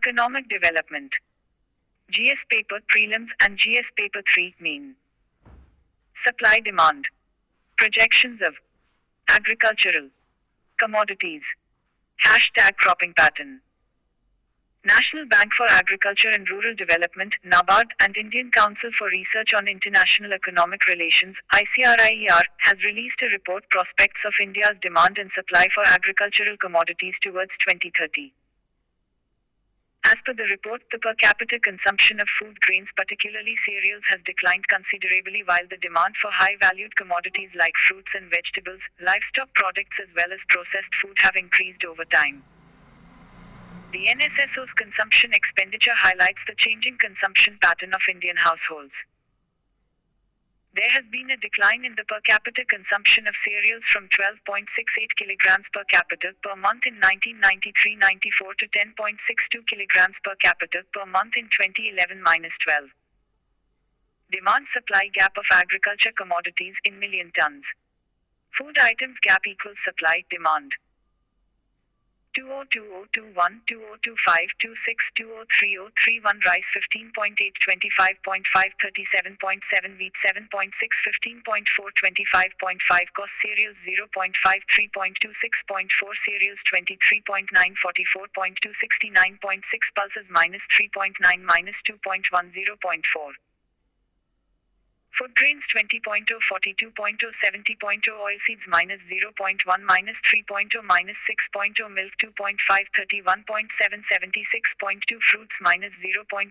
Economic development. GS paper prelims and GS paper 3 mean. Supply demand. Projections of agricultural commodities. Hashtag cropping pattern. National Bank for Agriculture and Rural Development, NABARD, and Indian Council for Research on International Economic Relations, ICRIER, has released a report Prospects of India's Demand and Supply for Agricultural Commodities towards 2030. As per the report, the per capita consumption of food grains, particularly cereals, has declined considerably, while the demand for high-valued commodities like fruits and vegetables, livestock products as well as processed food have increased over time. The NSSO's consumption expenditure highlights the changing consumption pattern of Indian households. There has been a decline in the per capita consumption of cereals from 12.68 kilograms per capita per month in 1993-94 to 10.62 kilograms per capita per month in 2011-12. Demand-supply gap of agriculture commodities in million tons. Food items gap equals supply, demand. 202021, 2025, 26, 2030, 31 rice 15.8, 25.5, 37.7 wheat 7.6, 15.4, 25.5 cost cereals 0.5, 3.2, 6.4 cereals 23.9, 44.2, 69.6 pulses minus 3.9 minus 2.1, 0.4. Food grains 20.0, 42.0, 70.0 oilseeds minus 0.1 minus 3.0 minus 6.0 milk 2.5, 31.7, 76.2 fruits minus 0.3,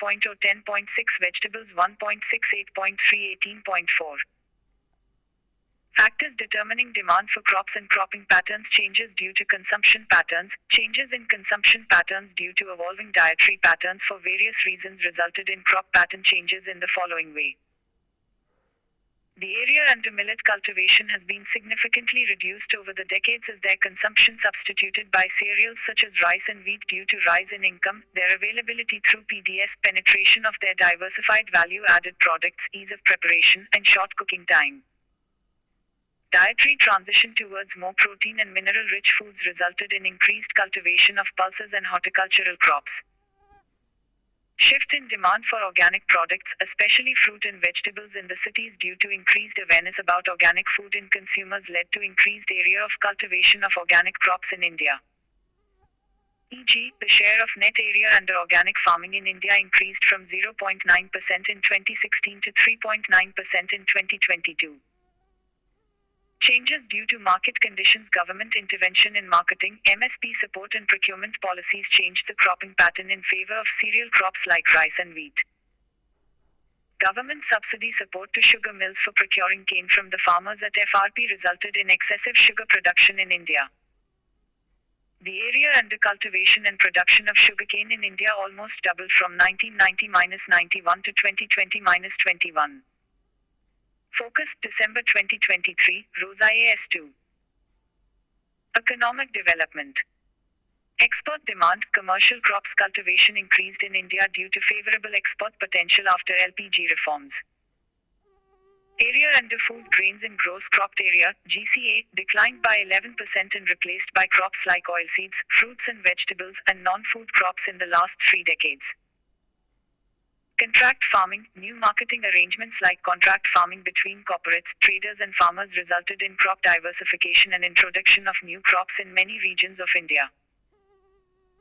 4.0, 10.6 vegetables 1.6, 8.3, 18.4. Factors determining demand for crops and cropping patterns: changes due to consumption patterns. Changes in consumption patterns due to evolving dietary patterns for various reasons resulted in crop pattern changes in the following way. The area under millet cultivation has been significantly reduced over the decades as their consumption substituted by cereals such as rice and wheat due to rise in income, their availability through PDS, penetration of their diversified value-added products, ease of preparation, and short cooking time. Dietary transition towards more protein and mineral-rich foods resulted in increased cultivation of pulses and horticultural crops. Shift in demand for organic products, especially fruit and vegetables in the cities due to increased awareness about organic food in consumers led to increased area of cultivation of organic crops in India. E.g., the share of net area under organic farming in India increased from 0.9% in 2016 to 3.9% in 2022. Changes due to market conditions, government intervention in marketing, MSP support and procurement policies changed the cropping pattern in favor of cereal crops like rice and wheat. Government subsidy support to sugar mills for procuring cane from the farmers at FRP resulted in excessive sugar production in India. The area under cultivation and production of sugarcane in India almost doubled from 1990-91 to 2020-21. Focus, December 2023, Rosa AS2. Economic development. Export demand, commercial crops cultivation increased in India due to favorable export potential after LPG reforms. Area under food grains in gross cropped area, GCA, declined by 11% and replaced by crops like oilseeds, fruits and vegetables, and non-food crops in the last 3 decades. Contract farming, new marketing arrangements like contract farming between corporates, traders and farmers resulted in crop diversification and introduction of new crops in many regions of India.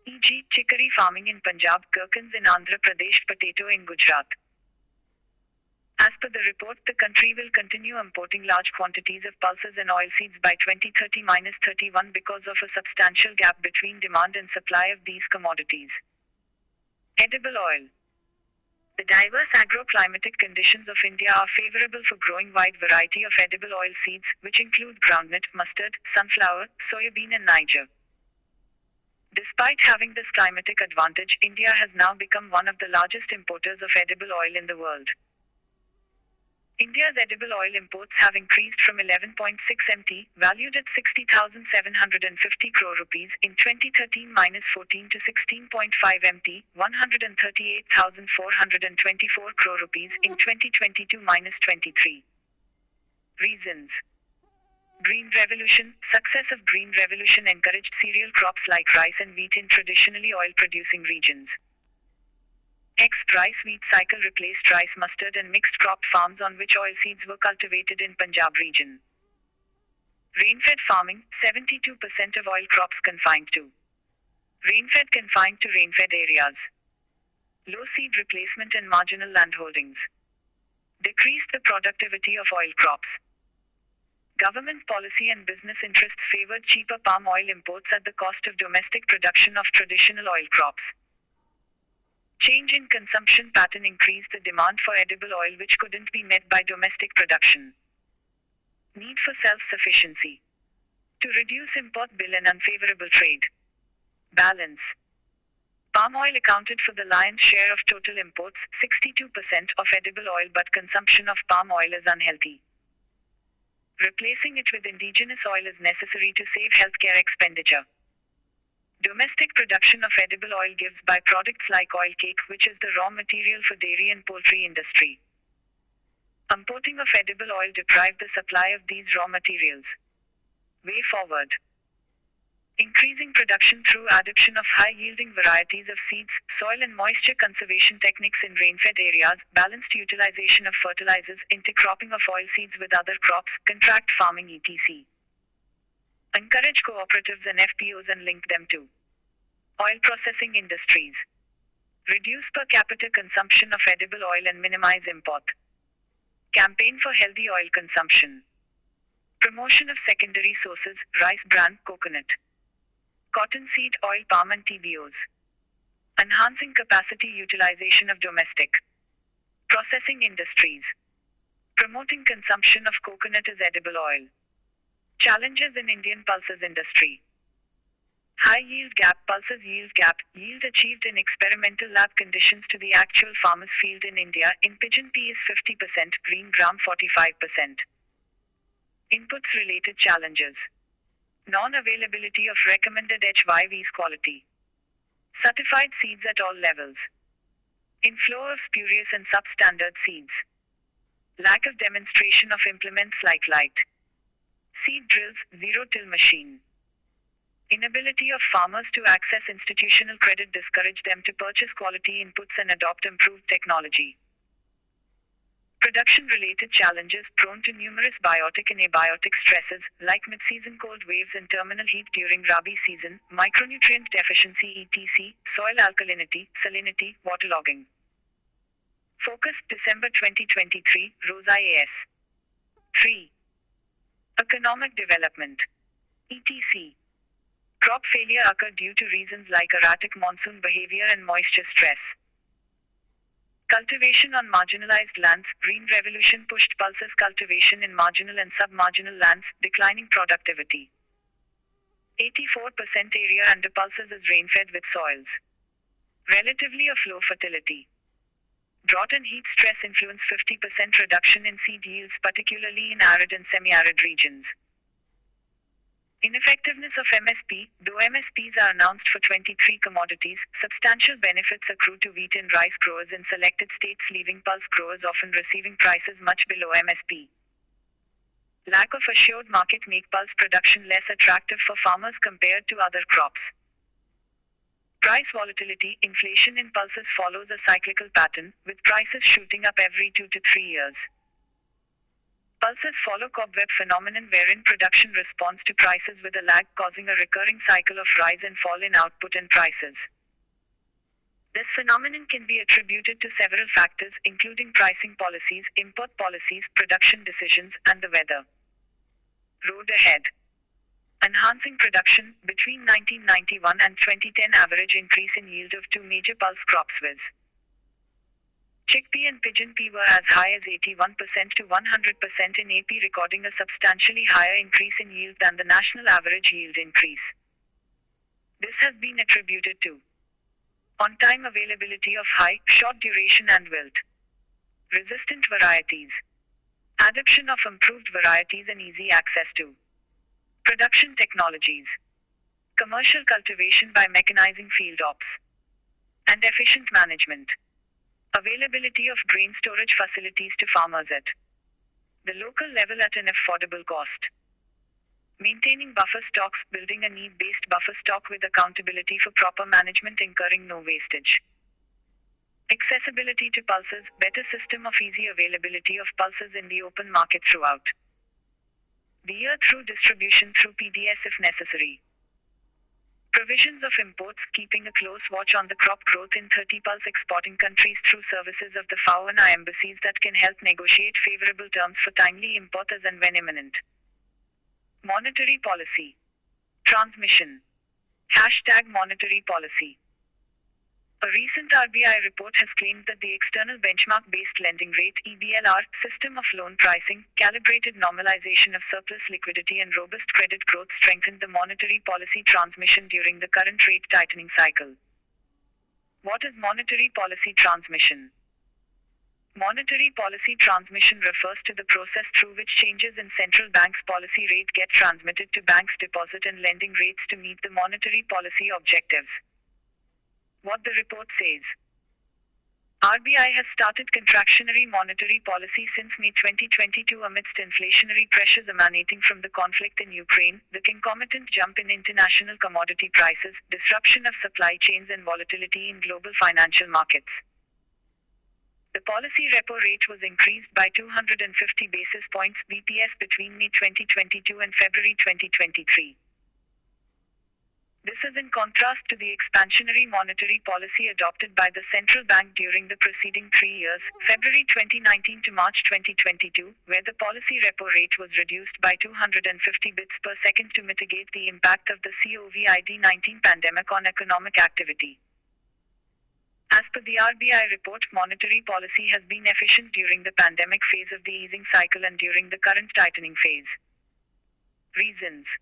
E.g., chicory farming in Punjab, gherkins in Andhra Pradesh, potato in Gujarat. As per the report, the country will continue importing large quantities of pulses and oilseeds by 2030-31 because of a substantial gap between demand and supply of these commodities. Edible oil. The diverse agroclimatic conditions of India are favorable for growing wide variety of edible oil seeds, which include groundnut, mustard, sunflower, soybean and Niger. Despite having this climatic advantage, India has now become one of the largest importers of edible oil in the world. India's edible oil imports have increased from 11.6 mt, valued at 60,750 crore rupees in 2013-14 to 16.5 mt, 138,424 crore rupees in 2022-23. Reasons. Green Revolution. Success of Green Revolution encouraged cereal crops like rice and wheat in traditionally oil-producing regions. Rice wheat cycle replaced rice mustard and mixed cropped farms on which oilseeds were cultivated in Punjab region. Rainfed farming. 72% of oil crops confined to rainfed confined to rainfed areas. Low seed replacement and marginal landholdings decreased the productivity of oil crops. Government policy and business interests favored cheaper palm oil imports at the cost of domestic production of traditional oil crops. Change in consumption pattern increased the demand for edible oil which couldn't be met by domestic production. Need for self-sufficiency. To reduce import bill and unfavorable trade balance. Palm oil accounted for the lion's share of total imports, 62% of edible oil, but consumption of palm oil is unhealthy. Replacing it with indigenous oil is necessary to save healthcare expenditure. Domestic production of edible oil gives byproducts like oil cake, which is the raw material for dairy and poultry industry. Importing of edible oil deprived the supply of these raw materials. Way forward. Increasing production through adoption of high-yielding varieties of seeds, soil and moisture conservation techniques in rain-fed areas, balanced utilization of fertilizers, intercropping of oilseeds with other crops, contract farming etc. Encourage cooperatives and FPOs and link them to oil processing industries. Reduce per capita consumption of edible oil and minimize import. Campaign for healthy oil consumption. Promotion of secondary sources, rice bran, coconut, cottonseed oil, palm and TBOs. Enhancing capacity utilization of domestic processing industries. Promoting consumption of coconut as edible oil. Challenges in Indian pulses industry. High yield gap. Pulses yield gap. Yield achieved in experimental lab conditions to the actual farmer's field in India in pigeon pea is 50%, green gram 45%. Inputs related challenges. Non-availability of recommended HYVs quality. Certified seeds at all levels. Inflow of spurious and substandard seeds. Lack of demonstration of implements like light seed drills, zero-till machine. Inability of farmers to access institutional credit discourage them to purchase quality inputs and adopt improved technology. Production-related challenges prone to numerous biotic and abiotic stresses, like mid-season cold waves and terminal heat during Rabi season, micronutrient deficiency etc., soil alkalinity, salinity, waterlogging. Focus, December 2023, Rosa AS. 3. Economic development. etc. Crop failure occurred due to reasons like erratic monsoon behavior and moisture stress. Cultivation on marginalized lands. Green Revolution pushed pulses cultivation in marginal and sub-marginal lands, declining productivity. 84% area under pulses is rain-fed with soils relatively of low fertility. Drought and heat stress influence 50% reduction in seed yields, particularly in arid and semi-arid regions. Ineffectiveness of MSP. Though MSPs are announced for 23 commodities, substantial benefits accrue to wheat and rice growers in selected states, leaving pulse growers often receiving prices much below MSP. Lack of assured market make pulse production less attractive for farmers compared to other crops. Price volatility. Inflation in pulses follows a cyclical pattern, with prices shooting up every 2 to 3 years. Pulses follow cobweb phenomenon wherein production responds to prices with a lag, causing a recurring cycle of rise and fall in output and prices. This phenomenon can be attributed to several factors, including pricing policies, import policies, production decisions, and the weather. Road ahead. Enhancing production. Between 1991 and 2010, average increase in yield of two major pulse crops viz. Chickpea and pigeon pea were as high as 81% to 100% in AP, recording a substantially higher increase in yield than the national average yield increase. This has been attributed to on-time availability of high, short duration and wilt resistant varieties, adoption of improved varieties and easy access to production technologies, commercial cultivation by mechanizing field ops, and efficient management. Availability of grain storage facilities to farmers at the local level at an affordable cost. Maintaining buffer stocks, building a need-based buffer stock with accountability for proper management, incurring no wastage. Accessibility to pulses, better system of easy availability of pulses in the open market throughout the year through distribution through PDS if necessary. Provisions of imports, keeping a close watch on the crop growth in 30 pulse exporting countries through services of the FAO and our embassies that can help negotiate favorable terms for timely import as and when imminent. Monetary policy. Transmission. Hashtag monetary policy. A recent RBI report has claimed that the external benchmark-based lending rate (EBLR) system of loan pricing, calibrated normalization of surplus liquidity and robust credit growth strengthened the monetary policy transmission during the current rate tightening cycle. What is monetary policy transmission? Monetary policy transmission refers to the process through which changes in central bank's policy rate get transmitted to banks' deposit and lending rates to meet the monetary policy objectives. What the report says. RBI has started contractionary monetary policy since May 2022 amidst inflationary pressures emanating from the conflict in Ukraine, the concomitant jump in international commodity prices, disruption of supply chains and volatility in global financial markets. The policy repo rate was increased by 250 basis points (BPS) between May 2022 and February 2023. This is in contrast to the expansionary monetary policy adopted by the central bank during the preceding 3 years, February 2019 to March 2022, where the policy repo rate was reduced by 250 bps per second to mitigate the impact of the COVID-19 pandemic on economic activity. As per the RBI report, monetary policy has been efficient during the pandemic phase of the easing cycle and during the current tightening phase. Reasons.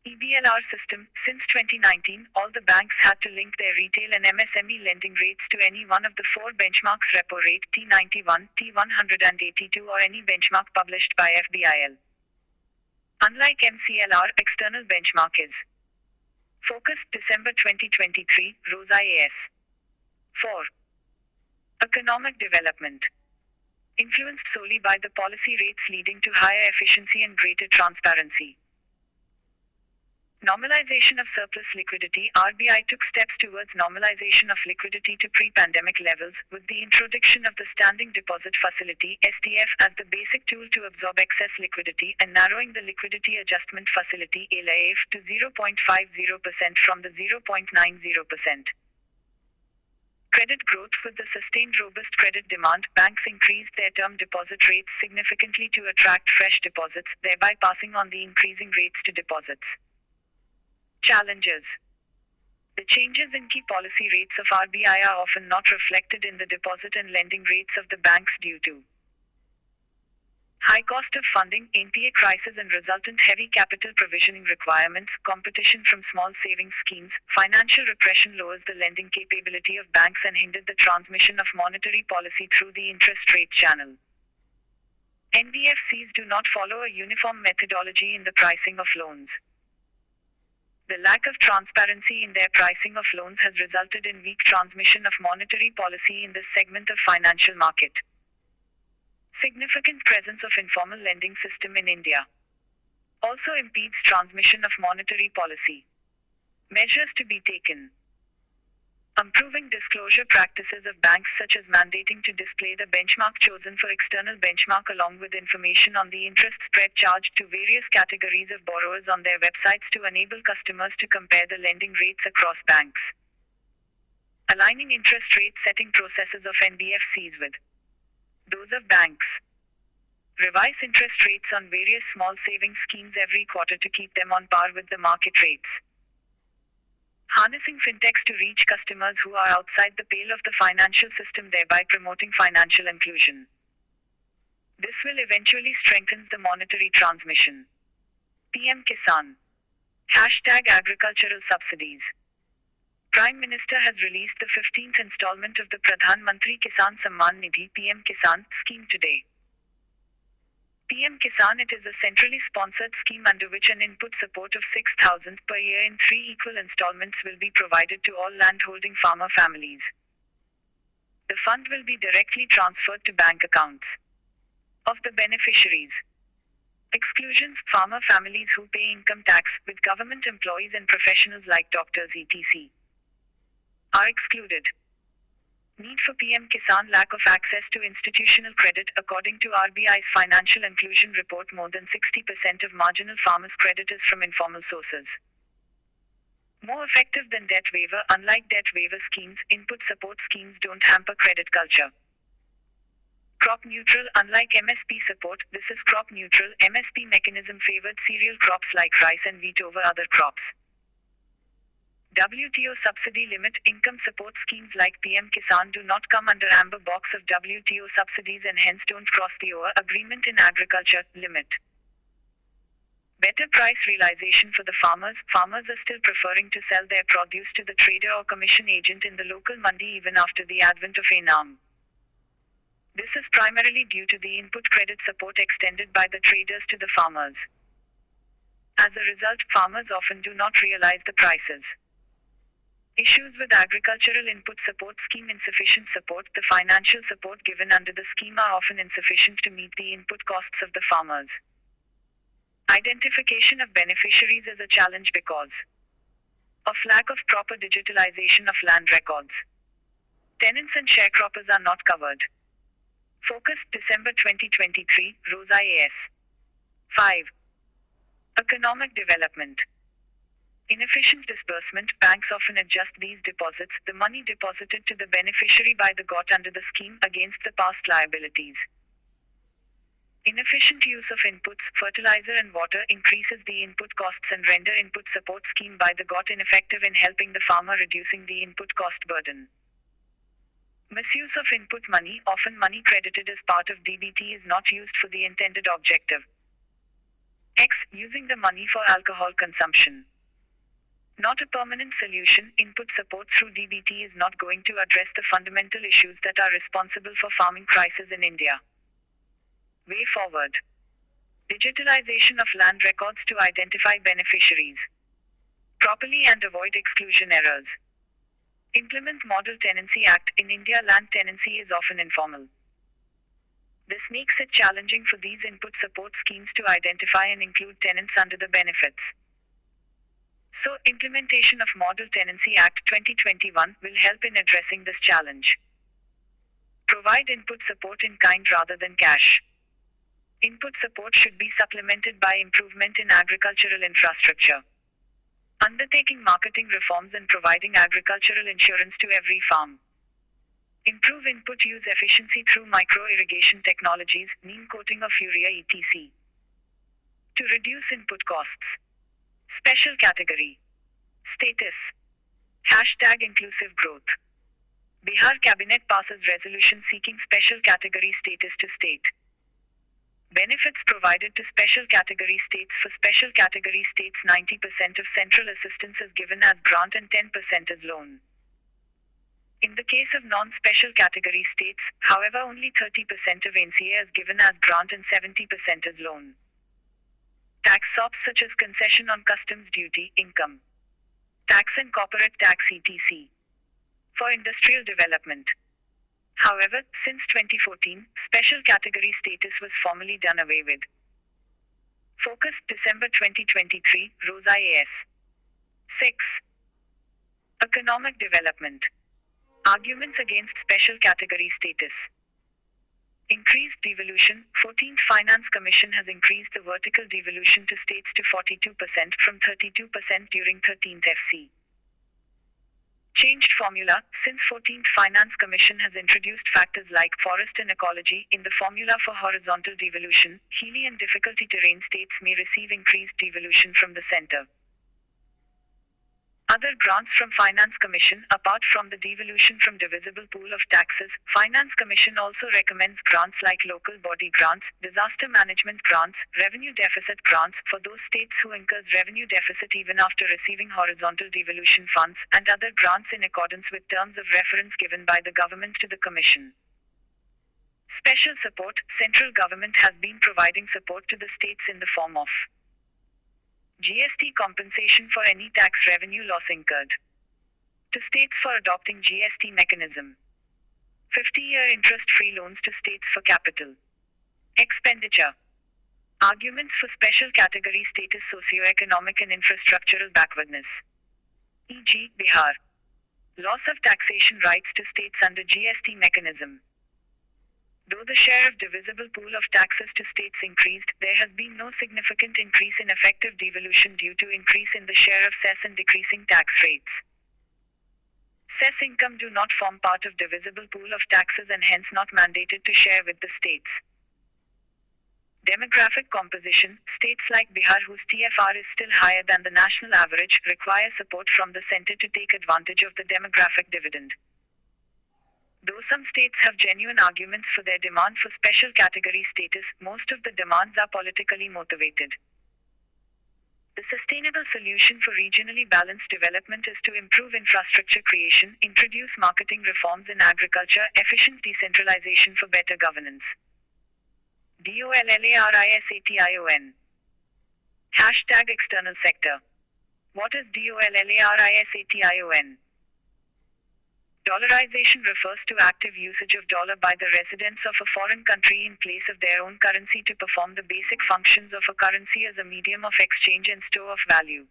EBLR system. Since 2019, all the banks had to link their retail and MSME lending rates to any one of the 4 benchmarks: repo rate, T91, T182 or any benchmark published by FBIL. Unlike MCLR, external benchmark is focused December 2023, Rose IAS. 4. Economic development. Influenced solely by the policy rates leading to higher efficiency and greater transparency. Normalization of surplus liquidity. RBI took steps towards normalization of liquidity to pre-pandemic levels, with the introduction of the Standing Deposit Facility (SDF) as the basic tool to absorb excess liquidity, and narrowing the Liquidity Adjustment Facility (LAF) to 0.50% from the 0.90%. Credit growth. With the sustained robust credit demand, banks increased their term deposit rates significantly to attract fresh deposits, thereby passing on the increasing rates to deposits. Challenges. The changes in key policy rates of RBI are often not reflected in the deposit and lending rates of the banks due to high cost of funding, NPA crisis and resultant heavy capital provisioning requirements, competition from small savings schemes, financial repression lowers the lending capability of banks and hindered the transmission of monetary policy through the interest rate channel. NBFCs do not follow a uniform methodology in the pricing of loans. The lack of transparency in their pricing of loans has resulted in weak transmission of monetary policy in this segment of financial market. Significant presence of informal lending system in India also impedes transmission of monetary policy. Measures to be taken. Improving disclosure practices of banks, such as mandating to display the benchmark chosen for external benchmark along with information on the interest spread charged to various categories of borrowers on their websites to enable customers to compare the lending rates across banks. Aligning interest rate setting processes of NBFCs with those of banks. Revise interest rates on various small savings schemes every quarter to keep them on par with the market rates. Harnessing fintechs to reach customers who are outside the pale of the financial system, thereby promoting financial inclusion. This will eventually strengthen the monetary transmission. PM Kisan. Hashtag agricultural subsidies. Prime Minister has released the 15th installment of the Pradhan Mantri Kisan Samman Nidhi (PM Kisan) scheme today. PM Kisan. It is a centrally sponsored scheme under which an input support of 6,000 per year in 3 equal installments will be provided to all landholding farmer families. The fund will be directly transferred to bank accounts of the beneficiaries. Exclusions: farmer families who pay income tax, with government employees and professionals like doctors etc. are excluded. Need for PM Kisan: lack of access to institutional credit. According to RBI's Financial Inclusion Report, more than 60% of marginal farmers' credit is from informal sources. More effective than debt waiver: unlike debt waiver schemes, input support schemes don't hamper credit culture. Crop neutral: unlike MSP support, this is crop neutral. MSP mechanism favored cereal crops like rice and wheat over other crops. WTO subsidy limit: income support schemes like PM Kisan do not come under amber box of WTO subsidies and hence don't cross the OA agreement in agriculture limit. Better price realization for the farmers: farmers are still preferring to sell their produce to the trader or commission agent in the local mandi even after the advent of ENAM. This is primarily due to the input credit support extended by the traders to the farmers. As a result, farmers often do not realize the prices. Issues with agricultural input support scheme: insufficient support. The financial support given under the scheme are often insufficient to meet the input costs of the farmers. Identification of beneficiaries is a challenge because of lack of proper digitalization of land records. Tenants and sharecroppers are not covered. Focus: December 2023, Rosa AS. 5. Economic development. Inefficient disbursement: banks often adjust these deposits, the money deposited to the beneficiary by the GOT under the scheme, against the past liabilities. Inefficient use of inputs, fertilizer and water, increases the input costs and render input support scheme by the GOT ineffective in helping the farmer, reducing the input cost burden. Misuse of input money: often money credited as part of DBT is not used for the intended objective. X. Using the money for alcohol consumption. Not a permanent solution. Input support through DBT is not going to address the fundamental issues that are responsible for farming crisis in India. Way forward: digitalization of land records to identify beneficiaries properly and avoid exclusion errors. Implement Model Tenancy Act. In India, land tenancy is often informal. This makes it challenging for these input support schemes to identify and include tenants under the benefits. So, implementation of Model Tenancy Act 2021 will help in addressing this challenge. Provide input support in kind rather than cash. Input support should be supplemented by improvement in agricultural infrastructure. Undertaking marketing reforms and providing agricultural insurance to every farm. Improve input use efficiency through micro-irrigation technologies, neem coating of urea etc. To reduce input costs. Special category status. Hashtag inclusive growth. Bihar Cabinet passes resolution seeking special category status to state. Benefits provided to special category states. For special category states, 90% of central assistance is given as grant and 10% as loan. In the case of non-special category states, however, only 30% of NCA is given as grant and 70% as loan. Tax SOPs such as concession on customs duty, income tax and corporate tax etc. For industrial development. However, since 2014, special category status was formally done away with. Focus: December 2023, Rosa AS. 6. Economic development. Arguments against special category status. Increased devolution. 14th Finance Commission has increased the vertical devolution to states to 42% from 32% during 13th FC. Changed formula. Since 14th Finance Commission has introduced factors like forest and ecology in the formula for horizontal devolution, hilly and difficulty terrain states may receive increased devolution from the center. Other grants from Finance Commission. Apart from the devolution from divisible pool of taxes, Finance Commission also recommends grants like local body grants, disaster management grants, revenue deficit grants for those states who incurs revenue deficit even after receiving horizontal devolution funds, and other grants in accordance with terms of reference given by the government to the Commission. Special support. Central government has been providing support to the states in the form of GST compensation for any tax revenue loss incurred to states for adopting GST mechanism. 50-year interest-free loans to states for capital expenditure. Arguments for special category status, socioeconomic and infrastructural backwardness. E.g., Bihar. Loss of taxation rights to states under GST mechanism. Though the share of divisible pool of taxes to states increased, there has been no significant increase in effective devolution due to increase in the share of cess and decreasing tax rates. Cess income do not form part of divisible pool of taxes and hence not mandated to share with the states. Demographic composition. States like Bihar, whose TFR is still higher than the national average, require support from the center to take advantage of the demographic dividend. Though some states have genuine arguments for their demand for special category status, most of the demands are politically motivated. The sustainable solution for regionally balanced development is to improve infrastructure creation, introduce marketing reforms in agriculture, efficient decentralization for better governance. DOLLARISATION. Hashtag external sector. What is DOLLARISATION? Dollarization refers to active usage of dollar by the residents of a foreign country in place of their own currency to perform the basic functions of a currency as a medium of exchange and store of value.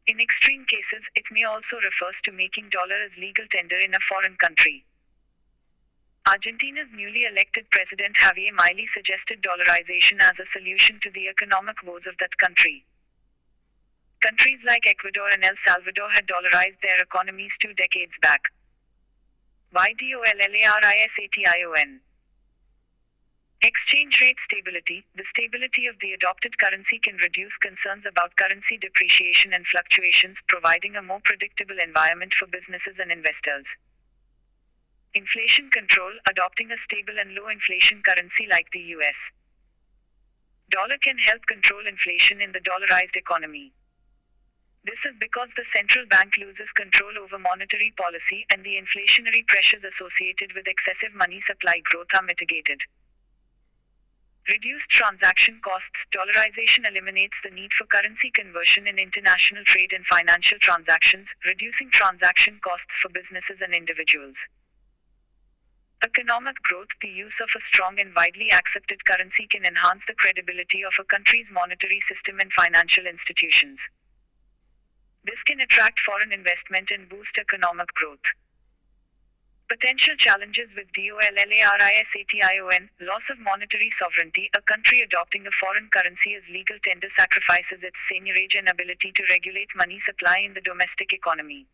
In extreme cases, it may also refers to making dollar as legal tender in a foreign country. Argentina's newly elected president Javier Milei suggested dollarization as a solution to the economic woes of that country. Countries like Ecuador and El Salvador had dollarized their economies 2 decades back. Why DOLLARISATION? Exchange rate stability. The stability of the adopted currency can reduce concerns about currency depreciation and fluctuations, providing a more predictable environment for businesses and investors. Inflation control. Adopting a stable and low inflation currency like the US dollar can help control inflation in the dollarized economy. This is because the central bank loses control over monetary policy and the inflationary pressures associated with excessive money supply growth are mitigated. Reduced transaction costs. Dollarization eliminates the need for currency conversion in international trade and financial transactions, reducing transaction costs for businesses and individuals. Economic growth. The use of a strong and widely accepted currency can enhance the credibility of a country's monetary system and financial institutions. This can attract foreign investment and boost economic growth. Potential challenges with DOLLARISATION. Loss of monetary sovereignty. A country adopting a foreign currency as legal tender sacrifices its seigniorage and ability to regulate money supply in the domestic economy.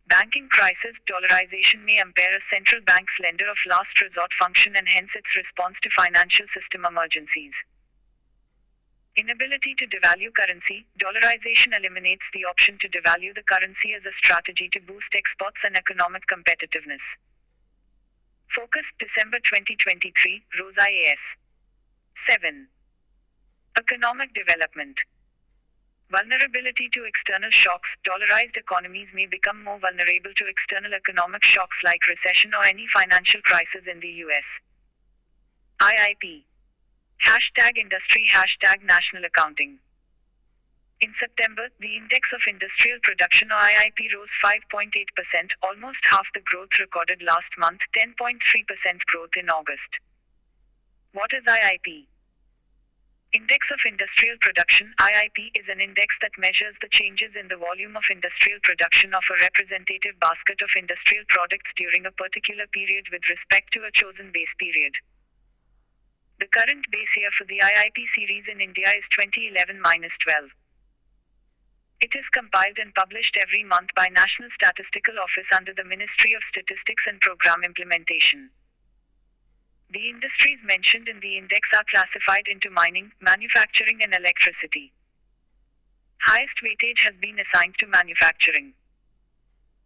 Banking crisis. Dollarization may impair a central bank's lender of last resort function and hence its response to financial system emergencies. Inability to devalue currency. Dollarization eliminates the option to devalue the currency as a strategy to boost exports and economic competitiveness. Focus. December 2023, Rosa A.S. 7. Economic development. Vulnerability to external shocks. Dollarized economies may become more vulnerable to external economic shocks like recession or any financial crisis in the US. IIP. Hashtag industry. Hashtag national accounting. In September, the Index of Industrial Production or IIP rose 5.8%, almost half the growth recorded last month, 10.3% growth in August. What is IIP? Index of Industrial Production (IIP) is an index that measures the changes in the volume of industrial production of a representative basket of industrial products during a particular period with respect to a chosen base period. The current base year for the IIP series in India is 2011-12. It is compiled and published every month by National Statistical Office under the Ministry of Statistics and Program Implementation. The industries mentioned in the index are classified into mining, manufacturing and electricity. Highest weightage has been assigned to manufacturing.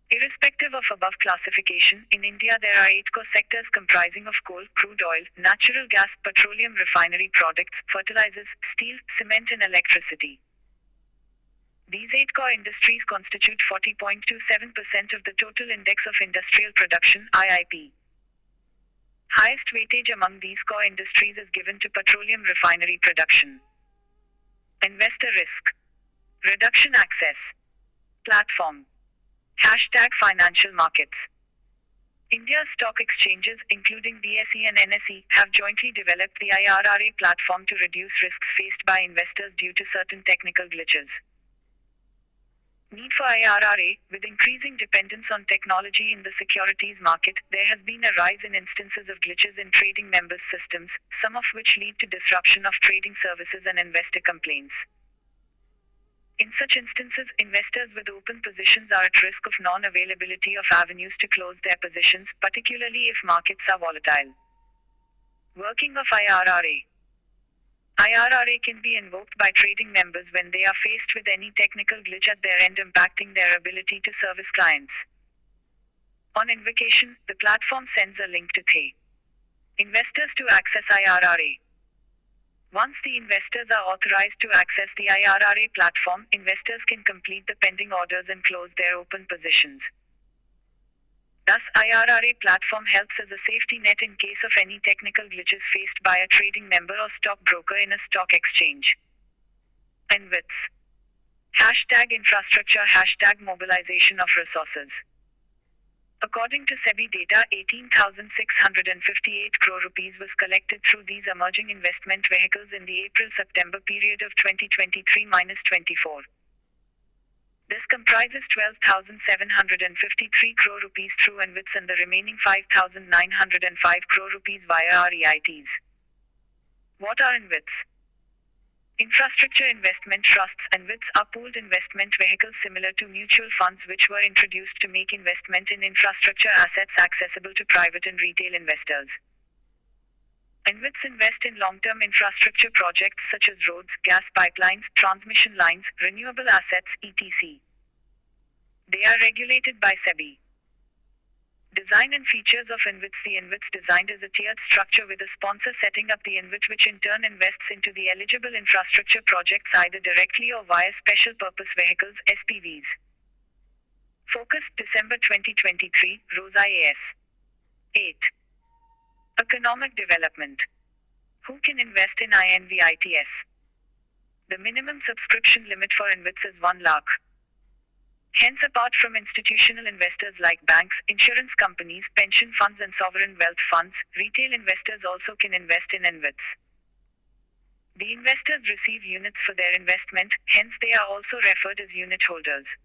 Irrespective of above classification, in India there are 8 core sectors comprising of coal, crude oil, natural gas, petroleum refinery products, fertilizers, steel, cement and electricity. These 8 core industries constitute 40.27% of the total Index of Industrial Production (IIP). Highest weightage among these core industries is given to petroleum refinery production. Investor risk. Reduction access. Platform. Hashtag financial markets. India's stock exchanges, including BSE and NSE, have jointly developed the IRRA platform to reduce risks faced by investors due to certain technical glitches. Need for IRRA. With increasing dependence on technology in the securities market, there has been a rise in instances of glitches in trading members' systems, some of which lead to disruption of trading services and investor complaints. In such instances, investors with open positions are at risk of non-availability of avenues to close their positions, particularly if markets are volatile. Working of IRRA. IRRA can be invoked by trading members when they are faced with any technical glitch at their end impacting their ability to service clients. On invocation, the platform sends a link to the investors to access IRRA. Once the investors are authorized to access the IRRA platform, investors can complete the pending orders and close their open positions. Thus, IRRA platform helps as a safety net in case of any technical glitches faced by a trading member or stockbroker in a stock exchange. InvITs. Hashtag infrastructure, hashtag mobilization of resources. According to SEBI data, 18,658 crore rupees was collected through these emerging investment vehicles in the April-September period of 2023-24. This comprises 12,753 crore rupees through InvITs and the remaining 5,905 crore rupees via REITs. What are InvITs? Infrastructure investment trusts. InvITs are pooled investment vehicles similar to mutual funds which were introduced to make investment in infrastructure assets accessible to private and retail investors. InvITs invest in long-term infrastructure projects such as roads, gas pipelines, transmission lines, renewable assets, etc. They are regulated by SEBI. Design and features of InvITs. The InvITs designed as a tiered structure with a sponsor setting up the InvIT which in turn invests into the eligible infrastructure projects either directly or via special purpose vehicles SPVs. Focus December 2023, Rosa AS. 8. Economic development. Who can invest in INVITs? The minimum subscription limit for InvITs is 1 lakh. Hence, apart from institutional investors like banks, insurance companies, pension funds and sovereign wealth funds, retail investors also can invest in InvITs. The investors receive units for their investment, hence they are also referred as unit holders.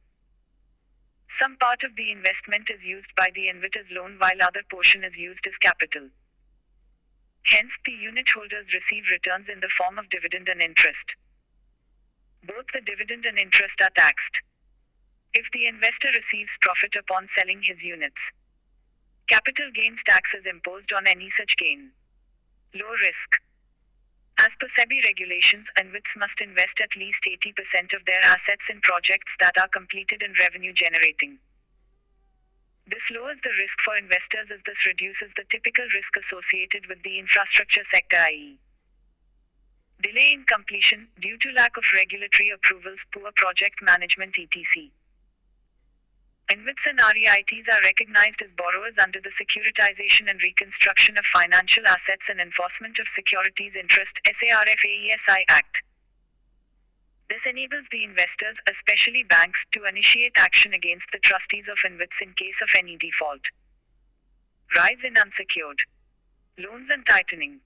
Some part of the investment is used by the InvIT as loan while other portion is used as capital. Hence, the unit holders receive returns in the form of dividend and interest. Both the dividend and interest are taxed. If the investor receives profit upon selling his units, capital gains tax is imposed on any such gain. Low risk. As per SEBI regulations, InvITs must invest at least 80% of their assets in projects that are completed and revenue generating. This lowers the risk for investors as this reduces the typical risk associated with the infrastructure sector, i.e. delay in completion, due to lack of regulatory approvals, poor project management etc. InvITs and REITs are recognized as borrowers under the Securitization and Reconstruction of Financial Assets and Enforcement of Securities Interest SARF-AESI Act. This enables the investors, especially banks, to initiate action against the trustees of InvITs in case of any default. Rise in unsecured loans and tightening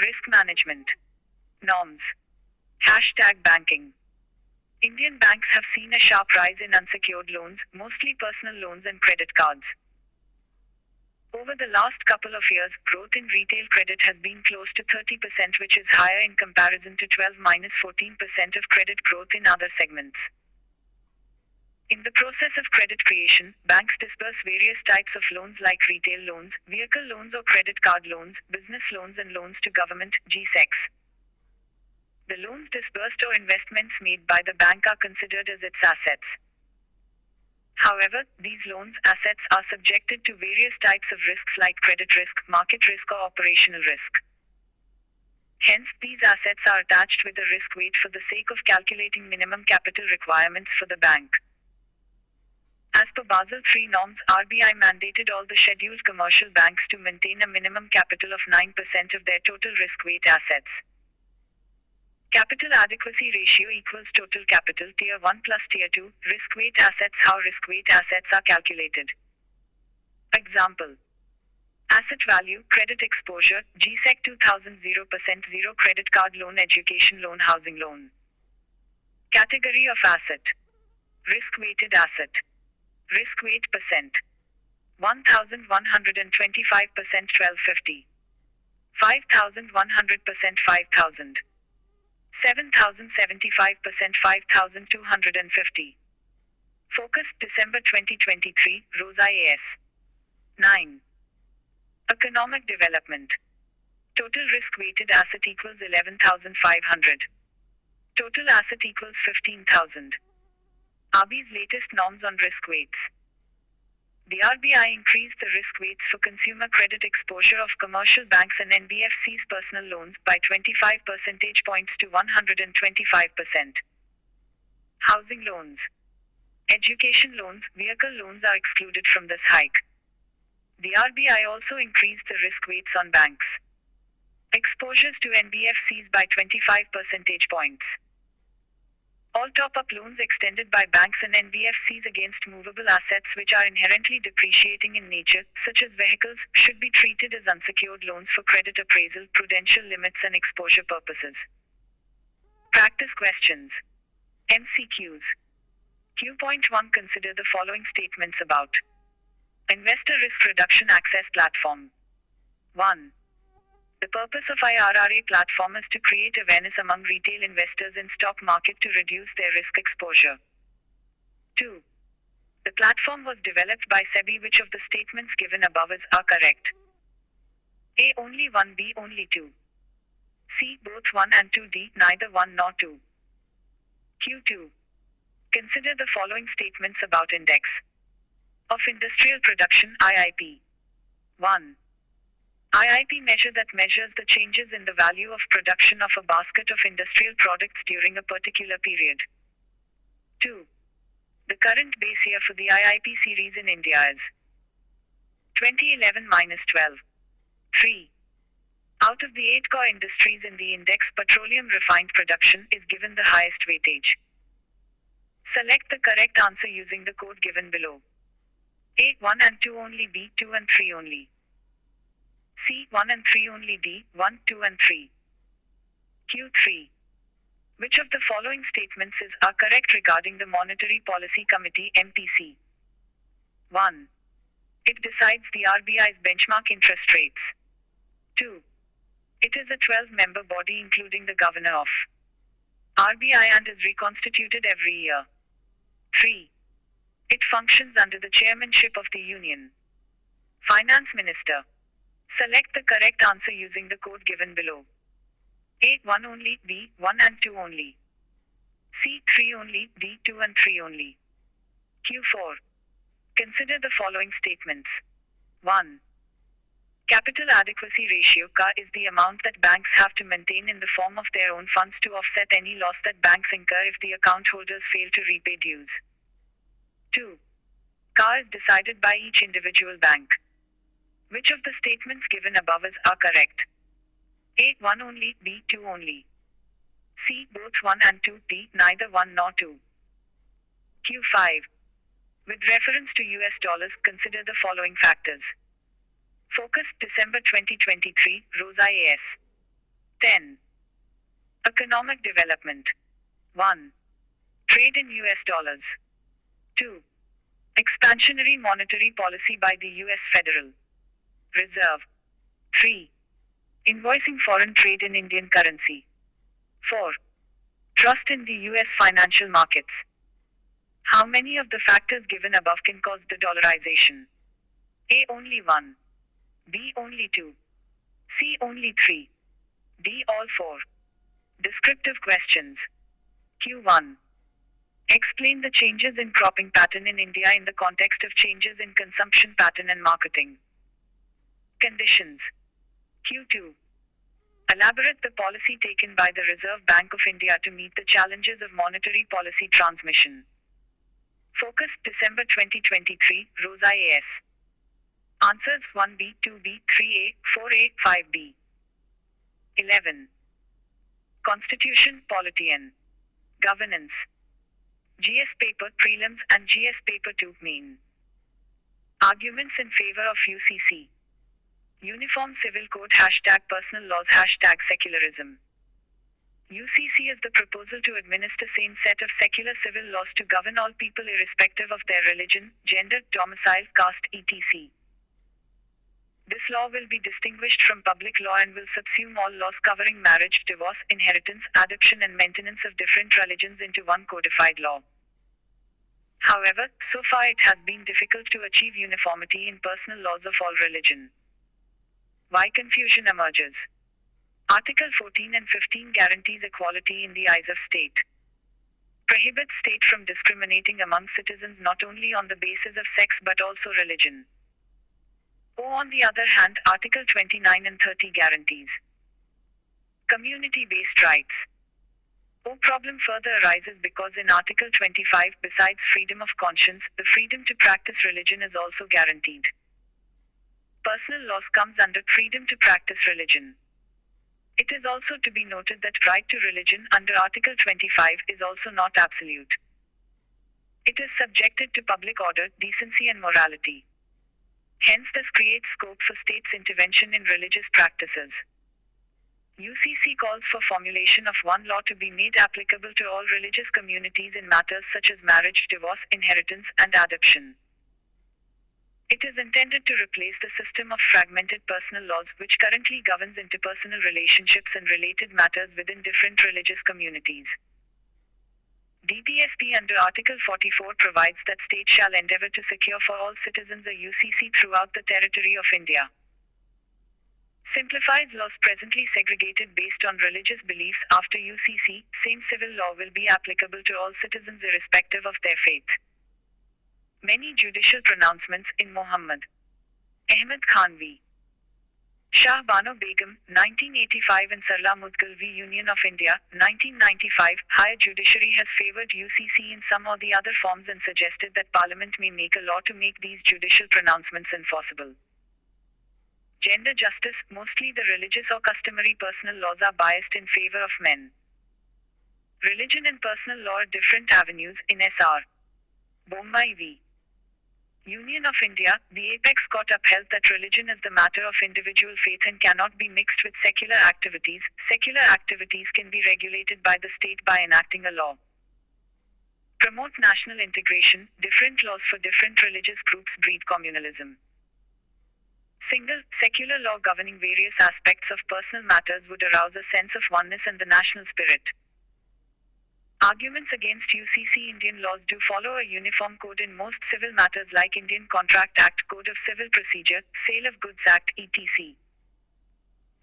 risk management norms. Hashtag banking. Indian banks have seen a sharp rise in unsecured loans, mostly personal loans and credit cards. Over the last couple of years, growth in retail credit has been close to 30%, which is higher in comparison to 12-14% of credit growth in other segments. In the process of credit creation, banks disperse various types of loans like retail loans, vehicle loans or credit card loans, business loans and loans to government, GSECs. The loans disbursed or investments made by the bank are considered as its assets. However, these loans, assets, are subjected to various types of risks like credit risk, market risk or operational risk. Hence, these assets are attached with a risk weight for the sake of calculating minimum capital requirements for the bank. As per Basel III norms, RBI mandated all the scheduled commercial banks to maintain a minimum capital of 9% of their total risk weight assets. Capital adequacy ratio equals total capital Tier 1 plus Tier 2, risk weight assets. How risk weight assets are calculated? Example. Asset value, credit exposure, GSEC 2000 0% zero credit card loan, education loan, housing loan. Category of asset. Risk weighted asset. Risk weight percent. 1125% 1250. 5100% 5000. 7075% 5250. Focus December 2023, Rosa AS. 9. Economic development. Total risk weighted asset equals 11,500. Total asset equals 15,000. RBI's latest norms on risk weights. The RBI increased the risk weights for consumer credit exposure of commercial banks and NBFCs personal loans by 25 percentage points to 125%. Housing loans. Education loans, vehicle loans are excluded from this hike. The RBI also increased the risk weights on banks' exposures to NBFCs by 25 percentage points. All top-up loans extended by banks and NBFCs against movable assets which are inherently depreciating in nature, such as vehicles, should be treated as unsecured loans for credit appraisal, prudential limits and exposure purposes. Practice questions. MCQs. Q.1 Consider the following statements about Investor Risk Reduction Access Platform. 1. The purpose of IRRA platform is to create awareness among retail investors in stock market to reduce their risk exposure. 2. The platform was developed by SEBI. Which of the statements given above are correct? A. Only 1. B. Only 2. C. Both 1 and 2. D. Neither 1 nor 2. Q2. Consider the following statements about Index of Industrial Production (IIP). 1. IIP measure that measures the changes in the value of production of a basket of industrial products during a particular period. 2. The current base year for the IIP series in India is 2011-12. 3. Out of the 8 core industries in the index, petroleum refined production is given the highest weightage. Select the correct answer using the code given below. A. 1 and 2 only. B. 2 and 3 only. C. 1 and 3 only. D. 1, 2 and 3. Q3. Which of the following statements are correct regarding the Monetary Policy Committee (MPC)? 1. It decides the RBI's benchmark interest rates. 2. It is a 12-member body including the governor of RBI and is reconstituted every year. 3. It functions under the chairmanship of the Union Finance Minister. Select the correct answer using the code given below. A. 1 only. B. 1 and 2 only. C. 3 only. D. 2 and 3 only. Q4. Consider the following statements. 1. Capital adequacy ratio (CAR) is the amount that banks have to maintain in the form of their own funds to offset any loss that banks incur if the account holders fail to repay dues. 2. CAR is decided by each individual bank. Which of the statements given above are correct? A. 1 only. B. 2 only. C. Both 1 and 2. D. Neither 1 nor 2. Q5. With reference to US dollars, consider the following factors. Focus December 2023, Rosa AS. 10. Economic development. 1. Trade in US dollars. 2. Expansionary monetary policy by the US Federal Reserve. 3. Invoicing foreign trade in Indian currency. 4. Trust in the US financial markets. How many of the factors given above can cause the dollarization? A. Only 1. B. Only 2. C. Only 3. D. All 4. Descriptive questions. Q1. Explain the changes in cropping pattern in India in the context of changes in consumption pattern and marketing conditions. Q2. Elaborate the policy taken by the Reserve Bank of India to meet the challenges of monetary policy transmission. Focus December 2023, Rosa AS. Answers 1B, 2B, 3A, 4A, 5B. 11. Constitution, Polity and Governance. GS Paper Prelims and GS Paper 2 Main. Arguments in favor of UCC. Uniform Civil Code #personal laws #secularism. UCC is the proposal to administer same set of secular civil laws to govern all people irrespective of their religion, gender, domicile, caste, etc. This law will be distinguished from public law and will subsume all laws covering marriage, divorce, inheritance, adoption and maintenance of different religions into one codified law. However, so far it has been difficult to achieve uniformity in personal laws of all religion. Why confusion emerges? Article 14 and 15 guarantees equality in the eyes of state. Prohibits state from discriminating among citizens not only on the basis of sex but also religion. On the other hand, Article 29 and 30 guarantees community-based rights. Problem further arises because in Article 25, besides freedom of conscience, the freedom to practice religion is also guaranteed. Personal laws comes under freedom to practice religion. It is also to be noted that right to religion under Article 25 is also not absolute. It is subjected to public order, decency and morality. Hence this creates scope for states' intervention in religious practices. UCC calls for formulation of one law to be made applicable to all religious communities in matters such as marriage, divorce, inheritance, and adoption. It is intended to replace the system of fragmented personal laws which currently governs interpersonal relationships and related matters within different religious communities. DPSP under Article 44 provides that state shall endeavor to secure for all citizens a UCC throughout the territory of India. Simplifies laws presently segregated based on religious beliefs. After UCC, same civil law will be applicable to all citizens irrespective of their faith. Many judicial pronouncements in Muhammad Ahmed Khan v. Shah Bano Begum, 1985 and Sarla Mudgal v. Union of India, 1995, Higher Judiciary has favoured UCC in some or the other forms and suggested that Parliament may make a law to make these judicial pronouncements enforceable. Gender justice, mostly the religious or customary personal laws are biased in favour of men. Religion and personal law are different avenues in S.R. Bommai v. Union of India, the Apex Court upheld that religion is the matter of individual faith and cannot be mixed with secular activities. Secular activities can be regulated by the state by enacting a law. Promote national integration, different laws for different religious groups breed communalism. Single, secular law governing various aspects of personal matters would arouse a sense of oneness and the national spirit. Arguments against UCC. Indian laws do follow a uniform code in most civil matters like Indian Contract Act, Code of Civil Procedure, Sale of Goods Act, etc.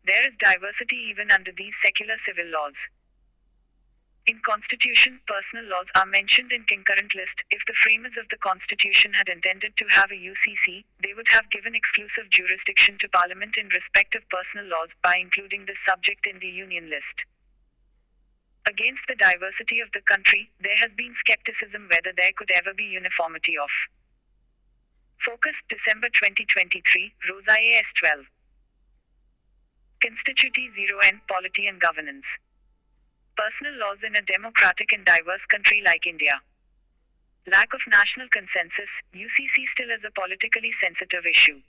There is diversity even under these secular civil laws. In Constitution, personal laws are mentioned in concurrent list. If the framers of the Constitution had intended to have a UCC, they would have given exclusive jurisdiction to Parliament in respect of personal laws by including this subject in the Union list. Against the diversity of the country, there has been skepticism whether there could ever be uniformity of. Focus, December 2023, Rosa AS 12. Constituti 0N, Polity and Governance. Personal laws in a democratic and diverse country like India. Lack of national consensus, UCC still is a politically sensitive issue.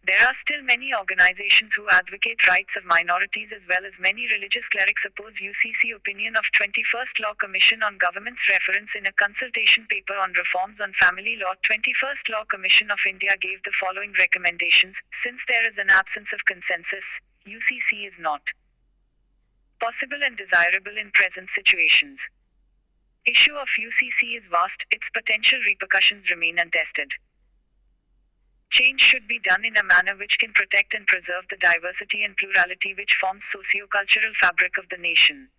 There are still many organizations who advocate rights of minorities as well as many religious clerics oppose UCC. Opinion of 21st Law Commission on Government's reference in a consultation paper on reforms on family law. 21st Law Commission of India gave the following recommendations. Since there is an absence of consensus, UCC is not possible and desirable in present situations. Issue of UCC is vast, its potential repercussions remain untested. Change should be done in a manner which can protect and preserve the diversity and plurality which forms socio-cultural fabric of the nation.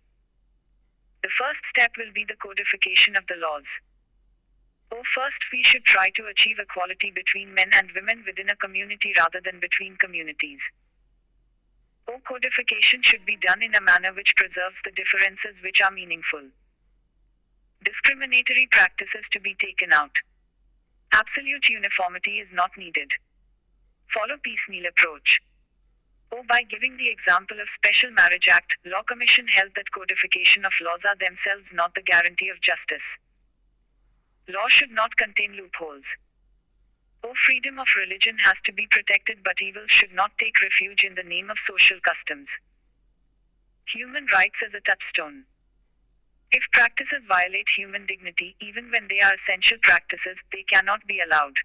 The first step will be the codification of the laws. First, we should try to achieve equality between men and women within a community rather than between communities. Codification should be done in a manner which preserves the differences which are meaningful. Discriminatory practices to be taken out. Absolute uniformity is not needed. Follow piecemeal approach. By giving the example of Special Marriage Act, Law Commission held that codification of laws are themselves not the guarantee of justice. Law should not contain loopholes. O freedom of religion has to be protected, but evils should not take refuge in the name of social customs. Human rights as a touchstone. If practices violate human dignity, even when they are essential practices, they cannot be allowed.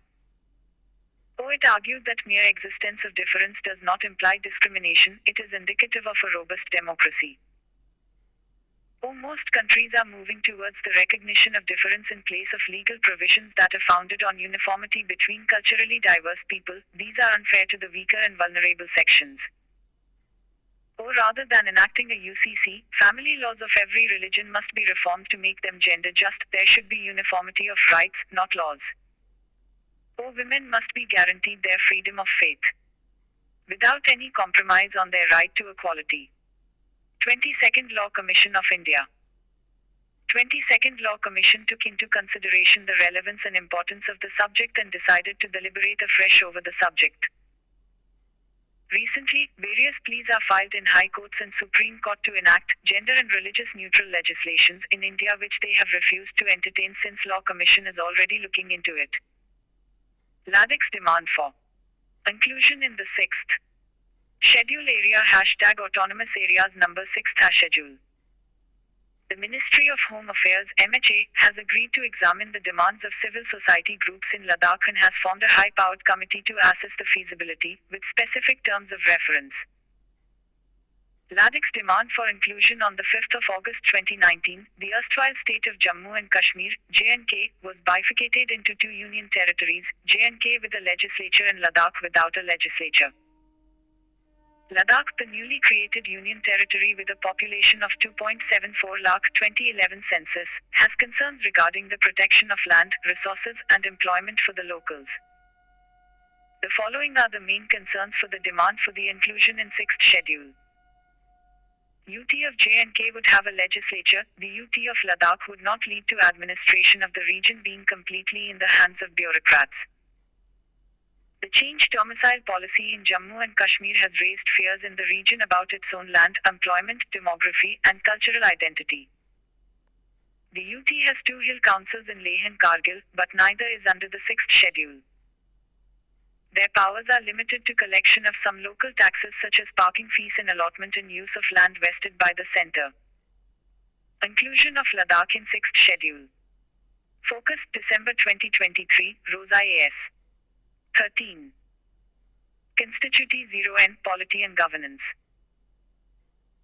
O it argued that mere existence of difference does not imply discrimination, it is indicative of a robust democracy. Most countries are moving towards the recognition of difference in place of legal provisions that are founded on uniformity between culturally diverse people. These are unfair to the weaker and vulnerable sections. Rather than enacting a UCC, family laws of every religion must be reformed to make them gender just. There should be uniformity of rights, not laws. Women must be guaranteed their freedom of faith, without any compromise on their right to equality. 22nd Law Commission of India. 22nd Law Commission took into consideration the relevance and importance of the subject and decided to deliberate afresh over the subject. Recently, various pleas are filed in High Courts and Supreme Court to enact gender and religious neutral legislations in India, which they have refused to entertain since Law Commission is already looking into it. Ladakh's demand for inclusion in the 6th Schedule Area #Autonomous Areas number 6th Schedule. The Ministry of Home Affairs (MHA) has agreed to examine the demands of civil society groups in Ladakh and has formed a high-powered committee to assess the feasibility, with specific terms of reference. Ladakh's demand for inclusion on the 5th of August 2019, the erstwhile state of Jammu and Kashmir, J&K, was bifurcated into two union territories, J&K with a legislature and Ladakh without a legislature. Ladakh, the newly created union territory with a population of 2.74 lakh 2011 census, has concerns regarding the protection of land, resources, and employment for the locals. The following are the main concerns for the demand for the inclusion in 6th Schedule. UT of J&K would have a legislature, the UT of Ladakh would not lead to administration of the region being completely in the hands of bureaucrats. The changed domicile policy in Jammu and Kashmir has raised fears in the region about its own land, employment, demography, and cultural identity. The UT has two hill councils in Leh and Kargil, but neither is under the 6th Schedule. Their powers are limited to collection of some local taxes such as parking fees and allotment and use of land vested by the centre. Inclusion of Ladakh in 6th Schedule. Focus, December 2023, Rosa A.S. 13. Constituti 0N, Polity and Governance.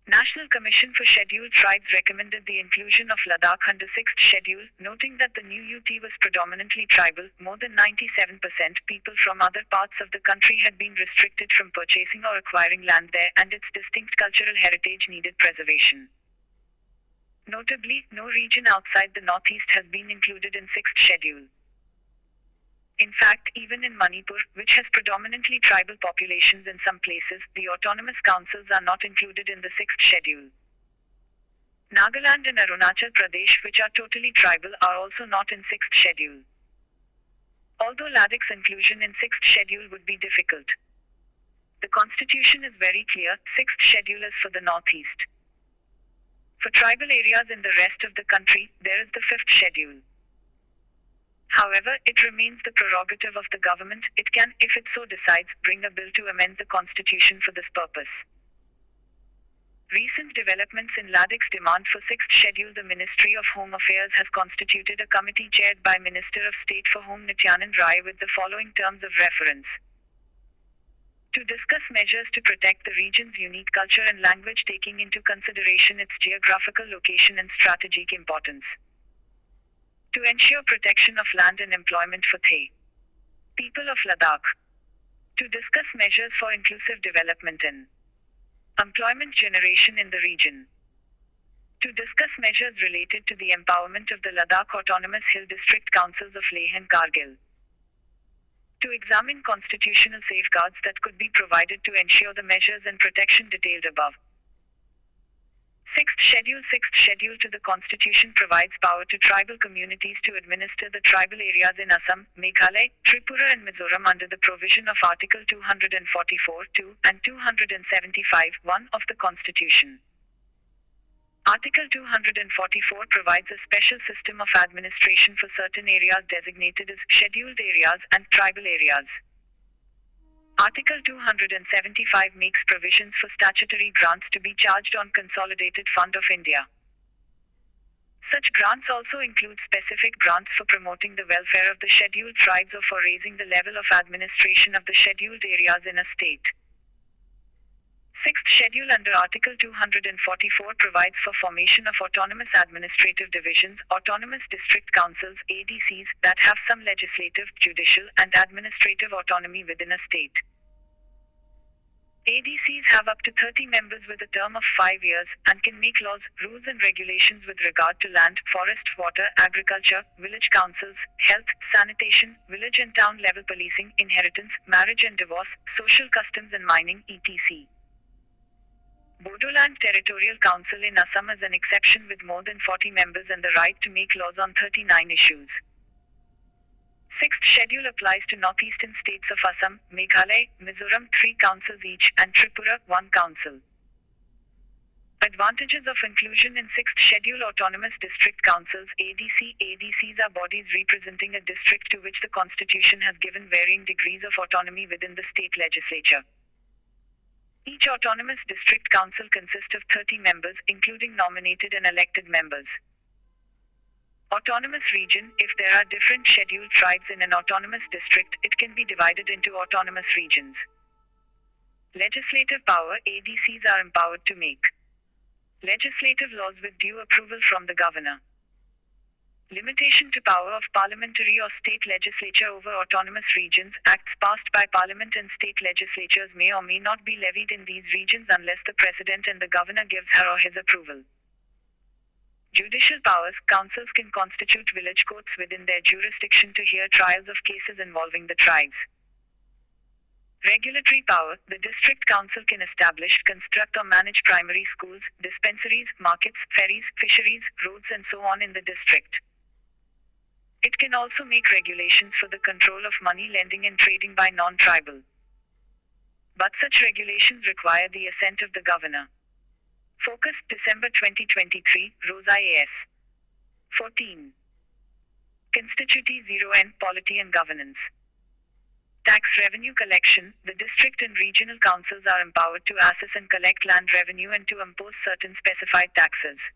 National Commission for Scheduled Tribes recommended the inclusion of Ladakh under 6th Schedule, noting that the new UT was predominantly tribal. More than 97% people from other parts of the country had been restricted from purchasing or acquiring land there, and its distinct cultural heritage needed preservation. Notably, no region outside the Northeast has been included in 6th Schedule. In fact, even in Manipur, which has predominantly tribal populations in some places, the autonomous councils are not included in the 6th Schedule. Nagaland and Arunachal Pradesh, which are totally tribal, are also not in 6th Schedule. Although Ladakh's inclusion in 6th Schedule would be difficult. The constitution is very clear, 6th Schedule is for the Northeast. For tribal areas in the rest of the country, there is the 5th Schedule. However, it remains the prerogative of the government. It can, if it so decides, bring a bill to amend the constitution for this purpose. Recent developments in Ladakh's demand for 6th Schedule. The Ministry of Home Affairs has constituted a committee chaired by Minister of State for Home Nityanand Rai with the following terms of reference. To discuss measures to protect the region's unique culture and language, taking into consideration its geographical location and strategic importance. To ensure protection of land and employment for the people of Ladakh. To discuss measures for inclusive development and employment generation in the region. To discuss measures related to the empowerment of the Ladakh Autonomous Hill District Councils of Leh and Kargil. To examine constitutional safeguards that could be provided to ensure the measures and protection detailed above. 6th Schedule to the Constitution provides power to tribal communities to administer the tribal areas in Assam, Meghalaya, Tripura and Mizoram under the provision of Article 244(2) and 275(1) of the Constitution. Article 244 provides a special system of administration for certain areas designated as scheduled areas and tribal areas. Article 275 makes provisions for statutory grants to be charged on Consolidated Fund of India. Such grants also include specific grants for promoting the welfare of the scheduled tribes or for raising the level of administration of the scheduled areas in a state. Sixth Schedule under Article 244 provides for formation of autonomous administrative divisions, autonomous district councils (ADCs) that have some legislative, judicial, and administrative autonomy within a state. ADCs have up to 30 members with a term of 5 years, and can make laws, rules and regulations with regard to land, forest, water, agriculture, village councils, health, sanitation, village and town level policing, inheritance, marriage and divorce, social customs and mining, etc. Bodoland Territorial Council in Assam is an exception with more than 40 members and the right to make laws on 39 issues. Sixth Schedule applies to northeastern states of Assam, Meghalaya, Mizoram 3 councils each, and Tripura 1 council. Advantages of inclusion in Sixth Schedule: Autonomous District Councils (ADC). ADCs are bodies representing a district to which the Constitution has given varying degrees of autonomy within the state legislature. Each autonomous district council consists of 30 members, including nominated and elected members. Autonomous region: if there are different scheduled tribes in an autonomous district, it can be divided into autonomous regions. Legislative power: ADCs are empowered to make legislative laws with due approval from the governor. Limitation to power of parliamentary or state legislature over autonomous regions: acts passed by parliament and state legislatures may or may not be levied in these regions unless the president and the governor gives her or his approval. Judicial powers: councils can constitute village courts within their jurisdiction to hear trials of cases involving the tribes. Regulatory power: the district council can establish, construct or manage primary schools, dispensaries, markets, ferries, fisheries, roads and so on in the district. It can also make regulations for the control of money lending and trading by non-tribal. But such regulations require the assent of the governor. Focus, December 2023, Rosa A.S. 14. Constituti 0N, Polity and Governance. Tax revenue collection: the district and regional councils are empowered to assess and collect land revenue and to impose certain specified taxes.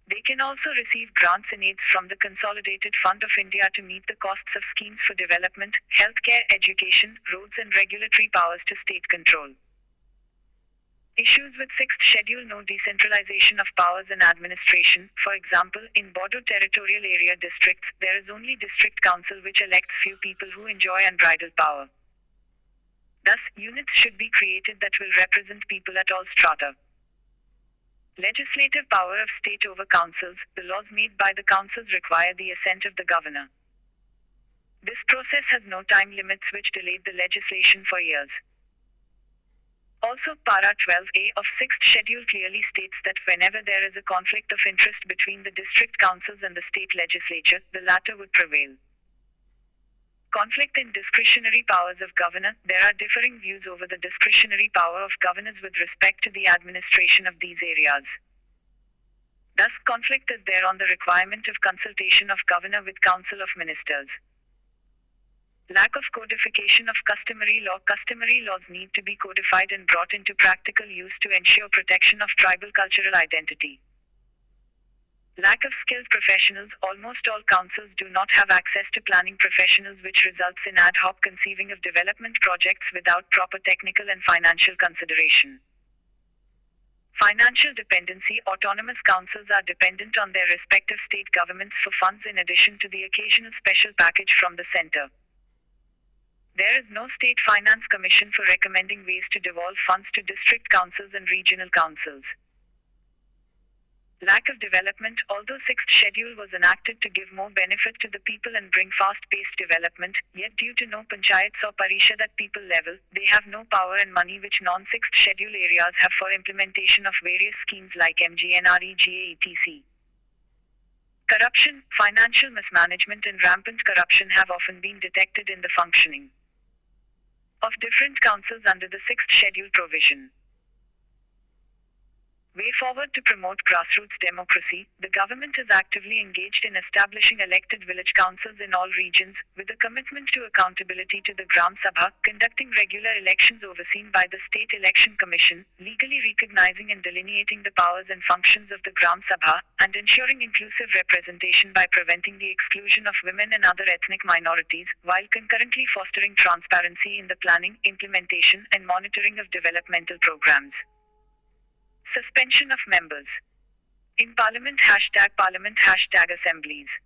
They can also receive grants and aids from the Consolidated Fund of India to meet the costs of schemes for development, healthcare, education, roads and regulatory powers to state control. Issues with Sixth Schedule: no decentralization of powers and administration. For example, in Bodo territorial area districts, there is only district council which elects few people who enjoy unbridled power. Thus, units should be created that will represent people at all strata. Legislative power of state over councils: the laws made by the councils require the assent of the governor. This process has no time limits which delayed the legislation for years. Also, Para 12A of Sixth Schedule clearly states that whenever there is a conflict of interest between the district councils and the state legislature, the latter would prevail. Conflict in discretionary powers of governor: there are differing views over the discretionary power of governors with respect to the administration of these areas. Thus, conflict is there on the requirement of consultation of governor with council of ministers. Lack of codification of customary law: customary laws need to be codified and brought into practical use to ensure protection of tribal cultural identity. Lack of skilled professionals: almost all councils do not have access to planning professionals, which results in ad hoc conceiving of development projects without proper technical and financial consideration. Financial dependency: autonomous councils are dependent on their respective state governments for funds in addition to the occasional special package from the center. There is no state finance commission for recommending ways to devolve funds to district councils and regional councils. Lack of development: although Sixth Schedule was enacted to give more benefit to the people and bring fast-paced development, yet due to no panchayats or parishad at people level, they have no power and money which non-Sixth Schedule areas have for implementation of various schemes like MGNREGA etc. Corruption, financial mismanagement and rampant corruption have often been detected in the functioning of different councils under the Sixth Schedule provision. Way forward to promote grassroots democracy, the government is actively engaged in establishing elected village councils in all regions, with a commitment to accountability to the Gram Sabha, conducting regular elections overseen by the State Election Commission, legally recognizing and delineating the powers and functions of the Gram Sabha, and ensuring inclusive representation by preventing the exclusion of women and other ethnic minorities, while concurrently fostering transparency in the planning, implementation, and monitoring of developmental programs. Suspension of members. In Parliament #assemblies.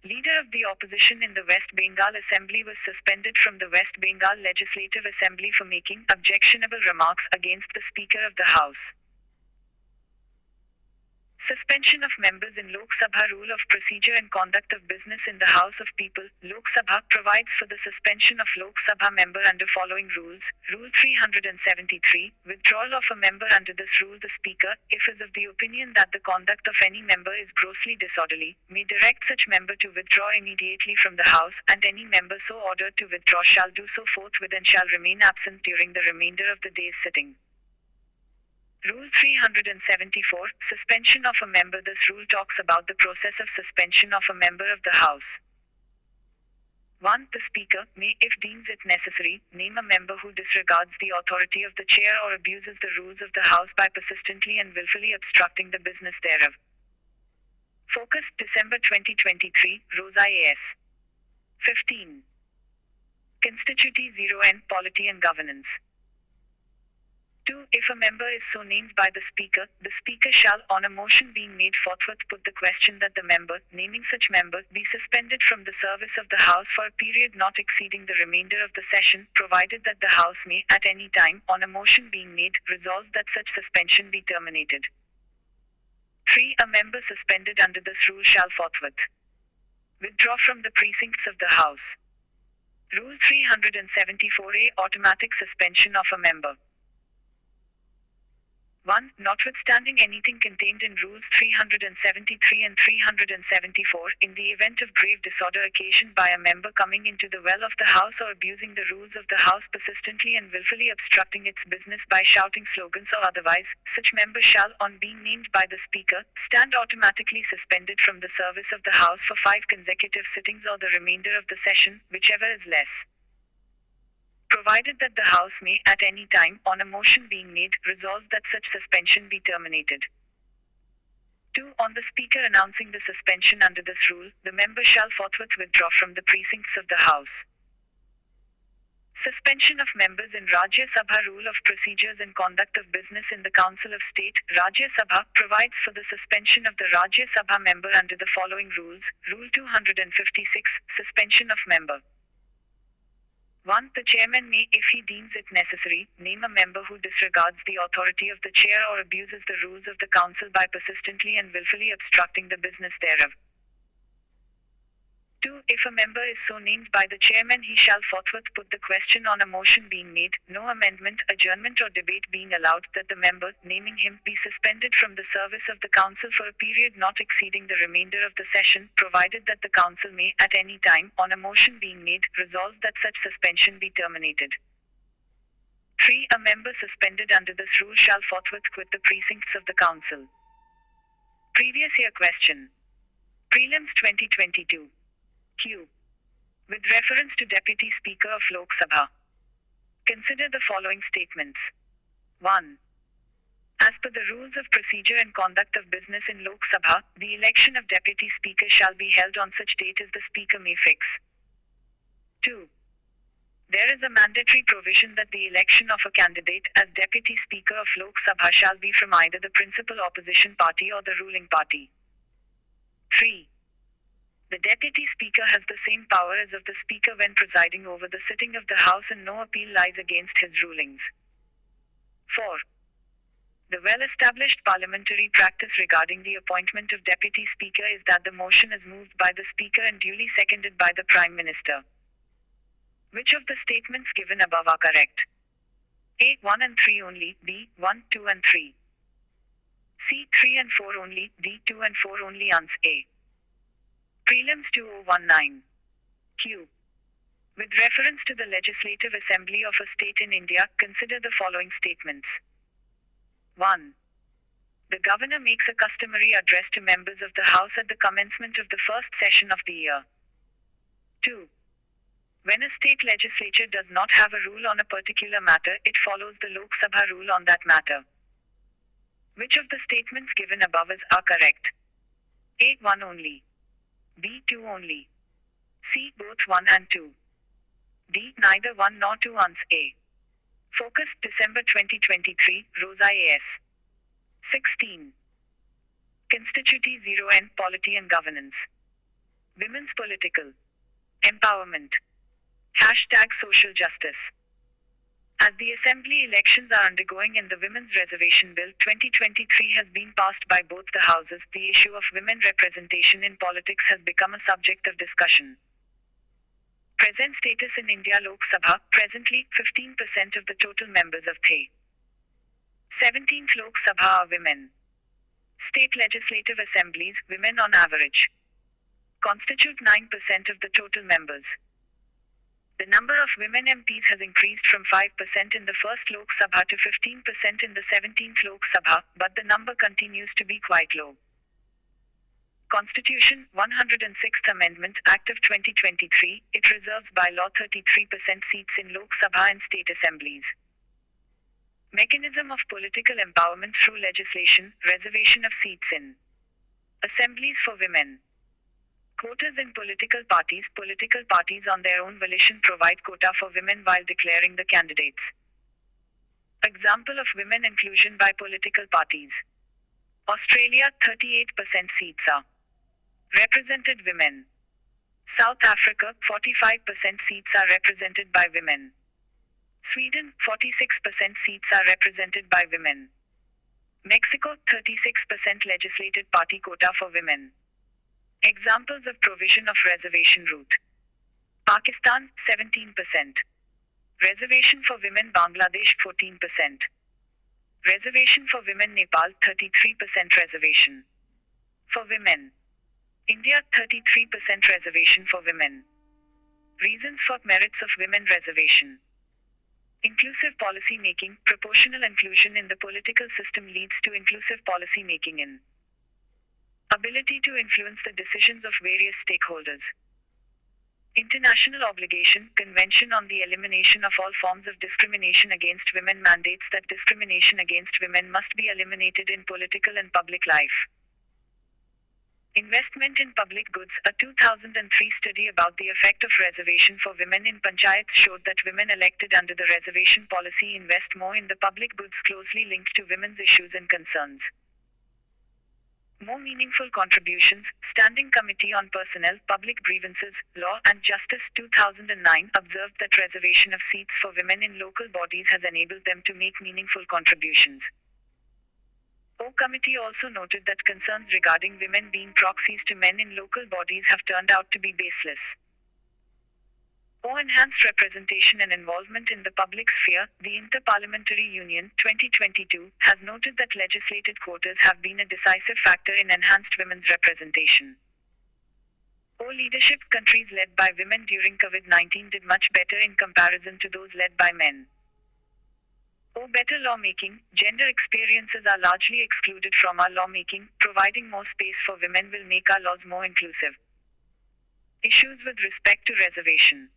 Leader of the opposition in the West Bengal Assembly was suspended from the West Bengal Legislative Assembly for making objectionable remarks against the Speaker of the House. Suspension of members in Lok Sabha. Rule of Procedure and Conduct of Business in the House of People, Lok Sabha, provides for the suspension of Lok Sabha member under following rules. Rule 373, withdrawal of a member. Under this rule, the Speaker, if is of the opinion that the conduct of any member is grossly disorderly, may direct such member to withdraw immediately from the House, and any member so ordered to withdraw shall do so forthwith and shall remain absent during the remainder of the day's sitting. Rule 374, suspension of a member. This rule talks about the process of suspension of a member of the House. 1. The Speaker may, if deems it necessary, name a member who disregards the authority of the chair or abuses the rules of the House by persistently and willfully obstructing the business thereof. Focus, December 2023, Rosa A.S. 15. Constituti 0N, Polity and Governance. 2. If a member is so named by the Speaker shall, on a motion being made forthwith, put the question that the member, naming such member, be suspended from the service of the House for a period not exceeding the remainder of the session, provided that the House may, at any time, on a motion being made, resolve that such suspension be terminated. 3. A member suspended under this rule shall forthwith withdraw from the precincts of the House. Rule 374A, automatic suspension of a member. 1. Notwithstanding anything contained in Rules 373 and 374, in the event of grave disorder occasioned by a member coming into the well of the House or abusing the rules of the House persistently and willfully obstructing its business by shouting slogans or otherwise, such member shall, on being named by the Speaker, stand automatically suspended from the service of the House for 5 consecutive sittings or the remainder of the session, whichever is less. Provided that the House may, at any time, on a motion being made, resolve that such suspension be terminated. 2. On the Speaker announcing the suspension under this rule, the member shall forthwith withdraw from the precincts of the House. Suspension of members in Rajya Sabha. Rule of Procedures and Conduct of Business in the Council of State, Rajya Sabha, provides for the suspension of the Rajya Sabha member under the following rules. Rule 256, suspension of member. 1. The chairman may, if he deems it necessary, name a member who disregards the authority of the chair or abuses the rules of the council by persistently and willfully obstructing the business thereof. 2. If a member is so named by the chairman, he shall forthwith put the question on a motion being made, no amendment, adjournment or debate being allowed, that the member, naming him, be suspended from the service of the council for a period not exceeding the remainder of the session, provided that the council may, at any time, on a motion being made, resolve that such suspension be terminated. 3. A member suspended under this rule shall forthwith quit the precincts of the council. Previous year question. Prelims 2022. Q. With reference to Deputy Speaker of Lok Sabha, consider the following statements. 1. As per the rules of procedure and conduct of business in Lok Sabha, the election of Deputy Speaker shall be held on such date as the Speaker may fix. 2. There is a mandatory provision that the election of a candidate as Deputy Speaker of Lok Sabha shall be from either the principal opposition party or the ruling party. 3. The Deputy Speaker has the same power as of the Speaker when presiding over the sitting of the House, and no appeal lies against his rulings. 4. The well-established parliamentary practice regarding the appointment of Deputy Speaker is that the motion is moved by the Speaker and duly seconded by the Prime Minister. Which of the statements given above are correct? A. 1 and 3 only, B. 1, 2 and 3. C. 3 and 4 only, D. 2 and 4 only. Ans. A. Prelims 2019. Q. With reference to the Legislative Assembly of a state in India, consider the following statements. 1. The governor makes a customary address to members of the House at the commencement of the first session of the year. 2. When a state legislature does not have a rule on a particular matter, it follows the Lok Sabha rule on that matter. Which of the statements given above are correct? A. 1 only. B. 2 only. C. Both 1 and 2. D. Neither 1 nor 2 ans. A. Focus, December 2023, Rosa A.S. 16. Constituti 0N, Polity and Governance. Women's Political Empowerment. Hashtag Social Justice. As the Assembly elections are undergoing and the Women's Reservation Bill 2023 has been passed by both the houses, the issue of women representation in politics has become a subject of discussion. Present status in India Lok Sabha, presently, 15% of the total members of the 17th Lok Sabha are women. State legislative assemblies, women on average, constitute 9% of the total members. The number of women MPs has increased from 5% in the first Lok Sabha to 15% in the 17th Lok Sabha, but the number continues to be quite low. Constitution, 106th Amendment, Act of 2023, it reserves by law 33% seats in Lok Sabha and state assemblies. Mechanism of political empowerment through legislation, reservation of seats in assemblies for women. Quotas in political parties. Political parties on their own volition provide quota for women while declaring the candidates. Example of women inclusion by political parties. Australia, 38% seats are represented women. South Africa, 45% seats are represented by women. Sweden, 46% seats are represented by women. Mexico, 36% legislated party quota for women. Examples of provision of reservation route. Pakistan, 17%. Reservation for women Bangladesh, 14%. Reservation for women Nepal, 33% reservation for women. India, 33% reservation for women. Reasons for merits of women reservation. Inclusive policy making. Proportional inclusion in the political system leads to inclusive policy making in ability to influence the decisions of various stakeholders. International obligation. Convention on the Elimination of All Forms of Discrimination Against Women mandates that discrimination against women must be eliminated in political and public life. Investment in public goods. A 2003 study about the effect of reservation for women in panchayats showed that women elected under the reservation policy invest more in the public goods closely linked to women's issues and concerns. More meaningful contributions. Standing Committee on Personnel, Public Grievances, Law and Justice 2009 observed that reservation of seats for women in local bodies has enabled them to make meaningful contributions. O Committee also noted that concerns regarding women being proxies to men in local bodies have turned out to be baseless. O Enhanced representation and involvement in the public sphere. The Inter-Parliamentary Union 2022 has noted that legislated quotas have been a decisive factor in enhanced women's representation. O Leadership. Countries led by women during COVID-19 did much better in comparison to those led by men. O Better lawmaking. Gender experiences are largely excluded from our lawmaking. Providing more space for women will make our laws more inclusive. Issues with respect to reservation.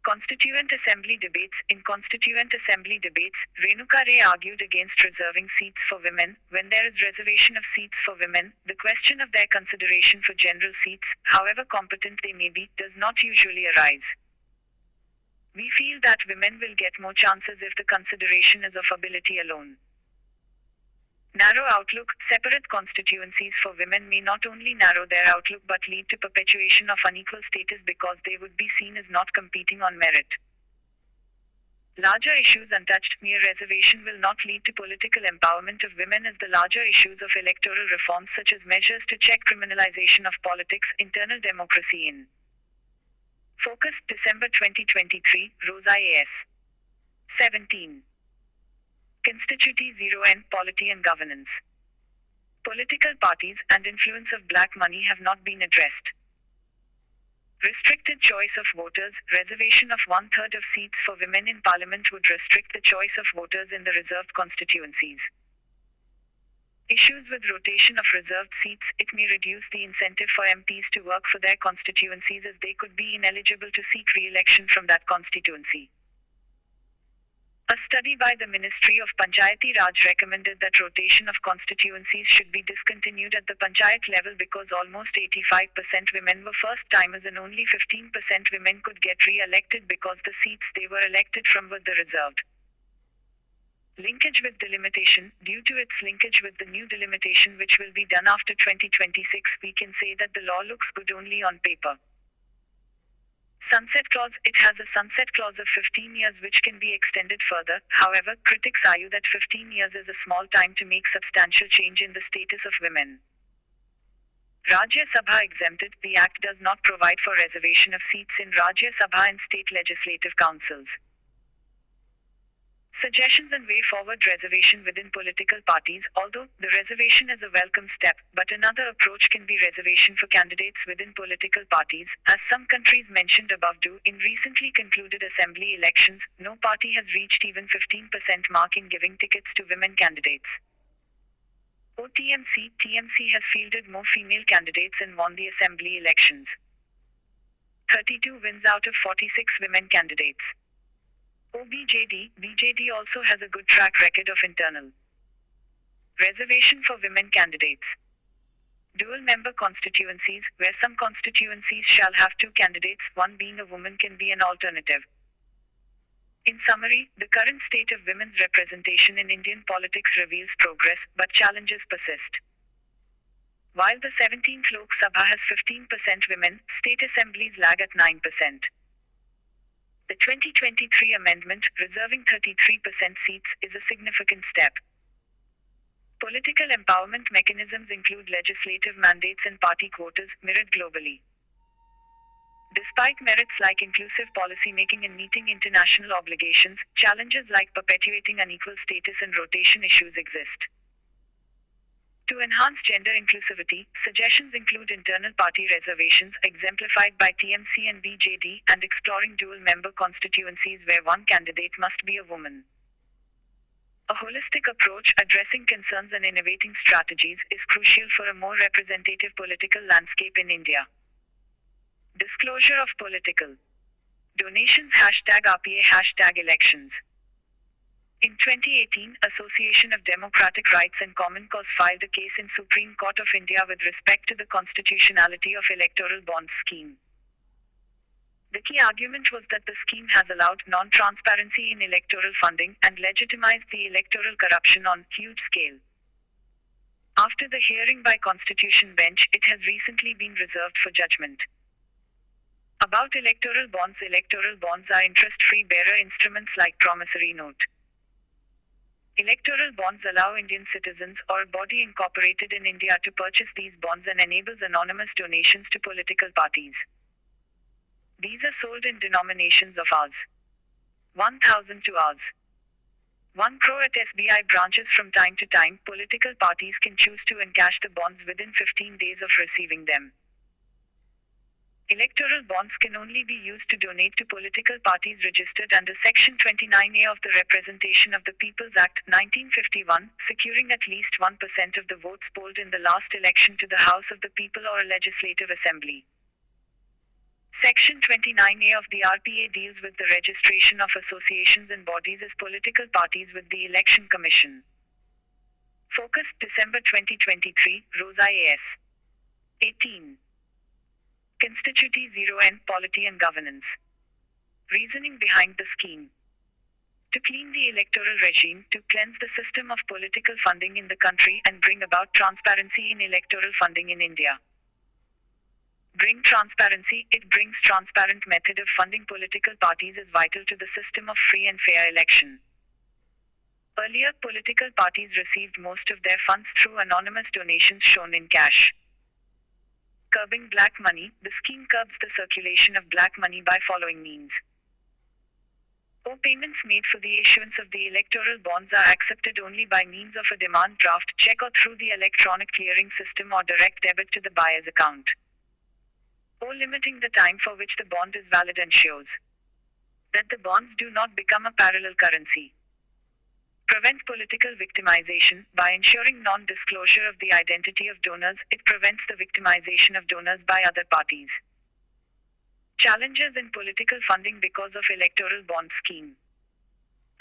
Constituent Assembly debates. In Constituent Assembly debates, Renuka Ray argued against reserving seats for women. When there is reservation of seats for women, the question of their consideration for general seats, however competent they may be, does not usually arise. We feel that women will get more chances if the consideration is of ability alone. Narrow outlook. Separate constituencies for women may not only narrow their outlook but lead to perpetuation of unequal status because they would be seen as not competing on merit. Larger issues untouched. Mere reservation will not lead to political empowerment of women as the larger issues of electoral reforms such as measures to check criminalization of politics, internal democracy in Focus, December 2023, Rosa A.S. 17. Constituti 0N, Polity and Governance. Political parties and influence of black money have not been addressed. Restricted choice of voters. Reservation of 1/3 of seats for women in parliament would restrict the choice of voters in the reserved constituencies. Issues with rotation of reserved seats. It may reduce the incentive for MPs to work for their constituencies as they could be ineligible to seek re-election from that constituency. A study by the Ministry of Panchayati Raj recommended that rotation of constituencies should be discontinued at the panchayat level because almost 85% women were first-timers and only 15% women could get re-elected because the seats they were elected from were the reserved. Linkage with delimitation. Due to its linkage with the new delimitation which will be done after 2026, we can say that the law looks good only on paper. Sunset clause. It has a sunset clause of 15 years which can be extended further. However, critics argue that 15 years is a small time to make substantial change in the status of women. Rajya Sabha exempted. The Act does not provide for reservation of seats in Rajya Sabha and state legislative councils. Suggestions and way forward. Reservation within political parties. Although the reservation is a welcome step, but another approach can be reservation for candidates within political parties, as some countries mentioned above do. In recently concluded assembly elections, no party has reached even 15% mark in giving tickets to women candidates. TMC has fielded more female candidates and won the assembly elections. 32 wins out of 46 women candidates. BJD also has a good track record of internal reservation for women candidates. Dual member constituencies, where some constituencies shall have two candidates, one being a woman, can be an alternative. In summary, the current state of women's representation in Indian politics reveals progress, but challenges persist. While the 17th Lok Sabha has 15% women, state assemblies lag at 9%. The 2023 amendment, reserving 33% seats, is a significant step. Political empowerment mechanisms include legislative mandates and party quotas, mirrored globally. Despite merits like inclusive policymaking and meeting international obligations, challenges like perpetuating unequal status and rotation issues exist. To enhance gender inclusivity, suggestions include internal party reservations, exemplified by TMC and BJD, and exploring dual-member constituencies where one candidate must be a woman. A holistic approach, addressing concerns and innovating strategies, is crucial for a more representative political landscape in India. Disclosure of political donations #RPA #elections. In 2018, Association of Democratic Rights and Common Cause filed a case in Supreme Court of India with respect to the constitutionality of electoral bonds scheme. The key argument was that the scheme has allowed non-transparency in electoral funding and legitimized the electoral corruption on huge scale. After the hearing by Constitution Bench, it has recently been reserved for judgment. About electoral bonds are interest-free bearer instruments like promissory note. Electoral bonds allow Indian citizens or a body incorporated in India to purchase these bonds and enables anonymous donations to political parties. These are sold in denominations of Rs. 1,000 to Rs. 1 crore at SBI branches from time to time. Political parties can choose to encash the bonds within 15 days of receiving them. Electoral bonds can only be used to donate to political parties registered under Section 29A of the Representation of the People's Act, 1951, securing at least 1% of the votes polled in the last election to the House of the People or a legislative assembly. Section 29A of the RPA deals with the registration of associations and bodies as political parties with the Election Commission. Focus, December 2023, Rosa A.S. 18. Constituti 0N, Polity and Governance. Reasoning behind the scheme. To clean the electoral regime, to cleanse the system of political funding in the country and bring about transparency in electoral funding in India. Bring transparency. It brings transparent method of funding political parties is vital to the system of free and fair election. Earlier, political parties received most of their funds through anonymous donations shown in cash. Curbing black money. The scheme curbs the circulation of black money by following means. Payments made for the issuance of the electoral bonds are accepted only by means of a demand draft check or through the electronic clearing system or direct debit to the buyer's account. Limiting the time for which the bond is valid ensures that the bonds do not become a parallel currency. Prevent political victimization. By ensuring non-disclosure of the identity of donors, it prevents the victimization of donors by other parties. Challenges in political funding because of electoral bond scheme.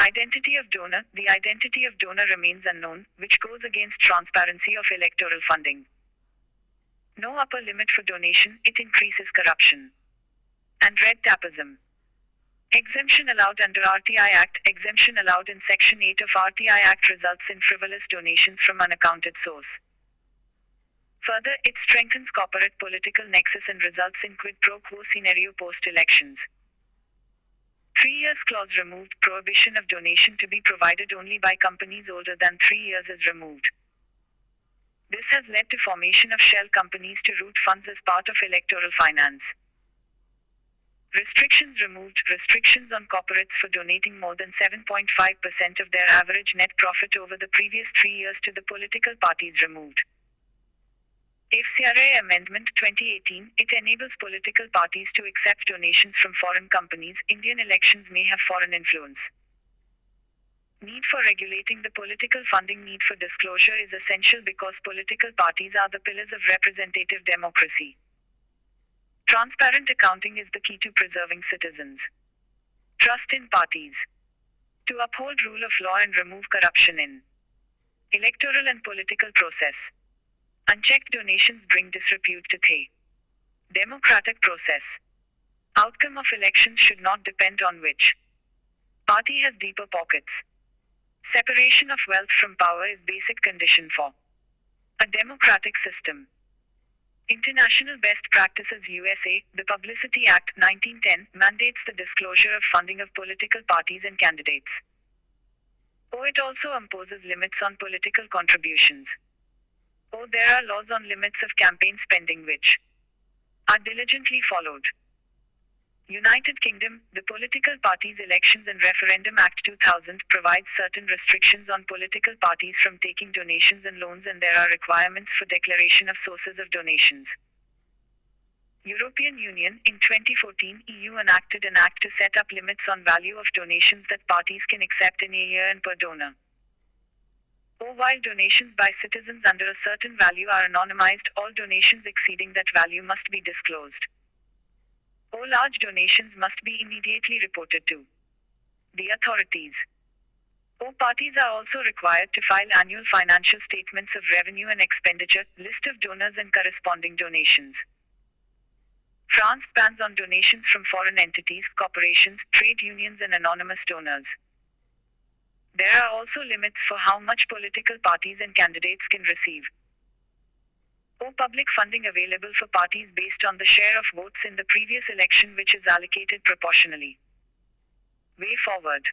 Identity of donor. The identity of donor remains unknown, which goes against transparency of electoral funding. No upper limit for donation, it increases corruption. And red tapeism. Exemption allowed under RTI Act. Exemption allowed in Section 8 of RTI Act results in frivolous donations from unaccounted source. Further, it strengthens corporate political nexus and results in quid pro quo scenario post-elections. 3 years clause removed. Prohibition of donation to be provided only by companies older than 3 years is removed. This has led to formation of shell companies to route funds as part of electoral finance. Restrictions removed. Restrictions on corporates for donating more than 7.5% of their average net profit over the previous 3 years to the political parties removed. FCRA Amendment 2018, it enables political parties to accept donations from foreign companies. Indian elections may have foreign influence. Need for regulating the political funding. Need for disclosure is essential because political parties are the pillars of representative democracy. Transparent accounting is the key to preserving citizens' trust in parties. To uphold rule of law and remove corruption in electoral and political process. Unchecked donations bring disrepute to the democratic process. Outcome of elections should not depend on which party has deeper pockets. Separation of wealth from power is basic condition for a democratic system. International Best Practices USA, the Publicity Act 1910 mandates the disclosure of funding of political parties and candidates. It also imposes limits on political contributions. There are laws on limits of campaign spending which are diligently followed. United Kingdom, the Political Parties Elections and Referendum Act 2000 provides certain restrictions on political parties from taking donations and loans, and there are requirements for declaration of sources of donations. European Union, in 2014, EU enacted an act to set up limits on value of donations that parties can accept in a year and per donor. While donations by citizens under a certain value are anonymized, all donations exceeding that value must be disclosed. Large donations must be immediately reported to the authorities. Parties are also required to file annual financial statements of revenue and expenditure, list of donors and corresponding donations. France bans on donations from foreign entities, corporations, trade unions and anonymous donors. There are also limits for how much political parties and candidates can receive. Public funding available for parties based on the share of votes in the previous election, which is allocated proportionally. Way forward.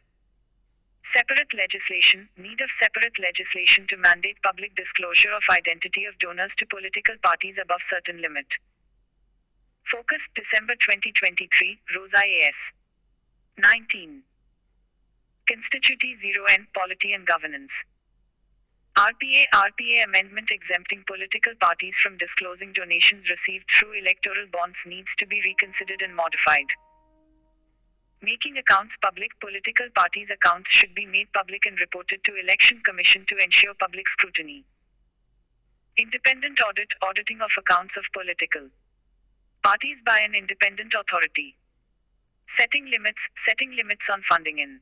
Separate legislation. Need of separate legislation to mandate public disclosure of identity of donors to political parties above certain limit. Focus, December 2023, Rosa A.S. 19. Constituti 0N, Polity and Governance. RPA Amendment exempting political parties from disclosing donations received through electoral bonds needs to be reconsidered and modified. Making accounts public. Political parties' accounts should be made public and reported to Election Commission to ensure public scrutiny. Independent audit. Auditing of accounts of political parties by an independent authority. Setting limits on funding in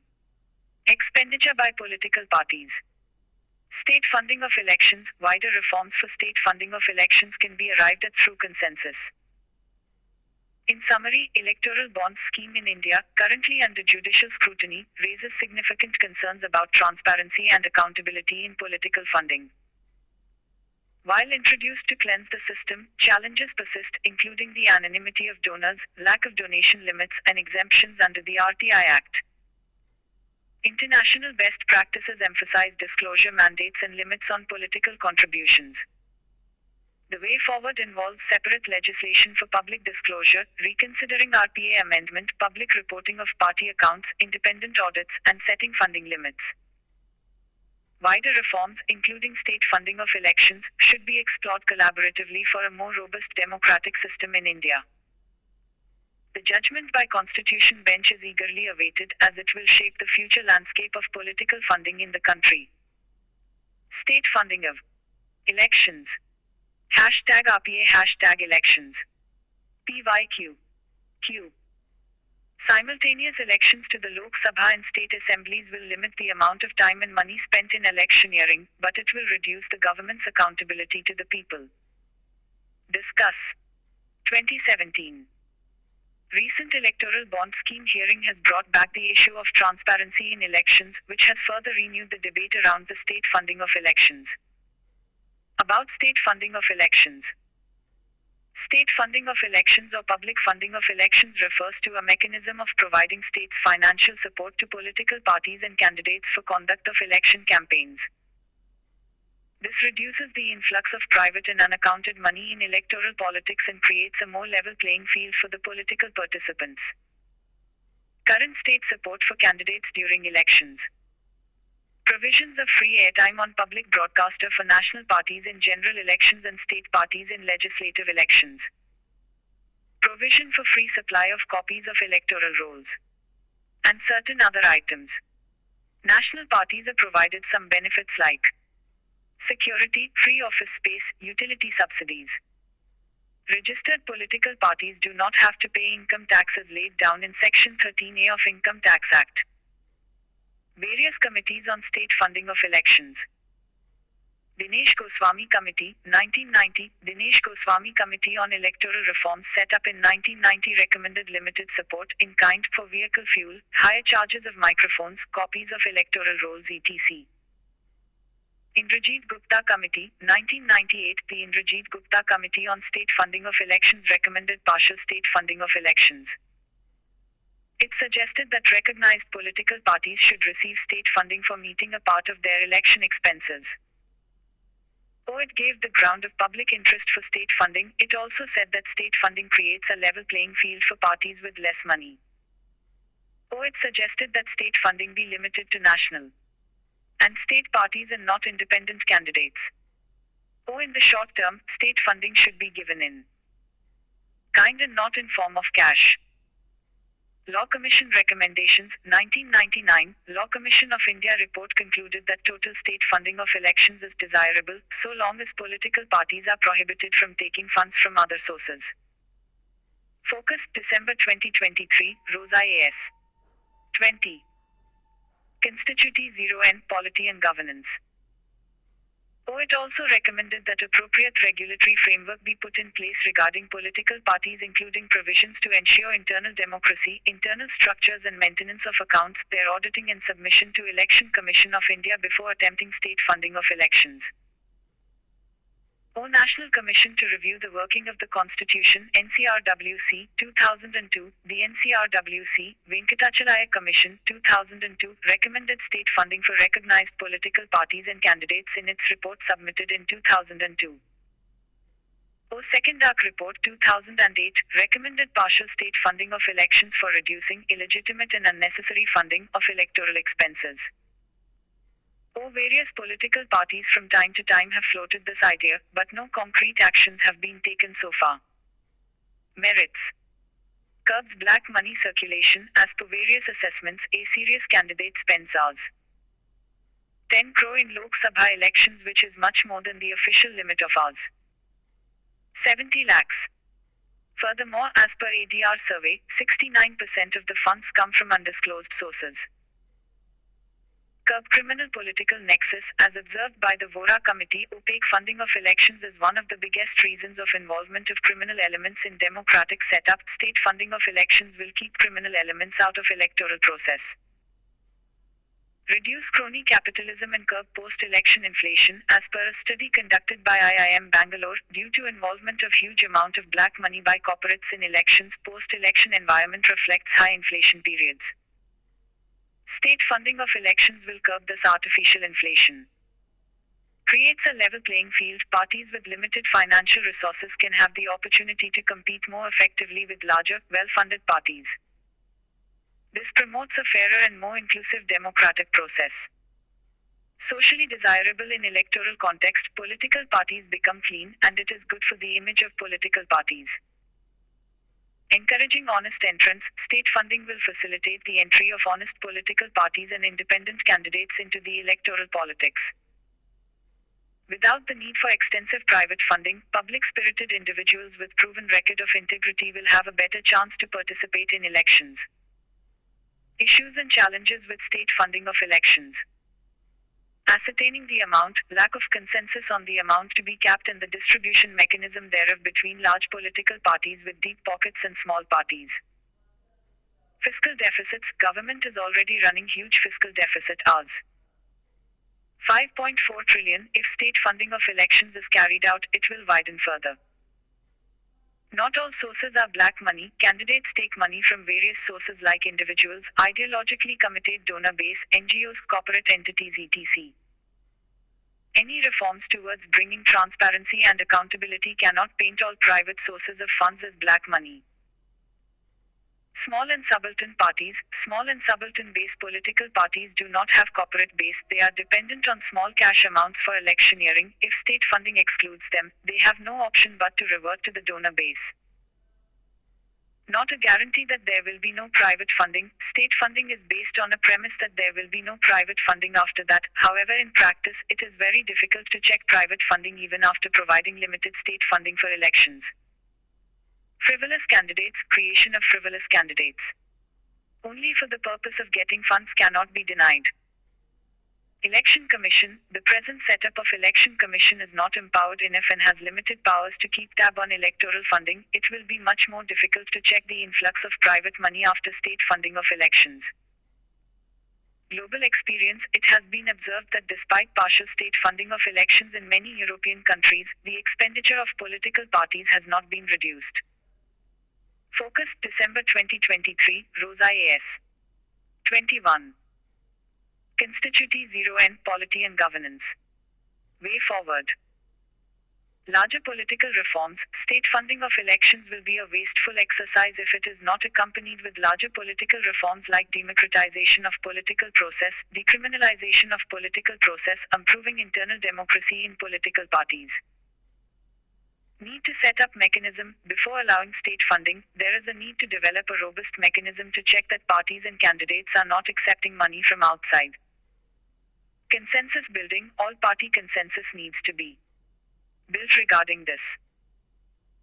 expenditure by political parties. State funding of elections. Wider reforms for state funding of elections can be arrived at through consensus. In summary, electoral bonds scheme in India, currently under judicial scrutiny, raises significant concerns about transparency and accountability in political funding. While introduced to cleanse the system, challenges persist, including the anonymity of donors, lack of donation limits, and exemptions under the RTI Act. International best practices emphasize disclosure mandates and limits on political contributions. The way forward involves separate legislation for public disclosure, reconsidering RPA amendment, public reporting of party accounts, independent audits, and setting funding limits. Wider reforms, including state funding of elections, should be explored collaboratively for a more robust democratic system in India. The judgment by Constitution Bench is eagerly awaited as it will shape the future landscape of political funding in the country. State funding of elections. #RPA #elections. PYQ. Q. Simultaneous elections to the Lok Sabha and state assemblies will limit the amount of time and money spent in electioneering, but it will reduce the government's accountability to the people. Discuss. 2017. Recent electoral bond scheme hearing has brought back the issue of transparency in elections, which has further renewed the debate around the state funding of elections. About state funding of elections. State funding of elections or public funding of elections refers to a mechanism of providing states financial support to political parties and candidates for conduct of election campaigns. This reduces the influx of private and unaccounted money in electoral politics and creates a more level playing field for the political participants. Current state support for candidates during elections. Provisions of free airtime on public broadcaster for national parties in general elections and state parties in legislative elections. Provision for free supply of copies of electoral rolls. And certain other items. National parties are provided some benefits like security, free office space, utility subsidies. Registered political parties do not have to pay income tax as laid down in Section 13A of Income Tax Act. Various committees on state funding of elections. Dinesh Goswami Committee, 1990. Dinesh Goswami Committee on Electoral Reforms set up in 1990 recommended limited support in kind for vehicle fuel, higher charges of microphones, copies of electoral rolls etc. Indrajit Gupta Committee, 1998. The Indrajit Gupta Committee on State Funding of Elections recommended partial state funding of elections. It suggested that recognized political parties should receive state funding for meeting a part of their election expenses. Though it gave the ground of public interest for state funding, it also said that state funding creates a level playing field for parties with less money. Though it suggested that state funding be limited to national and state parties and not independent candidates. Though in the short term, state funding should be given in kind and not in form of cash. Law Commission Recommendations, 1999. Law Commission of India report concluded that total state funding of elections is desirable, so long as political parties are prohibited from taking funds from other sources. Focus, December 2023, Rosa A.S. 20. Constituti 0N, Polity and Governance. It also recommended that appropriate regulatory framework be put in place regarding political parties, including provisions to ensure internal democracy, internal structures and maintenance of accounts, their auditing and submission to Election Commission of India before attempting state funding of elections. National Commission to Review the Working of the Constitution, NCRWC, 2002. The NCRWC, Venkatachalaya Commission, 2002, recommended state funding for recognized political parties and candidates in its report submitted in 2002. Second Dark Report, 2008, recommended partial state funding of elections for reducing illegitimate and unnecessary funding of electoral expenses. Various political parties from time to time have floated this idea, but no concrete actions have been taken so far. Merits. Curbs black money circulation. As per various assessments, a serious candidate spends Rs. 10 crore in Lok Sabha elections, which is much more than the official limit of Rs. 70 lakhs. Furthermore, as per ADR survey, 69% of the funds come from undisclosed sources. Curb criminal political nexus. As observed by the Vora Committee, opaque funding of elections is one of the biggest reasons of involvement of criminal elements in democratic setup. State funding of elections will keep criminal elements out of electoral process. Reduce crony capitalism and curb post-election inflation. As per a study conducted by IIM Bangalore, due to involvement of huge amount of black money by corporates in elections, post-election environment reflects high inflation periods. State funding of elections will curb this artificial inflation. Creates a level playing field. Parties with limited financial resources can have the opportunity to compete more effectively with larger, well-funded parties. This promotes a fairer and more inclusive democratic process. Socially desirable in electoral context, political parties become clean, and it is good for the image of political parties. Encouraging honest entrants, state funding will facilitate the entry of honest political parties and independent candidates into the electoral politics. Without the need for extensive private funding, public-spirited individuals with proven record of integrity will have a better chance to participate in elections. Issues and challenges with state funding of elections. Ascertaining the amount, lack of consensus on the amount to be capped and the distribution mechanism thereof between large political parties with deep pockets and small parties. Fiscal deficits. Government is already running huge fiscal deficit as 5.4 trillion. If state funding of elections is carried out, it will widen further. Not all sources are black money. Candidates take money from various sources like individuals, ideologically committed donor base, NGOs, corporate entities, etc. Any reforms towards bringing transparency and accountability cannot paint all private sources of funds as black money. Small and subaltern parties. Small and subaltern-based political parties do not have corporate base. They are dependent on small cash amounts for electioneering. If state funding excludes them, they have no option but to revert to the donor base. Not a guarantee that there will be no private funding. State funding is based on a premise that there will be no private funding after that. However, in practice, it is very difficult to check private funding even after providing limited state funding for elections. Frivolous candidates. Creation of frivolous candidates only for the purpose of getting funds cannot be denied. Election Commission. The present setup of Election Commission is not empowered enough and has limited powers to keep tab on electoral funding. It will be much more difficult to check the influx of private money after state funding of elections. Global experience. It has been observed that despite partial state funding of elections in many European countries, the expenditure of political parties has not been reduced. Focus. December 2023, Rosa A.S. 21. Constituti 0N. Polity and Governance. Way forward. Larger political reforms. State funding of elections will be a wasteful exercise if it is not accompanied with larger political reforms like democratization of political process, decriminalization of political process, improving internal democracy in political parties. Need to set up mechanism. Before allowing state funding, there is a need to develop a robust mechanism to check that parties and candidates are not accepting money from outside. Consensus building. All party consensus needs to be built regarding this.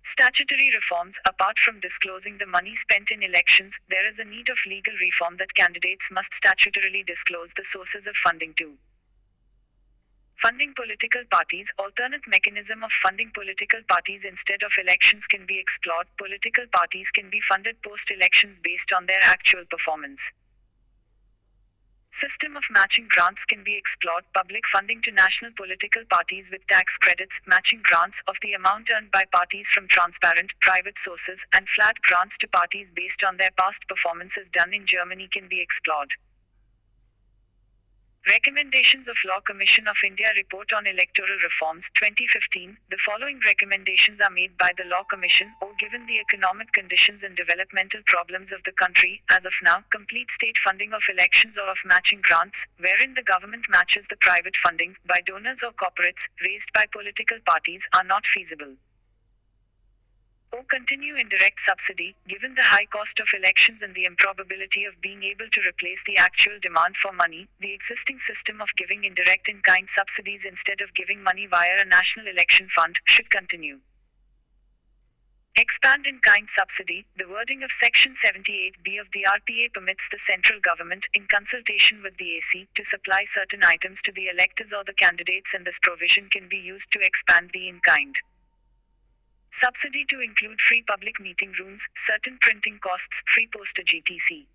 Statutory reforms. Apart from disclosing the money spent in elections, there is a need of legal reform that candidates must statutorily disclose the sources of funding too. Funding political parties. Alternate mechanism of funding political parties instead of elections can be explored. Political parties can be funded post-elections based on their actual performance. System of matching grants can be explored. Public funding to national political parties with tax credits, matching grants of the amount earned by parties from transparent, private sources, and flat grants to parties based on their past performances done in Germany can be explored. Recommendations of Law Commission of India Report on Electoral Reforms 2015. The following recommendations are made by the Law Commission. Given the economic conditions and developmental problems of the country, as of now, complete state funding of elections or of matching grants, wherein the government matches the private funding, by donors or corporates, raised by political parties, are not feasible. Continue indirect subsidy. Given the high cost of elections and the improbability of being able to replace the actual demand for money, the existing system of giving indirect in-kind subsidies instead of giving money via a national election fund should continue. Expand in-kind subsidy. The wording of Section 78B of the RPA permits the central government, in consultation with the AC, to supply certain items to the electors or the candidates, and this provision can be used to expand the in-kind subsidy to include free public meeting rooms, certain printing costs, free postage etc.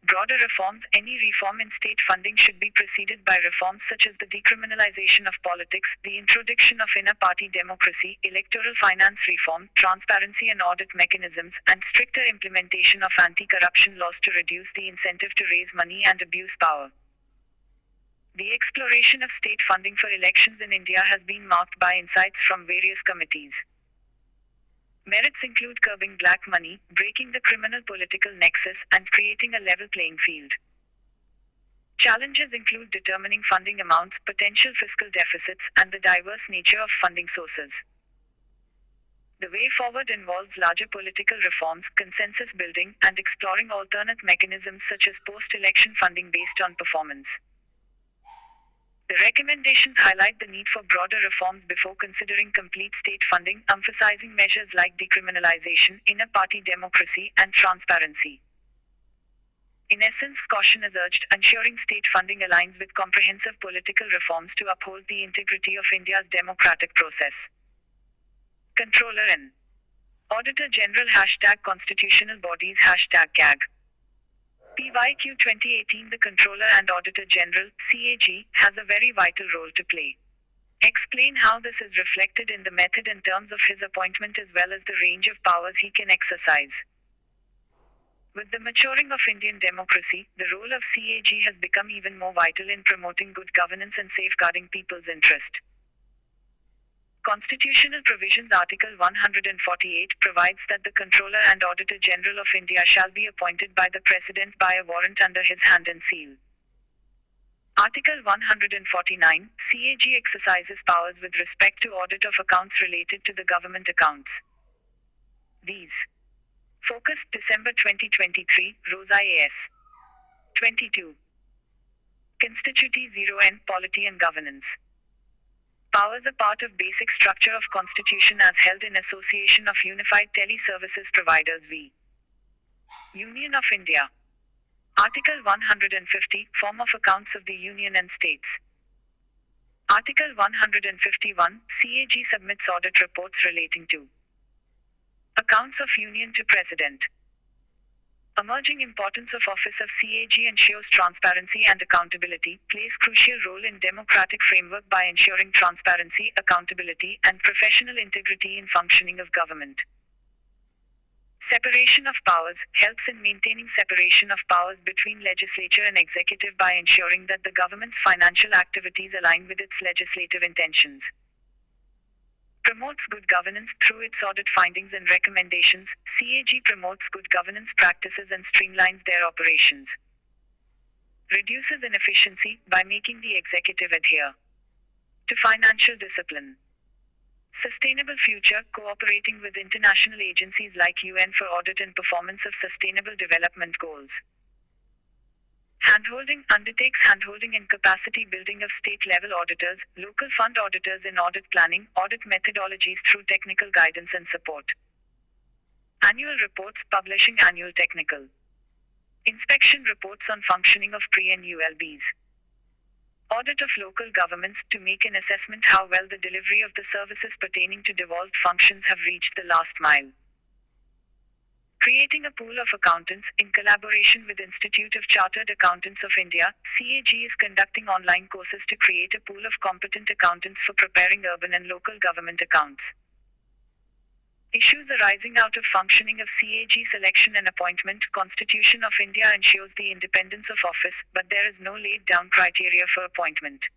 Broader reforms. Any reform in state funding should be preceded by reforms such as the decriminalization of politics, the introduction of inner-party democracy, electoral finance reform, transparency and audit mechanisms, and stricter implementation of anti-corruption laws to reduce the incentive to raise money and abuse power. The exploration of state funding for elections in India has been marked by insights from various committees. Merits include curbing black money, breaking the criminal political nexus, and creating a level playing field. Challenges include determining funding amounts, potential fiscal deficits, and the diverse nature of funding sources. The way forward involves larger political reforms, consensus building, and exploring alternate mechanisms such as post-election funding based on performance. The recommendations highlight the need for broader reforms before considering complete state funding, emphasizing measures like decriminalization, inner party democracy, and transparency. In essence, caution is urged, ensuring state funding aligns with comprehensive political reforms to uphold the integrity of India's democratic process. Controller and Auditor General #Constitutional Bodies #CAG PYQ 2018. The Controller and Auditor General (CAG) has a very vital role to play. Explain how this is reflected in the method and terms of his appointment as well as the range of powers he can exercise. With the maturing of Indian democracy, the role of CAG has become even more vital in promoting good governance and safeguarding people's interest. Constitutional Provisions Article 148 provides that the Controller and Auditor General of India shall be appointed by the President by a warrant under his hand and seal. Article 149, CAG exercises powers with respect to audit of accounts related to the government accounts. These focused December 2023, Rosa AS. 22. Constituti 0N, Polity and Governance. Powers are part of basic structure of Constitution as held in Association of Unified Tele-Services Providers v. Union of India. Article 150, Form of Accounts of the Union and States. Article 151, CAG submits audit reports relating to accounts of Union to President. Emerging importance of office of CAG ensures transparency and accountability, plays crucial role in democratic framework by ensuring transparency, accountability, and professional integrity in functioning of government. Separation of powers helps in maintaining separation of powers between legislature and executive by ensuring that the government's financial activities align with its legislative intentions. Promotes good governance through its audit findings and recommendations. CAG promotes good governance practices and streamlines their operations. Reduces inefficiency by making the executive adhere to financial discipline. Sustainable future, cooperating with international agencies like UN for audit and performance of sustainable development goals. Handholding undertakes handholding and capacity building of state-level auditors, local fund auditors in audit planning, audit methodologies through technical guidance and support. Annual reports publishing annual technical inspection reports on functioning of pre and ULBs. Audit of local governments to make an assessment how well the delivery of the services pertaining to devolved functions have reached the last mile. Creating a pool of accountants in collaboration with Institute of Chartered Accountants of India, CAG is conducting online courses to create a pool of competent accountants for preparing urban and local government accounts. Issues arising out of functioning of CAG selection and appointment. Constitution of India ensures the independence of office, but there is no laid down criteria for appointment.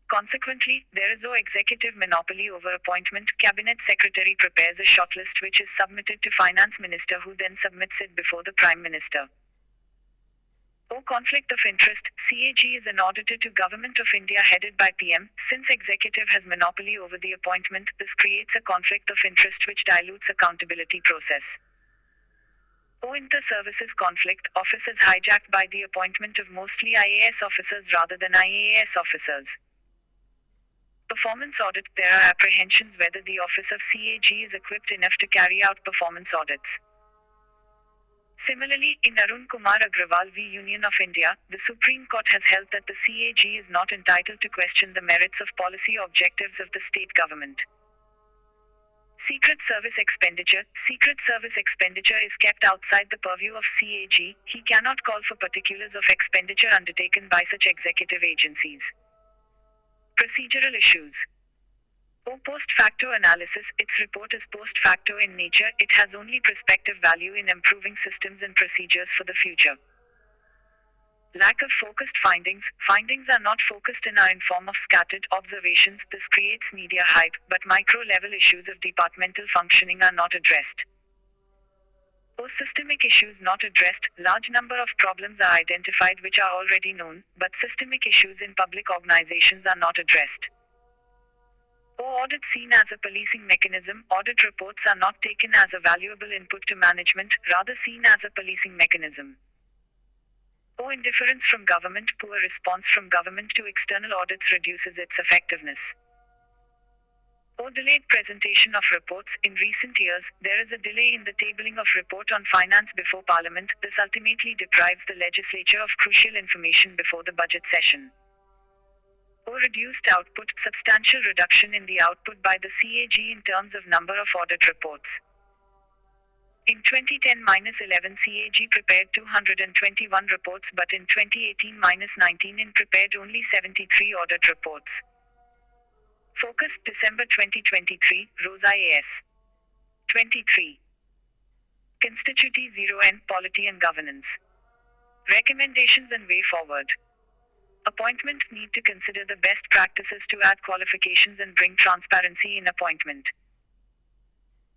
Consequently, there is no executive monopoly over appointment. Cabinet Secretary prepares a shortlist which is submitted to Finance Minister who then submits it before the Prime Minister. Conflict of interest. CAG is an auditor to Government of India headed by PM. Since executive has monopoly over the appointment, this creates a conflict of interest which dilutes accountability process. Inter-services conflict. Office is hijacked by the appointment of mostly IAS officers rather than IAS officers. Performance audit. There are apprehensions whether the office of CAG is equipped enough to carry out performance audits. Similarly, in Arun Kumar Agrawal v. Union of India, the Supreme Court has held that the CAG is not entitled to question the merits of policy objectives of the state government. Secret Service expenditure. Secret Service expenditure is kept outside the purview of CAG. He cannot call for particulars of expenditure undertaken by such executive agencies. Procedural issues. Post facto analysis. Its report is post facto in nature. It has only prospective value in improving systems and procedures for the future. Lack of focused findings. Findings are not focused and are in form of scattered observations. This creates media hype, but micro-level issues of departmental functioning are not addressed. Systemic issues not addressed. Large number of problems are identified which are already known, but systemic issues in public organizations are not addressed. Or audit seen as a policing mechanism, audit reports are not taken as a valuable input to management, rather seen as a policing mechanism. Or indifference from government, poor response from government to external audits reduces its effectiveness. Or delayed presentation of reports. In recent years, there is a delay in the tabling of report on finance before Parliament. This ultimately deprives the legislature of crucial information before the budget session. Or reduced output, substantial reduction in the output by the CAG in terms of number of audit reports. In 2010-11 CAG prepared 221 reports, but in 2018-19 it prepared only 73 audit reports. Focus, December 2023, Rosa AS. 23. Constituti 0N, Polity and Governance. Recommendations and way forward. Appointment, need to consider the best practices to add qualifications and bring transparency in appointment.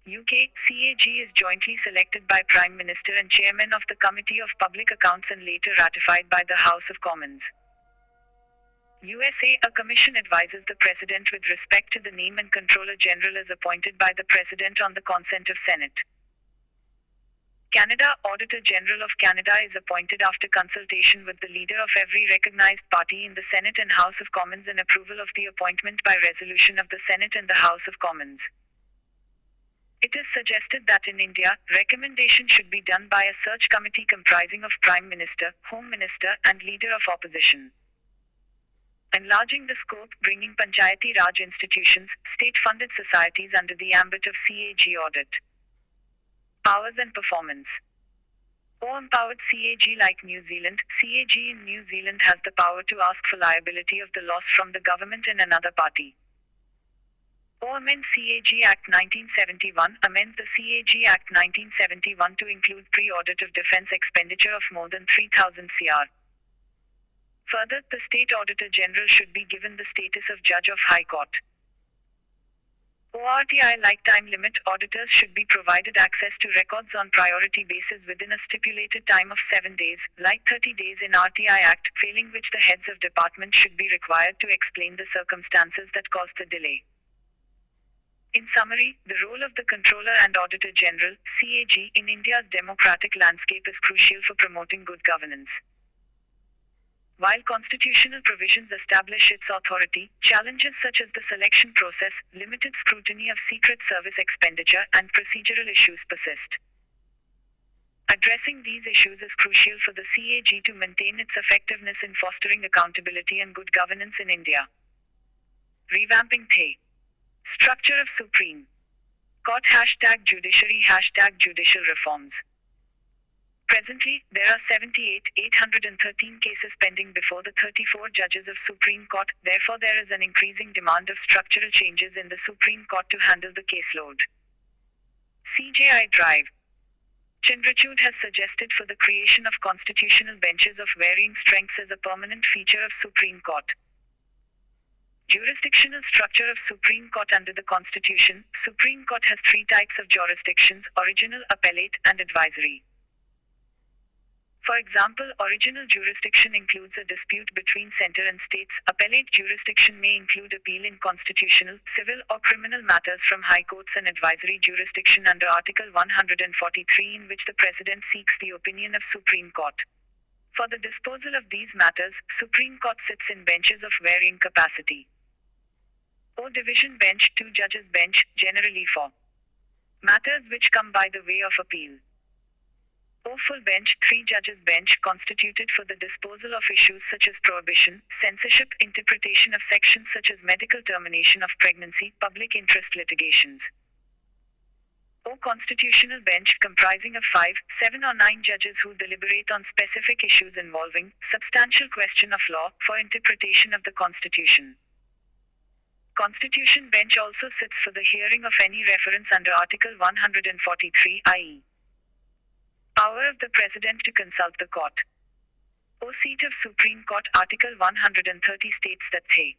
UK, CAG is jointly selected by Prime Minister and Chairman of the Committee of Public Accounts and later ratified by the House of Commons. USA, a commission advises the President with respect to the name, and Controller General is appointed by the President on the consent of Senate. Canada, Auditor General of Canada is appointed after consultation with the leader of every recognized party in the Senate and House of Commons and approval of the appointment by resolution of the Senate and the House of Commons. It is suggested that in India, recommendation should be done by a search committee comprising of Prime Minister, Home Minister, and Leader of Opposition. Enlarging the scope, bringing Panchayati Raj institutions, state-funded societies under the ambit of CAG audit. Powers and performance. Or empowered CAG like New Zealand. CAG in New Zealand has the power to ask for liability of the loss from the government and another party. Or amend CAG Act 1971. Amend the CAG Act 1971 to include pre-audit of defense expenditure of more than 3,000 crore. Further, the State Auditor General should be given the status of Judge of High Court. ORTI lifetime limit. Auditors should be provided access to records on priority basis within a stipulated time of 7 days, like 30 days in RTI Act, failing which the heads of department should be required to explain the circumstances that caused the delay. In summary, the role of the Controller and Auditor General, CAG, in India's democratic landscape is crucial for promoting good governance. While constitutional provisions establish its authority, challenges such as the selection process, limited scrutiny of Secret Service expenditure, and procedural issues persist. Addressing these issues is crucial for the CAG to maintain its effectiveness in fostering accountability and good governance in India. Revamping the structure of Supreme Court #Judiciary #Judicial reforms. Presently, there are 78,813 cases pending before the 34 judges of Supreme Court. Therefore, there is an increasing demand of structural changes in the Supreme Court to handle the caseload. CJI Drive. Chandrachud has suggested for the creation of constitutional benches of varying strengths as a permanent feature of Supreme Court. Jurisdictional structure of Supreme Court. Under the Constitution, Supreme Court has 3 types of jurisdictions: original, appellate, and advisory. For example, original jurisdiction includes a dispute between center and states. Appellate jurisdiction may include appeal in constitutional, civil, or criminal matters from high courts, and advisory jurisdiction under Article 143, in which the President seeks the opinion of Supreme Court. For the disposal of these matters, Supreme Court sits in benches of varying capacity. Or division bench, 2 judges bench, generally for matters which come by the way of appeal. Or full bench, 3 judges bench, constituted for the disposal of issues such as prohibition, censorship, interpretation of sections such as medical termination of pregnancy, public interest litigations. Or constitutional bench, comprising of 5, 7 or 9 judges who deliberate on specific issues involving substantial question of law for interpretation of the Constitution. Constitution bench also sits for the hearing of any reference under Article 143, i.e. power of the President to consult the court. Or seat of Supreme Court. Article 130 states that the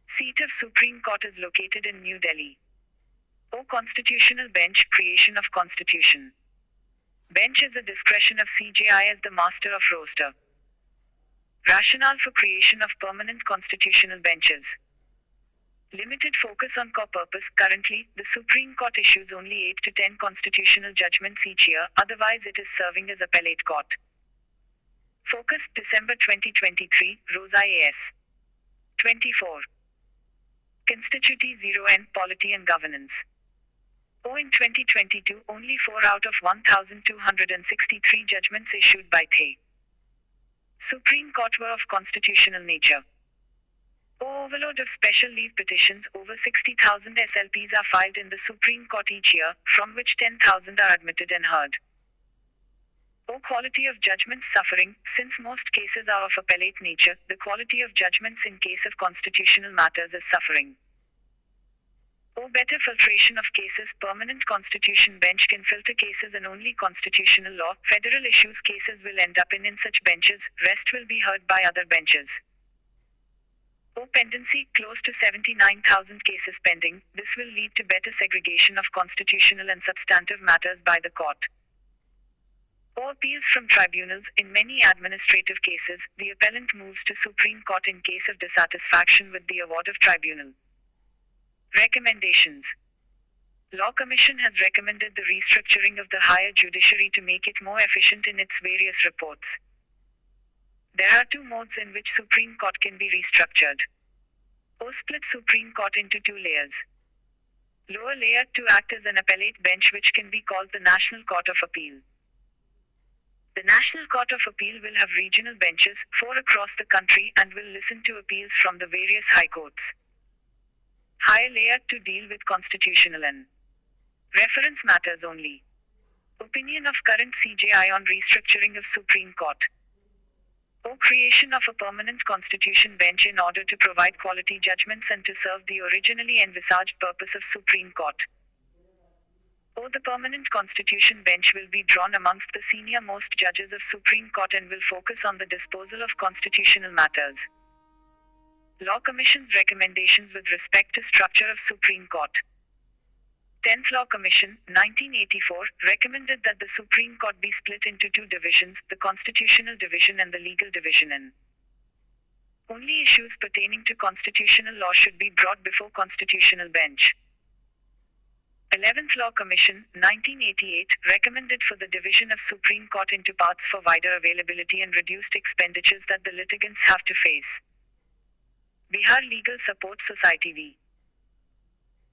seat of Supreme Court is located in New Delhi. Or constitutional bench, creation of constitution. Bench is a discretion of CJI as the master of roster. Rationale for creation of permanent constitutional benches. Limited focus on core purpose. Currently, the Supreme Court issues only 8 to 10 constitutional judgments each year, otherwise, it is serving as appellate court. Focus December 2023, Rosa A.S. 24. Constituti 0N Polity and Governance. In 2022, only 4 out of 1,263 judgments issued by the Supreme Court were of constitutional nature. Overload of special leave petitions. Over 60,000 SLPs are filed in the Supreme Court each year, from which 10,000 are admitted and heard. Quality of judgments suffering. Since most cases are of appellate nature, the quality of judgments in case of constitutional matters is suffering. Better filtration of cases. Permanent Constitution Bench can filter cases and only constitutional law, federal issues cases will end up in such benches, rest will be heard by other benches. Pendency. Close to 79,000 cases pending. This will lead to better segregation of constitutional and substantive matters by the court. Appeals from tribunals. In many administrative cases, the appellant moves to Supreme Court in case of dissatisfaction with the award of tribunal. Recommendations. Law Commission has recommended the restructuring of the higher judiciary to make it more efficient in its various reports. There are two modes in which Supreme Court can be restructured. Split Supreme Court into two layers. Lower layer to act as an appellate bench which can be called the National Court of Appeal. The National Court of Appeal will have regional benches, 4 across the country, and will listen to appeals from the various high courts. Higher layer to deal with constitutional and reference matters only. Opinion of current CJI on restructuring of Supreme Court. Creation of a permanent constitution bench in order to provide quality judgments and to serve the originally envisaged purpose of Supreme Court. The permanent constitution bench will be drawn amongst the senior most judges of Supreme Court and will focus on the disposal of constitutional matters. Law Commission's recommendations with respect to structure of Supreme Court. 10th Law Commission, 1984, recommended that the Supreme Court be split into two divisions, the Constitutional Division and the Legal Division, and only issues pertaining to constitutional law should be brought before Constitutional Bench. 11th Law Commission, 1988, recommended for the division of Supreme Court into parts for wider availability and reduced expenditures that the litigants have to face. Bihar Legal Support Society v.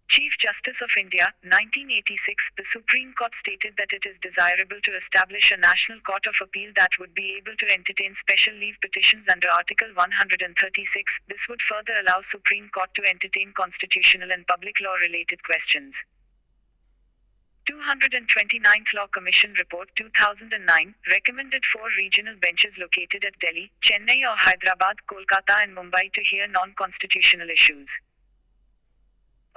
Chief Justice of India, 1986, the Supreme Court stated that it is desirable to establish a national court of appeal that would be able to entertain special leave petitions under Article 136. This would further allow Supreme Court to entertain constitutional and public law related questions. 229th Law Commission Report 2009 recommended 4 regional benches located at Delhi, Chennai or Hyderabad, Kolkata and Mumbai to hear non-constitutional issues.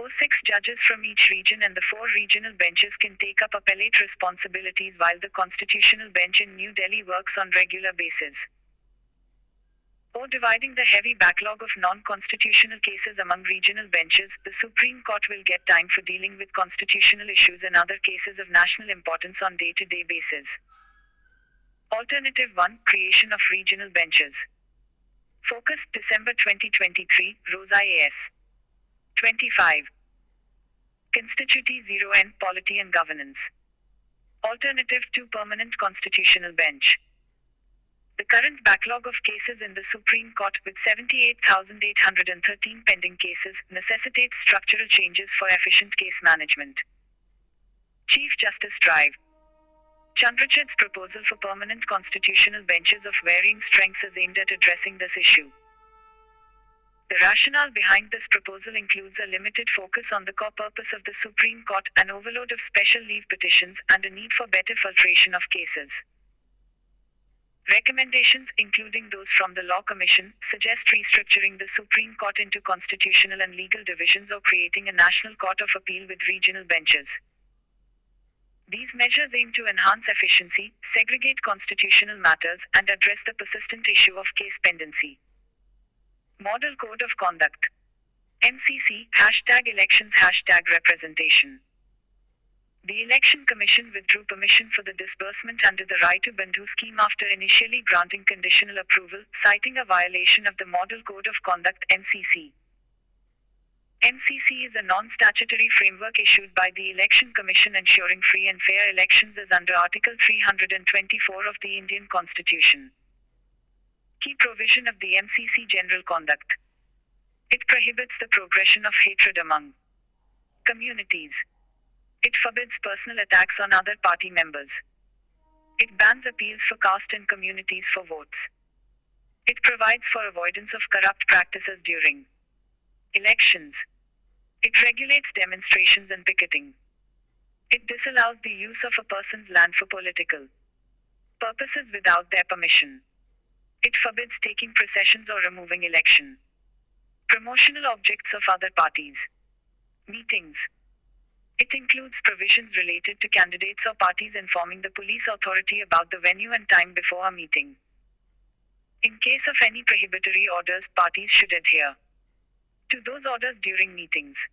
6 judges from each region and the 4 regional benches can take up appellate responsibilities while the constitutional bench in New Delhi works on regular basis. Dividing the heavy backlog of non-constitutional cases among regional benches, the Supreme Court will get time for dealing with constitutional issues and other cases of national importance on day-to-day basis. Alternative 1. Creation of regional benches. Focus, December 2023, Rosa A.S. 25. Constituti 0N Polity and Governance. Alternative 2. Permanent Constitutional Bench. The current backlog of cases in the Supreme Court, with 78,813 pending cases, necessitates structural changes for efficient case management. Chief Justice Drive. Chandrachud's proposal for permanent constitutional benches of varying strengths is aimed at addressing this issue. The rationale behind this proposal includes a limited focus on the core purpose of the Supreme Court, an overload of special leave petitions, and a need for better filtration of cases. Recommendations, including those from the Law Commission, suggest restructuring the Supreme Court into constitutional and legal divisions or creating a national court of appeal with regional benches. These measures aim to enhance efficiency, segregate constitutional matters, and address the persistent issue of case pendency. Model Code of Conduct. MCC, #elections, #representation. The Election Commission withdrew permission for the disbursement under the Right to Bandhu scheme after initially granting conditional approval, citing a violation of the Model Code of Conduct (MCC). MCC is a non-statutory framework issued by the Election Commission ensuring free and fair elections as under Article 324 of the Indian Constitution. Key provision of the MCC General Conduct. It prohibits the progression of hatred among communities. It forbids personal attacks on other party members. It bans appeals for caste and communities for votes. It provides for avoidance of corrupt practices during elections. It regulates demonstrations and picketing. It disallows the use of a person's land for political purposes without their permission. It forbids taking processions or removing election promotional objects of other parties' meetings. It includes provisions related to candidates or parties informing the police authority about the venue and time before a meeting. In case of any prohibitory orders, parties should adhere to those orders during meetings.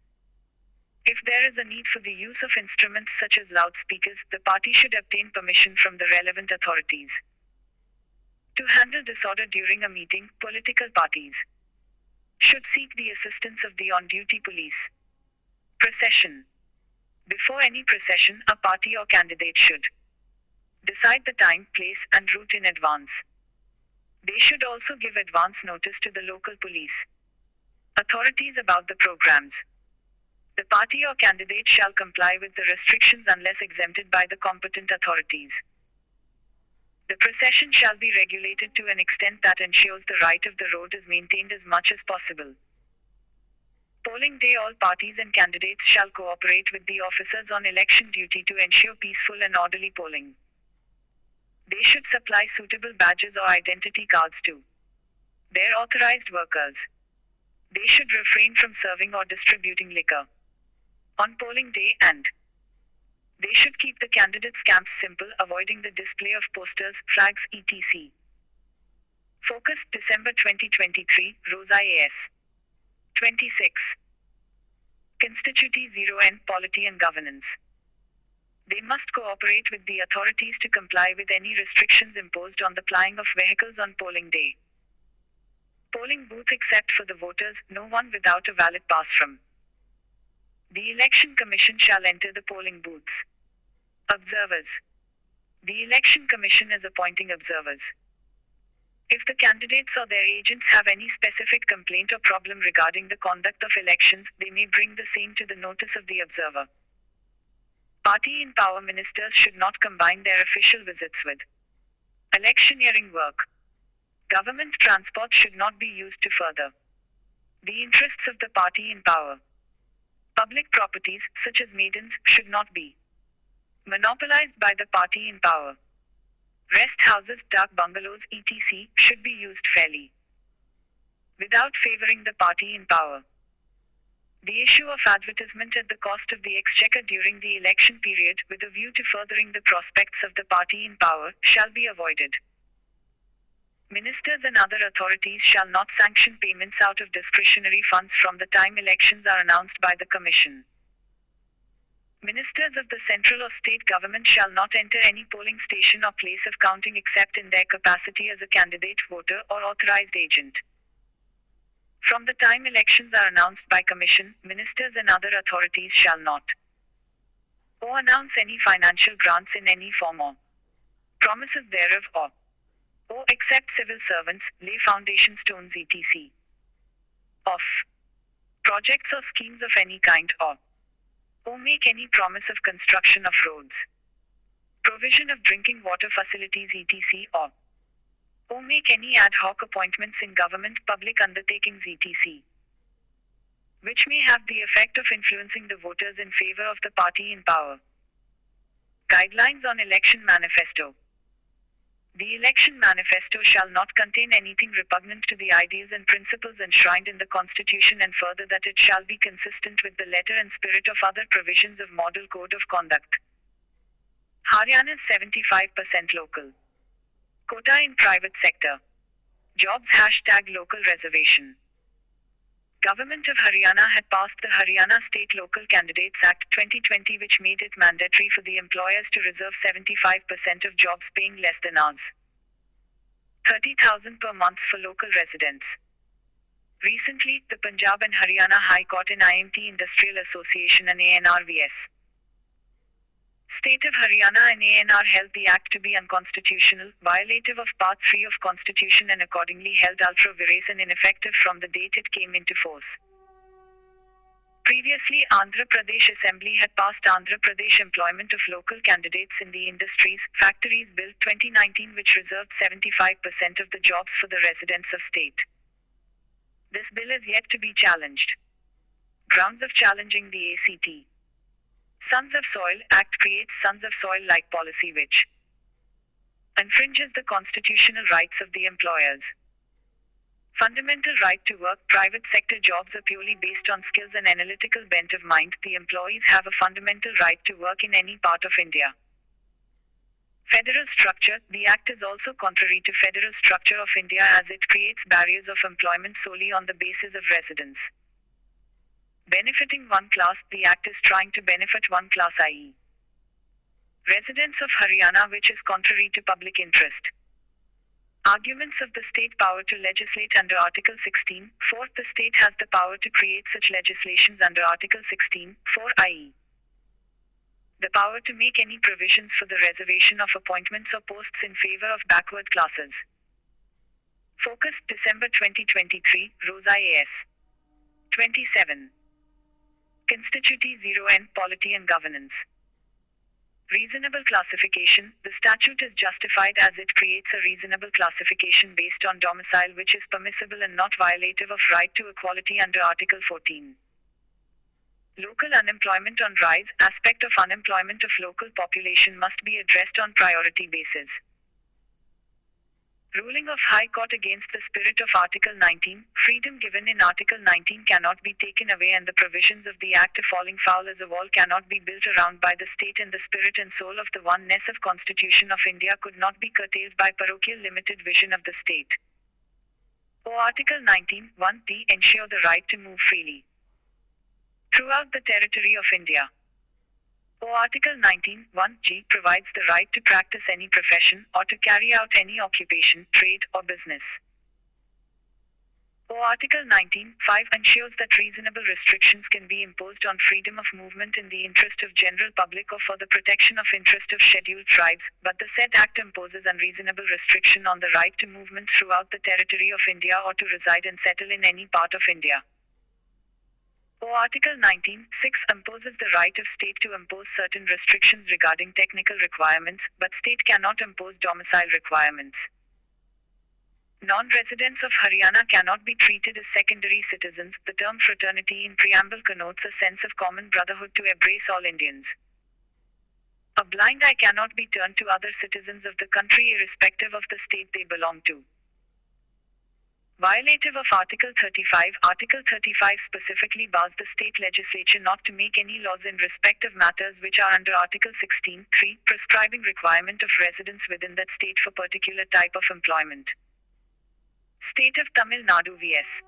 If there is a need for the use of instruments such as loudspeakers, the party should obtain permission from the relevant authorities. To handle disorder during a meeting, political parties should seek the assistance of the on-duty police. Procession. Before any procession, a party or candidate should decide the time, place, and route in advance. They should also give advance notice to the local police authorities about the programs. The party or candidate shall comply with the restrictions unless exempted by the competent authorities. The procession shall be regulated to an extent that ensures the right of the road is maintained as much as possible. Polling day, all parties and candidates shall cooperate with the officers on election duty to ensure peaceful and orderly polling. They should supply suitable badges or identity cards to their authorized workers. They should refrain from serving or distributing liquor on polling day, and they should keep the candidates' camps simple, avoiding the display of posters, flags, etc. Focus, December 2023, Rosa AS. 26. Constituti 0N, Polity and Governance. They must cooperate with the authorities to comply with any restrictions imposed on the plying of vehicles on polling day. Polling booth except for the voters, no one without a valid pass from the Election Commission shall enter the polling booths. Observers. The Election Commission is appointing observers. If the candidates or their agents have any specific complaint or problem regarding the conduct of elections, they may bring the same to the notice of the observer. Party in power ministers should not combine their official visits with electioneering work. Government transport should not be used to further the interests of the party in power. Public properties, such as maidans, should not be monopolized by the party in power. Rest houses, dak bungalows, etc. should be used fairly, without favoring the party in power. The issue of advertisement at the cost of the exchequer during the election period, with a view to furthering the prospects of the party in power, shall be avoided. Ministers and other authorities shall not sanction payments out of discretionary funds from the time elections are announced by the Commission. Ministers of the central or state government shall not enter any polling station or place of counting except in their capacity as a candidate, voter, or authorized agent. From the time elections are announced by Commission, ministers and other authorities shall not announce any financial grants in any form or promises thereof or except civil servants, lay foundation stones etc. of projects or schemes of any kind or make any promise of construction of roads, provision of drinking water facilities etc. or make any ad hoc appointments in government, public undertakings etc. which may have the effect of influencing the voters in favor of the party in power. Guidelines on Election Manifesto. The election manifesto shall not contain anything repugnant to the ideals and principles enshrined in the Constitution, and further that it shall be consistent with the letter and spirit of other provisions of Model Code of Conduct. Haryana's 75% local quota in private sector jobs # local reservation. Government of Haryana had passed the Haryana State Local Candidates Act 2020, which made it mandatory for the employers to reserve 75% of jobs paying less than Rs. 30,000 per month for local residents. Recently, the Punjab and Haryana High Court in IMT Industrial Association and ANR vs. State of Haryana and ANR held the act to be unconstitutional, violative of Part 3 of Constitution and accordingly held ultra vires and ineffective from the date it came into force. Previously, Andhra Pradesh Assembly had passed Andhra Pradesh Employment of Local Candidates in the Industries, Factories Bill 2019 which reserved 75% of the jobs for the residents of state. This bill is yet to be challenged. Grounds of challenging the ACT. Sons of Soil Act creates Sons of Soil-like policy which infringes the constitutional rights of the employers. Fundamental right to work. Private sector jobs are purely based on skills and analytical bent of mind. The employees have a fundamental right to work in any part of India. Federal structure. The act is also contrary to federal structure of India as it creates barriers of employment solely on the basis of residence. Benefiting one class. The act is trying to benefit one class, i.e. residents of Haryana, which is contrary to public interest. Arguments of the state power to legislate under Article 16. Fourth, the state has the power to create such legislations under Article 16. 4, i.e. the power to make any provisions for the reservation of appointments or posts in favor of backward classes. Focus, December 2023, Rosa A.S. 27. Constituti 0N, Polity and Governance. Reasonable classification. The statute is justified as it creates a reasonable classification based on domicile which is permissible and not violative of right to equality under Article 14. Local unemployment on rise. Aspect of unemployment of local population must be addressed on priority basis. Ruling of High Court against the spirit of Article 19. Freedom given in Article 19 cannot be taken away and the provisions of the Act of falling foul as a wall cannot be built around by the state and the spirit and soul of the oneness of Constitution of India could not be curtailed by parochial limited vision of the state. O Article 19, 1d ensure the right to move freely throughout the territory of India. O Article 19, 1g provides the right to practice any profession or to carry out any occupation, trade, or business. O Article 19, 5 ensures that reasonable restrictions can be imposed on freedom of movement in the interest of general public or for the protection of interest of scheduled tribes, but the said Act imposes unreasonable restriction on the right to movement throughout the territory of India or to reside and settle in any part of India. O Article 19, 6 imposes the right of state to impose certain restrictions regarding technical requirements, but state cannot impose domicile requirements. Non-residents of Haryana cannot be treated as secondary citizens. The term fraternity in preamble connotes a sense of common brotherhood to embrace all Indians. A blind eye cannot be turned to other citizens of the country irrespective of the state they belong to. Violative of Article 35. Article 35 specifically bars the state legislature not to make any laws in respect of matters which are under Article 16, 3, prescribing requirement of residence within that state for particular type of employment. State of Tamil Nadu vs.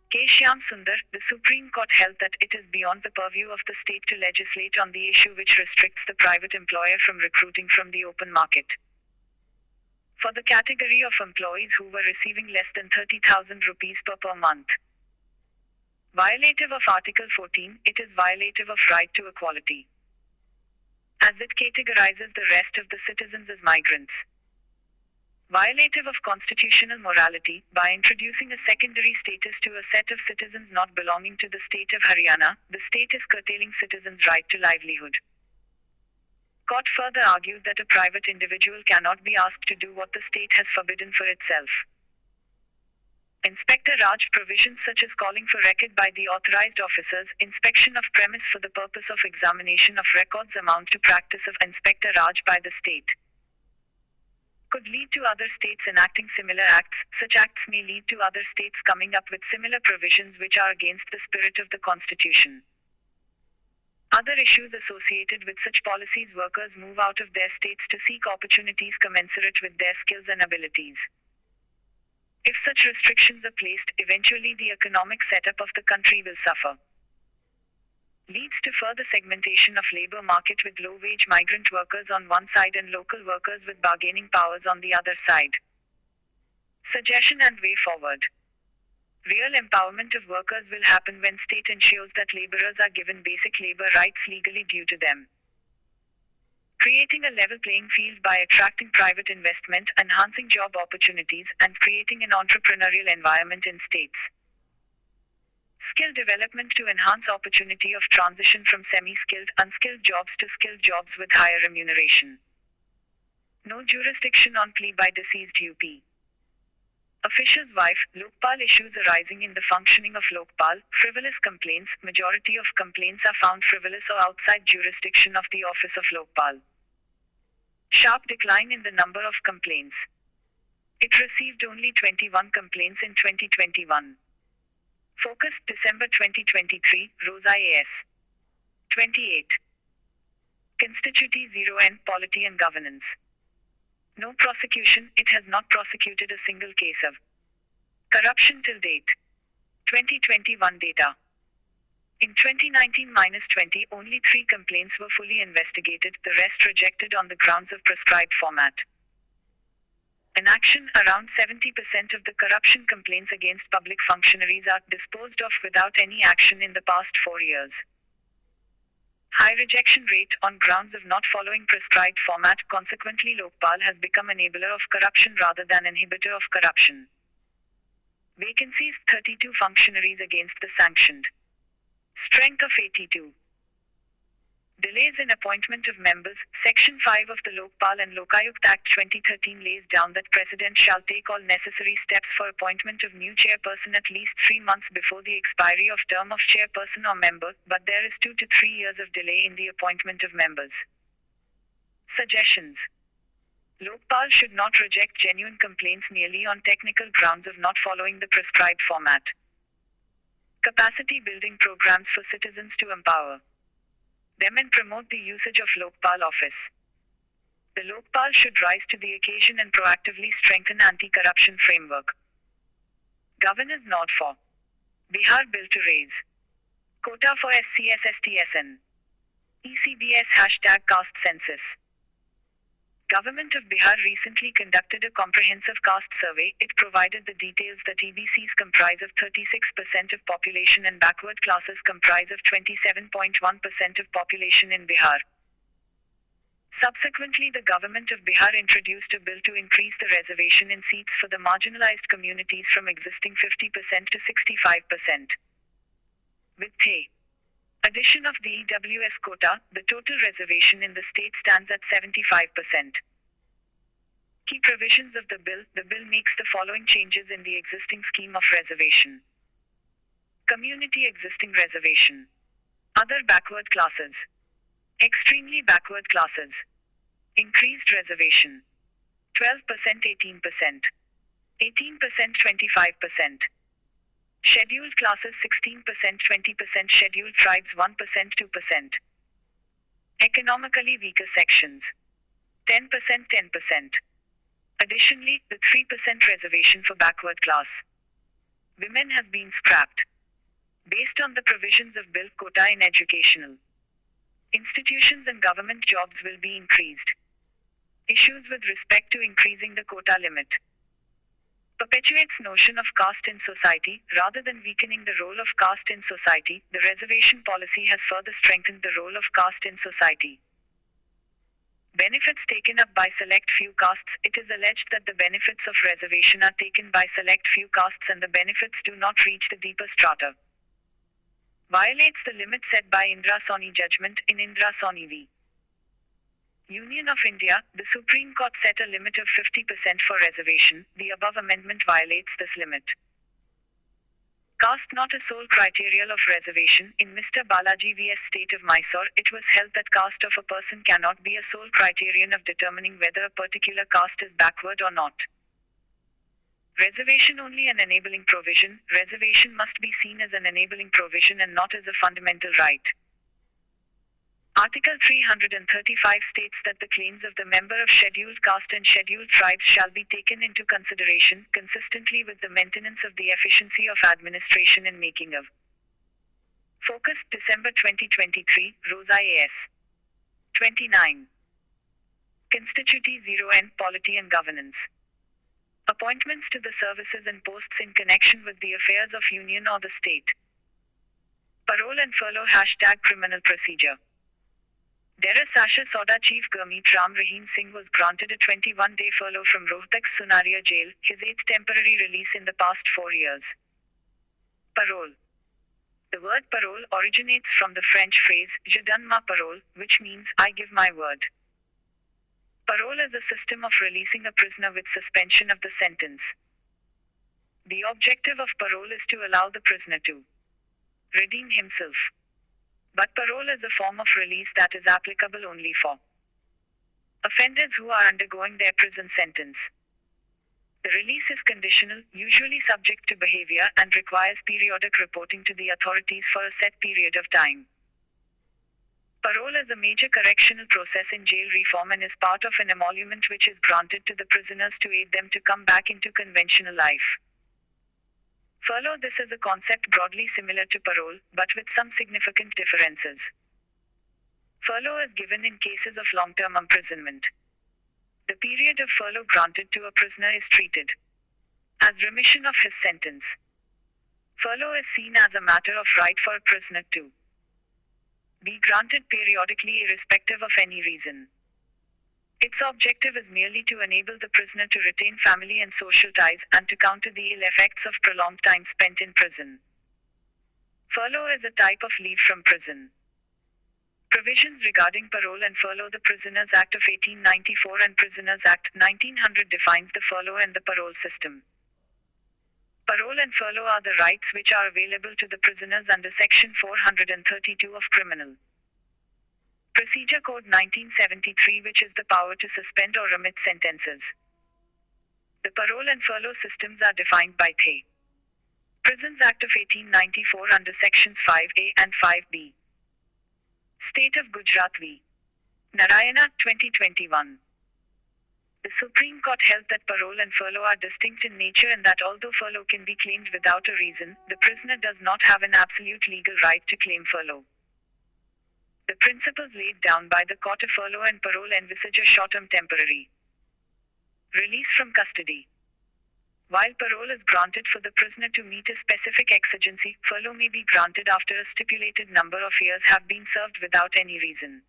K. Shyam Sundar, the Supreme Court held that it is beyond the purview of the state to legislate on the issue which restricts the private employer from recruiting from the open market. For the category of employees who were receiving less than 30,000 rupees per month. Violative of Article 14, it is violative of right to equality, as it categorizes the rest of the citizens as migrants. Violative of constitutional morality, by introducing a secondary status to a set of citizens not belonging to the state of Haryana, the state is curtailing citizens' right to livelihood. Court further argued that a private individual cannot be asked to do what the state has forbidden for itself. Inspector Raj provisions such as calling for record by the authorized officers, inspection of premise for the purpose of examination of records amount to practice of Inspector Raj by the state. Could lead to other states enacting similar acts. Such acts may lead to other states coming up with similar provisions which are against the spirit of the Constitution. Other issues associated with such policies: workers move out of their states to seek opportunities commensurate with their skills and abilities. If such restrictions are placed, eventually the economic setup of the country will suffer. Leads to further segmentation of labor market with low-wage migrant workers on one side and local workers with bargaining powers on the other side. Suggestion and way forward. Real empowerment of workers will happen when state ensures that laborers are given basic labor rights legally due to them. Creating a level playing field by attracting private investment, enhancing job opportunities, and creating an entrepreneurial environment in states. Skill development to enhance opportunity of transition from semi-skilled, unskilled jobs to skilled jobs with higher remuneration. No jurisdiction on plea by deceased UP official's wife. Lokpal issues arising in the functioning of Lokpal. Frivolous complaints. Majority of complaints are found frivolous or outside jurisdiction of the office of Lokpal. Sharp decline in the number of complaints. It received only 21 complaints in 2021. Focus, December 2023, Rosa AS. 28. Constituency 0N, Polity and Governance. No prosecution, it has not prosecuted a single case of corruption till date. 2021 data. In 2019-20, only 3 complaints were fully investigated, the rest rejected on the grounds of prescribed format. In action, around 70% of the corruption complaints against public functionaries are disposed of without any action in the past 4 years. High rejection rate on grounds of not following prescribed format. Consequently, Lokpal has become enabler of corruption rather than inhibitor of corruption. Vacancies 32 functionaries against the sanctioned. Strength of 82. Delays in appointment of members. Section 5 of the Lokpal and Lokayukt Act 2013 lays down that President shall take all necessary steps for appointment of new chairperson at least 3 months before the expiry of term of chairperson or member, but there is 2 to 3 years of delay in the appointment of members. Suggestions. Lokpal should not reject genuine complaints merely on technical grounds of not following the prescribed format. Capacity building programs for citizens to empower them and promote the usage of Lokpal office. The Lokpal should rise to the occasion and proactively strengthen anti-corruption framework. Governors nod for Bihar bill to raise quota for SCS STSN. ECBS #caste census. Government of Bihar recently conducted a comprehensive caste survey. It provided the details that EBCs comprise of 36% of population and backward classes comprise of 27.1% of population in Bihar. Subsequently, the government of Bihar introduced a bill to increase the reservation in seats for the marginalized communities from existing 50% to 65%. With the addition of the EWS quota, the total reservation in the state stands at 75%. Key provisions of the bill makes the following changes in the existing scheme of reservation. Community existing reservation. Other backward classes. Extremely backward classes. Increased reservation. 12% 18%. 18% 25%. Scheduled classes 16% 20%. Scheduled tribes 1% 2%. Economically weaker sections. 10% 10%. Additionally, the 3% reservation for backward class women has been scrapped. Based on the provisions of bill, quota in educational institutions and government jobs will be increased. Issues with respect to increasing the quota limit. Perpetuates notion of caste in society, rather than weakening the role of caste in society. The reservation policy has further strengthened the role of caste in society. Benefits taken up by select few castes. It is alleged that the benefits of reservation are taken by select few castes and the benefits do not reach the deeper strata. Violates the limit set by Indra Soni judgment in Indra Soni v. Union of India. The Supreme Court set a limit of 50% for reservation. The above amendment violates this limit. Caste not a sole criterion of reservation. In Mr. Balaji vs. State of Mysore, it was held that caste of a person cannot be a sole criterion of determining whether a particular caste is backward or not. Reservation only an enabling provision. Reservation must be seen as an enabling provision and not as a fundamental right. Article 335 states that the claims of the member of scheduled caste and scheduled tribes shall be taken into consideration, consistently with the maintenance of the efficiency of administration and making of. Focus, December 2023, Rosa AS. 29. Constituency 0N, Polity and Governance. Appointments to the services and posts in connection with the affairs of union or the state. Parole and furlough # criminal procedure. Dera Sasha Soda Chief Gurmeet Ram Rahim Singh was granted a 21-day furlough from Rohtak's Sunaria jail, his 8th temporary release in the past 4 years. Parole. The word parole originates from the French phrase, je donne ma parole, which means, I give my word. Parole is a system of releasing a prisoner with suspension of the sentence. The objective of parole is to allow the prisoner to redeem himself. But parole is a form of release that is applicable only for offenders who are undergoing their prison sentence. The release is conditional, usually subject to behavior, and requires periodic reporting to the authorities for a set period of time. Parole is a major correctional process in jail reform and is part of an emolument which is granted to the prisoners to aid them to come back into conventional life. Furlough. This is a concept broadly similar to parole, but with some significant differences. Furlough is given in cases of long-term imprisonment. The period of furlough granted to a prisoner is treated as remission of his sentence. Furlough is seen as a matter of right for a prisoner to be granted periodically irrespective of any reason. Its objective is merely to enable the prisoner to retain family and social ties, and to counter the ill effects of prolonged time spent in prison. Furlough is a type of leave from prison. Provisions regarding parole and furlough. The Prisoners Act of 1894 and Prisoners Act 1900 defines the furlough and the parole system. Parole and furlough are the rights which are available to the prisoners under Section 432 of Criminal Procedure Code 1973, which is the power to suspend or remit sentences. The parole and furlough systems are defined by the Prisons Act of 1894 under Sections 5A and 5B. State of Gujarat v. Narayana, 2021. The Supreme Court held that parole and furlough are distinct in nature and that although furlough can be claimed without a reason, the prisoner does not have an absolute legal right to claim furlough. The principles laid down by the court of furlough and parole envisage a short-term temporary release from custody. While parole is granted for the prisoner to meet a specific exigency, furlough may be granted after a stipulated number of years have been served without any reason.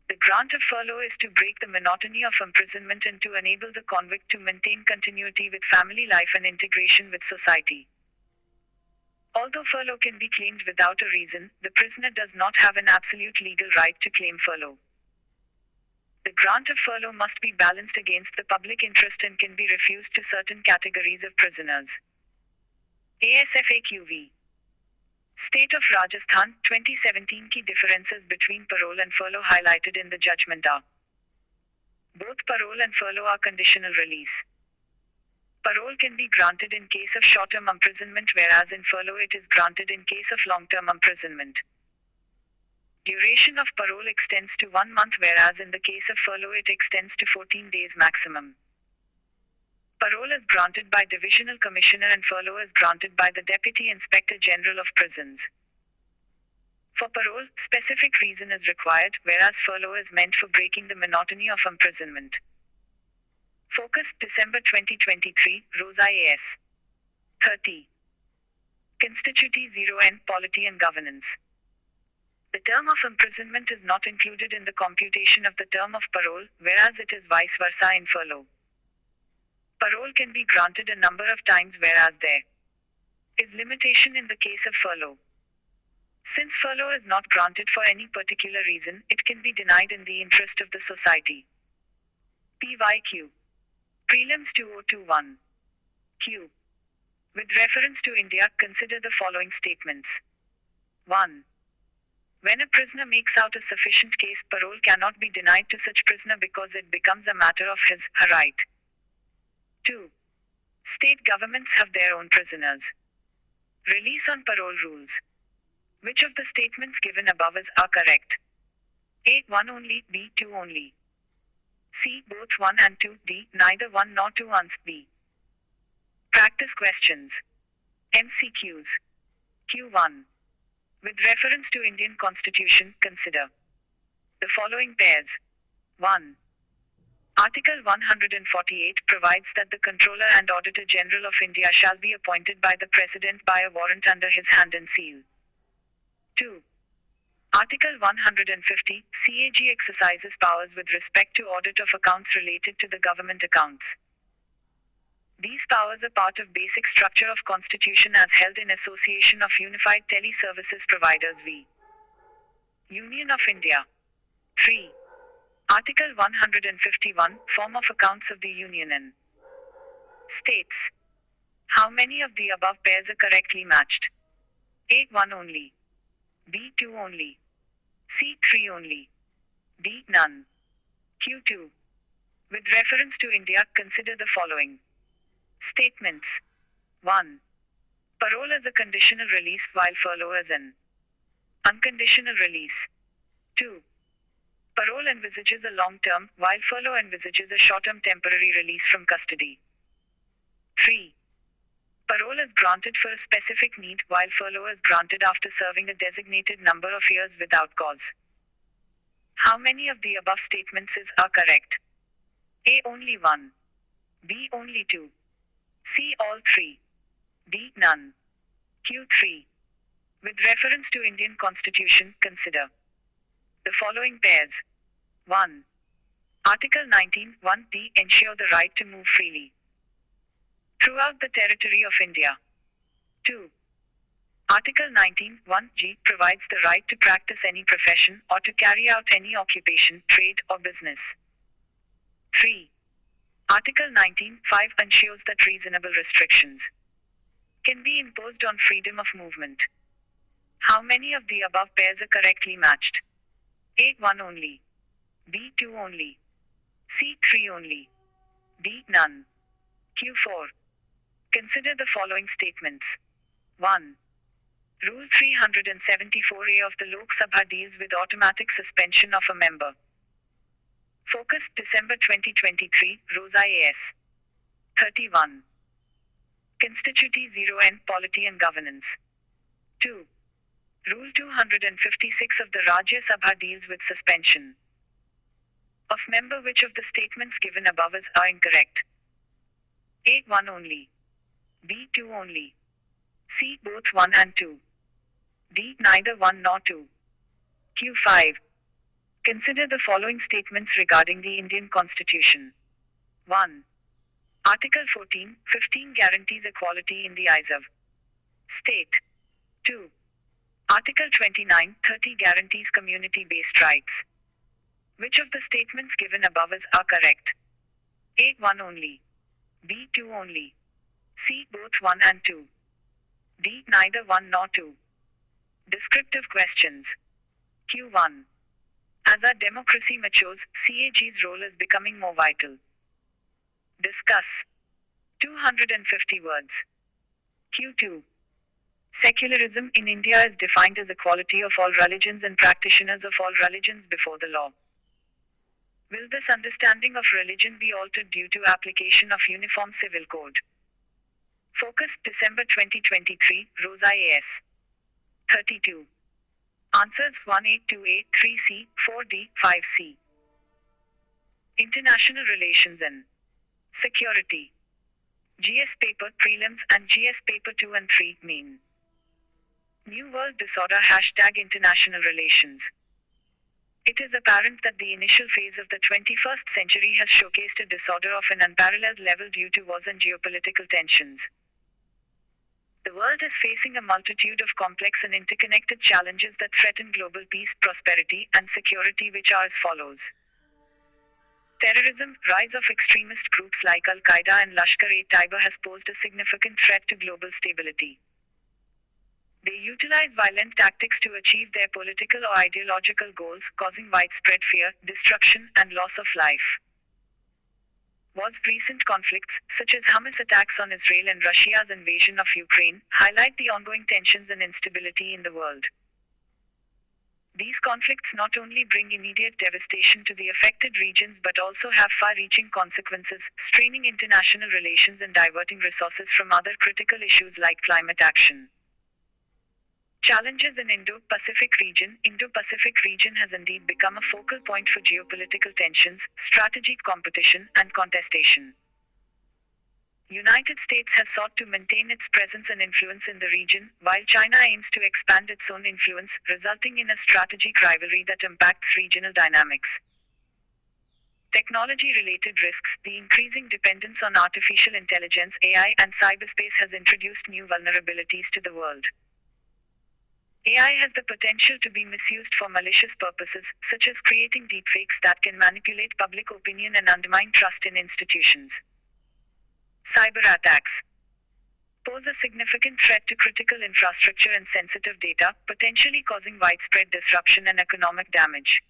The grant of furlough is to break the monotony of imprisonment and to enable the convict to maintain continuity with family life and integration with society. Although furlough can be claimed without a reason, the prisoner does not have an absolute legal right to claim furlough. The grant of furlough must be balanced against the public interest and can be refused to certain categories of prisoners. ASFAQV. State of Rajasthan, 2017. Key differences between parole and furlough highlighted in the judgment are: both parole and furlough are conditional release. Parole can be granted in case of short-term imprisonment, whereas in furlough it is granted in case of long-term imprisonment. Duration of parole extends to 1 month, whereas in the case of furlough it extends to 14 days maximum. Parole is granted by Divisional Commissioner and furlough is granted by the Deputy Inspector General of Prisons. For parole, specific reason is required, whereas furlough is meant for breaking the monotony of imprisonment. Focus, December 2023, Rosa A.S. 30. Constituti 0N, Polity and Governance. The term of imprisonment is not included in the computation of the term of parole, whereas it is vice versa in furlough. Parole can be granted a number of times, whereas there is limitation in the case of furlough. Since furlough is not granted for any particular reason, it can be denied in the interest of the society. PYQ. Prelims 2021. Q. With reference to India, consider the following statements. 1. When a prisoner makes out a sufficient case, parole cannot be denied to such prisoner because it becomes a matter of his/her right. 2. State governments have their own prisoners' release on parole rules. Which of the statements given above are correct? A. 1 only, B. 2 only. C. Both 1 and 2, D. Neither 1 nor 2 ans, B. Practice questions. MCQs. Q1. With reference to Indian Constitution, consider the following pairs. 1. Article 148 provides that the Controller and Auditor General of India shall be appointed by the President by a warrant under his hand and seal. 2. Article 150, CAG exercises powers with respect to audit of accounts related to the government accounts. These powers are part of basic structure of Constitution as held in Association of Unified Tele-Services Providers v. Union of India. 3. Article 151, Form of Accounts of the Union and states. How many of the above pairs are correctly matched? A. 1 only. B. 2 only. C. 3 only. D. None. Q. 2. With reference to India, consider the following statements. 1. Parole is a conditional release while furlough is an unconditional release. 2. Parole envisages a long-term, while furlough envisages a short-term temporary release from custody. 3. Parole is granted for a specific need, while furlough is granted after serving a designated number of years without cause. How many of the above statements are correct? A. Only 1. B. Only 2. C. All 3. D. None. Q. 3. With reference to Indian Constitution, consider the following pairs. 1. Article 19, 1d ensure the right to move freely throughout the territory of India. 2. Article 19, 1g provides the right to practice any profession or to carry out any occupation, trade, or business. 3. Article 19, 5 ensures that reasonable restrictions can be imposed on freedom of movement. How many of the above pairs are correctly matched? A. 1 only. B. 2 only. C. 3 only. D. None. Q. 4. Consider the following statements. 1. Rule 374A of the Lok Sabha deals with automatic suspension of a member. Focus, December 2023, Rosa A.S. 31. Constituti 0N, Polity and Governance. 2. Rule 256 of the Rajya Sabha deals with suspension of member. Which of the statements given above are incorrect? A. 1 only. B. 2 only. C. Both 1 and 2. D. Neither 1 nor 2. Q. 5. Consider the following statements regarding the Indian Constitution. 1. Article 14, 15 guarantees equality in the eyes of state. 2. Article 29, 30 guarantees community-based rights. Which of the statements given above are correct? A. 1 only. B. 2 only. C. Both 1 and 2. D. Neither 1 nor 2. Descriptive questions. Q1. As our democracy matures, CAG's role is becoming more vital. Discuss. 250 words. Q2. Secularism in India is defined as equality of all religions and practitioners of all religions before the law. Will this understanding of religion be altered due to application of Uniform Civil Code? Focus, December 2023, Rosa A.S. 32. Answers 1A, 2A, 3C, 4D, 5C. International Relations and Security. GS Paper Prelims and GS Paper 2 and 3 mean. New World Disorder # International Relations. It is apparent that the initial phase of the 21st century has showcased a disorder of an unparalleled level due to wars and geopolitical tensions. The world is facing a multitude of complex and interconnected challenges that threaten global peace, prosperity, and security, which are as follows. Terrorism, rise of extremist groups like Al-Qaeda and Lashkar-e-Taiba has posed a significant threat to global stability. They utilize violent tactics to achieve their political or ideological goals, causing widespread fear, destruction, and loss of life. Wars. Recent conflicts, such as Hamas attacks on Israel and Russia's invasion of Ukraine, highlight the ongoing tensions and instability in the world. These conflicts not only bring immediate devastation to the affected regions but also have far-reaching consequences, straining international relations and diverting resources from other critical issues like climate action. Challenges in Indo-Pacific region. Indo-Pacific region has indeed become a focal point for geopolitical tensions, strategic competition, and contestation. United States has sought to maintain its presence and influence in the region, while China aims to expand its own influence, resulting in a strategic rivalry that impacts regional dynamics. Technology-related risks. The increasing dependence on artificial intelligence (AI) and cyberspace has introduced new vulnerabilities to the world. AI has the potential to be misused for malicious purposes, such as creating deepfakes that can manipulate public opinion and undermine trust in institutions. Cyber attacks pose a significant threat to critical infrastructure and sensitive data, potentially causing widespread disruption and economic damage.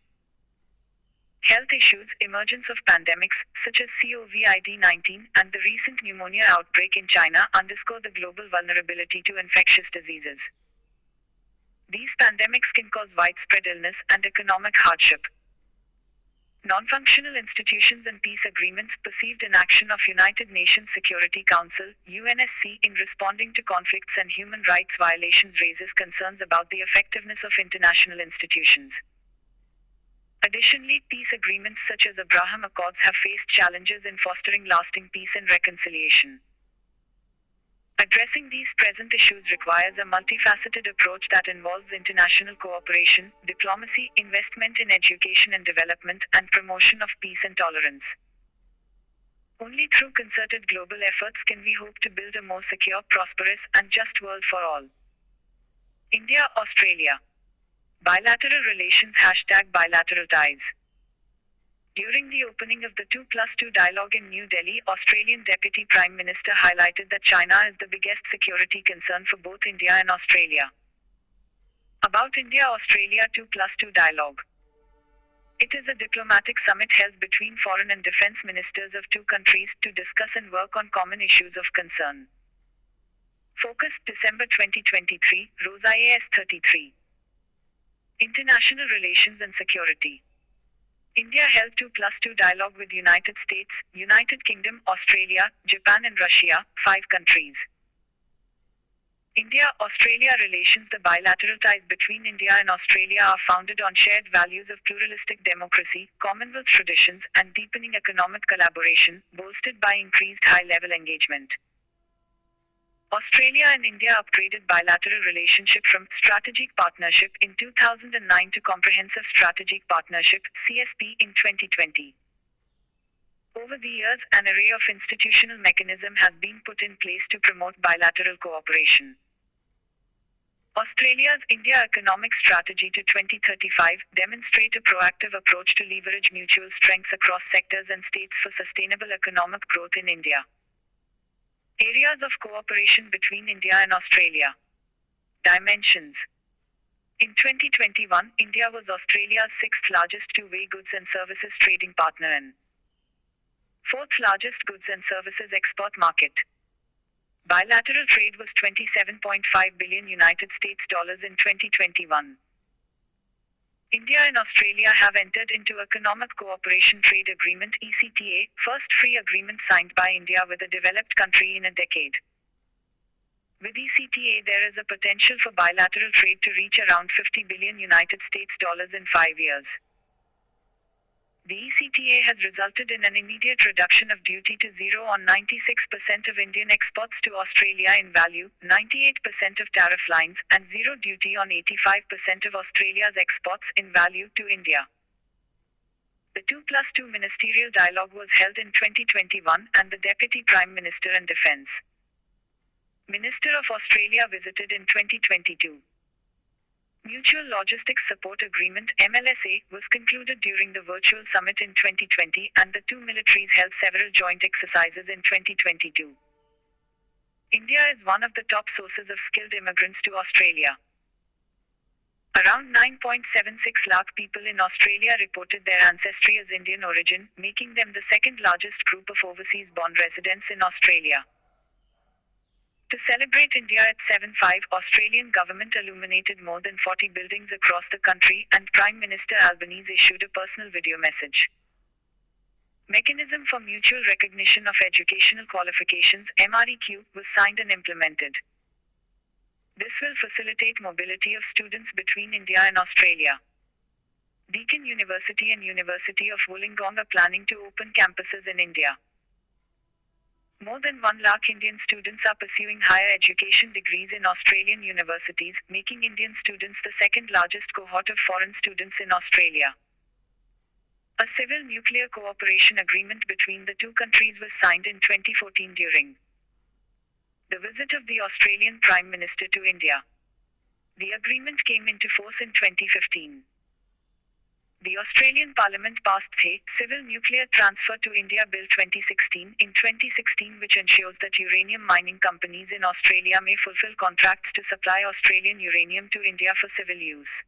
Health issues. Emergence of pandemics, such as COVID-19, and the recent pneumonia outbreak in China underscore the global vulnerability to infectious diseases. These pandemics can cause widespread illness and economic hardship. Non-functional institutions and peace agreements. Perceived inaction of United Nations Security Council (UNSC) in responding to conflicts and human rights violations raises concerns about the effectiveness of international institutions. Additionally, peace agreements such as Abraham Accords have faced challenges in fostering lasting peace and reconciliation. Addressing these present issues requires a multifaceted approach that involves international cooperation, diplomacy, investment in education and development, and promotion of peace and tolerance. Only through concerted global efforts can we hope to build a more secure, prosperous, and just world for all. India-Australia. Bilateral relations #bilateral ties. During the opening of the 2+2 dialogue in New Delhi, Australian Deputy Prime Minister highlighted that China is the biggest security concern for both India and Australia. About India-Australia 2+2 dialogue. It is a diplomatic summit held between foreign and defense ministers of two countries to discuss and work on common issues of concern. Focus, December 2023, Rose IAS 33. International relations and security. India held 2+2 dialogue with United States, United Kingdom, Australia, Japan and Russia, 5 countries. India-Australia relations. The bilateral ties between India and Australia are founded on shared values of pluralistic democracy, Commonwealth traditions, and deepening economic collaboration, bolstered by increased high-level engagement. Australia and India upgraded bilateral relationship from strategic partnership in 2009 to comprehensive strategic partnership (CSP) in 2020. Over the years, an array of institutional mechanism has been put in place to promote bilateral cooperation. Australia's India Economic Strategy to 2035 demonstrate a proactive approach to leverage mutual strengths across sectors and states for sustainable economic growth in India. Areas of cooperation between India and Australia. Dimensions. In 2021, India was Australia's sixth largest two-way goods and services trading partner and fourth largest goods and services export market. Bilateral trade was $27.5 billion United States dollars in 2021. India and Australia have entered into Economic Cooperation Trade Agreement (ECTA), first free agreement signed by India with a developed country in a decade. With ECTA, there is a potential for bilateral trade to reach around $50 billion United States dollars in 5 years. The ECTA has resulted in an immediate reduction of duty to zero on 96% of Indian exports to Australia in value, 98% of tariff lines, and zero duty on 85% of Australia's exports in value to India. The 2+2 ministerial dialogue was held in 2021, and the Deputy Prime Minister and Defence Minister of Australia visited in 2022. Mutual Logistics Support Agreement (MLSA) was concluded during the virtual summit in 2020, and the two militaries held several joint exercises in 2022. India is one of the top sources of skilled immigrants to Australia. Around 9.76 lakh people in Australia reported their ancestry as Indian origin, making them the second largest group of overseas-born residents in Australia. To celebrate India at 7/5, Australian government illuminated more than 40 buildings across the country, and Prime Minister Albanese issued a personal video message. Mechanism for Mutual Recognition of Educational Qualifications (MREQ) was signed and implemented. This will facilitate mobility of students between India and Australia. Deakin University and University of Wollongong are planning to open campuses in India. More than 1 lakh Indian students are pursuing higher education degrees in Australian universities, making Indian students the second largest cohort of foreign students in Australia. A civil nuclear cooperation agreement between the two countries was signed in 2014 during the visit of the Australian Prime Minister to India. The agreement came into force in 2015. The Australian Parliament passed the Civil Nuclear Transfer to India Bill 2016 in 2016, which ensures that uranium mining companies in Australia may fulfill contracts to supply Australian uranium to India for civil use.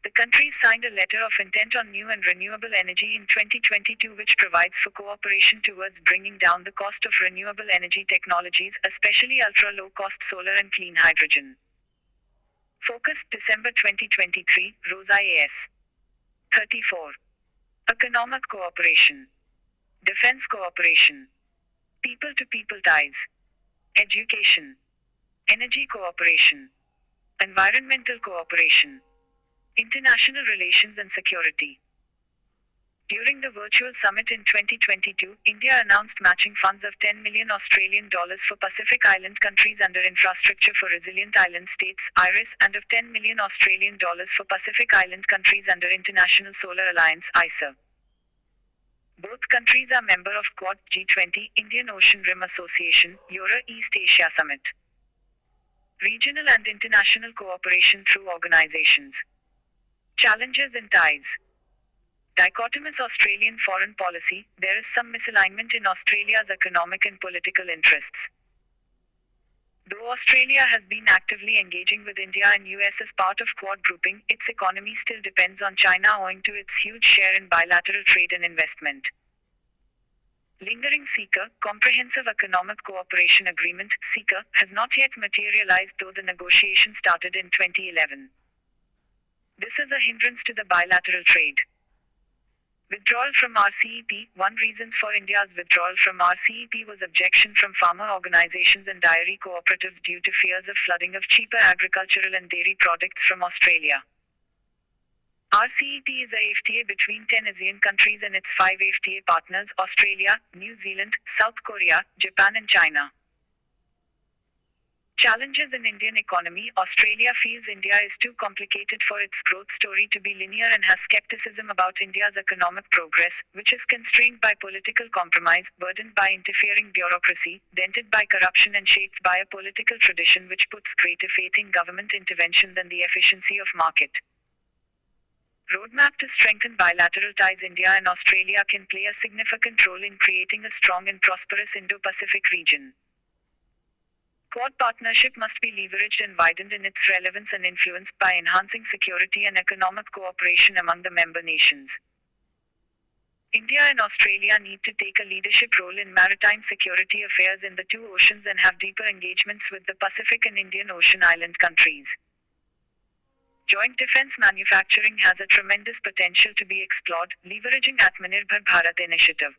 The countries signed a letter of intent on new and renewable energy in 2022, which provides for cooperation towards bringing down the cost of renewable energy technologies, especially ultra-low-cost solar and clean hydrogen. Focus, December 2023, Rosa A.S. 34. Economic cooperation. Defense cooperation. People-to-people ties. Education. Energy cooperation. Environmental cooperation. International relations and security. During the virtual summit in 2022, India announced matching funds of 10 million Australian dollars for Pacific Island countries under Infrastructure for Resilient Island States (IRIS) and of 10 million Australian dollars for Pacific Island countries under International Solar Alliance (ISA). Both countries are member of Quad, G20, Indian Ocean Rim Association, Euro-East Asia Summit. Regional and international cooperation through organizations. Challenges and ties. Dichotomous Australian foreign policy, there is some misalignment in Australia's economic and political interests. Though Australia has been actively engaging with India and US as part of Quad grouping, its economy still depends on China owing to its huge share in bilateral trade and investment. Lingering CECA, Comprehensive Economic Cooperation Agreement, CECA, has not yet materialized, though the negotiation started in 2011. This is a hindrance to the bilateral trade. Withdrawal from RCEP. One reasons for India's withdrawal from RCEP was objection from farmer organizations and dairy cooperatives due to fears of flooding of cheaper agricultural and dairy products from Australia. RCEP is a FTA between 10 ASEAN countries and its 5 FTA partners: Australia, New Zealand, South Korea, Japan and China. Challenges in Indian economy. Australia feels India is too complicated for its growth story to be linear and has skepticism about India's economic progress, which is constrained by political compromise, burdened by interfering bureaucracy, dented by corruption and shaped by a political tradition which puts greater faith in government intervention than the efficiency of market. Roadmap to strengthen bilateral ties. India and Australia can play a significant role in creating a strong and prosperous Indo-Pacific region. Quad partnership must be leveraged and widened in its relevance and influence by enhancing security and economic cooperation among the member nations. India and Australia need to take a leadership role in maritime security affairs in the two oceans and have deeper engagements with the Pacific and Indian Ocean island countries. Joint defense manufacturing has a tremendous potential to be explored, leveraging Atmanirbhar Bharat initiative.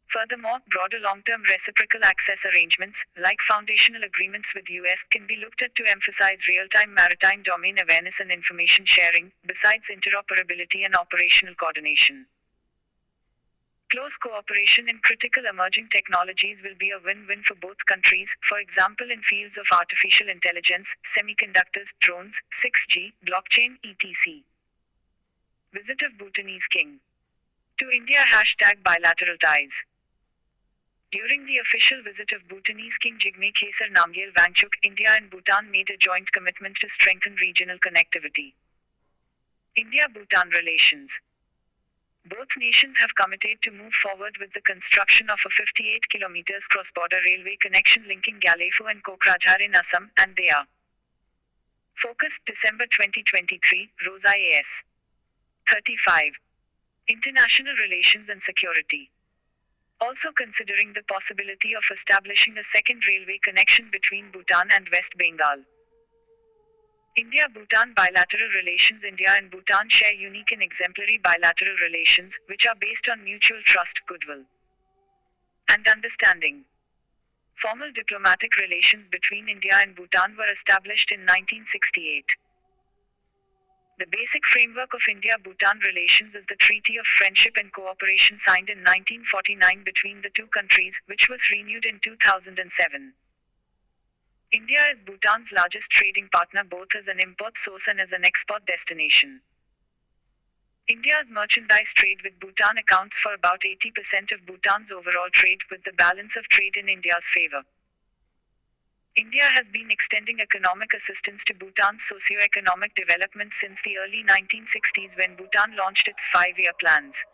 Furthermore, broader long-term reciprocal access arrangements, like foundational agreements with US, can be looked at to emphasize real-time maritime domain awareness and information sharing, besides interoperability and operational coordination. Close cooperation in critical emerging technologies will be a win-win for both countries, for example in fields of artificial intelligence, semiconductors, drones, 6G, blockchain, etc. Visit of Bhutanese King to India #bilateral ties. During the official visit of Bhutanese King Jigme Khesar Namgyal Wangchuk, India and Bhutan made a joint commitment to strengthen regional connectivity. India-Bhutan relations. Both nations have committed to move forward with the construction of a 58 km cross-border railway connection linking Galefu and Kokrajhar in Assam, and they are focused, December 2023, Rosa A.S. 35. International relations and security. Also considering the possibility of establishing a second railway connection between Bhutan and West Bengal. India-Bhutan bilateral relations. India and Bhutan share unique and exemplary bilateral relations, which are based on mutual trust, goodwill, and understanding. Formal diplomatic relations between India and Bhutan were established in 1968. The basic framework of India-Bhutan relations is the Treaty of Friendship and Cooperation signed in 1949 between the two countries, which was renewed in 2007. India is Bhutan's largest trading partner both as an import source and as an export destination. India's merchandise trade with Bhutan accounts for about 80% of Bhutan's overall trade, with the balance of trade in India's favor. India has been extending economic assistance to Bhutan's socio-economic development since the early 1960s when Bhutan launched its 5-year plans.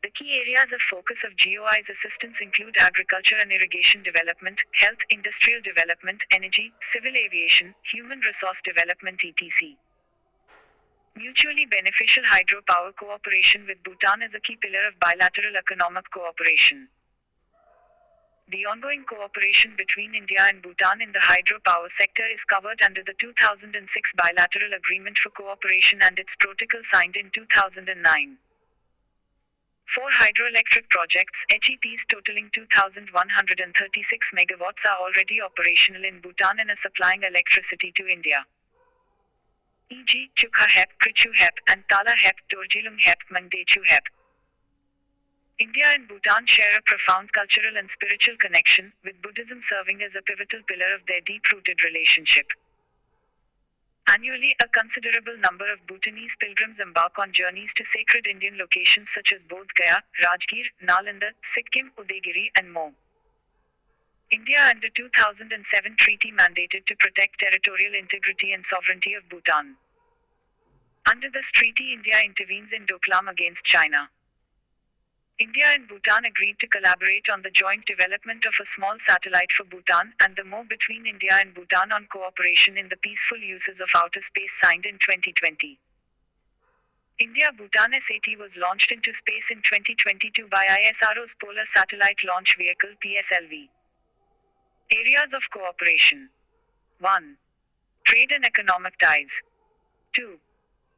The key areas of focus of GOI's assistance include agriculture and irrigation development, health, industrial development, energy, civil aviation, human resource development etc. Mutually beneficial hydropower cooperation with Bhutan is a key pillar of bilateral economic cooperation. The ongoing cooperation between India and Bhutan in the hydropower sector is covered under the 2006 Bilateral Agreement for Cooperation and its protocol signed in 2009. 4 hydroelectric projects, HEPs totaling 2,136 megawatts are already operational in Bhutan and are supplying electricity to India. E.g., Chukha Hep, Krichu Hep, and Tala Hep, Dorjilung Hep, Mangdechu Hep. India and Bhutan share a profound cultural and spiritual connection, with Buddhism serving as a pivotal pillar of their deep-rooted relationship. Annually, a considerable number of Bhutanese pilgrims embark on journeys to sacred Indian locations such as Bodh Gaya, Rajgir, Nalanda, Sikkim, Udaygiri, and more. India under 2007 treaty mandated to protect territorial integrity and sovereignty of Bhutan. Under this treaty, India intervenes in Doklam against China. India and Bhutan agreed to collaborate on the joint development of a small satellite for Bhutan, and the MoU between India and Bhutan on cooperation in the peaceful uses of outer space signed in 2020. India-Bhutan SAT was launched into space in 2022 by ISRO's Polar Satellite Launch Vehicle PSLV. Areas of cooperation. 1. Trade and economic ties. 2.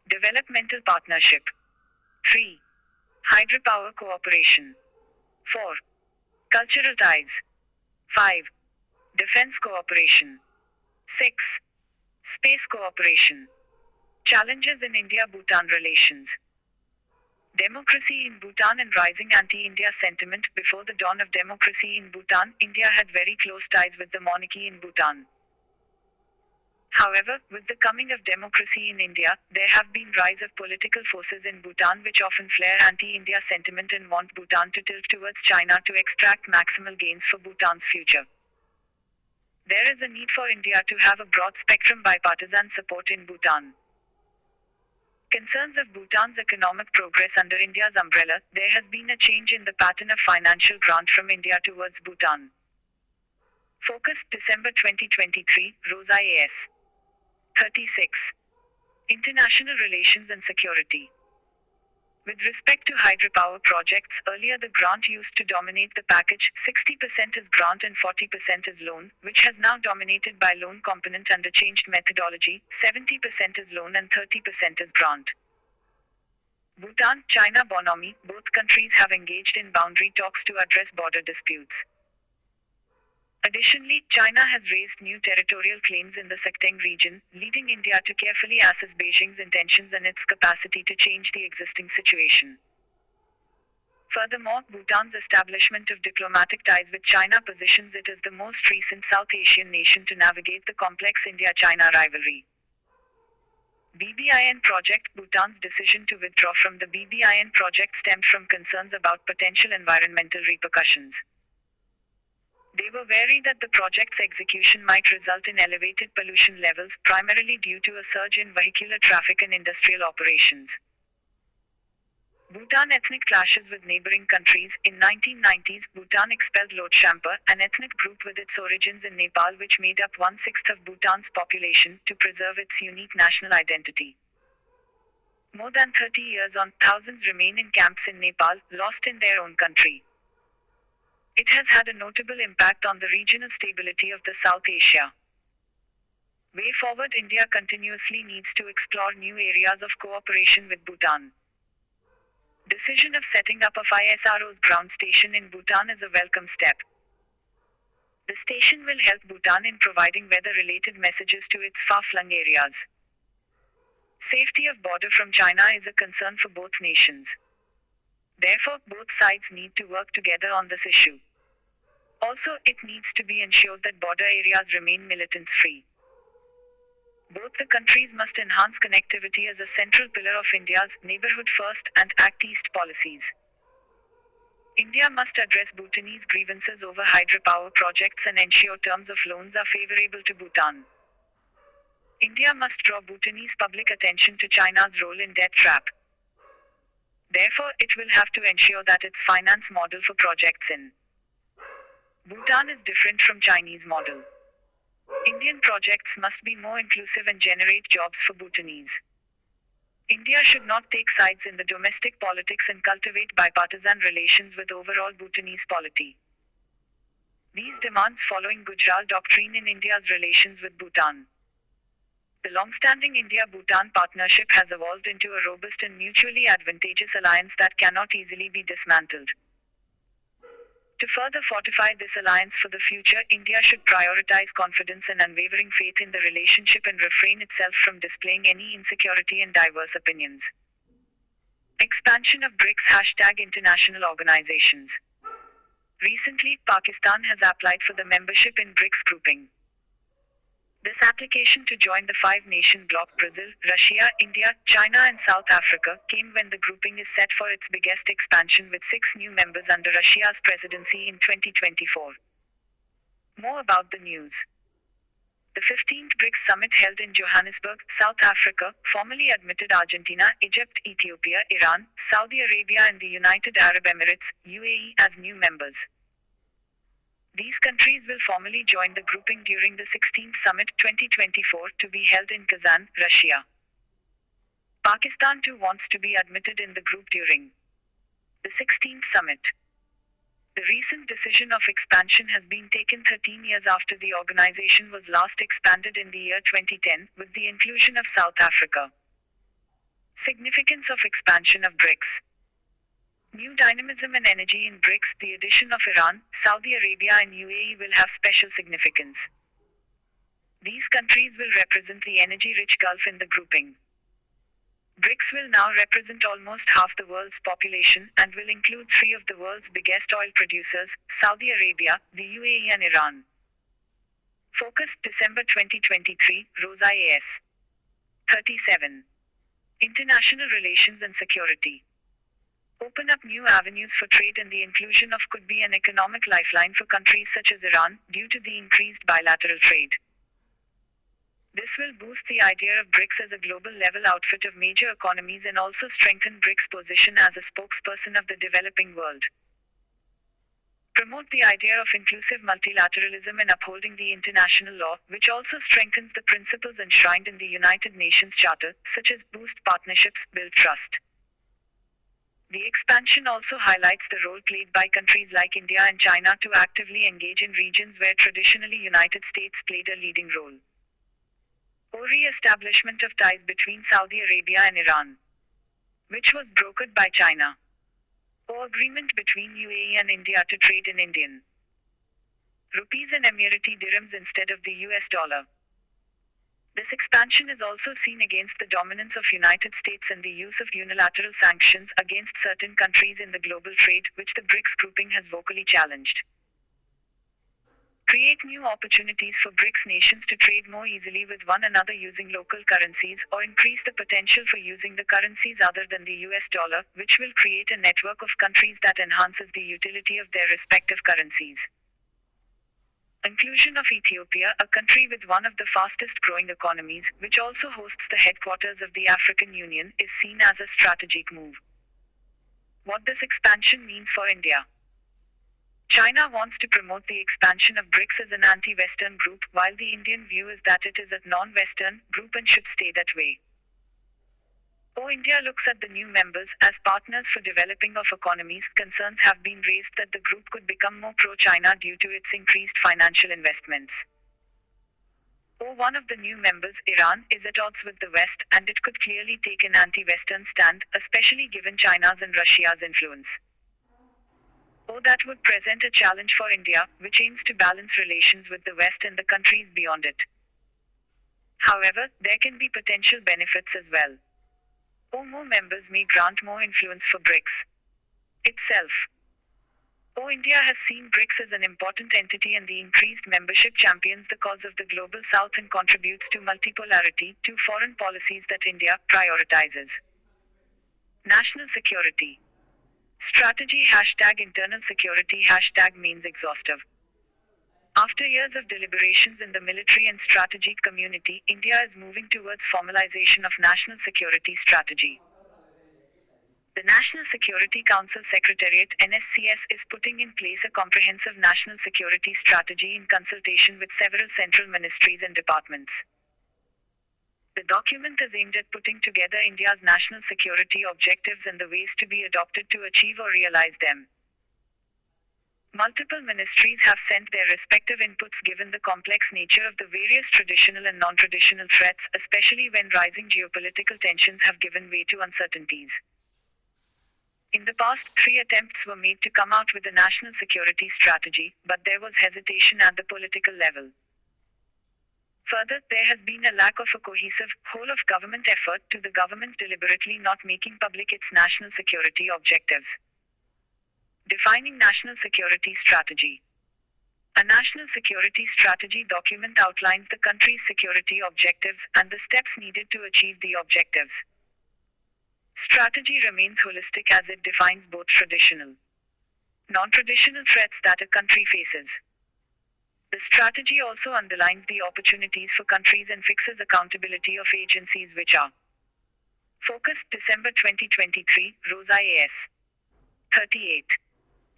Developmental partnership. 3. Hydropower cooperation. 4. Cultural ties. 5. Defense cooperation. 6. Space cooperation. Challenges in India-Bhutan relations. Democracy in Bhutan and rising anti-India sentiment. Before the dawn of democracy in Bhutan, India had very close ties with the monarchy in Bhutan. However, with the coming of democracy in India, there have been rise of political forces in Bhutan which often flare anti-India sentiment and want Bhutan to tilt towards China to extract maximal gains for Bhutan's future. There is a need for India to have a broad spectrum bipartisan support in Bhutan. Concerns of Bhutan's economic progress under India's umbrella. There has been a change in the pattern of financial grant from India towards Bhutan. Focus, December 2023, Rosa AS. 36. International Relations and Security. With respect to hydropower projects, earlier the grant used to dominate the package, 60% is grant and 40% is loan, which has now dominated by loan component under changed methodology, 70% is loan and 30% is grant. Bhutan, China Bonomi, both countries have engaged in boundary talks to address border disputes. Additionally, China has raised new territorial claims in the Sekteng region, leading India to carefully assess Beijing's intentions and its capacity to change the existing situation. Furthermore, Bhutan's establishment of diplomatic ties with China positions it as the most recent South Asian nation to navigate the complex India-China rivalry. BBIN project. Bhutan's decision to withdraw from the BBIN project stemmed from concerns about potential environmental repercussions. They were wary that the project's execution might result in elevated pollution levels, primarily due to a surge in vehicular traffic and industrial operations. Bhutan ethnic clashes with neighboring countries. In 1990s, Bhutan expelled Lhotshampa, an ethnic group with its origins in Nepal which made up 1/6 of Bhutan's population, to preserve its unique national identity. More than 30 years on, thousands remain in camps in Nepal, lost in their own country. It has had a notable impact on the regional stability of the South Asia. Way forward, India continuously needs to explore new areas of cooperation with Bhutan. Decision of setting up of ISRO's ground station in Bhutan is a welcome step. The station will help Bhutan in providing weather-related messages to its far-flung areas. Safety of border from China is a concern for both nations. Therefore, both sides need to work together on this issue. Also, it needs to be ensured that border areas remain militants-free. Both the countries must enhance connectivity as a central pillar of India's neighborhood first and Act East policies. India must address Bhutanese grievances over hydropower projects and ensure terms of loans are favorable to Bhutan. India must draw Bhutanese public attention to China's role in debt trap. Therefore, it will have to ensure that its finance model for projects in Bhutan is different from Chinese model. Indian projects must be more inclusive and generate jobs for Bhutanese. India should not take sides in the domestic politics and cultivate bipartisan relations with overall Bhutanese polity. These demands following Gujarat Doctrine in India's relations with Bhutan. The long-standing India-Bhutan partnership has evolved into a robust and mutually advantageous alliance that cannot easily be dismantled. To further fortify this alliance for the future, India should prioritize confidence and unwavering faith in the relationship and refrain itself from displaying any insecurity and diverse opinions. Expansion of BRICS #International organizations. Recently, Pakistan has applied for the membership in BRICS grouping. This application to join the five-nation bloc Brazil, Russia, India, China and South Africa came when the grouping is set for its biggest expansion with 6 new members under Russia's presidency in 2024. More about the news. The 15th BRICS summit held in Johannesburg, South Africa, formally admitted Argentina, Egypt, Ethiopia, Iran, Saudi Arabia and the United Arab Emirates, UAE, as new members. These countries will formally join the grouping during the 16th Summit 2024 to be held in Kazan, Russia. Pakistan too wants to be admitted in the group during the 16th Summit. The recent decision of expansion has been taken 13 years after the organization was last expanded in the year 2010, with the inclusion of South Africa. Significance of expansion of BRICS. New dynamism and energy in BRICS. The addition of Iran, Saudi Arabia and UAE will have special significance. These countries will represent the energy-rich Gulf in the grouping. BRICS will now represent almost half the world's population, and will include 3 of the world's biggest oil producers, Saudi Arabia, the UAE and Iran. Focus, December 2023, Rosa A.S. 37. International Relations and Security. Open up new avenues for trade and the inclusion of could be an economic lifeline for countries such as Iran, due to the increased bilateral trade. This will boost the idea of BRICS as a global-level outfit of major economies and also strengthen BRICS' position as a spokesperson of the developing world. Promote the idea of inclusive multilateralism and upholding the international law, which also strengthens the principles enshrined in the United Nations Charter, such as boost partnerships, build trust. The expansion also highlights the role played by countries like India and China to actively engage in regions where traditionally United States played a leading role. Re-establishment of ties between Saudi Arabia and Iran, which was brokered by China. Agreement between UAE and India to trade in Indian rupees and Emirati dirhams instead of the US dollar. This expansion is also seen against the dominance of United States and the use of unilateral sanctions against certain countries in the global trade, which the BRICS grouping has vocally challenged. Create new opportunities for BRICS nations to trade more easily with one another using local currencies, or increase the potential for using the currencies other than the US dollar, which will create a network of countries that enhances the utility of their respective currencies. Inclusion of Ethiopia, a country with one of the fastest growing economies, which also hosts the headquarters of the African Union, is seen as a strategic move. What this expansion means for India. China wants to promote the expansion of BRICS as an anti-Western group, while the Indian view is that it is a non-Western group and should stay that way. India looks at the new members as partners for developing of economies. Concerns have been raised that the group could become more pro-China due to its increased financial investments. One of the new members, Iran, is at odds with the West, and it could clearly take an anti-Western stand, especially given China's and Russia's influence. or that would present a challenge for India, which aims to balance relations with the West and the countries beyond it. However, there can be potential benefits as well. More members may grant more influence for BRICS itself. India has seen BRICS as an important entity, and the increased membership champions the cause of the global south and contributes to multipolarity, to foreign policies that India prioritizes. National security strategy # internal security # means exhaustive. After years of deliberations in the military and strategic community, India is moving towards formalization of national security strategy. The National Security Council Secretariat (NSCS) is putting in place a comprehensive national security strategy in consultation with several central ministries and departments. The document is aimed at putting together India's national security objectives and the ways to be adopted to achieve or realize them. Multiple ministries have sent their respective inputs given the complex nature of the various traditional and non-traditional threats, especially when rising geopolitical tensions have given way to uncertainties. In the past, 3 attempts were made to come out with a national security strategy, but there was hesitation at the political level. Further, there has been a lack of a cohesive, whole-of-government effort to the government deliberately not making public its national security objectives. Defining national security strategy. A national security strategy document outlines the country's security objectives and the steps needed to achieve the objectives. Strategy remains holistic as it defines both traditional, non-traditional threats that a country faces. The strategy also underlines the opportunities for countries and fixes accountability of agencies which are focused. December 2023, Rosa AS. 38.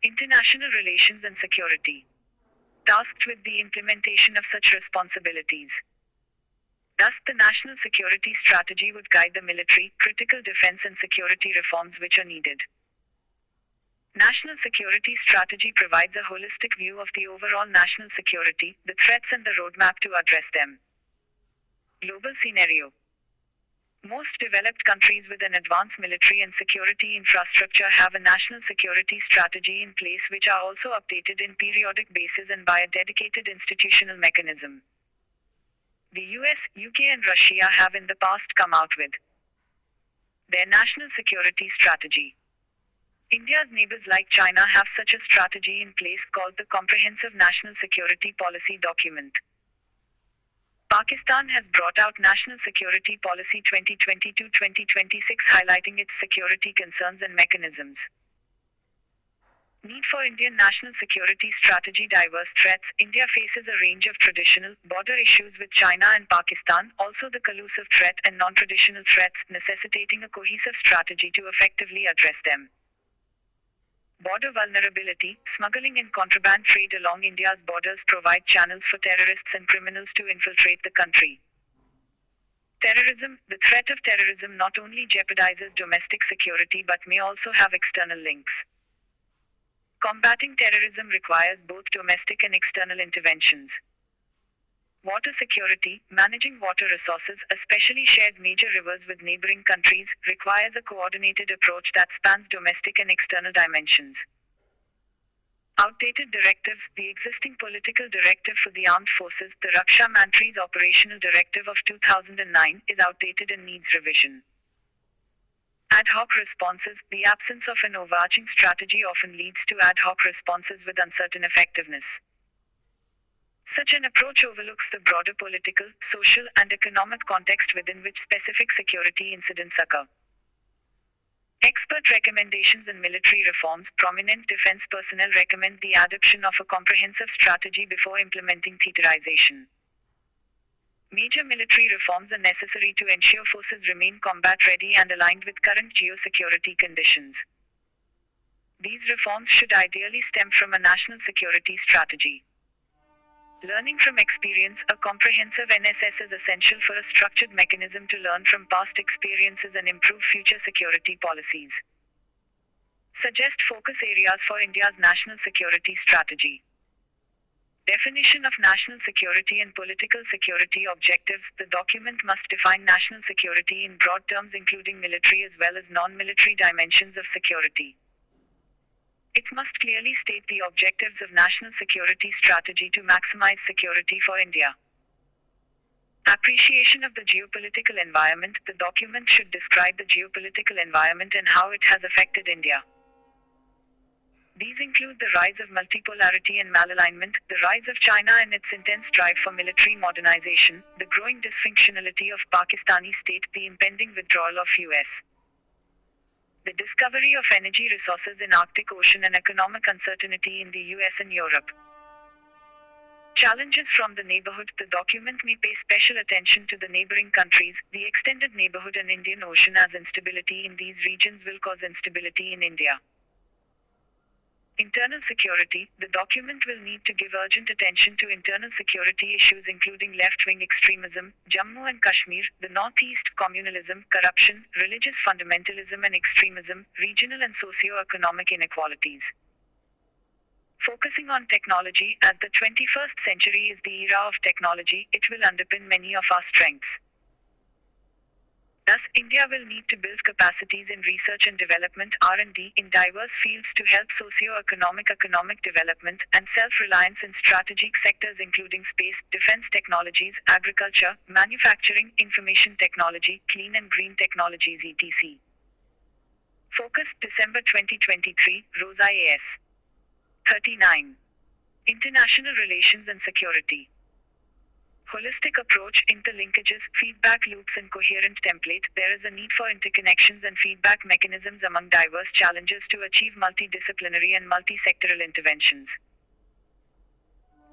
International Relations and Security. Tasked with the implementation of such responsibilities. Thus, the national security strategy would guide the military, critical defense and security reforms which are needed. National security strategy provides a holistic view of the overall national security, the threats and the roadmap to address them. Global scenario. Most developed countries with an advanced military and security infrastructure have a national security strategy in place which are also updated in periodic basis and by a dedicated institutional mechanism. The US, UK and Russia have in the past come out with their national security strategy. India's neighbors like China have such a strategy in place called the Comprehensive National Security Policy Document. Pakistan has brought out National Security Policy 2022-2026 highlighting its security concerns and mechanisms. Need for Indian national security strategy. Diverse threats. India faces a range of traditional, border issues with China and Pakistan, also the collusive threat and non-traditional threats, necessitating a cohesive strategy to effectively address them. Border vulnerability. Smuggling and contraband trade along India's borders provide channels for terrorists and criminals to infiltrate the country. Terrorism. The threat of terrorism not only jeopardizes domestic security but may also have external links. Combating terrorism requires both domestic and external interventions. Water security. Managing water resources, especially shared major rivers with neighboring countries, requires a coordinated approach that spans domestic and external dimensions. Outdated directives. The existing political directive for the armed forces, the Raksha Mantri's Operational Directive of 2009, is outdated and needs revision. Ad hoc responses. The absence of an overarching strategy often leads to ad hoc responses with uncertain effectiveness. Such an approach overlooks the broader political, social, and economic context within which specific security incidents occur. Expert recommendations and military reforms. Prominent defense personnel recommend the adoption of a comprehensive strategy before implementing theaterization. Major military reforms are necessary to ensure forces remain combat-ready and aligned with current geosecurity conditions. These reforms should ideally stem from a national security strategy. Learning from experience. A comprehensive NSS is essential for a structured mechanism to learn from past experiences and improve future security policies. Suggest focus areas for India's national security strategy. Definition of national security and political security objectives. The document must define national security in broad terms including military as well as non-military dimensions of security. It must clearly state the objectives of national security strategy to maximize security for India. Appreciation of the geopolitical environment. The document should describe the geopolitical environment and how it has affected India. These include the rise of multipolarity and malalignment, the rise of China and its intense drive for military modernization, the growing dysfunctionality of Pakistani state, the impending withdrawal of US, the discovery of energy resources in Arctic Ocean and economic uncertainty in the US and Europe. Challenges from the neighborhood. The document may pay special attention to the neighboring countries, the extended neighborhood and Indian Ocean, as instability in these regions will cause instability in India. Internal security. The document will need to give urgent attention to internal security issues including left-wing extremism, Jammu and Kashmir, the Northeast, communalism, corruption, religious fundamentalism and extremism, regional and socio-economic inequalities. Focusing on technology. As the 21st century is the era of technology, it will underpin many of our strengths. Thus, India will need to build capacities in research and development (R&D) in diverse fields to help socio-economic economic development, and self-reliance in strategic sectors including space, defense technologies, agriculture, manufacturing, information technology, clean and green technologies etc. Focus, December 2023, Rosa A.S. 39. International Relations and Security. Holistic approach, interlinkages, feedback loops and coherent template. There is a need for interconnections and feedback mechanisms among diverse challenges to achieve multidisciplinary and multi-sectoral interventions.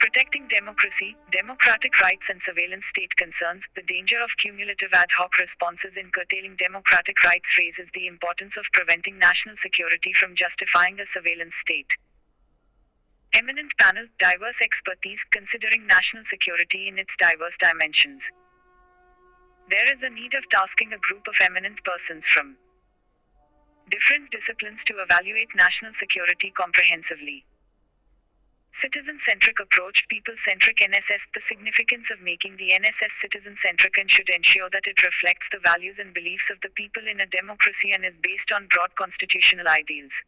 Protecting democracy, democratic rights and surveillance state concerns. The danger of cumulative ad hoc responses in curtailing democratic rights raises the importance of preventing national security from justifying a surveillance state. Eminent panel, diverse expertise, considering national security in its diverse dimensions. There is a need of tasking a group of eminent persons from different disciplines to evaluate national security comprehensively. Citizen-centric approach, people-centric NSS. The significance of making the NSS citizen-centric and should ensure that it reflects the values and beliefs of the people in a democracy and is based on broad constitutional ideals.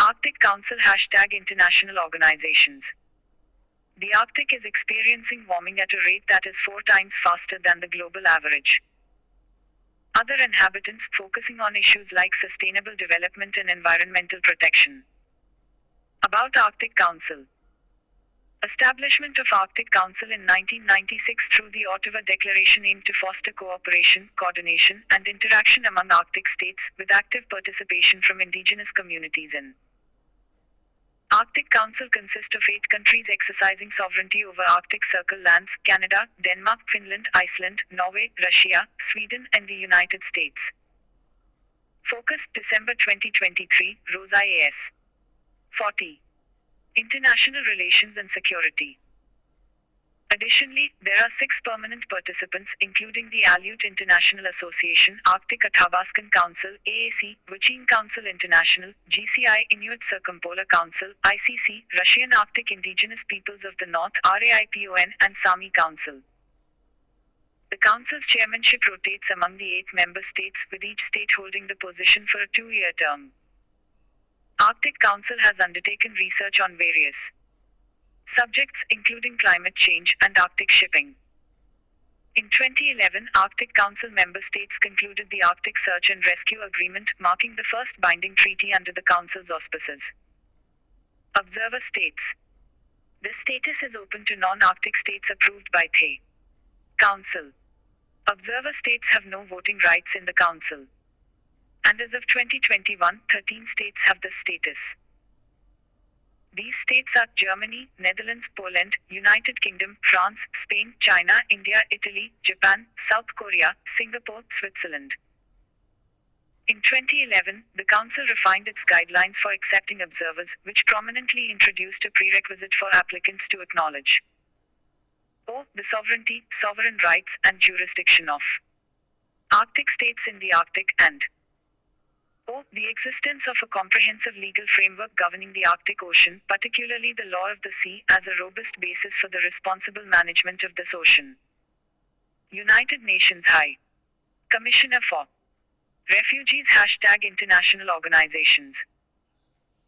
Arctic Council # International organizations. The Arctic is experiencing warming at a rate that is 4 times faster than the global average. Other inhabitants, focusing on issues like sustainable development and environmental protection. About Arctic Council. Establishment of Arctic Council in 1996 through the Ottawa Declaration aimed to foster cooperation, coordination, and interaction among Arctic states, with active participation from indigenous communities in Arctic Council consists of 8 countries exercising sovereignty over Arctic Circle lands: Canada, Denmark, Finland, Iceland, Norway, Russia, Sweden, and the United States. Focus, December 2023, Rosa A.S. 40. International Relations and Security. Additionally, there are 6 permanent participants, including the Aleut International Association, Arctic Athabaskan Council, AAC, Wacheen Council International, GCI, Inuit Circumpolar Council, ICC, Russian Arctic Indigenous Peoples of the North, RAIPON, and Sami Council. The Council's chairmanship rotates among the 8 member states, with each state holding the position for a 2-year term. Arctic Council has undertaken research on various subjects, including climate change and Arctic shipping. In 2011, Arctic Council member states concluded the Arctic Search and Rescue Agreement, marking the first binding treaty under the Council's auspices. Observer states. This status is open to non-Arctic states approved by the Council. Observer states have no voting rights in the Council. And as of 2021, 13 states have this status. These states are Germany, Netherlands, Poland, United Kingdom, France, Spain, China, India, Italy, Japan, South Korea, Singapore, Switzerland. In 2011, the Council refined its guidelines for accepting observers, which prominently introduced a prerequisite for applicants to acknowledge the sovereignty, sovereign rights, and jurisdiction of Arctic states in the Arctic, and the existence of a comprehensive legal framework governing the Arctic Ocean, particularly the law of the sea, as a robust basis for the responsible management of this ocean. United Nations High Commissioner for Refugees # International Organizations.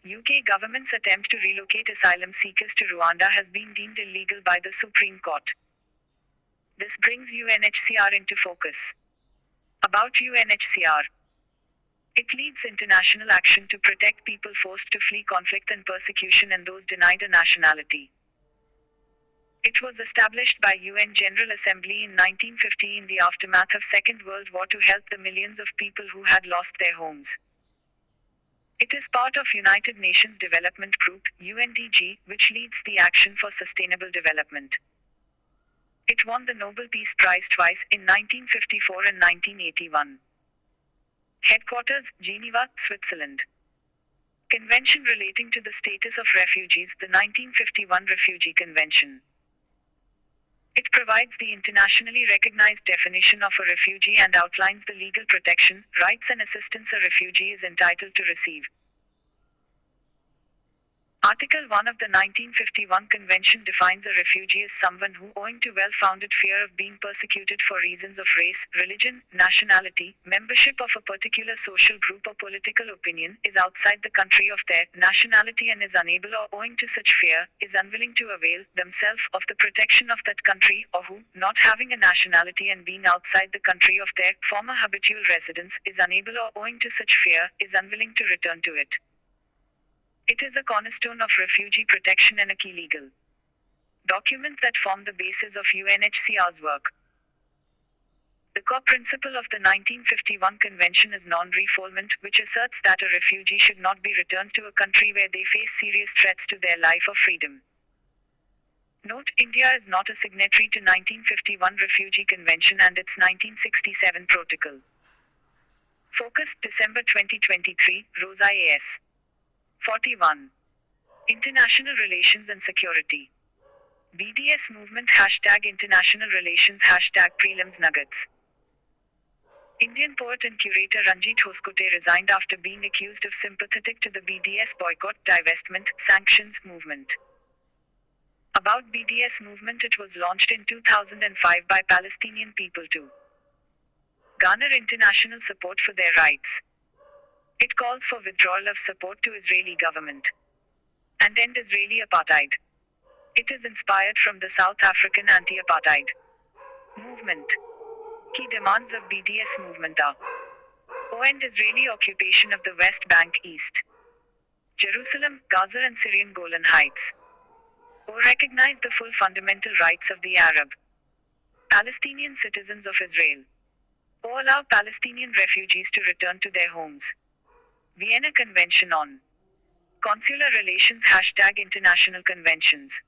UK government's attempt to relocate asylum seekers to Rwanda has been deemed illegal by the Supreme Court. This brings UNHCR into focus. About UNHCR. It leads international action to protect people forced to flee conflict and persecution and those denied a nationality. It was established by UN General Assembly in 1950 in the aftermath of Second World War to help the millions of people who had lost their homes. It is part of United Nations Development Group, UNDG, which leads the Action for Sustainable Development. It won the Nobel Peace Prize twice, in 1954 and 1981. Headquarters, Geneva, Switzerland. Convention relating to the status of refugees, the 1951 Refugee Convention. It provides the internationally recognized definition of a refugee and outlines the legal protection, rights and assistance a refugee is entitled to receive. Article 1 of the 1951 Convention defines a refugee as someone who, owing to well-founded fear of being persecuted for reasons of race, religion, nationality, membership of a particular social group or political opinion, is outside the country of their nationality and is unable or, owing to such fear, is unwilling to avail themselves of the protection of that country, or who, not having a nationality and being outside the country of their former habitual residence, is unable or, owing to such fear, is unwilling to return to it. It is a cornerstone of refugee protection and a key legal document that form the basis of UNHCR's work. The core principle of the 1951 Convention is non-refoulement, which asserts that a refugee should not be returned to a country where they face serious threats to their life or freedom. Note: India is not a signatory to 1951 Refugee Convention and its 1967 Protocol. Focus, December 2023, Rosa A.S. 41. International Relations and Security. BDS Movement #International Relations #Prelims Nuggets. Indian poet and curator Ranjit Hoskote resigned after being accused of sympathetic to the BDS boycott, divestment, sanctions movement. About BDS movement: it was launched in 2005 by Palestinian people to garner international support for their rights. It calls for withdrawal of support to Israeli government and end Israeli apartheid. It is inspired from the South African anti-apartheid movement. Key demands of BDS movement are: O, end Israeli occupation of the West Bank, East Jerusalem, Gaza and Syrian Golan Heights. O, recognize the full fundamental rights of the Arab Palestinian citizens of Israel. O, allow Palestinian refugees to return to their homes. Vienna Convention on Consular Relations #International Conventions.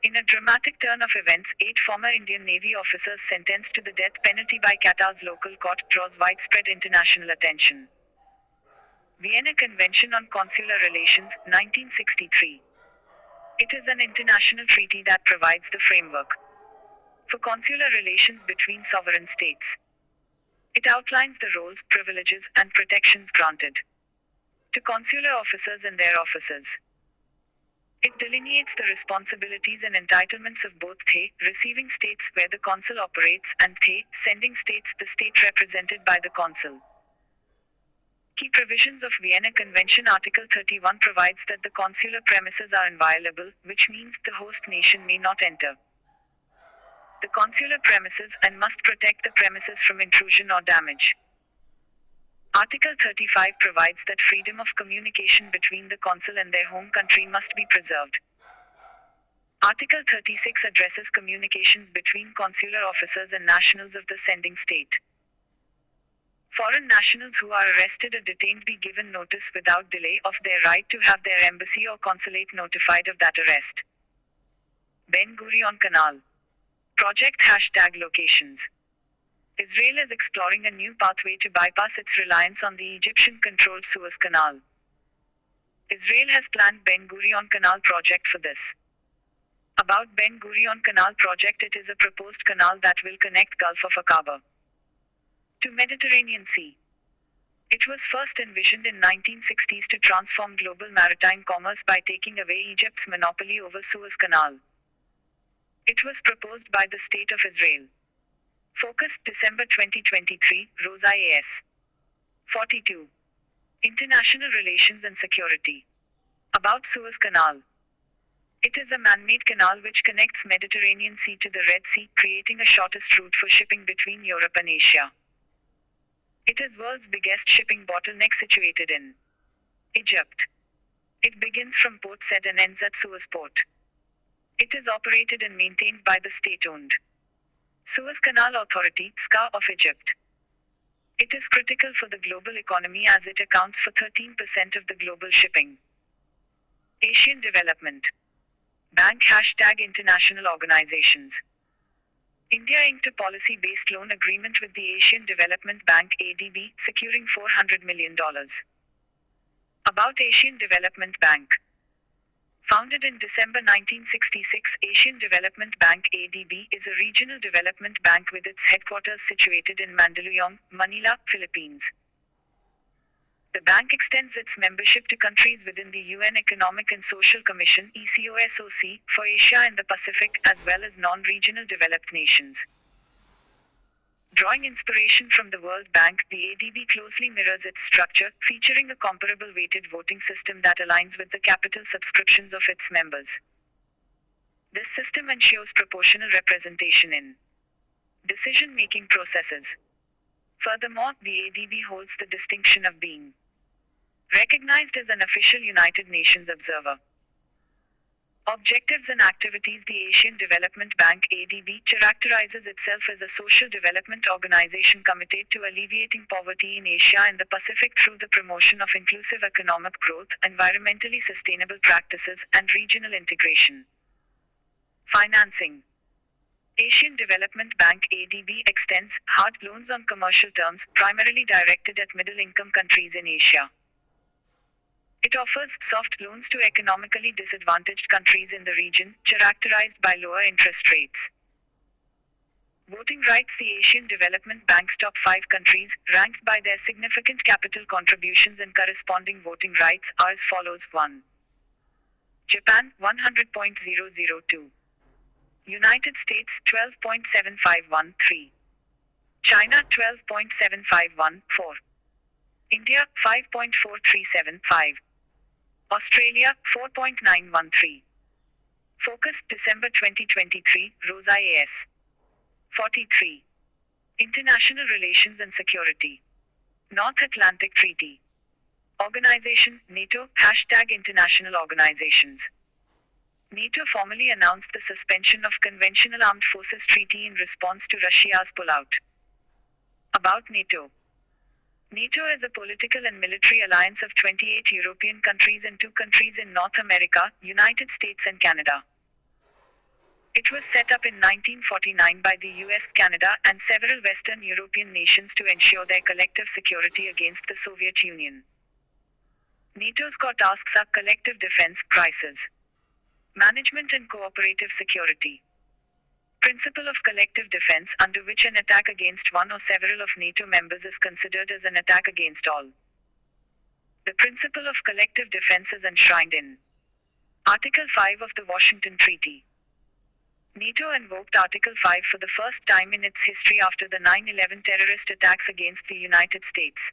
In a dramatic turn of events, 8 former Indian Navy officers sentenced to the death penalty by Qatar's local court draws widespread international attention. Vienna Convention on Consular Relations, 1963. It is an international treaty that provides the framework for consular relations between sovereign states. It outlines the roles, privileges, and protections granted to consular officers and their officers. It delineates the responsibilities and entitlements of both the receiving states, where the consul operates, and the sending states, the state represented by the consul. Key provisions of Vienna Convention. Article 31 provides that the consular premises are inviolable, which means the host nation may not enter the consular premises and must protect the premises from intrusion or damage. Article 35 provides that freedom of communication between the consul and their home country must be preserved. Article 36 addresses communications between consular officers and nationals of the sending state. Foreign nationals who are arrested or detained be given notice without delay of their right to have their embassy or consulate notified of that arrest. Ben Gurion Canal Project #Locations. Israel is exploring a new pathway to bypass its reliance on the Egyptian-controlled Suez Canal. Israel has planned Ben Gurion Canal project for this. About Ben Gurion Canal project: it is a proposed canal that will connect Gulf of Aqaba to Mediterranean Sea. It was first envisioned in 1960s to transform global maritime commerce by taking away Egypt's monopoly over Suez Canal. It was proposed by the State of Israel. Focus, December 2023, Rosa A.S. 42. International relations and security. About Suez Canal. It is a man-made canal which connects Mediterranean Sea to the Red Sea, creating a shortest route for shipping between Europe and Asia. It is world's biggest shipping bottleneck situated in Egypt. It begins from Port Said and ends at Suez Port. It is operated and maintained by the state-owned Suez Canal Authority, SCA of Egypt. It is critical for the global economy as it accounts for 13% of the global shipping. Asian Development Bank # International Organizations. India inked a policy-based loan agreement with the Asian Development Bank (ADB), securing $400 million. About Asian Development Bank. Founded in December 1966, Asian Development Bank (ADB) is a regional development bank with its headquarters situated in Mandaluyong, Manila, Philippines. The bank extends its membership to countries within the UN Economic and Social Commission (ECOSOC) for Asia and the Pacific, as well as non-regional developed nations. Drawing inspiration from the World Bank, the ADB closely mirrors its structure, featuring a comparable weighted voting system that aligns with the capital subscriptions of its members. This system ensures proportional representation in decision-making processes. Furthermore, the ADB holds the distinction of being recognized as an official United Nations observer. Objectives and activities. The Asian Development Bank (ADB) characterizes itself as a social development organization committed to alleviating poverty in Asia and the Pacific through the promotion of inclusive economic growth, environmentally sustainable practices, and regional integration. Financing. Asian Development Bank (ADB) extends hard loans on commercial terms, primarily directed at middle-income countries in Asia. It offers soft loans to economically disadvantaged countries in the region, characterized by lower interest rates. Voting rights. The Asian Development Bank's top 5 countries, ranked by their significant capital contributions and corresponding voting rights, are as follows: 1. Japan, 100.002. United States, 12.751. 3. China, 12.751. 4. India, 5.437. Australia, 4.913. Focus, December 2023, Rosa A.S. 43. International Relations and Security. North Atlantic Treaty Organization, NATO, # International Organizations. NATO formally announced the suspension of Conventional Armed Forces Treaty in response to Russia's pullout. About NATO. NATO is a political and military alliance of 28 European countries and 2 countries in North America, United States and Canada. It was set up in 1949 by the US, Canada, and several Western European nations to ensure their collective security against the Soviet Union. NATO's core tasks are collective defense, crisis management and cooperative security. Principle of collective defense, under which an attack against one or several of NATO members is considered as an attack against all. The principle of collective defense is enshrined in Article 5 of the Washington Treaty. NATO invoked Article 5 for the first time in its history after the 9/11 terrorist attacks against the United States.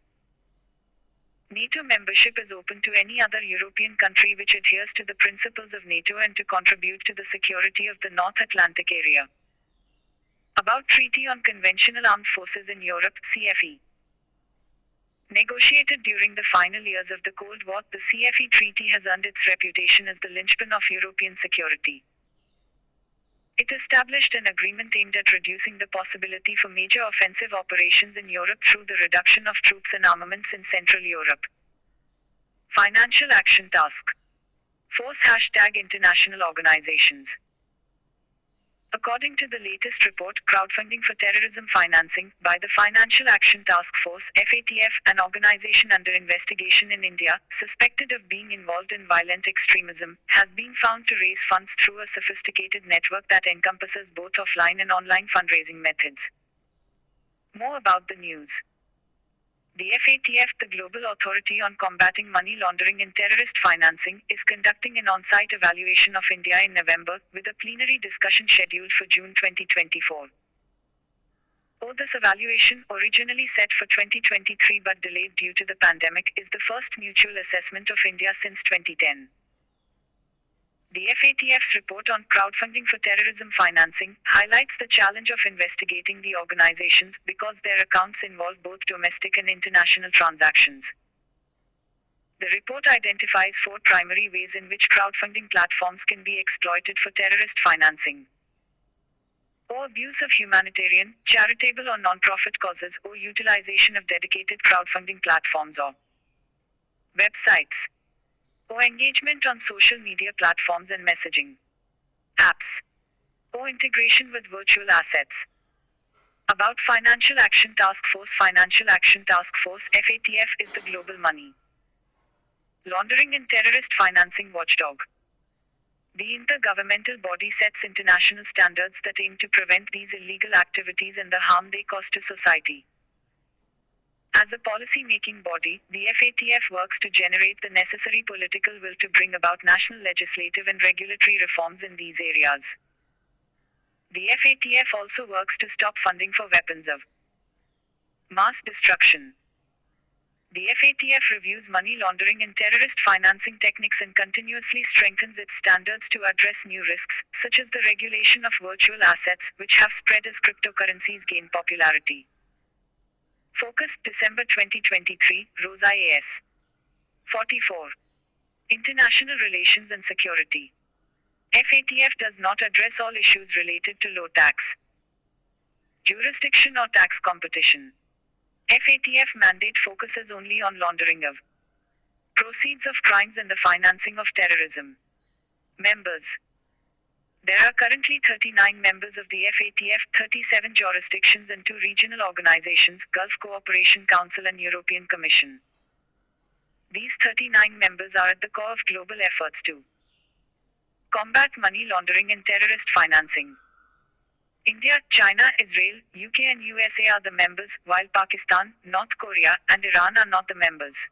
NATO membership is open to any other European country which adheres to the principles of NATO and to contribute to the security of the North Atlantic area. About Treaty on Conventional Armed Forces in Europe, CFE. Negotiated during the final years of the Cold War, the CFE Treaty has earned its reputation as the linchpin of European security. It established an agreement aimed at reducing the possibility for major offensive operations in Europe through the reduction of troops and armaments in Central Europe. Financial Action Task Force # International Organizations. According to the latest report, Crowdfunding for Terrorism Financing, by the Financial Action Task Force (FATF), an organization under investigation in India, suspected of being involved in violent extremism, has been found to raise funds through a sophisticated network that encompasses both offline and online fundraising methods. More about the news. The FATF, the Global Authority on Combating Money Laundering and Terrorist Financing, is conducting an on-site evaluation of India in November, with a plenary discussion scheduled for June 2024. This evaluation, originally set for 2023 but delayed due to the pandemic, is the first mutual assessment of India since 2010. The FATF's report on crowdfunding for terrorism financing highlights the challenge of investigating the organizations because their accounts involve both domestic and international transactions. The report identifies 4 primary ways in which crowdfunding platforms can be exploited for terrorist financing. Abuse of humanitarian, charitable or non-profit causes, or utilization of dedicated crowdfunding platforms or websites, or engagement on social media platforms and messaging apps, or integration with virtual assets. About Financial Action Task Force. Financial Action Task Force (FATF) is the global money laundering and terrorist financing watchdog. The intergovernmental body sets international standards that aim to prevent these illegal activities and the harm they cause to society. As a policy-making body, the FATF works to generate the necessary political will to bring about national legislative and regulatory reforms in these areas. The FATF also works to stop funding for weapons of mass destruction. The FATF reviews money laundering and terrorist financing techniques and continuously strengthens its standards to address new risks, such as the regulation of virtual assets, which have spread as cryptocurrencies gain popularity. Focus, December 2023, Rosa A.S. 44. International Relations and Security. FATF does not address all issues related to low tax jurisdiction or tax competition. FATF mandate focuses only on laundering of proceeds of crimes and the financing of terrorism. Members. There are currently 39 members of the FATF, 37 jurisdictions and 2 regional organizations, Gulf Cooperation Council and European Commission. These 39 members are at the core of global efforts to combat money laundering and terrorist financing. India, China, Israel, UK and USA are the members, while Pakistan, North Korea, and Iran are not the members.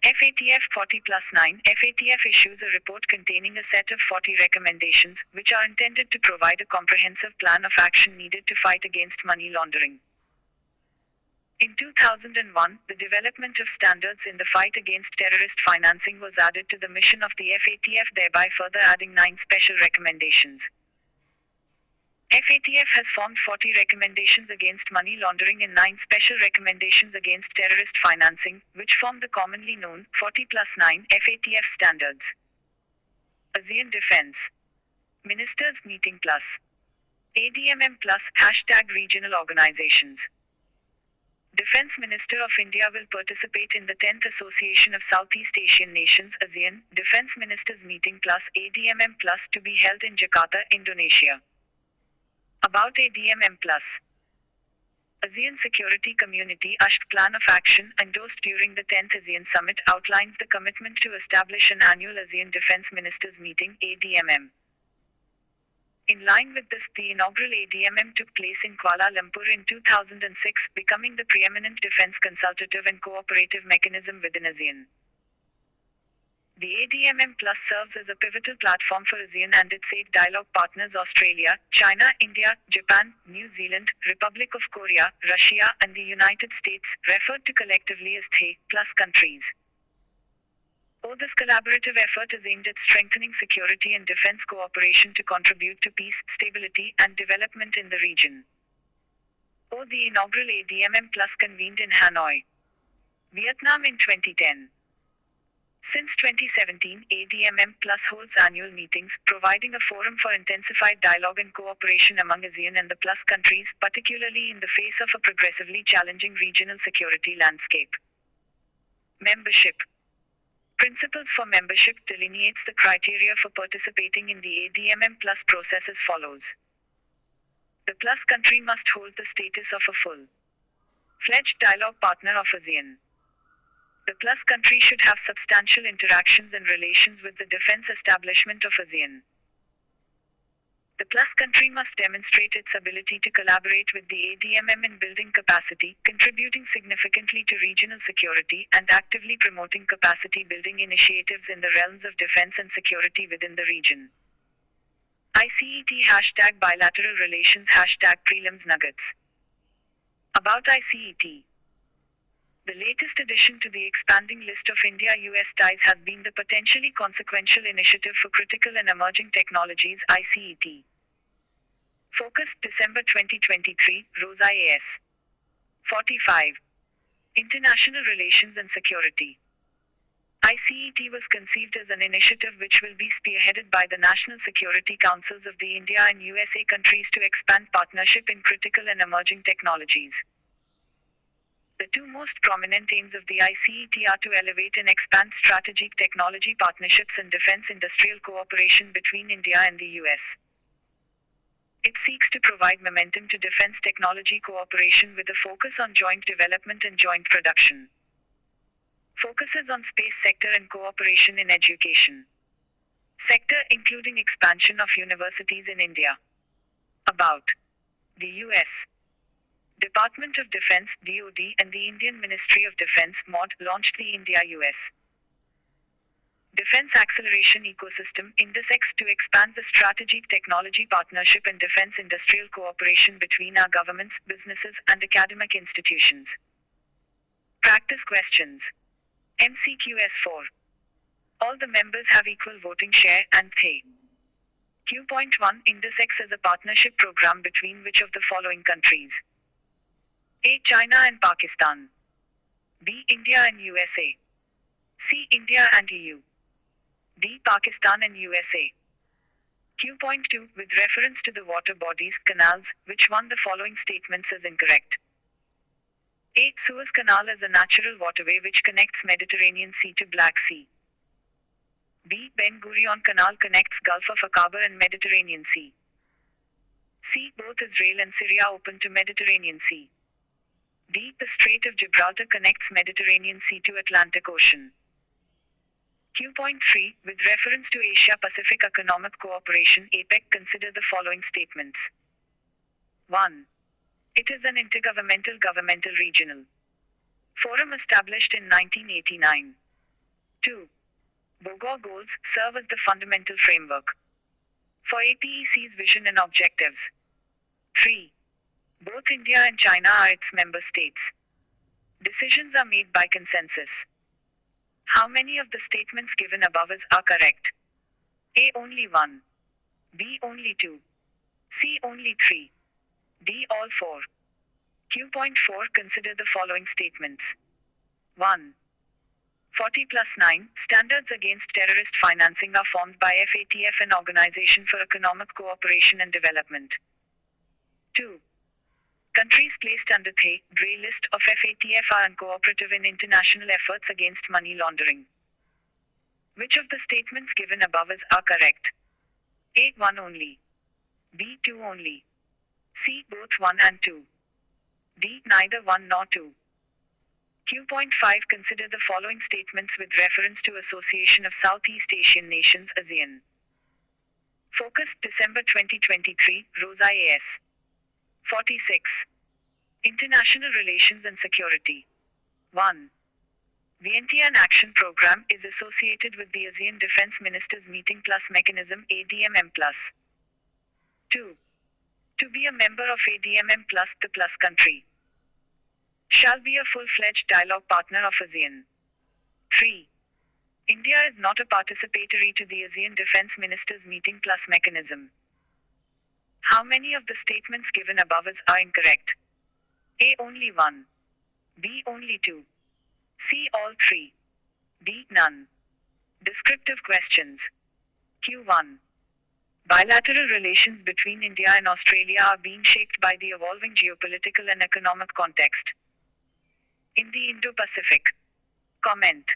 FATF 40+9 FATF issues a report containing a set of 40 recommendations, which are intended to provide a comprehensive plan of action needed to fight against money laundering. In 2001, the development of standards in the fight against terrorist financing was added to the mission of the FATF, thereby further adding 9 special recommendations. FATF has formed 40 recommendations against money laundering and 9 special recommendations against terrorist financing, which form the commonly known 40+9 FATF standards. ASEAN Defense Ministers Meeting Plus ADMM Plus #Regional Organizations. Defense Minister of India will participate in the 10th Association of Southeast Asian Nations ASEAN Defense Ministers Meeting Plus ADMM Plus to be held in Jakarta, Indonesia. About ADMM Plus. ASEAN Security Community Plan of Action, endorsed during the 10th ASEAN Summit, outlines the commitment to establish an annual ASEAN Defense Ministers Meeting ADMM. In line with this, the inaugural ADMM took place in Kuala Lumpur in 2006, becoming the preeminent defense consultative and cooperative mechanism within ASEAN. The ADMM Plus serves as a pivotal platform for ASEAN and its 8 dialogue partners Australia, China, India, Japan, New Zealand, Republic of Korea, Russia, and the United States, referred to collectively as THE Plus countries. This collaborative effort is aimed at strengthening security and defense cooperation to contribute to peace, stability, and development in the region. The inaugural ADMM Plus convened in Hanoi, Vietnam in 2010. Since 2017, ADMM Plus holds annual meetings, providing a forum for intensified dialogue and cooperation among ASEAN and the Plus countries, particularly in the face of a progressively challenging regional security landscape. Membership. Principles for membership delineates the criteria for participating in the ADMM Plus process as follows. The Plus country must hold the status of a full-fledged dialogue partner of ASEAN. The Plus country should have substantial interactions and relations with the defense establishment of ASEAN. The Plus country must demonstrate its ability to collaborate with the ADMM in building capacity, contributing significantly to regional security, and actively promoting capacity building initiatives in the realms of defense and security within the region. ICET #bilateral relations #prelims nuggets About ICET. The latest addition to the expanding list of India-US ties has been the potentially consequential Initiative for Critical and Emerging Technologies (ICET). Focus December 2023, Rosa AS. 45. International Relations and Security. ICET was conceived as an initiative which will be spearheaded by the National Security Councils of the India and USA countries to expand partnership in critical and emerging technologies. The two most prominent aims of the ICET are to elevate and expand strategic technology partnerships and defense industrial cooperation between India and the US. It seeks to provide momentum to defense technology cooperation with a focus on joint development and joint production. Focuses on space sector and cooperation in education sector, including expansion of universities in India. About the US. Department of Defense (DoD) and the Indian Ministry of Defense (MOD) launched the India-US Defense Acceleration Ecosystem (INDEX) to expand the strategic technology partnership and defense industrial cooperation between our governments, businesses, and academic institutions. Practice questions. MCQS4. All the members have equal voting share, and they. Q.1 INDEX is a partnership program between which of the following countries? A. China and Pakistan. B. India and USA. C. India and EU. D. Pakistan and USA. Q.2 With reference to the water bodies, canals, which one the following statements is incorrect? A. Suez Canal is a natural waterway which connects Mediterranean Sea to Black Sea. B. Ben Gurion Canal connects Gulf of Aqaba and Mediterranean Sea. C. Both Israel and Syria open to Mediterranean Sea. D. The Strait of Gibraltar connects Mediterranean Sea to Atlantic Ocean. Q.3 With reference to Asia-Pacific Economic Cooperation (APEC), consider the following statements. 1. It is an intergovernmental governmental regional forum established in 1989. 2. BOGO goals serve as the fundamental framework for APEC's vision and objectives. 3. Both India and China are its member states. Decisions are made by consensus. How many of the statements given above are correct? A. Only 1. B. Only 2. C. Only 3. D. All 4. Q.4 Consider the following statements. 1. 40 plus 9 Standards Against Terrorist Financing are formed by FATF, an Organization for Economic Cooperation and Development. 2. Countries placed under the grey list of FATF are uncooperative in international efforts against money laundering. Which of the statements given above are correct? A. 1 only. B. 2 only. C. Both 1 and 2. D. Neither 1 nor 2. Q.5 Consider the following statements with reference to Association of Southeast Asian Nations (ASEAN). Focus December 2023, Rosa AS. 46. International Relations and Security. 1. Vientiane Action Program is associated with the ASEAN Defense Ministers Meeting Plus Mechanism (ADMM+). 2. To be a member of ADMM+, the Plus country shall be a full-fledged dialogue partner of ASEAN. 3. India is not a participatory to the ASEAN Defense Ministers Meeting Plus mechanism. How many of the statements given above are incorrect? A. Only 1. B. Only 2. C. All 3. D. None. Descriptive questions. Q1. Bilateral relations between India and Australia are being shaped by the evolving geopolitical and economic context in the Indo-Pacific. Comment.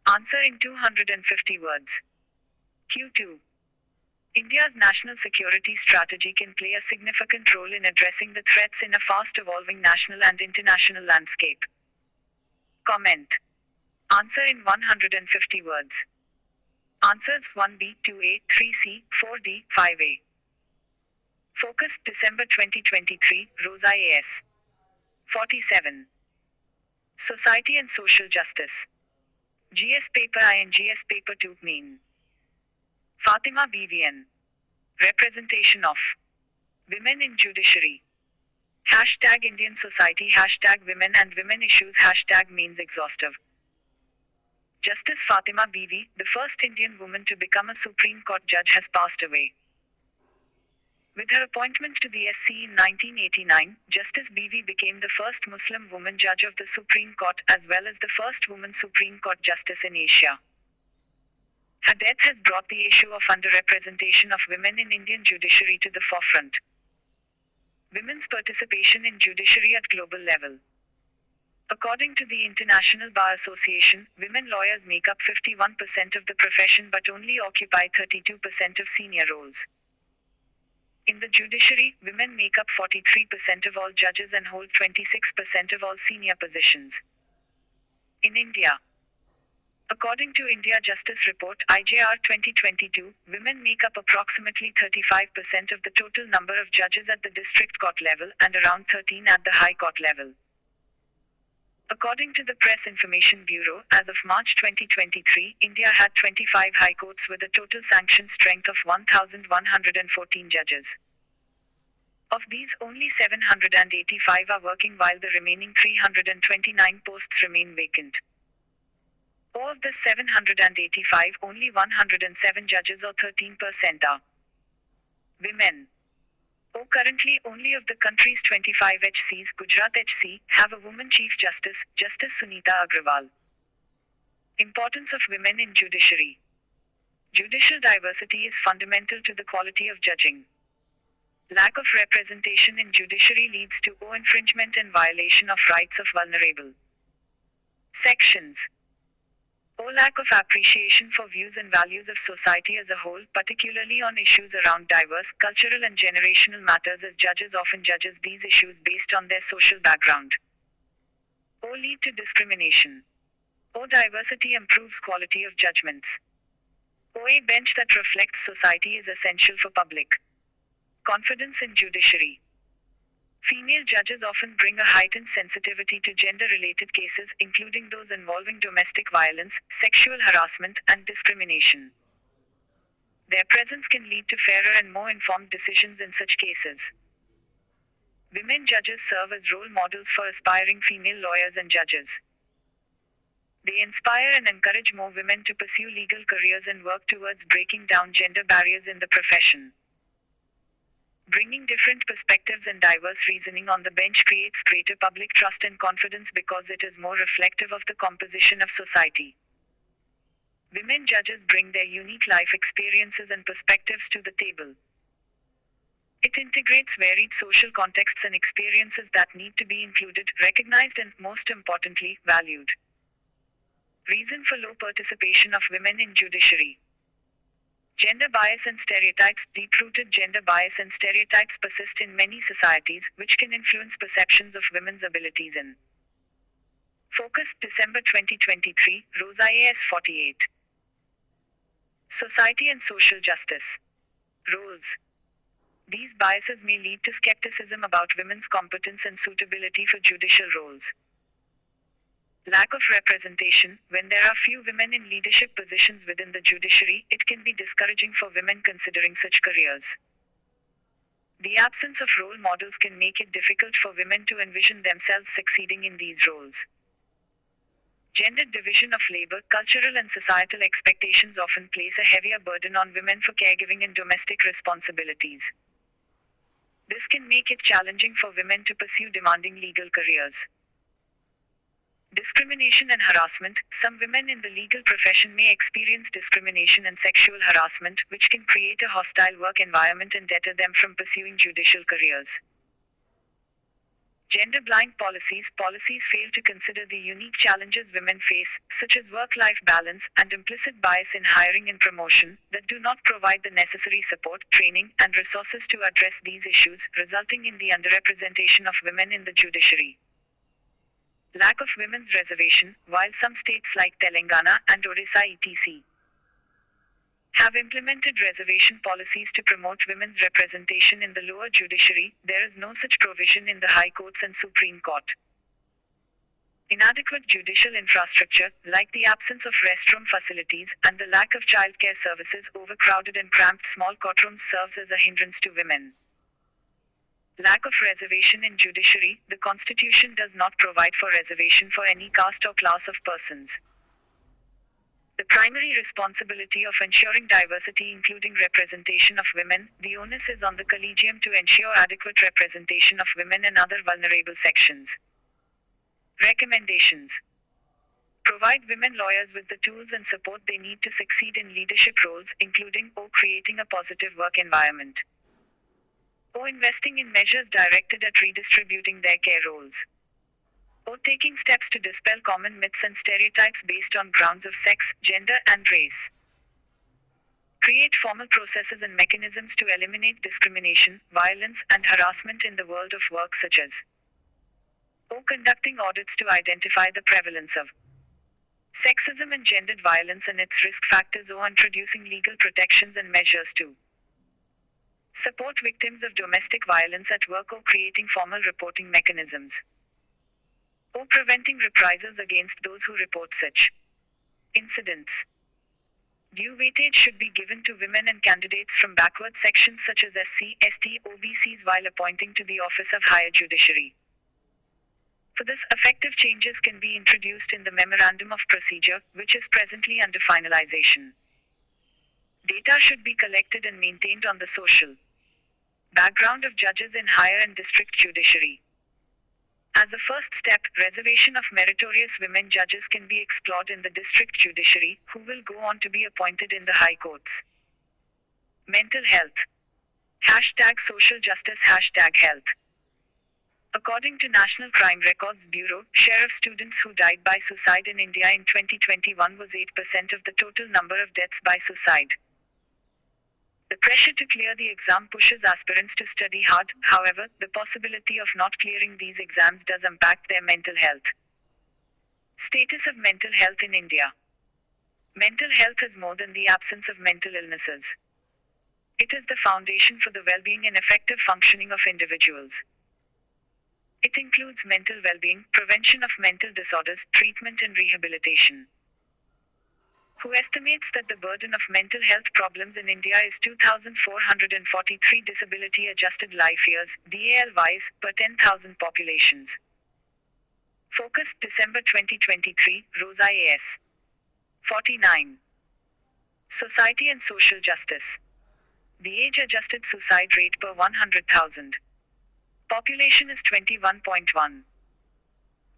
Answer in 250 words. Q2. India's national security strategy can play a significant role in addressing the threats in a fast-evolving national and international landscape. Comment. Answer in 150 words. Answers 1B, 2A, 3C, 4D, 5A. Focus December 2023, Rosa AS. 47. Society and Social Justice. GS Paper I and GS Paper 2 mean. Fatima BVN. Representation of women in judiciary. Hashtag Indian society, hashtag women and women issues, hashtag means exhaustive. Justice Fatima Bibi, the first Indian woman to become a Supreme Court judge, has passed away. With her appointment to the SC in 1989, Justice Bibi became the first Muslim woman judge of the Supreme Court as well as the first woman Supreme Court justice in Asia. Her death has brought the issue of underrepresentation of women in Indian judiciary to the forefront. Women's participation in judiciary at global level. According to the International Bar Association, women lawyers make up 51% of the profession but only occupy 32% of senior roles. In the judiciary, women make up 43% of all judges and hold 26% of all senior positions. In India, according to India Justice Report IJR 2022, women make up approximately 35% of the total number of judges at the district court level and around 13 at the high court level. According to the Press Information Bureau, as of March 2023, India had 25 high courts with a total sanctioned strength of 1,114 judges. Of these, only 785 are working while the remaining 329 posts remain vacant. Of the 785, only 107 judges or 13% are women. Currently, only of the country's 25 HCs, Gujarat HC, have a woman Chief Justice, Justice Sunita Agrawal. Importance of women in judiciary. Judicial diversity is fundamental to the quality of judging. Lack of representation in judiciary leads to infringement and violation of rights of vulnerable sections. Lack of appreciation for views and values of society as a whole, particularly on issues around diverse, cultural and generational matters, as judges often judges these issues based on their social background. Lead to discrimination. Diversity improves quality of judgments. A bench that reflects society is essential for public confidence in judiciary. Female judges often bring a heightened sensitivity to gender-related cases, including those involving domestic violence, sexual harassment, and discrimination. Their presence can lead to fairer and more informed decisions in such cases. Women judges serve as role models for aspiring female lawyers and judges. They inspire and encourage more women to pursue legal careers and work towards breaking down gender barriers in the profession. Bringing different perspectives and diverse reasoning on the bench creates greater public trust and confidence because it is more reflective of the composition of society. Women judges bring their unique life experiences and perspectives to the table. It integrates varied social contexts and experiences that need to be included, recognized, and, most importantly, valued. Reason for low participation of women in judiciary. Gender bias and stereotypes. Deep-rooted gender bias and stereotypes persist in many societies, which can influence perceptions of women's abilities in Focus, December 2023, Rosa AS 48. Society and social justice. Roles. These biases may lead to skepticism about women's competence and suitability for judicial roles. Lack of representation. When there are few women in leadership positions within the judiciary, it can be discouraging for women considering such careers. The absence of role models can make it difficult for women to envision themselves succeeding in these roles. Gendered division of labor. Cultural and societal expectations often place a heavier burden on women for caregiving and domestic responsibilities. This can make it challenging for women to pursue demanding legal careers. Discrimination and harassment. Some women in the legal profession may experience discrimination and sexual harassment, which can create a hostile work environment and deter them from pursuing judicial careers. Gender-blind policies. Policies fail to consider the unique challenges women face, such as work-life balance and implicit bias in hiring and promotion, that do not provide the necessary support, training, and resources to address these issues, resulting in the underrepresentation of women in the judiciary. Lack of women's reservation. While some states like Telangana and Odisha etc. have implemented reservation policies to promote women's representation in the lower judiciary, there is no such provision in the High Courts and Supreme Court. Inadequate judicial infrastructure, like the absence of restroom facilities and the lack of childcare services, overcrowded and cramped small courtrooms serves as a hindrance to women. Lack of reservation in judiciary. The Constitution does not provide for reservation for any caste or class of persons. The primary responsibility of ensuring diversity, including representation of women, the onus is on the Collegium to ensure adequate representation of women and other vulnerable sections. Recommendations: provide women lawyers with the tools and support they need to succeed in leadership roles, including creating a positive work environment, investing in measures directed at redistributing their care roles, taking steps to dispel common myths and stereotypes based on grounds of sex, gender, and race. Create formal processes and mechanisms to eliminate discrimination, violence, and harassment in the world of work, such as conducting audits to identify the prevalence of sexism and gendered violence and its risk factors, introducing legal protections and measures to support victims of domestic violence at work, creating formal reporting mechanisms, preventing reprisals against those who report such incidents. Due weightage should be given to women and candidates from backward sections such as SC, ST, OBCs while appointing to the office of higher judiciary. For this, effective changes can be introduced in the Memorandum of Procedure, which is presently under finalization. Data should be collected and maintained on the social background of judges in higher and district judiciary. As a first step, reservation of meritorious women judges can be explored in the district judiciary, who will go on to be appointed in the high courts. Mental health. #social justice #health. According to National Crime Records Bureau, share of students who died by suicide in India in 2021 was 8% of the total number of deaths by suicide. The pressure to clear the exam pushes aspirants to study hard. However, the possibility of not clearing these exams does impact their mental health. Status of mental health in India. Mental health is more than the absence of mental illnesses. It is the foundation for the well-being and effective functioning of individuals. It includes mental well-being, prevention of mental disorders, treatment and rehabilitation. WHO estimates that the burden of mental health problems in India is 2,443 disability-adjusted life years, DAL-wise, per 10,000 populations. Focus, December 2023, Rosa A.S. 49. Society and Social Justice. The age-adjusted suicide rate per 100,000 population is 21.1.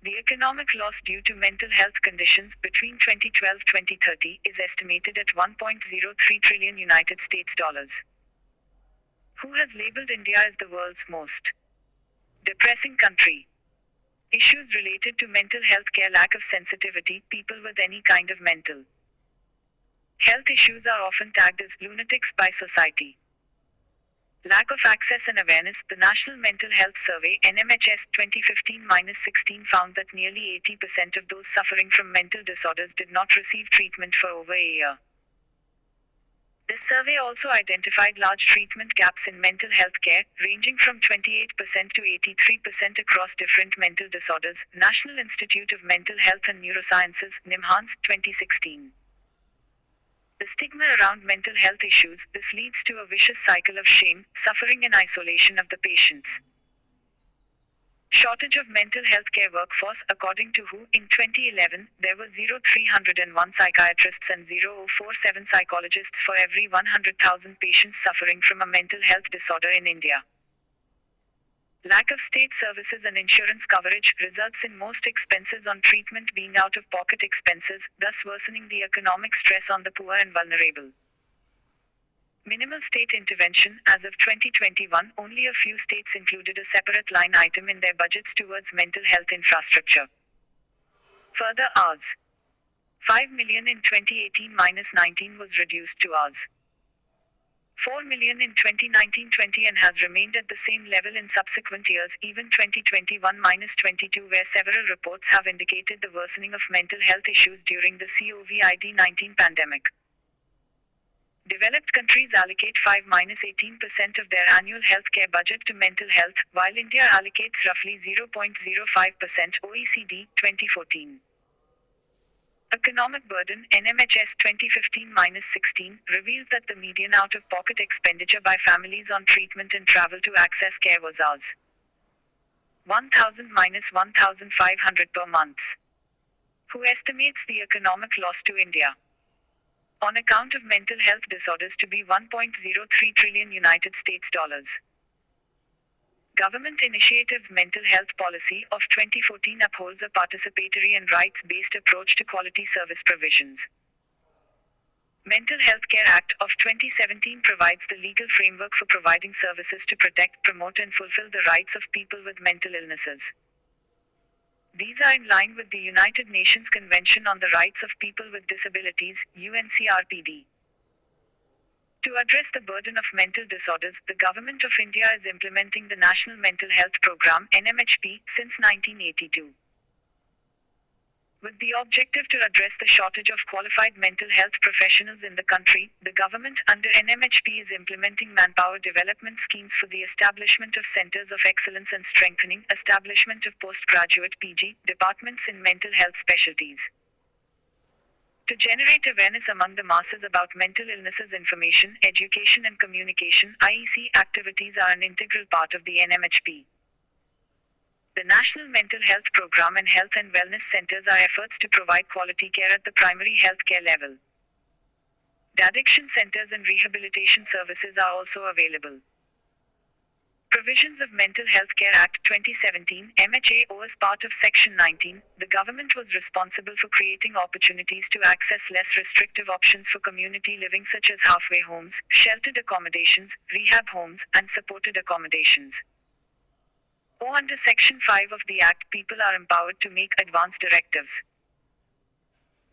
The economic loss due to mental health conditions between 2012-2030 is estimated at $1.03 trillion United States dollars. WHO has labeled India as the world's most depressing country. Issues related to mental health care: lack of sensitivity. People with any kind of mental health issues are often tagged as lunatics by society. Lack of access and awareness. The National Mental Health Survey (NMHS) 2015-16 found that nearly 80% of those suffering from mental disorders did not receive treatment for over a year. This survey also identified large treatment gaps in mental health care, ranging from 28% to 83% across different mental disorders. National Institute of Mental Health and Neurosciences (NIMHANS) 2016. The stigma around mental health issues. This leads to a vicious cycle of shame, suffering and isolation of the patients. Shortage of mental health care workforce. According to WHO, in 2011, there were 0,301 psychiatrists and 0,047 psychologists for every 100,000 patients suffering from a mental health disorder in India. Lack of state services and insurance coverage results in most expenses on treatment being out-of-pocket expenses, thus worsening the economic stress on the poor and vulnerable. Minimal state intervention. As of 2021, only a few states included a separate line item in their budgets towards mental health infrastructure. Further, Rs. 5 million in 2018-19 was reduced to Rs. 4 million in 2019-20 and has remained at the same level in subsequent years, even 2021-22, where several reports have indicated the worsening of mental health issues during the COVID-19 pandemic. Developed countries allocate 5-18% of their annual healthcare budget to mental health, while India allocates roughly 0.05%. OECD, 2014. Economic burden NMHS 2015-16 revealed that the median out-of-pocket expenditure by families on treatment and travel to access care was Rs. 1,000-1,500 per month. Who estimates the economic loss to India on account of mental health disorders to be 1.03 trillion United States dollars. Government Initiatives Mental Health Policy of 2014 upholds a participatory and rights-based approach to quality service provisions. Mental Health Care Act of 2017 provides the legal framework for providing services to protect, promote and fulfill the rights of people with mental illnesses. These are in line with the United Nations Convention on the Rights of People with Disabilities, UNCRPD. To address the burden of mental disorders, the Government of India is implementing the National Mental Health Programme (NMHP) since 1982. With the objective to address the shortage of qualified mental health professionals in the country, the government, under NMHP, is implementing manpower development schemes for the establishment of centers of excellence and strengthening establishment of postgraduate (PG) departments in mental health specialties. To generate awareness among the masses about mental illnesses, information, education and communication (IEC) activities are an integral part of the NMHP. The National Mental Health Program and Health and Wellness Centers are efforts to provide quality care at the primary health care level. Addiction centers and rehabilitation services are also available. Provisions of Mental Health Care Act 2017 (MHAO). As part of Section 19, the government was responsible for creating opportunities to access less restrictive options for community living, such as halfway homes, sheltered accommodations, rehab homes, and supported accommodations. Under Section 5 of the Act, people are empowered to make advance directives.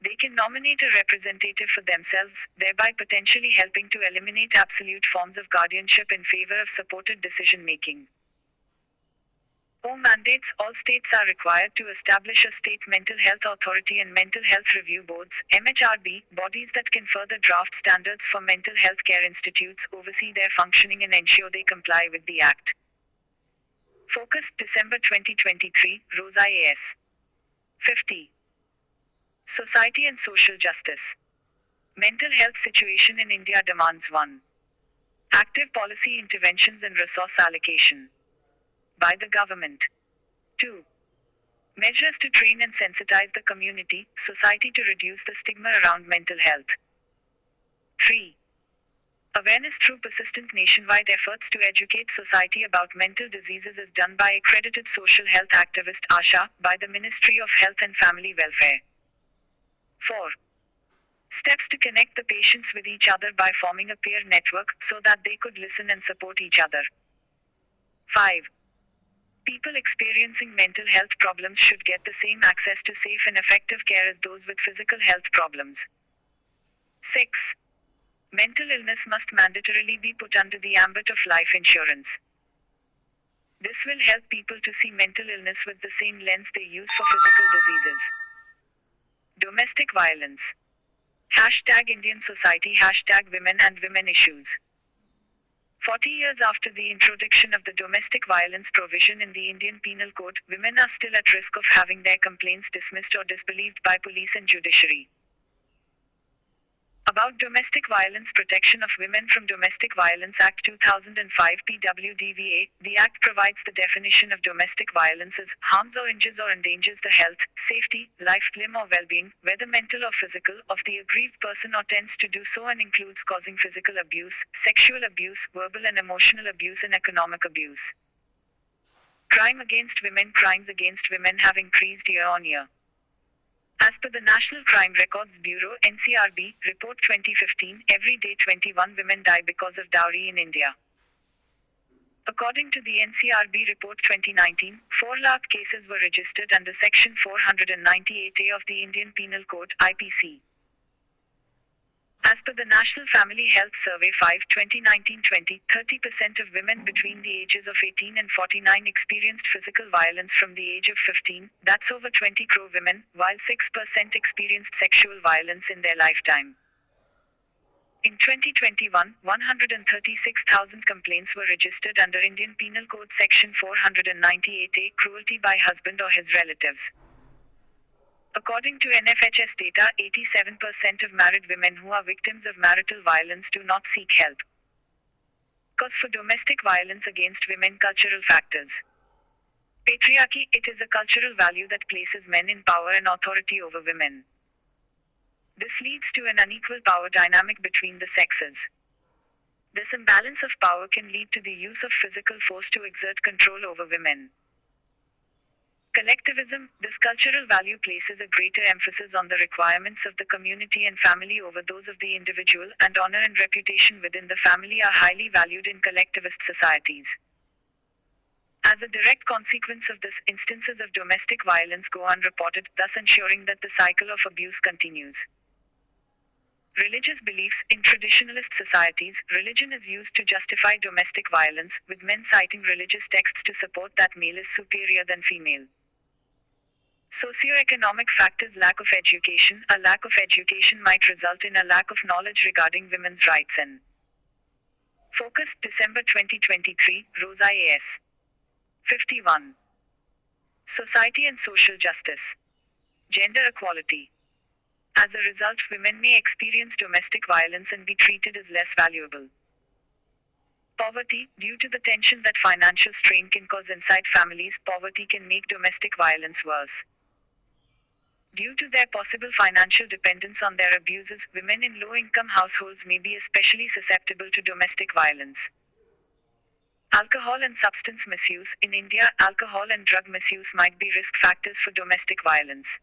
They can nominate a representative for themselves, thereby potentially helping to eliminate absolute forms of guardianship in favor of supported decision-making. Mandates. All states are required to establish a state mental health authority and mental health review boards, MHRB, bodies that can further draft standards for mental health care institutes, oversee their functioning and ensure they comply with the Act. Focus, December 2023, Rosa A.S. 50. Society and Social Justice. Mental health situation in India demands 1. Active policy interventions and resource allocation by the government. 2. Measures to train and sensitize the community, society to reduce the stigma around mental health. 3. Awareness through persistent nationwide efforts to educate society about mental diseases is done by accredited social health activist ASHA, by the Ministry of Health and Family Welfare. 4. Steps to connect the patients with each other by forming a peer network, so that they could listen and support each other. 5. People experiencing mental health problems should get the same access to safe and effective care as those with physical health problems. 6. Mental illness must mandatorily be put under the ambit of life insurance. This will help people to see mental illness with the same lens they use for physical diseases. Domestic violence. #Indian Society #Women and Women Issues. 40 years after the introduction of the domestic violence provision in the Indian Penal Code, women are still at risk of having their complaints dismissed or disbelieved by police and judiciary. About Domestic Violence Protection of Women from Domestic Violence Act 2005 PWDVA, the Act provides the definition of domestic violence as harms or injures or endangers the health, safety, life, limb or well-being, whether mental or physical, of the aggrieved person or tends to do so, and includes causing physical abuse, sexual abuse, verbal and emotional abuse and economic abuse. Crime against women. Crimes against women have increased year on year. As per the National Crime Records Bureau (NCRB) report 2015, every day 21 women die because of dowry in India. According to the NCRB report 2019, 4 lakh cases were registered under Section 498A of the Indian Penal Code (IPC). As per the National Family Health Survey 5 2019-20, 30% of women between the ages of 18 and 49 experienced physical violence from the age of 15, that's over 20 crore women, while 6% experienced sexual violence in their lifetime. In 2021, 136,000 complaints were registered under Indian Penal Code Section 498A, cruelty by husband or his relatives. According to NFHS data, 87% of married women who are victims of marital violence do not seek help. Cause for domestic violence against women: cultural factors. Patriarchy: it is a cultural value that places men in power and authority over women. This leads to an unequal power dynamic between the sexes. This imbalance of power can lead to the use of physical force to exert control over women. Collectivism: this cultural value places a greater emphasis on the requirements of the community and family over those of the individual, and honor and reputation within the family are highly valued in collectivist societies. As a direct consequence of this, instances of domestic violence go unreported, thus ensuring that the cycle of abuse continues. Religious beliefs: in traditionalist societies, religion is used to justify domestic violence, with men citing religious texts to support that male is superior than female. Socioeconomic factors: lack of education. A lack of education might result in a lack of knowledge regarding women's rights and Focus, December 2023, Rosa A.S. 51. Society and social justice. Gender equality. As a result, women may experience domestic violence and be treated as less valuable. Poverty. Due to the tension that financial strain can cause inside families, poverty can make domestic violence worse. Due to their possible financial dependence on their abusers, women in low-income households may be especially susceptible to domestic violence. Alcohol and substance misuse. In India, alcohol and drug misuse might be risk factors for domestic violence.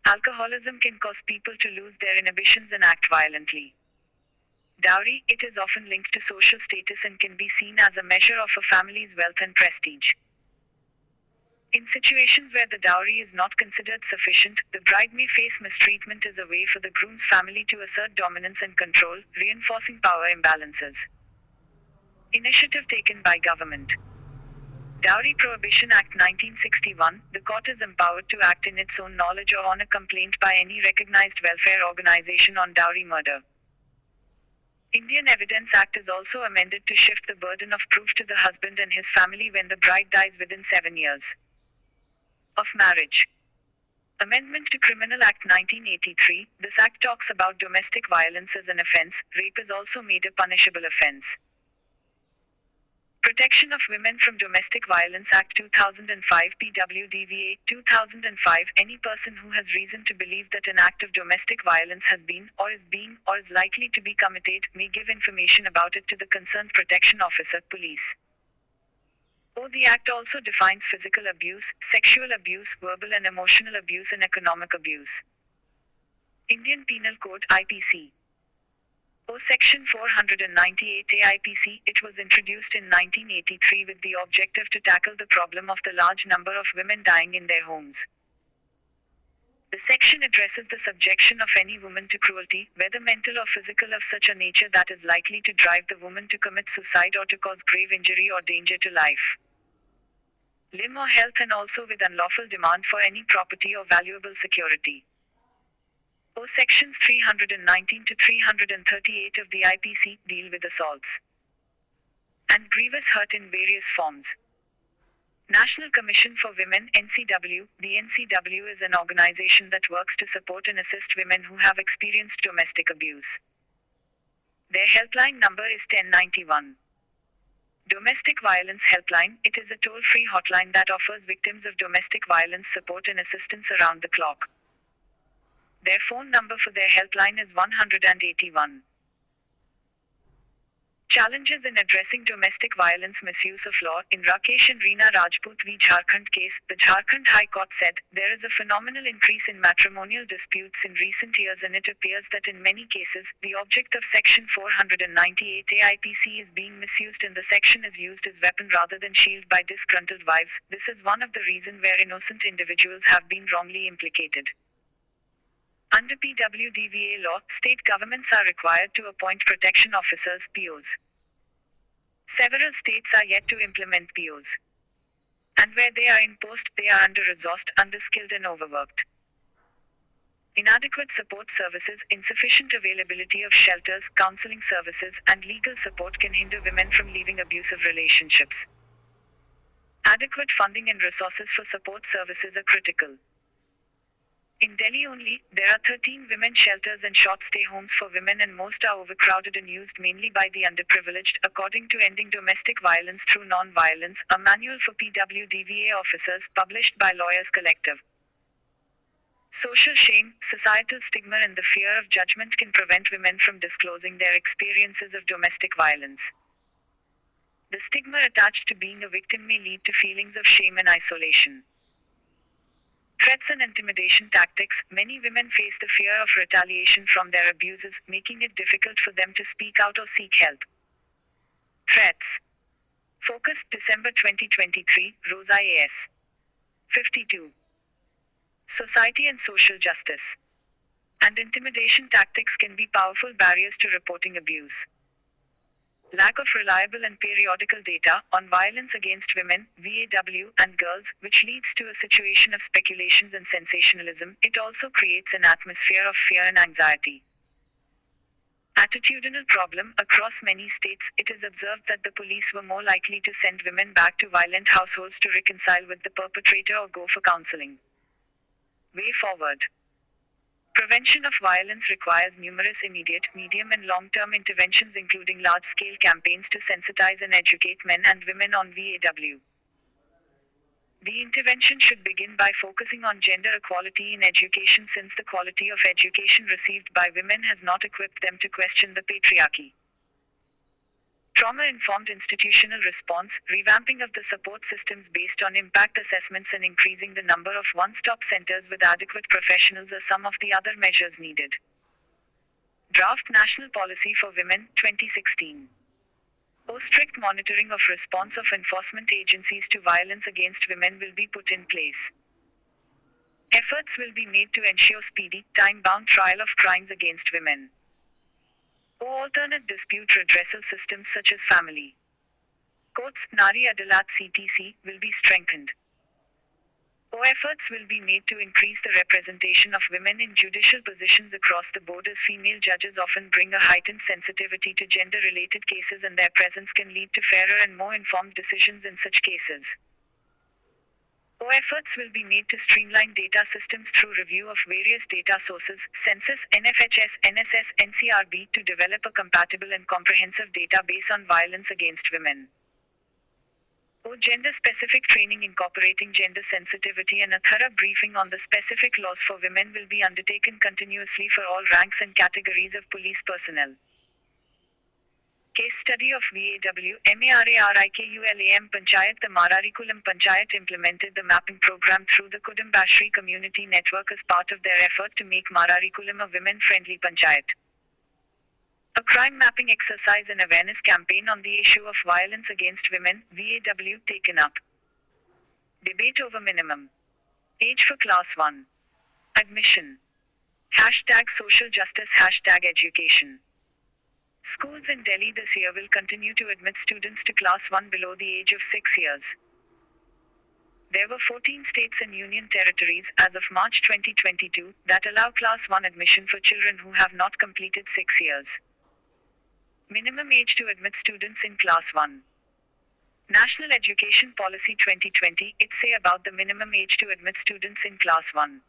Alcoholism can cause people to lose their inhibitions and act violently. Dowry. It is often linked to social status and can be seen as a measure of a family's wealth and prestige. In situations where the dowry is not considered sufficient, the bride may face mistreatment as a way for the groom's family to assert dominance and control, reinforcing power imbalances. Initiative taken by government. Dowry Prohibition Act 1961. The court is empowered to act in its own knowledge or on a complaint by any recognized welfare organization on dowry murder. Indian Evidence Act is also amended to shift the burden of proof to the husband and his family when the bride dies within 7 years of marriage. Amendment to Criminal Act 1983. This act talks about domestic violence as an offense. Rape is also made a punishable offense. Protection of Women from Domestic Violence Act 2005 PWDVA 2005. Any person who has reason to believe that an act of domestic violence has been, or is likely to be committed, may give information about it to the concerned protection officer, police. The Act also defines physical abuse, sexual abuse, verbal and emotional abuse, and economic abuse. Indian Penal Code (IPC). Section 498A IPC. It was introduced in 1983 with the objective to tackle the problem of the large number of women dying in their homes. The section addresses the subjection of any woman to cruelty, whether mental or physical, of such a nature that is likely to drive the woman to commit suicide or to cause grave injury or danger to life, limb or health, and also with unlawful demand for any property or valuable security. Sections 319 to 338 of the IPC deal with assaults and grievous hurt in various forms. National Commission for Women (NCW). The NCW is an organization that works to support and assist women who have experienced domestic abuse. Their helpline number is 1091. Domestic Violence Helpline. It is a toll-free hotline that offers victims of domestic violence support and assistance around the clock. Their phone number for their helpline is 181. Challenges in addressing domestic violence: misuse of law. In Rakesh and Reena Rajput v. Jharkhand case, the Jharkhand High Court said, there is a phenomenal increase in matrimonial disputes in recent years, and it appears that in many cases, the object of Section 498A IPC is being misused and the section is used as weapon rather than shield by disgruntled wives. This is one of the reasons where innocent individuals have been wrongly implicated. Under PWDVA law, state governments are required to appoint protection officers (POs). Several states are yet to implement POs. And where they are in post, they are under-resourced, underskilled, and overworked. Inadequate support services, insufficient availability of shelters, counseling services, and legal support can hinder women from leaving abusive relationships. Adequate funding and resources for support services are critical. In Delhi only, there are 13 women shelters and short stay homes for women, and most are overcrowded and used mainly by the underprivileged, according to Ending Domestic Violence Through Non-Violence, a manual for PWDVA officers published by Lawyers Collective. Social shame, societal stigma, and the fear of judgment can prevent women from disclosing their experiences of domestic violence. The stigma attached to being a victim may lead to feelings of shame and isolation. Threats and intimidation tactics. Many women face the fear of retaliation from their abusers, making it difficult for them to speak out or seek help. Threats. Focus, December 2023, Rosa A.S. 52. Society and social justice and intimidation tactics can be powerful barriers to reporting abuse. Lack of reliable and periodical data on violence against women, VAW, and girls, which leads to a situation of speculations and sensationalism. It also creates an atmosphere of fear and anxiety. Attitudinal problem. Across many states, it is observed that the police were more likely to send women back to violent households to reconcile with the perpetrator or go for counseling. Way forward. Prevention of violence requires numerous immediate, medium, and long-term interventions, including large-scale campaigns to sensitize and educate men and women on VAW. The intervention should begin by focusing on gender equality in education, since the quality of education received by women has not equipped them to question the patriarchy. Trauma-informed institutional response, revamping of the support systems based on impact assessments and increasing the number of one-stop centers with adequate professionals are some of the other measures needed. Draft National Policy for Women, 2016. Strict monitoring of response of enforcement agencies to violence against women will be put in place. Efforts will be made to ensure speedy, time-bound trial of crimes against women. Alternate dispute redressal systems such as family courts, Nari Adalat CTC, will be strengthened. Efforts will be made to increase the representation of women in judicial positions across the board, as female judges often bring a heightened sensitivity to gender-related cases, and their presence can lead to fairer and more informed decisions in such cases. Efforts will be made to streamline data systems through review of various data sources, Census, NFHS, NSS, NCRB, to develop a compatible and comprehensive database on violence against women. Gender-specific training incorporating gender sensitivity and a thorough briefing on the specific laws for women will be undertaken continuously for all ranks and categories of police personnel. Case study of VAW, MARARIKULAM Panchayat. The Mararikulam Panchayat implemented the mapping program through the Kudumbashri Community Network as part of their effort to make Mararikulam a women-friendly panchayat. A crime mapping exercise and awareness campaign on the issue of violence against women, VAW, taken up. Debate over minimum age for Class 1 admission. #social justice #education. Schools in Delhi this year will continue to admit students to Class 1 below the age of 6 years. There were 14 states and union territories, as of March 2022, that allow Class 1 admission for children who have not completed 6 years. Minimum age to admit students in Class 1. National Education Policy 2020, it say about the minimum age to admit students in Class 1.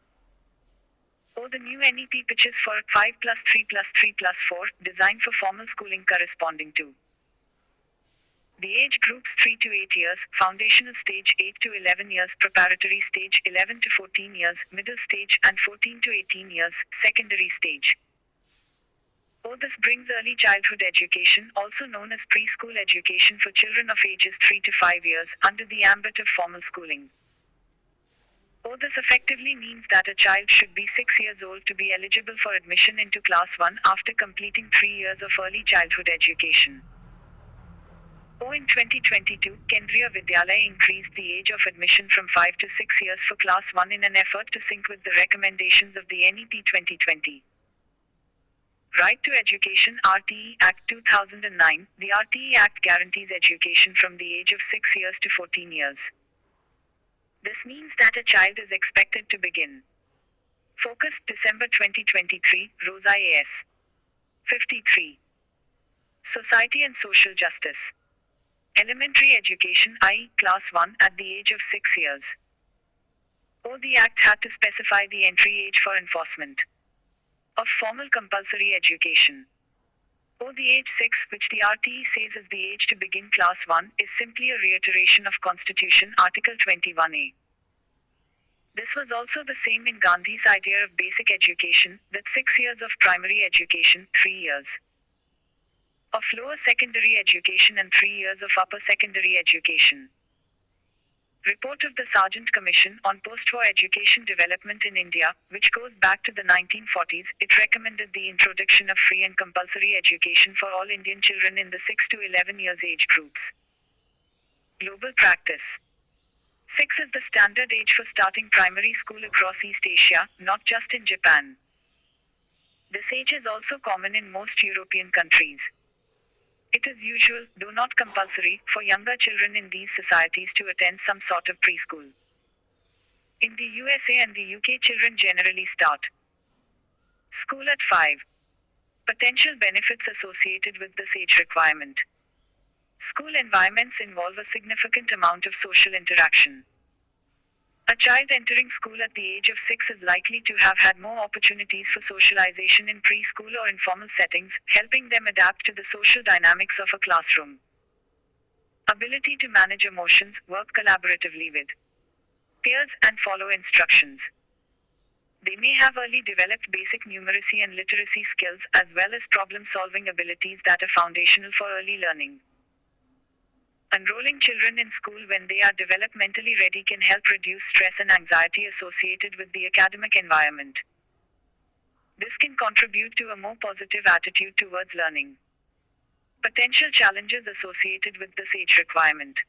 The new NEP pitches for 5+3+3+4, designed for formal schooling corresponding to the age groups 3 to 8 years, foundational stage 8 to 11 years, preparatory stage 11 to 14 years, middle stage, and 14 to 18 years, secondary stage. This brings early childhood education, also known as preschool education for children of ages 3 to 5 years, under the ambit of formal schooling. This effectively means that a child should be 6 years old to be eligible for admission into Class 1 after completing 3 years of early childhood education. In 2022, Kendriya Vidyalaya increased the age of admission from 5 to 6 years for Class 1 in an effort to sync with the recommendations of the NEP 2020. Right to Education RTE Act 2009. The RTE Act guarantees education from the age of 6 years to 14 years. This means that a child is expected to begin. Focus, December 2023, Rosa A.S. 53. Society and Social Justice. Elementary education, i.e., Class 1, at the age of 6 years. or the Act had to specify the entry age for enforcement of formal compulsory education. Or the age 6, which the RTE says is the age to begin Class 1, is simply a reiteration of Constitution Article 21A. This was also the same in Gandhi's idea of basic education, that 6 years of primary education, 3 years of lower secondary education and 3 years of upper secondary education. Report of the Sargent Commission on Post-War Education Development in India, which goes back to the 1940s, it recommended the introduction of free and compulsory education for all Indian children in the 6 to 11 years age groups. Global practice. 6 is the standard age for starting primary school across East Asia, not just in Japan. This age is also common in most European countries. It is usual, though not compulsory, for younger children in these societies to attend some sort of preschool. In the USA and the UK, children generally start school at 5. Potential benefits associated with this age requirement. School environments involve a significant amount of social interaction. A child entering school at the age of 6 is likely to have had more opportunities for socialization in preschool or informal settings, helping them adapt to the social dynamics of a classroom. Ability to manage emotions, work collaboratively with peers, and follow instructions. They may have early developed basic numeracy and literacy skills, as well as problem-solving abilities that are foundational for early learning. Enrolling children in school when they are developmentally ready can help reduce stress and anxiety associated with the academic environment. This can contribute to a more positive attitude towards learning. Potential challenges associated with this age requirement.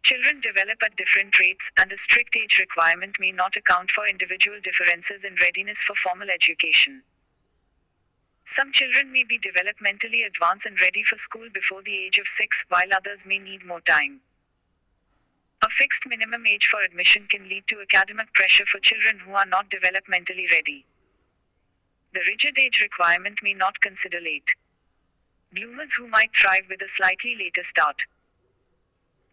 Children develop at different rates, and a strict age requirement may not account for individual differences in readiness for formal education. Some children may be developmentally advanced and ready for school before the age of 6, while others may need more time. A fixed minimum age for admission can lead to academic pressure for children who are not developmentally ready. The rigid age requirement may not consider late bloomers who might thrive with a slightly later start.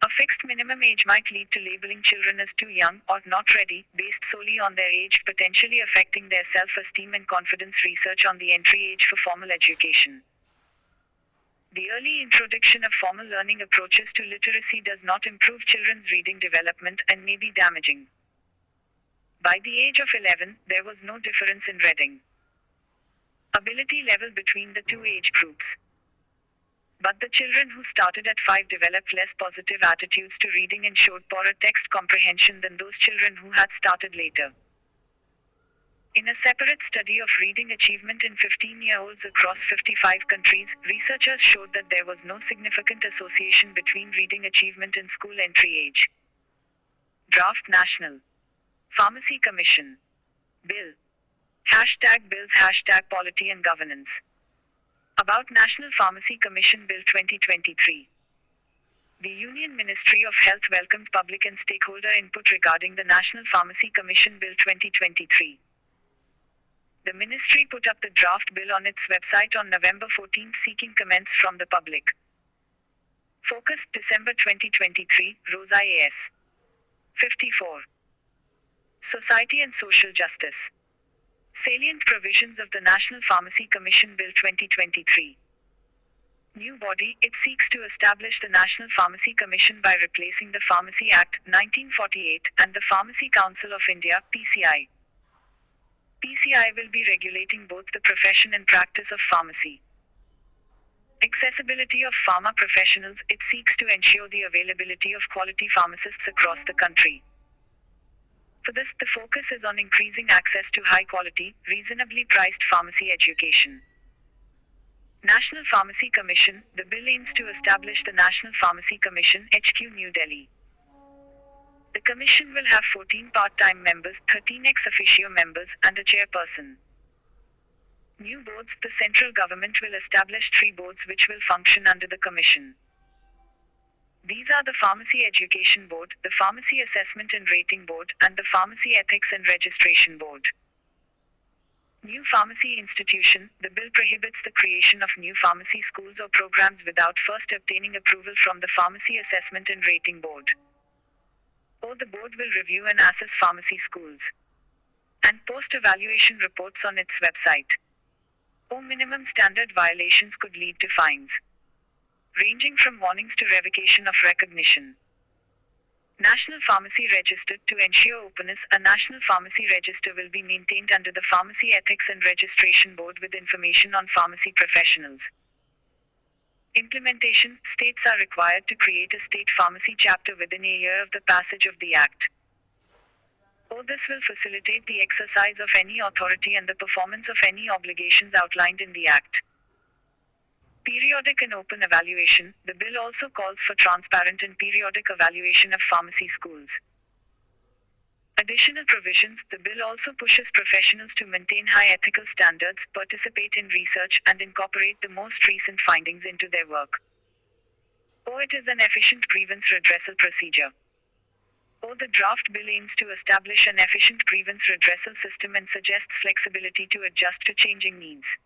A fixed minimum age might lead to labeling children as too young or not ready, based solely on their age, potentially affecting their self-esteem and confidence. Research on the entry age for formal education. The early introduction of formal learning approaches to literacy does not improve children's reading development and may be damaging. By the age of 11, there was no difference in reading ability level between the two age groups. But the children who started at 5 developed less positive attitudes to reading and showed poorer text comprehension than those children who had started later. In a separate study of reading achievement in 15-year-olds across 55 countries, researchers showed that there was no significant association between reading achievement and school entry age. Draft National Pharmacy Commission Bill #Bills #Polity and Governance. About National Pharmacy Commission Bill 2023. The Union Ministry of Health welcomed public and stakeholder input regarding the National Pharmacy Commission Bill 2023. The ministry put up the draft bill on its website on November 14, seeking comments from the public. Focus, December 2023, Rosa A.S. 54. Society and Social Justice. Salient provisions of the National Pharmacy Commission Bill 2023. New body, it seeks to establish the National Pharmacy Commission by replacing the Pharmacy Act, 1948, and the Pharmacy Council of India, PCI. PCI will be regulating both the profession and practice of pharmacy. Accessibility of pharma professionals, it seeks to ensure the availability of quality pharmacists across the country. For this, the focus is on increasing access to high-quality, reasonably priced pharmacy education. National Pharmacy Commission, the bill aims to establish the National Pharmacy Commission, HQ New Delhi. The commission will have 14 part-time members, 13 ex officio members, and a chairperson. New boards, the central government will establish 3 boards which will function under the commission. These are the Pharmacy Education Board, the Pharmacy Assessment and Rating Board, and the Pharmacy Ethics and Registration Board. New pharmacy institution, the bill prohibits the creation of new pharmacy schools or programs without first obtaining approval from the Pharmacy Assessment and Rating Board. or the board will review and assess pharmacy schools and post evaluation reports on its website. Or minimum standard violations could lead to fines, ranging from warnings to revocation of recognition. National Pharmacy Register. To ensure openness, a National Pharmacy Register will be maintained under the Pharmacy Ethics and Registration Board with information on pharmacy professionals. Implementation. States are required to create a state pharmacy chapter within a year of the passage of the Act. Or this will facilitate the exercise of any authority and the performance of any obligations outlined in the Act. Periodic and open evaluation. The bill also calls for transparent and periodic evaluation of pharmacy schools. Additional provisions. The bill also pushes professionals to maintain high ethical standards, participate in research, and incorporate the most recent findings into their work. Or it is an efficient grievance redressal procedure. Or the draft bill aims to establish an efficient grievance redressal system and suggests flexibility to adjust to changing needs.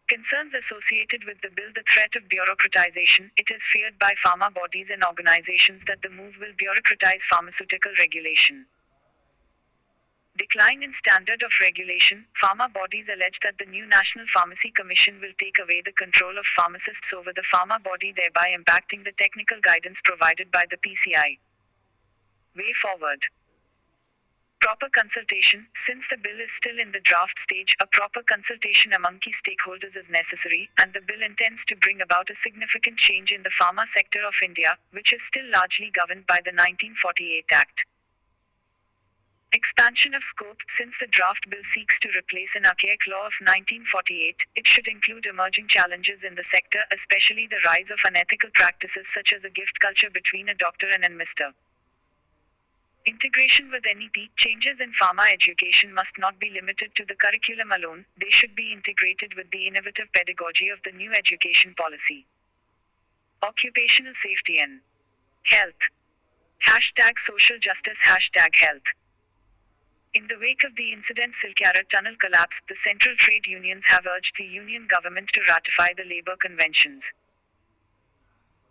Concerns associated with the bill. The threat of bureaucratization. It is feared by pharma bodies and organizations that the move will bureaucratize pharmaceutical regulation. Decline in standard of regulation. Pharma bodies allege that the new National Pharmacy Commission will take away the control of pharmacists over the pharma body, thereby impacting the technical guidance provided by the PCI. Way forward. Proper consultation. Since the bill is still in the draft stage, a proper consultation among key stakeholders is necessary, and the bill intends to bring about a significant change in the pharma sector of India, which is still largely governed by the 1948 Act. Expansion of scope. Since the draft bill seeks to replace an archaic law of 1948, it should include emerging challenges in the sector, especially the rise of unethical practices such as a gift culture between a doctor and an Mr. Integration with NEP. Changes in pharma education must not be limited to the curriculum alone, they should be integrated with the innovative pedagogy of the new education policy. Occupational safety and health. Hashtag social justice, hashtag health. In the wake of the incident Silkyara Tunnel collapse, the central trade unions have urged the union government to ratify the labor conventions.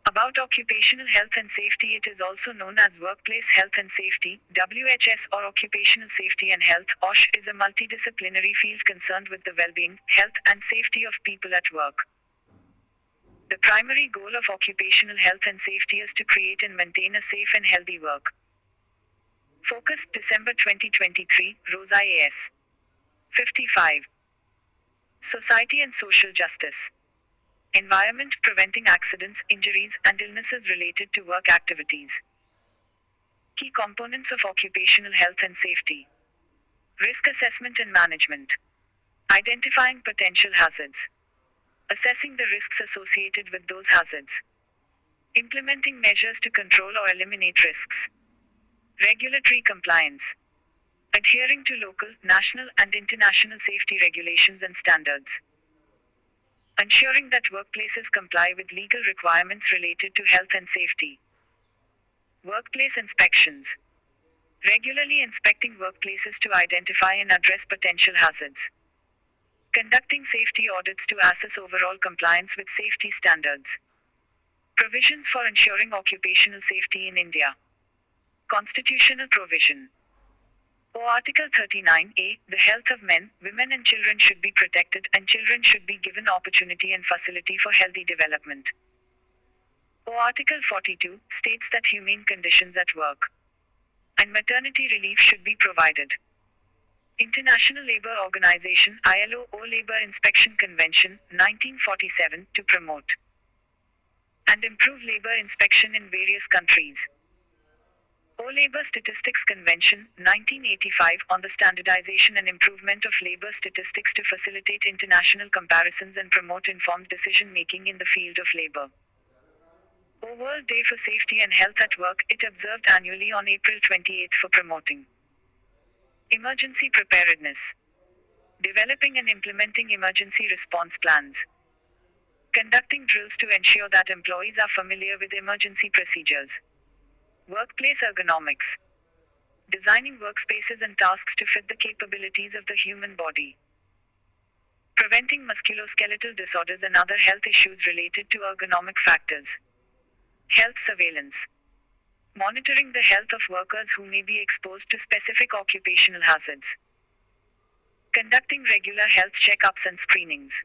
About occupational health and safety. It is also known as Workplace Health and Safety, WHS, or Occupational Safety and Health, OSH, is a multidisciplinary field concerned with the well-being, health, and safety of people at work. The primary goal of occupational health and safety is to create and maintain a safe and healthy work. Focus. December 2023, Rosa A.S. 55. Society and social justice. Environment. Preventing accidents, injuries, and illnesses related to work activities. Key components of occupational health and safety. Risk assessment and management. Identifying potential hazards. Assessing the risks associated with those hazards. Implementing measures to control or eliminate risks. Regulatory compliance. Adhering to local, national, and international safety regulations and standards. Ensuring that workplaces comply with legal requirements related to health and safety. Workplace inspections. Regularly inspecting workplaces to identify and address potential hazards. Conducting safety audits to assess overall compliance with safety standards. Provisions for ensuring occupational safety in India. Constitutional provision. Article 39A, the health of men, women and children should be protected, and children should be given opportunity and facility for healthy development. Article 42, states that humane conditions at work and maternity relief should be provided. International Labour Organization, ILO, or Labour Inspection Convention, 1947, to promote and improve labour inspection in various countries. Labour Statistics Convention, 1985, on the standardization and improvement of labour statistics to facilitate international comparisons and promote informed decision-making in the field of labour. World Day for Safety and Health at Work, it observed annually on April 28 for promoting emergency preparedness, developing and implementing emergency response plans, conducting drills to ensure that employees are familiar with emergency procedures. Workplace ergonomics. Designing workspaces and tasks to fit the capabilities of the human body. Preventing musculoskeletal disorders and other health issues related to ergonomic factors. Health surveillance. Monitoring the health of workers who may be exposed to specific occupational hazards. Conducting regular health checkups and screenings.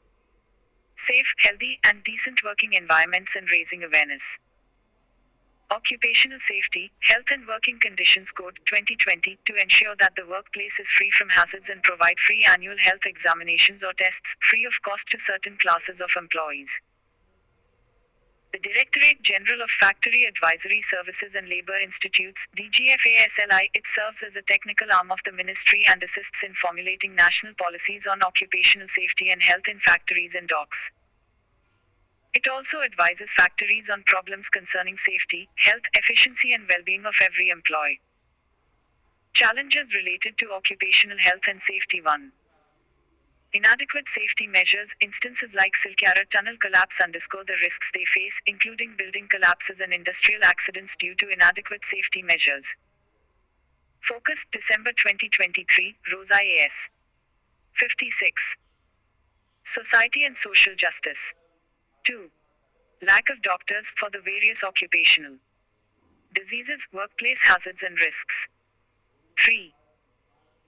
Safe, healthy, and decent working environments and raising awareness. Occupational Safety, Health and Working Conditions Code 2020 to ensure that the workplace is free from hazards and provide free annual health examinations or tests, free of cost to certain classes of employees. The Directorate General of Factory Advisory Services and Labor Institutes, DGFASLI, it serves as a technical arm of the ministry and assists in formulating national policies on occupational safety and health in factories and docks. It also advises factories on problems concerning safety, health, efficiency and well-being of every employee. Challenges related to occupational health and safety. 1. Inadequate safety measures. Instances like Silkyara tunnel collapse underscore the risks they face, including building collapses and industrial accidents due to inadequate safety measures. Focus, December 2023, Rosa A.S. 56. Society and social justice. 2. Lack of doctors for the various occupational diseases, workplace hazards and risks. 3.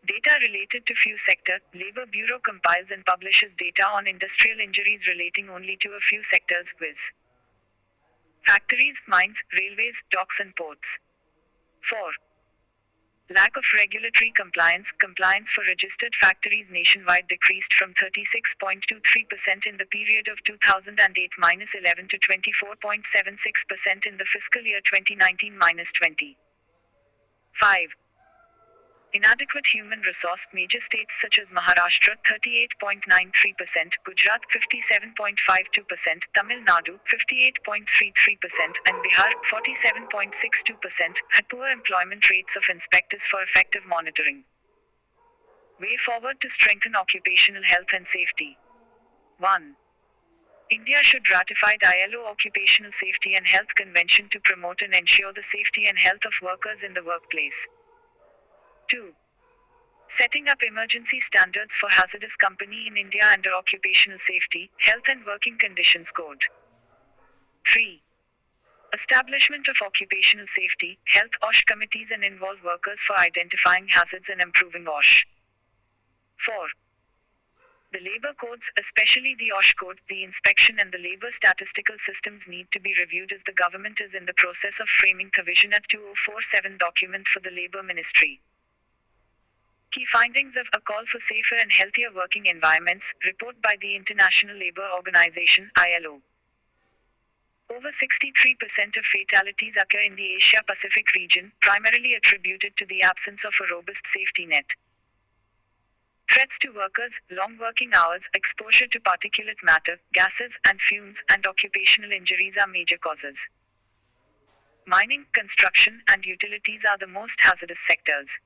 Data related to few sector. Labor Bureau compiles and publishes data on industrial injuries relating only to a few sectors, viz. factories, mines, railways, docks and ports. 4. Lack of regulatory compliance. Compliance for registered factories nationwide decreased from 36.23% in the period of 2008-11 to 24.76% in the fiscal year 2019-20. 5. Inadequate human resource. Major states such as Maharashtra 38.93%, Gujarat 57.52%, Tamil Nadu 58.33%, and Bihar 47.62% had poor employment rates of inspectors for effective monitoring. Way forward to strengthen occupational health and safety. 1. India should ratify the ILO Occupational Safety and Health Convention to promote and ensure the safety and health of workers in the workplace. 2. Setting up emergency standards for hazardous company in India under Occupational Safety, Health and Working Conditions Code. 3. Establishment of occupational safety, health OSH committees and involve workers for identifying hazards and improving OSH. 4. The labor codes, especially the OSH code, the inspection and the labor statistical systems need to be reviewed as the government is in the process of framing the Vision at 2047 document for the Labor Ministry. Key findings of A Call for Safer and Healthier Working Environments, report by the International Labour Organization, ILO. Over 63% of fatalities occur in the Asia-Pacific region, primarily attributed to the absence of a robust safety net. Threats to workers, long working hours, exposure to particulate matter, gases and fumes, and occupational injuries are major causes. Mining, construction, and utilities are the most hazardous sectors.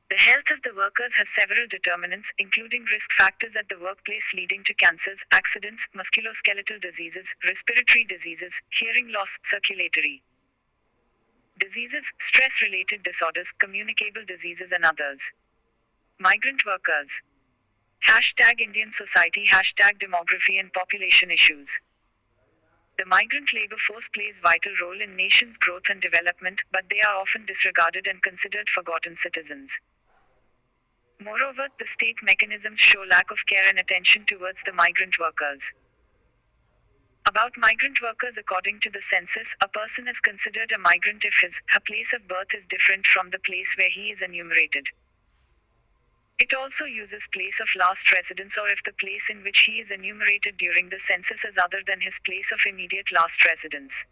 The health of the workers has several determinants, including risk factors at the workplace leading to cancers, accidents, musculoskeletal diseases, respiratory diseases, hearing loss, circulatory diseases, stress-related disorders, communicable diseases and others. Migrant workers. #Indian society, #demography and population issues. The migrant labor force plays vital role in nations' growth and development, but they are often disregarded and considered forgotten citizens. Moreover, the state mechanisms show lack of care and attention towards the migrant workers. About migrant workers. According to the census, a person is considered a migrant if her place of birth is different from the place where he is enumerated. It also uses place of last residence or if the place in which he is enumerated during the census is other than his place of immediate last residence.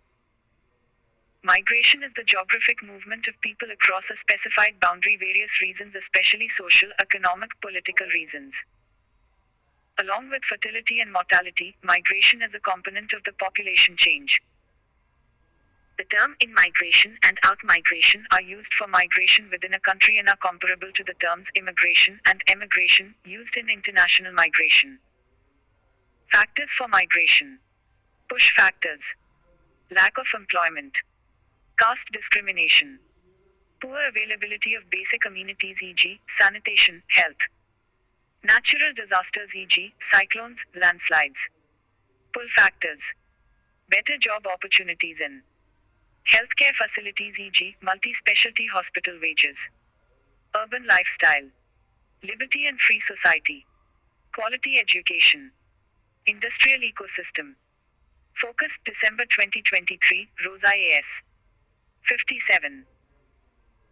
Migration is the geographic movement of people across a specified boundary. Various reasons, especially social, economic, political reasons. Along with fertility and mortality, migration is a component of the population change. The term in-migration and out-migration are used for migration within a country and are comparable to the terms immigration and emigration used in international migration. Factors for migration. Push factors. Lack of employment. Caste discrimination. Poor availability of basic amenities e.g., sanitation, health. Natural disasters e.g., cyclones, landslides. Pull factors. Better job opportunities in Healthcare facilities e.g., multi-specialty hospital wages. Urban lifestyle. Liberty and free society. Quality education. Industrial ecosystem. Focus December 2023, Rosa AS. 57.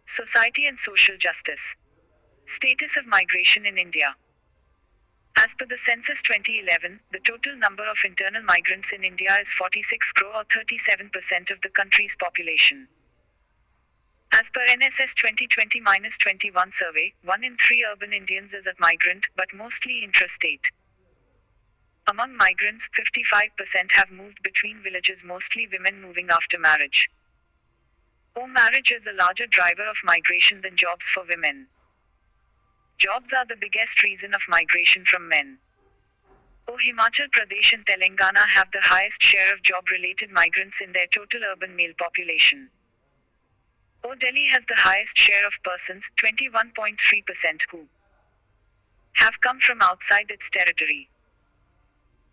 Society and social justice. Status of migration in India. As per the census 2011, the total number of internal migrants in India is 46 crore or 37% of the country's population. As per NSS 2020-21 survey, 1 in 3 urban Indians is a migrant, but mostly intrastate. Among migrants, 55% have moved between villages, mostly women moving after marriage. Marriage is a larger driver of migration than jobs for women. Jobs are the biggest reason of migration from men. Himachal Pradesh and Telangana have the highest share of job-related migrants in their total urban male population. Delhi has the highest share of persons, 21.3%, who have come from outside its territory.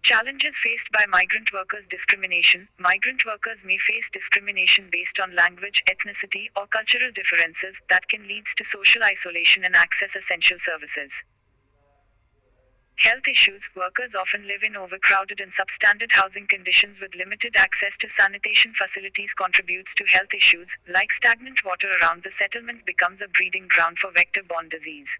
Challenges faced by migrant workers: discrimination. Migrant workers may face discrimination based on language, ethnicity, or cultural differences that can lead to social isolation and access essential services. Health issues. Workers often live in overcrowded and substandard housing conditions with limited access to sanitation facilities contributes to health issues, like stagnant water around the settlement becomes a breeding ground for vector-borne disease.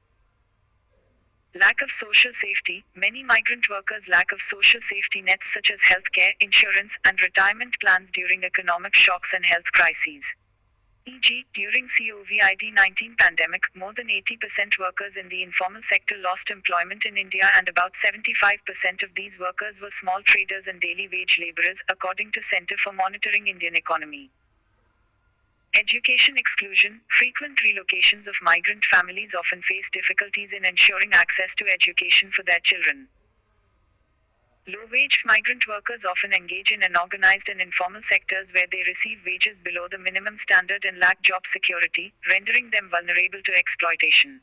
Lack of social safety. Many migrant workers lack of social safety nets such as healthcare, insurance, and retirement plans during economic shocks and health crises. E.g., during COVID-19 pandemic, more than 80% workers in the informal sector lost employment in India, and about 75% of these workers were small traders and daily wage laborers, according to Center for Monitoring Indian Economy. Education exclusion. Frequent relocations of migrant families often face difficulties in ensuring access to education for their children. Low-wage migrant workers often engage in unorganized and informal sectors where they receive wages below the minimum standard and lack job security, rendering them vulnerable to exploitation.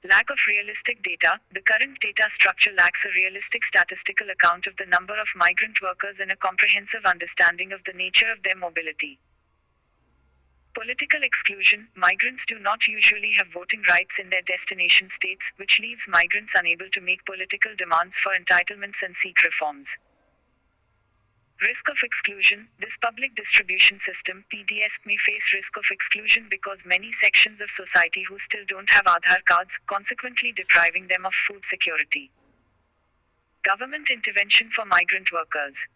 Lack of realistic data. The current data structure lacks a realistic statistical account of the number of migrant workers and a comprehensive understanding of the nature of their mobility. Political exclusion. Migrants do not usually have voting rights in their destination states, which leaves migrants unable to make political demands for entitlements and seek reforms. Risk of exclusion. This public distribution system (PDS) may face risk of exclusion because many sections of society who still don't have Aadhaar cards, consequently depriving them of food security. Government intervention for migrant workers.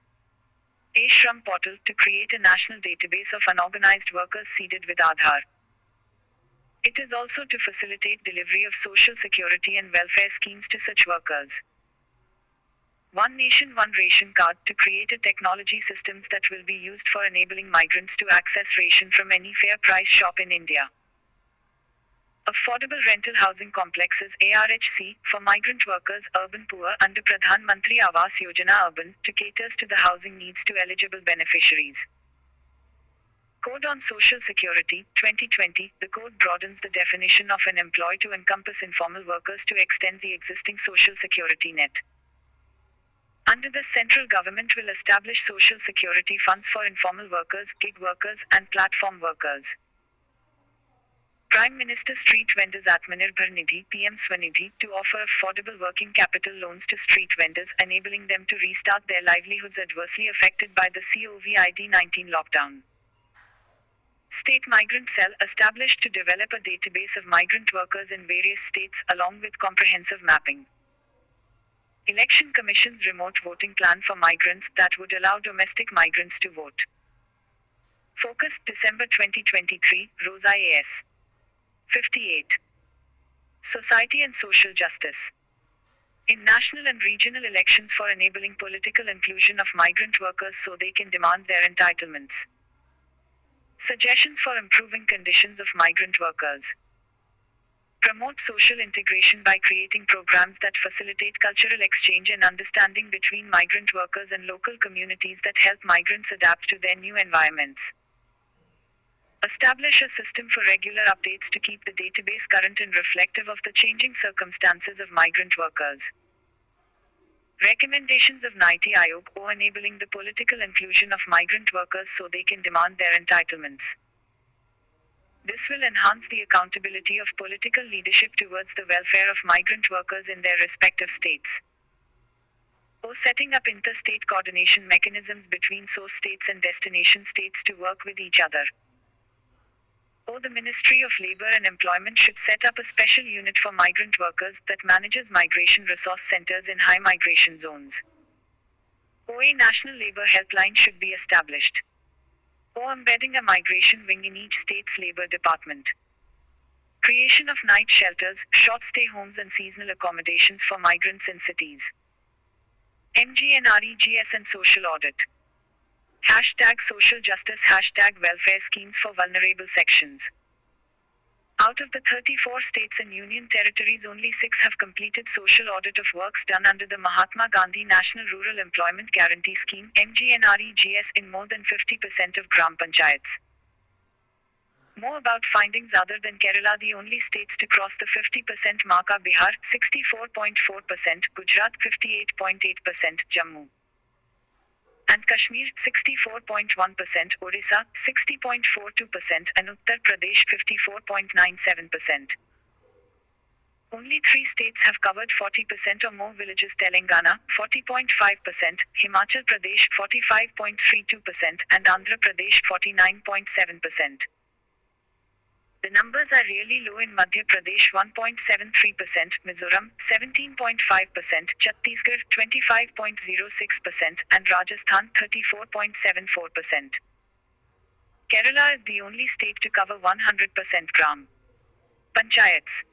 Shram portal to create a national database of unorganized workers seeded with Aadhaar. It is also to facilitate delivery of social security and welfare schemes to such workers. One Nation One Ration Card to create a technology systems that will be used for enabling migrants to access ration from any fair price shop in India. Affordable rental housing complexes (ARHC) for migrant workers, urban poor, under Pradhan Mantri Awas Yojana Urban, to caters to the housing needs to eligible beneficiaries. Code on Social Security, 2020. The code broadens the definition of an employee to encompass informal workers to extend the existing social security net. Under this, central government will establish social security funds for informal workers, gig workers, and platform workers. Prime Minister Street Vendors Atmanirbhar Nidhi (PM Swanidhi) to offer affordable working capital loans to street vendors, enabling them to restart their livelihoods adversely affected by the COVID-19 lockdown. State Migrant Cell established to develop a database of migrant workers in various states, along with comprehensive mapping. Election Commission's remote voting plan for migrants that would allow domestic migrants to vote. Focus December 2023, Rosa AS. 58. Society and social justice. In national and regional elections for enabling political inclusion of migrant workers so they can demand their entitlements. Suggestions for improving conditions of migrant workers. Promote social integration by creating programs that facilitate cultural exchange and understanding between migrant workers and local communities that help migrants adapt to their new environments. Establish a system for regular updates to keep the database current and reflective of the changing circumstances of migrant workers. Recommendations of Niti Aayog or enabling the political inclusion of migrant workers so they can demand their entitlements. This will enhance the accountability of political leadership towards the welfare of migrant workers in their respective states. Or setting up interstate coordination mechanisms between source states and destination states to work with each other. Or the Ministry of Labor and Employment should set up a special unit for migrant workers that manages migration resource centers in high migration zones. Or a national labor helpline should be established. Or embedding a migration wing in each state's labor department. Creation of night shelters, short stay homes and seasonal accommodations for migrants in cities. MGNREGS and social audit. Hashtag social justice, hashtag welfare schemes for vulnerable sections. Out of the 34 states and union territories, only 6 have completed social audit of works done under the Mahatma Gandhi National Rural Employment Guarantee Scheme (MGNREGS) in more than 50% of Gram Panchayats. More about findings other than Kerala. The only states to cross the 50% mark are Bihar 64.4%, Gujarat 58.8%, Jammu and Kashmir 64.1%, Orissa 60.42%, and Uttar Pradesh 54.97%. Only 3 states have covered 40% or more villages: Telangana 40.5%, Himachal Pradesh 45.32%, and Andhra Pradesh 49.7%. The numbers are really low in Madhya Pradesh 1.73%, Mizoram 17.5%, Chhattisgarh 25.06%, and Rajasthan 34.74%. Kerala is the only state to cover 100% Gram Panchayats.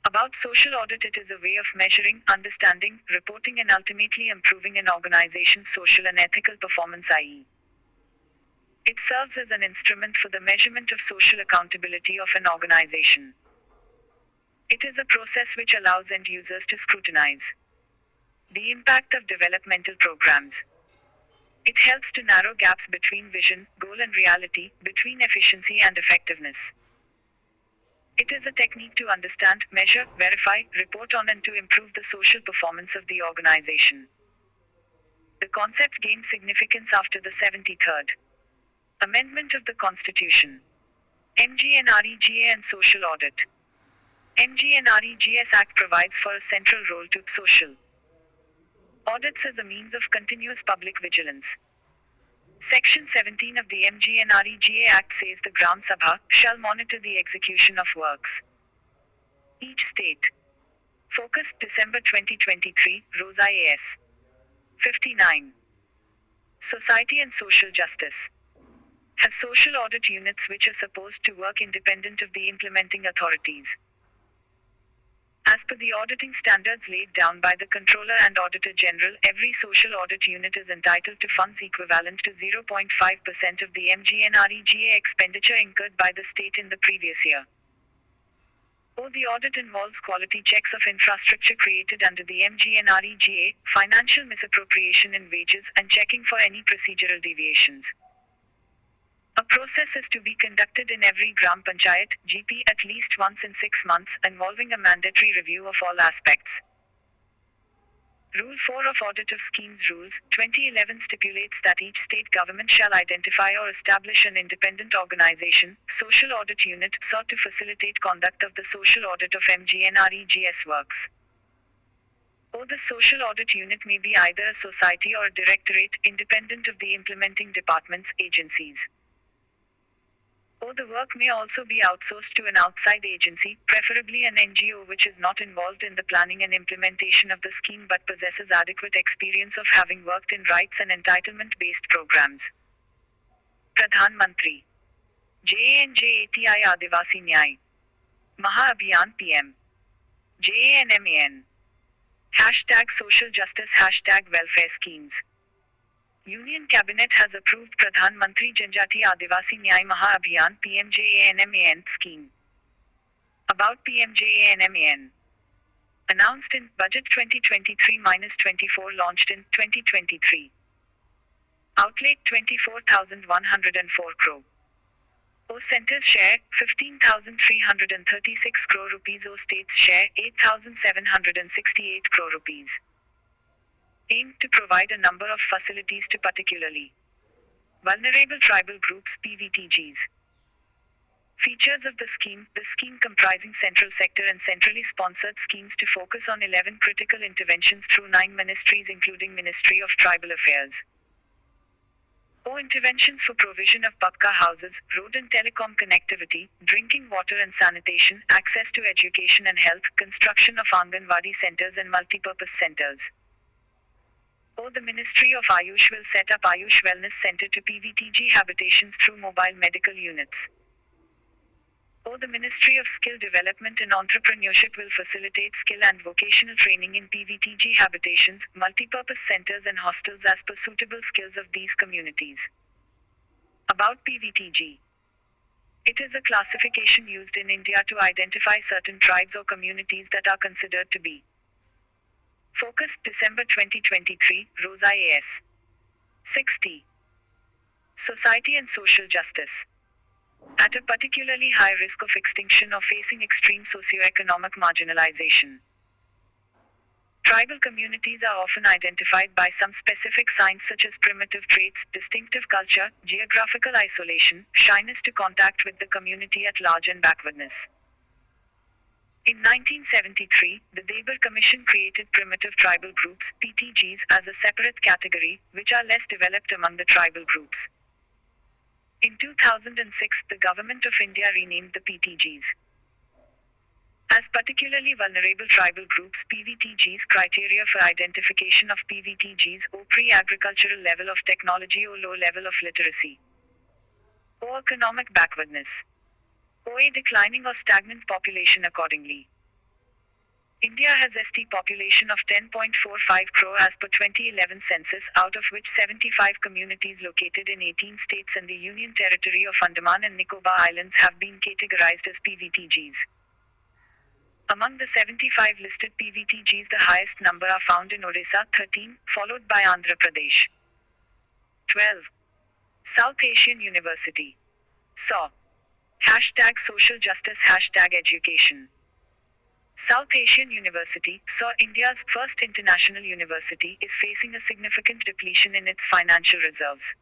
About social audit: it is a way of measuring, understanding, reporting and ultimately improving an organization's social and ethical performance, i.e. it serves as an instrument for the measurement of social accountability of an organization. It is a process which allows end users to scrutinize the impact of developmental programs. It helps to narrow gaps between vision, goal and reality, between efficiency and effectiveness. It is a technique to understand, measure, verify, report on and to improve the social performance of the organization. The concept gained significance after the 73rd Amendment of the Constitution. MGNREGA and social audit. MGNREGS Act provides for a central role to social audits as a means of continuous public vigilance. Section 17 of the MGNREGA Act says the Gram Sabha shall monitor the execution of works. Each state. Focus, December 2023, Rosa AS. 59. Society and social justice has social audit units which are supposed to work independent of the implementing authorities. As per the auditing standards laid down by the Controller and Auditor General, every social audit unit is entitled to funds equivalent to 0.5% of the MGNREGA expenditure incurred by the state in the previous year. Or the audit involves quality checks of infrastructure created under the MGNREGA, financial misappropriation in wages, and checking for any procedural deviations. A process is to be conducted in every Gram Panchayat (GP) at least once in 6 months, involving a mandatory review of all aspects. Rule 4 of Audit of Schemes Rules, 2011 stipulates that each state government shall identify or establish an independent organization, social audit unit, sought to facilitate conduct of the social audit of MGNREGS works. Or the social audit unit may be either a society or a directorate, independent of the implementing departments, agencies. Or the work may also be outsourced to an outside agency, preferably an NGO which is not involved in the planning and implementation of the scheme but possesses adequate experience of having worked in rights and entitlement-based programs. Pradhan Mantri JANJATI Adivasi Nyay Maha Abhiyan PM JANMAN Hashtag social justice, hashtag welfare schemes. Union Cabinet has approved Pradhan Mantri Janjati Adivasi Nyay Maha Abhiyan PMJANMAN scheme. About PMJANMAN. Announced in Budget 2023-24, launched in 2023. Outlay 24,104 crore. O Centre's share 15,336 crore rupees. O State's share 8,768 crore rupees. aimed to provide a number of facilities to particularly vulnerable tribal groups (PVTGs). Features of the scheme comprising central sector and centrally sponsored schemes to focus on 11 critical interventions through 9 ministries including Ministry of Tribal Affairs. Interventions for provision of pakka houses, road and telecom connectivity, drinking water and sanitation, access to education and health, construction of Anganwadi centers and multipurpose centers. The Ministry of Ayush will set up Ayush Wellness Center to PVTG habitations through mobile medical units. The Ministry of Skill Development and Entrepreneurship will facilitate skill and vocational training in PVTG habitations, multipurpose centers and hostels as per suitable skills of these communities. About PVTG. It is a classification used in India to identify certain tribes or communities that are considered to be focused. December 2023, Rosa AS. 60. Society and social justice. At a particularly high risk of extinction or facing extreme socio-economic marginalization. Tribal communities are often identified by some specific signs such as primitive traits, distinctive culture, geographical isolation, shyness to contact with the community at large and backwardness. In 1973, the Debar Commission created primitive tribal groups, PTGs, as a separate category, which are less developed among the tribal groups. In 2006, the Government of India renamed the PTGs as particularly vulnerable tribal groups (PVTGs). Criteria for identification of PVTGs: pre-agricultural level of technology or low level of literacy, economic backwardness, a declining or stagnant population accordingly. India has ST population of 10.45 crore as per 2011 census, out of which 75 communities located in 18 states and the Union Territory of Andaman and Nicobar Islands have been categorized as PVTGs. Among the 75 listed PVTGs, the highest number are found in Odisha, 13, followed by Andhra Pradesh. 12. South Asian University. SAW. #Social Justice #Education. South Asian University, SAW, India's first international university, is facing a significant depletion in its financial reserves.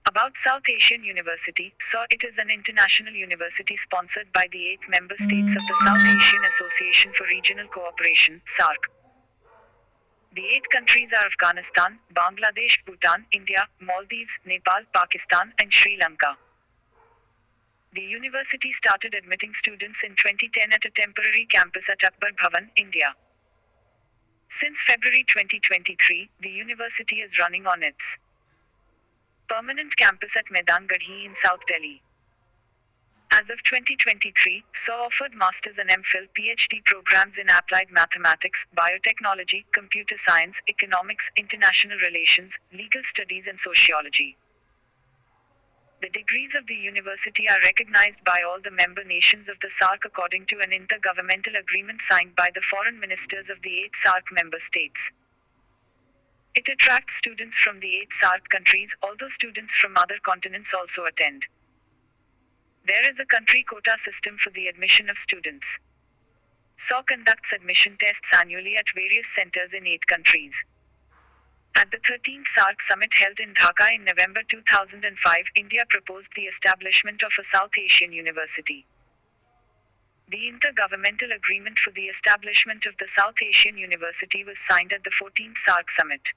About South Asian University, SAW, it is an international university sponsored by the 8 member states of the South Asian Association for Regional Cooperation, SAARC. The 8 countries are Afghanistan, Bangladesh, Bhutan, India, Maldives, Nepal, Pakistan, and Sri Lanka. The university started admitting students in 2010 at a temporary campus at Akbar Bhavan, India. Since February 2023, the university is running on its permanent campus at Maidan Garhi in South Delhi. As of 2023, SAW offered Masters and MPhil PhD programs in applied mathematics, biotechnology, computer science, economics, international relations, legal studies and sociology. The degrees of the university are recognized by all the member nations of the SAARC according to an intergovernmental agreement signed by the foreign ministers of the 8 SAARC member states. It attracts students from the 8 SAARC countries, although students from other continents also attend. There is a country quota system for the admission of students. SAW conducts admission tests annually at various centers in 8 countries. At the 13th SAARC summit held in Dhaka in November 2005, India proposed the establishment of a South Asian University. The intergovernmental agreement for the establishment of the South Asian University was signed at the 14th SAARC summit.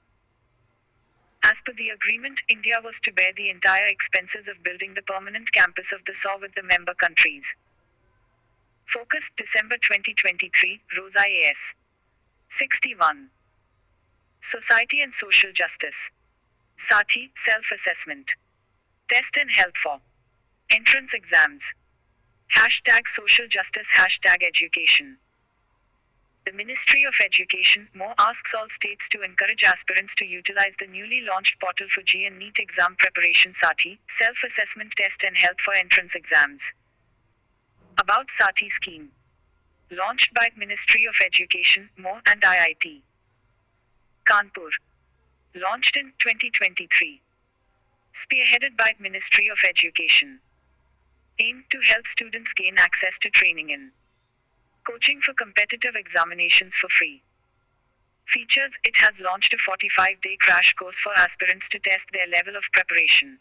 As per the agreement, India was to bear the entire expenses of building the permanent campus of the SAW with the member countries. Focused December 2023, Rosa AS. 61. Society and Social Justice. Saathi, Self-Assessment. Test and Help for Entrance Exams. #Social Justice #Education. The Ministry of Education, MO, asks all states to encourage aspirants to utilize the newly launched portal for JEE and NEET exam preparation Saathi, Self-Assessment Test and Help for Entrance Exams. About Saathi scheme. Launched by Ministry of Education, MO, and IIT Kanpur. Launched in 2023. Spearheaded by Ministry of Education. Aimed to help students gain access to training in coaching for competitive examinations for free. Features: it has launched a 45-day crash course for aspirants to test their level of preparation.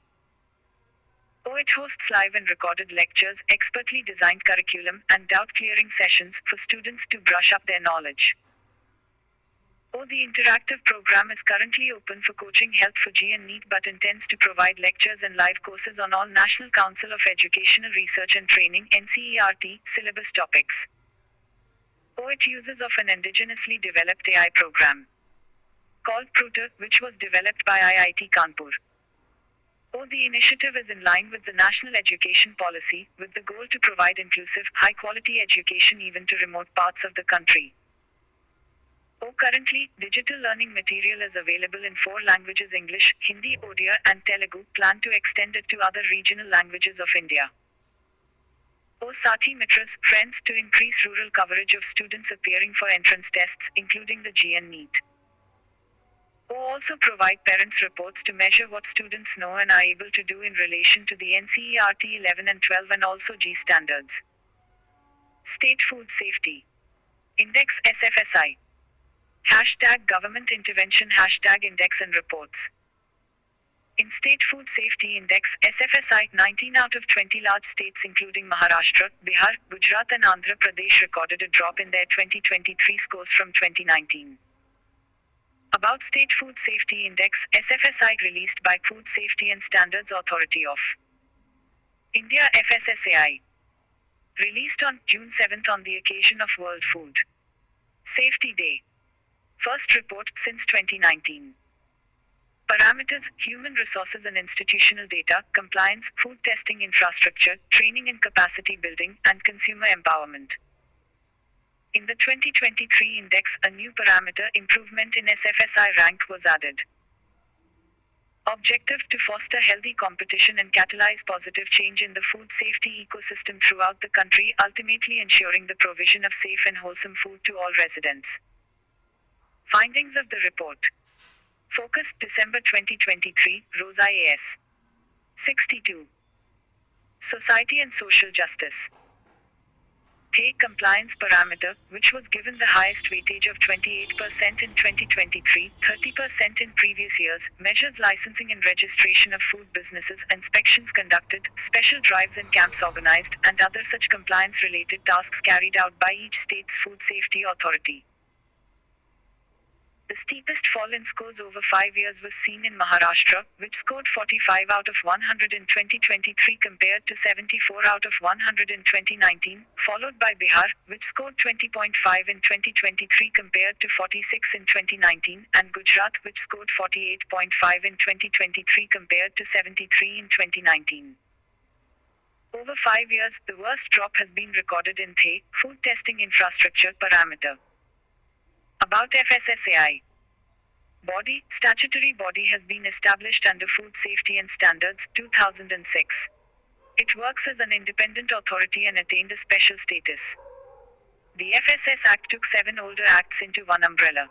It hosts live and recorded lectures, expertly designed curriculum, and doubt-clearing sessions for students to brush up their knowledge. The interactive program is currently open for coaching help for JEE and NEET but intends to provide lectures and live courses on all National Council of Educational Research and Training (NCERT) syllabus topics. It uses of an indigenously developed AI program called Pruter, which was developed by IIT Kanpur. The initiative is in line with the National Education Policy, with the goal to provide inclusive, high-quality education even to remote parts of the country. Currently, digital learning material is available in 4 languages: English, Hindi, Odia, and Telugu. Plan to extend it to other regional languages of India. Sati Mitras, friends, to increase rural coverage of students appearing for entrance tests, including the JEE and NEET. Also provide parents reports to measure what students know and are able to do in relation to the NCERT 11 and 12 and also JEE standards. State Food Safety Index SFSI. Hashtag Government Intervention Hashtag Index and Reports. In State Food Safety Index SFSI, 19 out of 20 large states including Maharashtra, Bihar, Gujarat and Andhra Pradesh recorded a drop in their 2023 scores from 2019. About State Food Safety Index SFSI released by Food Safety and Standards Authority of India FSSAI. Released on June 7 on the occasion of World Food Safety Day. First report since 2019. Parameters: human resources and institutional data, compliance, food testing infrastructure, training and capacity building, and consumer empowerment. In the 2023 index, a new parameter, improvement in SFSI rank, was added. Objective: to foster healthy competition and catalyze positive change in the food safety ecosystem throughout the country, ultimately ensuring the provision of safe and wholesome food to all residents. Findings of the report. Focus, December 2023, Rosa A.S. 62. Society and Social Justice. Pay compliance parameter, which was given the highest weightage of 28% in 2023, 30% in previous years, measures licensing and registration of food businesses, inspections conducted, special drives and camps organized, and other such compliance-related tasks carried out by each state's food safety authority. The steepest fall in scores over 5 years was seen in Maharashtra, which scored 45 out of 100 in 2023 compared to 74 out of 100 in 2019, followed by Bihar, which scored 20.5 in 2023 compared to 46 in 2019, and Gujarat, which scored 48.5 in 2023 compared to 73 in 2019. Over 5 years, the worst drop has been recorded in THE, food testing infrastructure parameter. About FSSAI. Body, statutory body has been established under Food Safety and Standards, 2006. It works as an independent authority and attained a special status. The FSS Act took 7 older acts into one umbrella.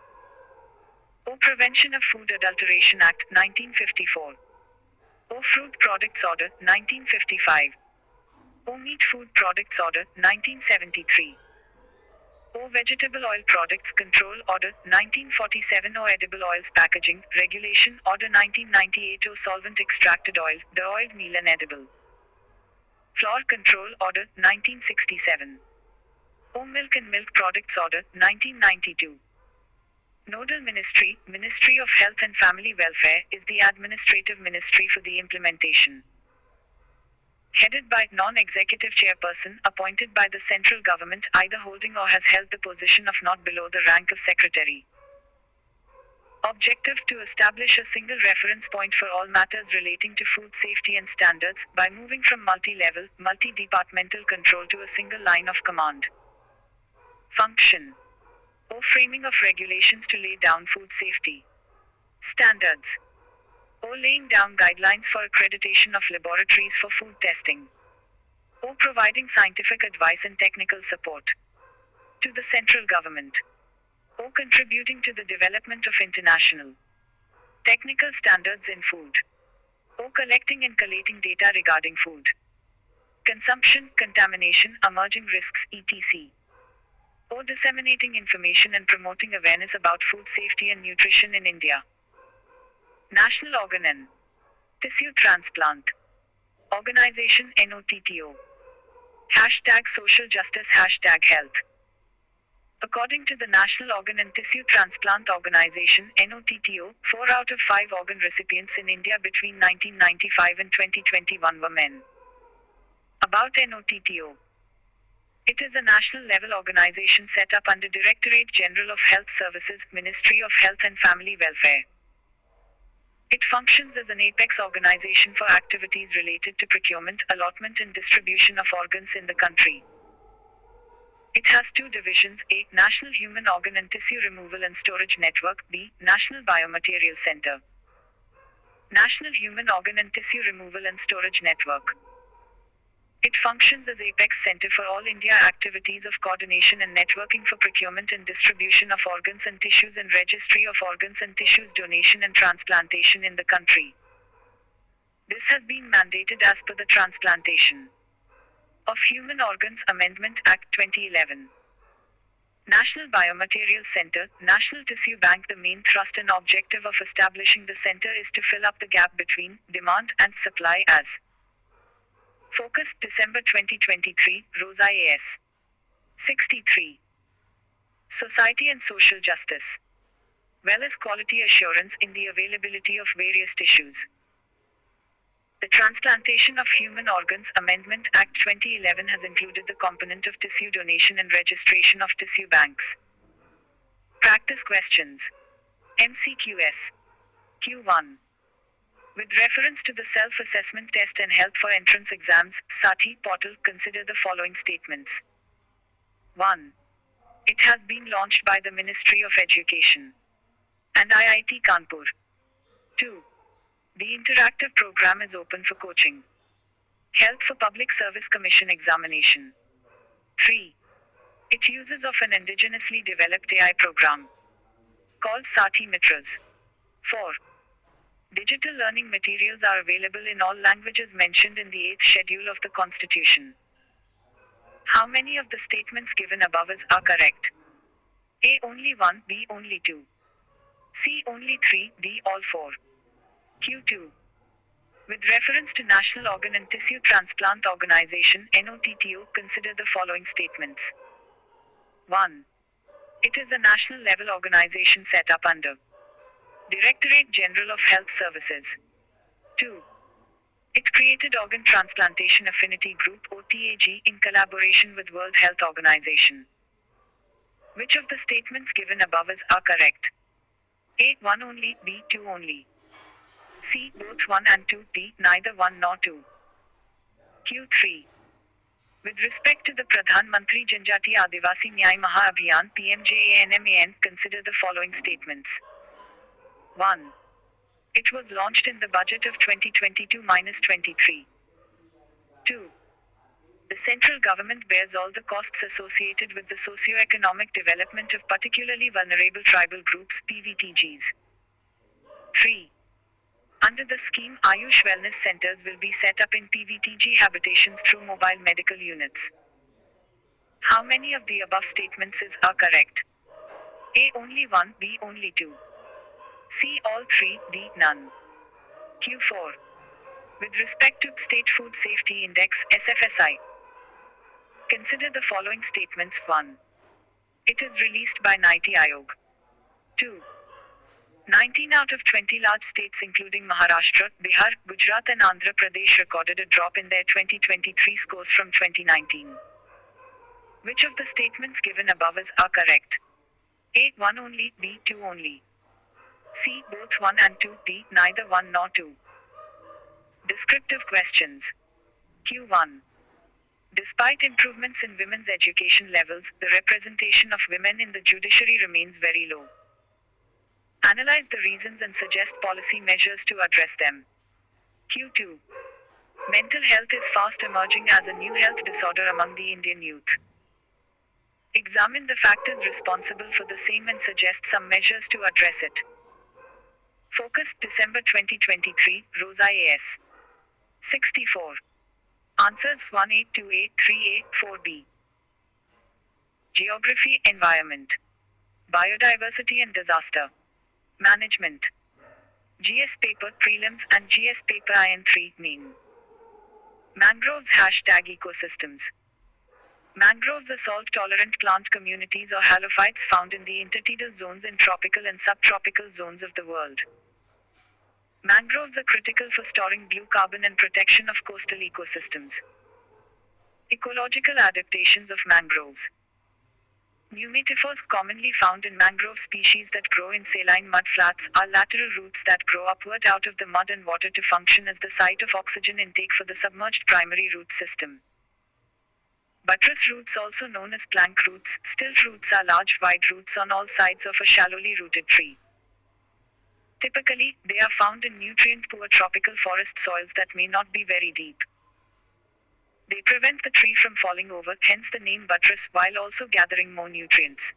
Prevention of Food Adulteration Act, 1954. Fruit Products Order, 1955. Meat Food Products Order, 1973. Vegetable Oil Products Control Order, 1947. Edible Oils Packaging Regulation Order, 1998. Solvent Extracted Oil, de-oiled meal and edible Flour Control Order, 1967. Milk and Milk Products Order, 1992. Nodal Ministry, Ministry of Health and Family Welfare, is the administrative ministry for the implementation. Headed by non-executive chairperson, appointed by the central government, either holding or has held the position of not below the rank of secretary. Objective: to establish a single reference point for all matters relating to food safety and standards, by moving from multi-level, multi-departmental control to a single line of command. Function: framing of regulations to lay down food safety standards. Laying down guidelines for accreditation of laboratories for food testing. Providing scientific advice and technical support to the central government. Contributing to the development of international technical standards in food. Collecting and collating data regarding food consumption, contamination, emerging risks, etc. or disseminating information and promoting awareness about food safety and nutrition in India. National Organ and Tissue Transplant Organization NOTTO. Hashtag Social Justice Hashtag Health. According to the National Organ and Tissue Transplant Organization NOTTO, 4 out of 5 organ recipients in India between 1995 and 2021 were men. About NOTTO. It is a national-level organization set up under Directorate General of Health Services, Ministry of Health and Family Welfare. It functions as an apex organization for activities related to procurement, allotment and distribution of organs in the country. It has 2 divisions: A. National Human Organ and Tissue Removal and Storage Network, B. National Biomaterial Center. National Human Organ and Tissue Removal and Storage Network. It functions as apex center for all India activities of coordination and networking for procurement and distribution of organs and tissues and registry of organs and tissues donation and transplantation in the country. This has been mandated as per the Transplantation of Human Organs Amendment Act 2011. National Biomaterial Center, National Tissue Bank. The main thrust and objective of establishing the center is to fill up the gap between demand and supply as Focus, December 2023, Rosa AS. 63. Society and Social Justice. Well as quality assurance in the availability of various tissues. The Transplantation of Human Organs Amendment Act 2011 has included the component of tissue donation and registration of tissue banks. Practice questions. MCQS. Q1. With reference to the self-assessment test and help for entrance exams, Saathi portal, consider the following statements. 1. It has been launched by the Ministry of Education and IIT Kanpur. 2. The interactive program is open for coaching. Help for Public Service Commission examination. 3. It uses of an indigenously developed AI program called Saathi Mitras. 4. Digital learning materials are available in all languages mentioned in the 8th schedule of the Constitution. How many of the statements given above are correct? A. Only 1, B. Only 2. C. Only 3, D. All 4. Q2. With reference to National Organ and Tissue Transplant Organization NOTTO, consider the following statements. 1. It is a national level organization set up under Directorate General of Health Services. 2. It created Organ Transplantation Affinity Group (OTAG) in collaboration with World Health Organization. Which of the statements given above are correct? A. 1 only, B. 2 only. C. Both 1 and 2, D. Neither 1 nor 2. Q3. With respect to the Pradhan Mantri Janjati Adivasi Nyay Maha Abhiyan PMJANMAN, consider the following statements. 1. It was launched in the budget of 2022-23. 2. The central government bears all the costs associated with the socio-economic development of particularly vulnerable tribal groups (PVTGs). 3. Under the scheme, Ayush Wellness Centers will be set up in PVTG habitations through mobile medical units. How many of the above statements are correct? A. Only 1, B. Only 2. C. All 3, D. None. Q4. With respect to State Food Safety Index (SFSI), consider the following statements. 1. It is released by Niti Aayog. 2. 19 out of 20 large states including Maharashtra, Bihar, Gujarat and Andhra Pradesh recorded a drop in their 2023 scores from 2019. Which of the statements given above are correct? A. 1 only, B. 2 only. C. Both 1 and 2, D. Neither 1 nor 2. Descriptive questions. Q1. Despite improvements in women's education levels, the representation of women in the judiciary remains very low. Analyze the reasons and suggest policy measures to address them. Q2. Mental health is fast emerging as a new health disorder among the Indian youth. Examine the factors responsible for the same and suggest some measures to address it. Focus, December 2023, Rosa AS. 64. Answers 1A, 2A, 3A, 4B. Geography, environment, biodiversity and disaster management. GS paper prelims and GS paper IN3 mean. Mangroves #ecosystems. Mangroves are salt-tolerant plant communities or halophytes found in the intertidal zones in tropical and subtropical zones of the world. Mangroves are critical for storing blue carbon and protection of coastal ecosystems. Ecological adaptations of mangroves. Pneumatophores commonly found in mangrove species that grow in saline mudflats are lateral roots that grow upward out of the mud and water to function as the site of oxygen intake for the submerged primary root system. Buttress roots, also known as plank roots, stilt roots, are large wide roots on all sides of a shallowly rooted tree. Typically, they are found in nutrient-poor tropical forest soils that may not be very deep. They prevent the tree from falling over, hence the name buttress, while also gathering more nutrients.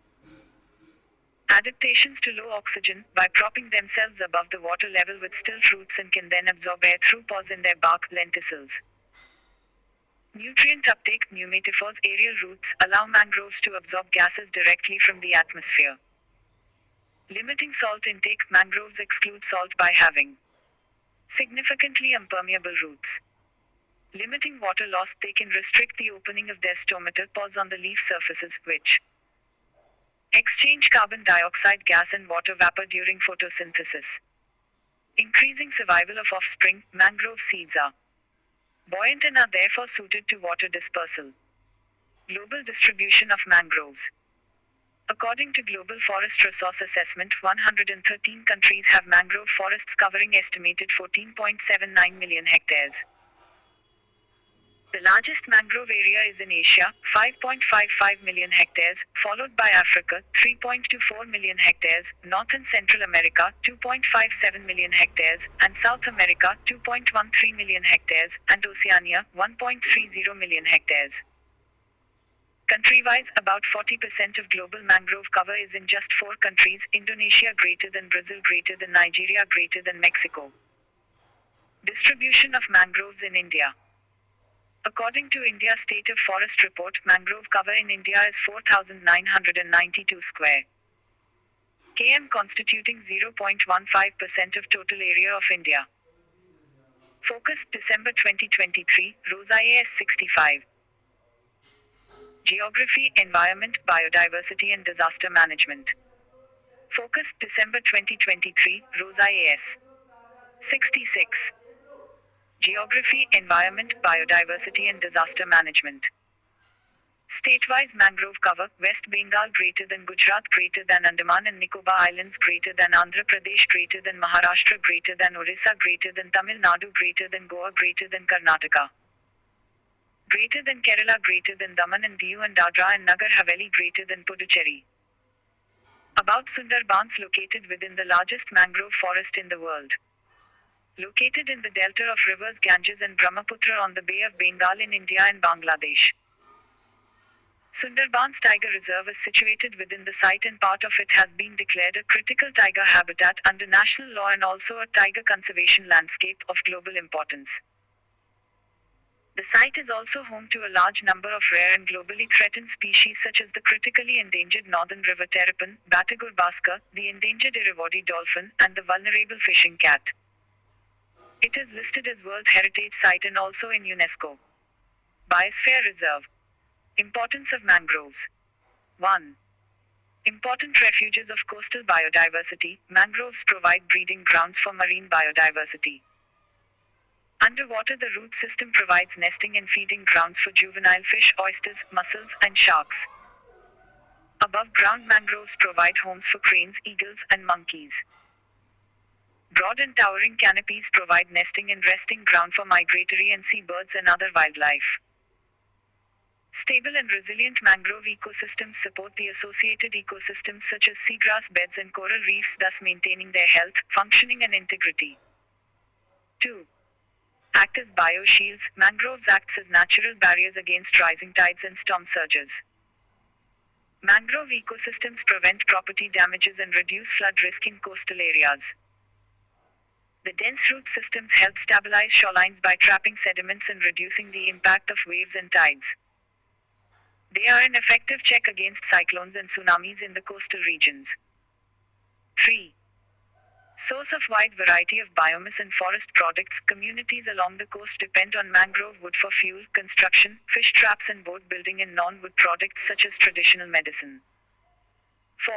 Adaptations to low oxygen, by propping themselves above the water level with stilt roots and can then absorb air through pores in their bark, lenticels. Nutrient uptake. Pneumatophores, aerial roots, allow mangroves to absorb gases directly from the atmosphere. Limiting salt intake. Mangroves exclude salt by having significantly impermeable roots. Limiting water loss. They can restrict the opening of their stomata, pores on the leaf surfaces, which exchange carbon dioxide gas and water vapor during photosynthesis. Increasing survival of offspring. Mangrove seeds are buoyant and are therefore suited to water dispersal. Global distribution of mangroves. According to Global Forest Resource Assessment, 113 countries have mangrove forests covering estimated 14.79 million hectares. The largest mangrove area is in Asia, 5.55 million hectares, followed by Africa, 3.24 million hectares, North and Central America, 2.57 million hectares, and South America, 2.13 million hectares, and Oceania, 1.30 million hectares. Country-wise, about 40% of global mangrove cover is in just 4 countries: Indonesia greater than Brazil, greater than Nigeria, greater than Mexico. Distribution of mangroves in India. According to India State of Forest Report, mangrove cover in India is 4,992 square km, constituting 0.15% of total area of India. Focus, December 2023, Rosa AS 65. Geography, environment, biodiversity and disaster management. Focus, December 2023, Rosa AS 66. Geography, environment, biodiversity and disaster management. State-wise mangrove cover: West Bengal greater than Gujarat, greater than Andaman and Nicobar Islands, greater than Andhra Pradesh, greater than Maharashtra, greater than Orissa, greater than Tamil Nadu, greater than Goa, greater than Karnataka, greater than Kerala, greater than Daman and Diu and Dadra and Nagar Haveli, greater than Puducherry. About Sundarbans, located within the largest mangrove forest in the world. Located in the delta of rivers Ganges and Brahmaputra on the Bay of Bengal in India and Bangladesh. Sundarbans Tiger Reserve is situated within the site and part of it has been declared a critical tiger habitat under national law and also a tiger conservation landscape of global importance. The site is also home to a large number of rare and globally threatened species such as the critically endangered northern river terrapin, Batagur baska, the endangered Irrawaddy dolphin, and the vulnerable fishing cat. It is listed as World Heritage Site and also in UNESCO Biosphere Reserve. Importance of mangroves. 1. Important refuges of coastal biodiversity. Mangroves provide breeding grounds for marine biodiversity. Underwater, the root system provides nesting and feeding grounds for juvenile fish, oysters, mussels, and sharks. Above ground, mangroves provide homes for cranes, eagles, and monkeys. Broad and towering canopies provide nesting and resting ground for migratory and sea birds and other wildlife. Stable and resilient mangrove ecosystems support the associated ecosystems such as seagrass beds and coral reefs, thus maintaining their health, functioning and integrity. 2. Act as bioshields. Mangroves acts as natural barriers against rising tides and storm surges. Mangrove ecosystems prevent property damages and reduce flood risk in coastal areas. The dense root systems help stabilize shorelines by trapping sediments and reducing the impact of waves and tides. They are an effective check against cyclones and tsunamis in the coastal regions. 3. Source of wide variety of biomass and forest products. Communities along the coast depend on mangrove wood for fuel, construction, fish traps and boat building and non-wood products such as traditional medicine. 4.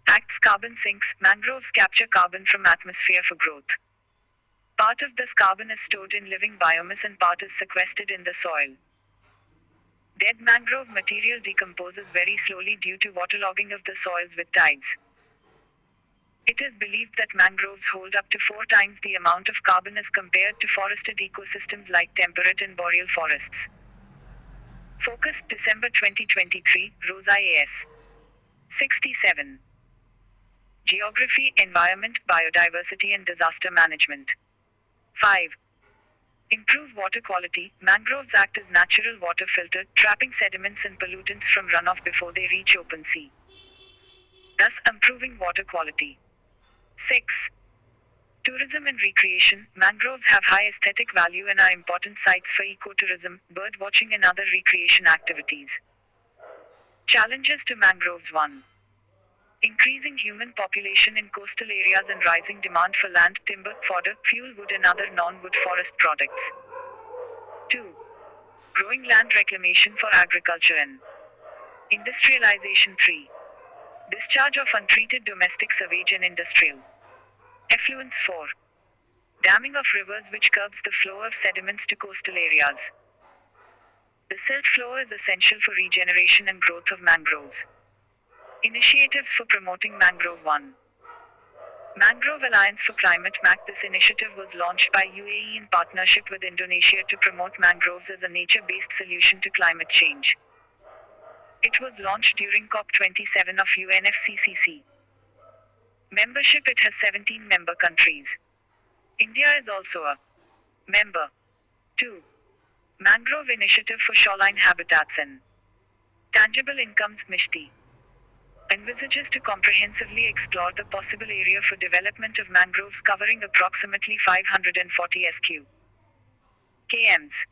Acts carbon sinks. Mangroves capture carbon from atmosphere for growth. Part of this carbon is stored in living biomass and part is sequestered in the soil. Dead mangrove material decomposes very slowly due to waterlogging of the soils with tides. It is believed that mangroves hold up to 4 times the amount of carbon as compared to forested ecosystems like temperate and boreal forests. Focus, December 2023, Rosa A.S. 67. Geography, Environment, Biodiversity and Disaster Management. 5. Improve water quality. Mangroves act as natural water filter, trapping sediments and pollutants from runoff before they reach open sea, thus improving water quality. 6. Tourism and recreation. Mangroves have high aesthetic value and are important sites for ecotourism, bird watching and other recreation activities. Challenges to mangroves. 1. Increasing human population in coastal areas and rising demand for land, timber, fodder, fuel wood and other non-wood forest products. 2. Growing land reclamation for agriculture and industrialization. 3. Discharge of untreated domestic sewage and industrial effluents. 4. Damming of rivers which curbs the flow of sediments to coastal areas. The silt flow is essential for regeneration and growth of mangroves. Initiatives for promoting mangrove. 1. Mangrove Alliance for Climate MAC. This initiative was launched by UAE in partnership with Indonesia to promote mangroves as a nature-based solution to climate change. It was launched during COP27 of UNFCCC. Membership. It has 17 member countries. India is also a member. 2. Mangrove Initiative for Shoreline Habitats and Tangible Incomes. MISHTI envisages to comprehensively explore the possible area for development of mangroves covering approximately 540 sq kms,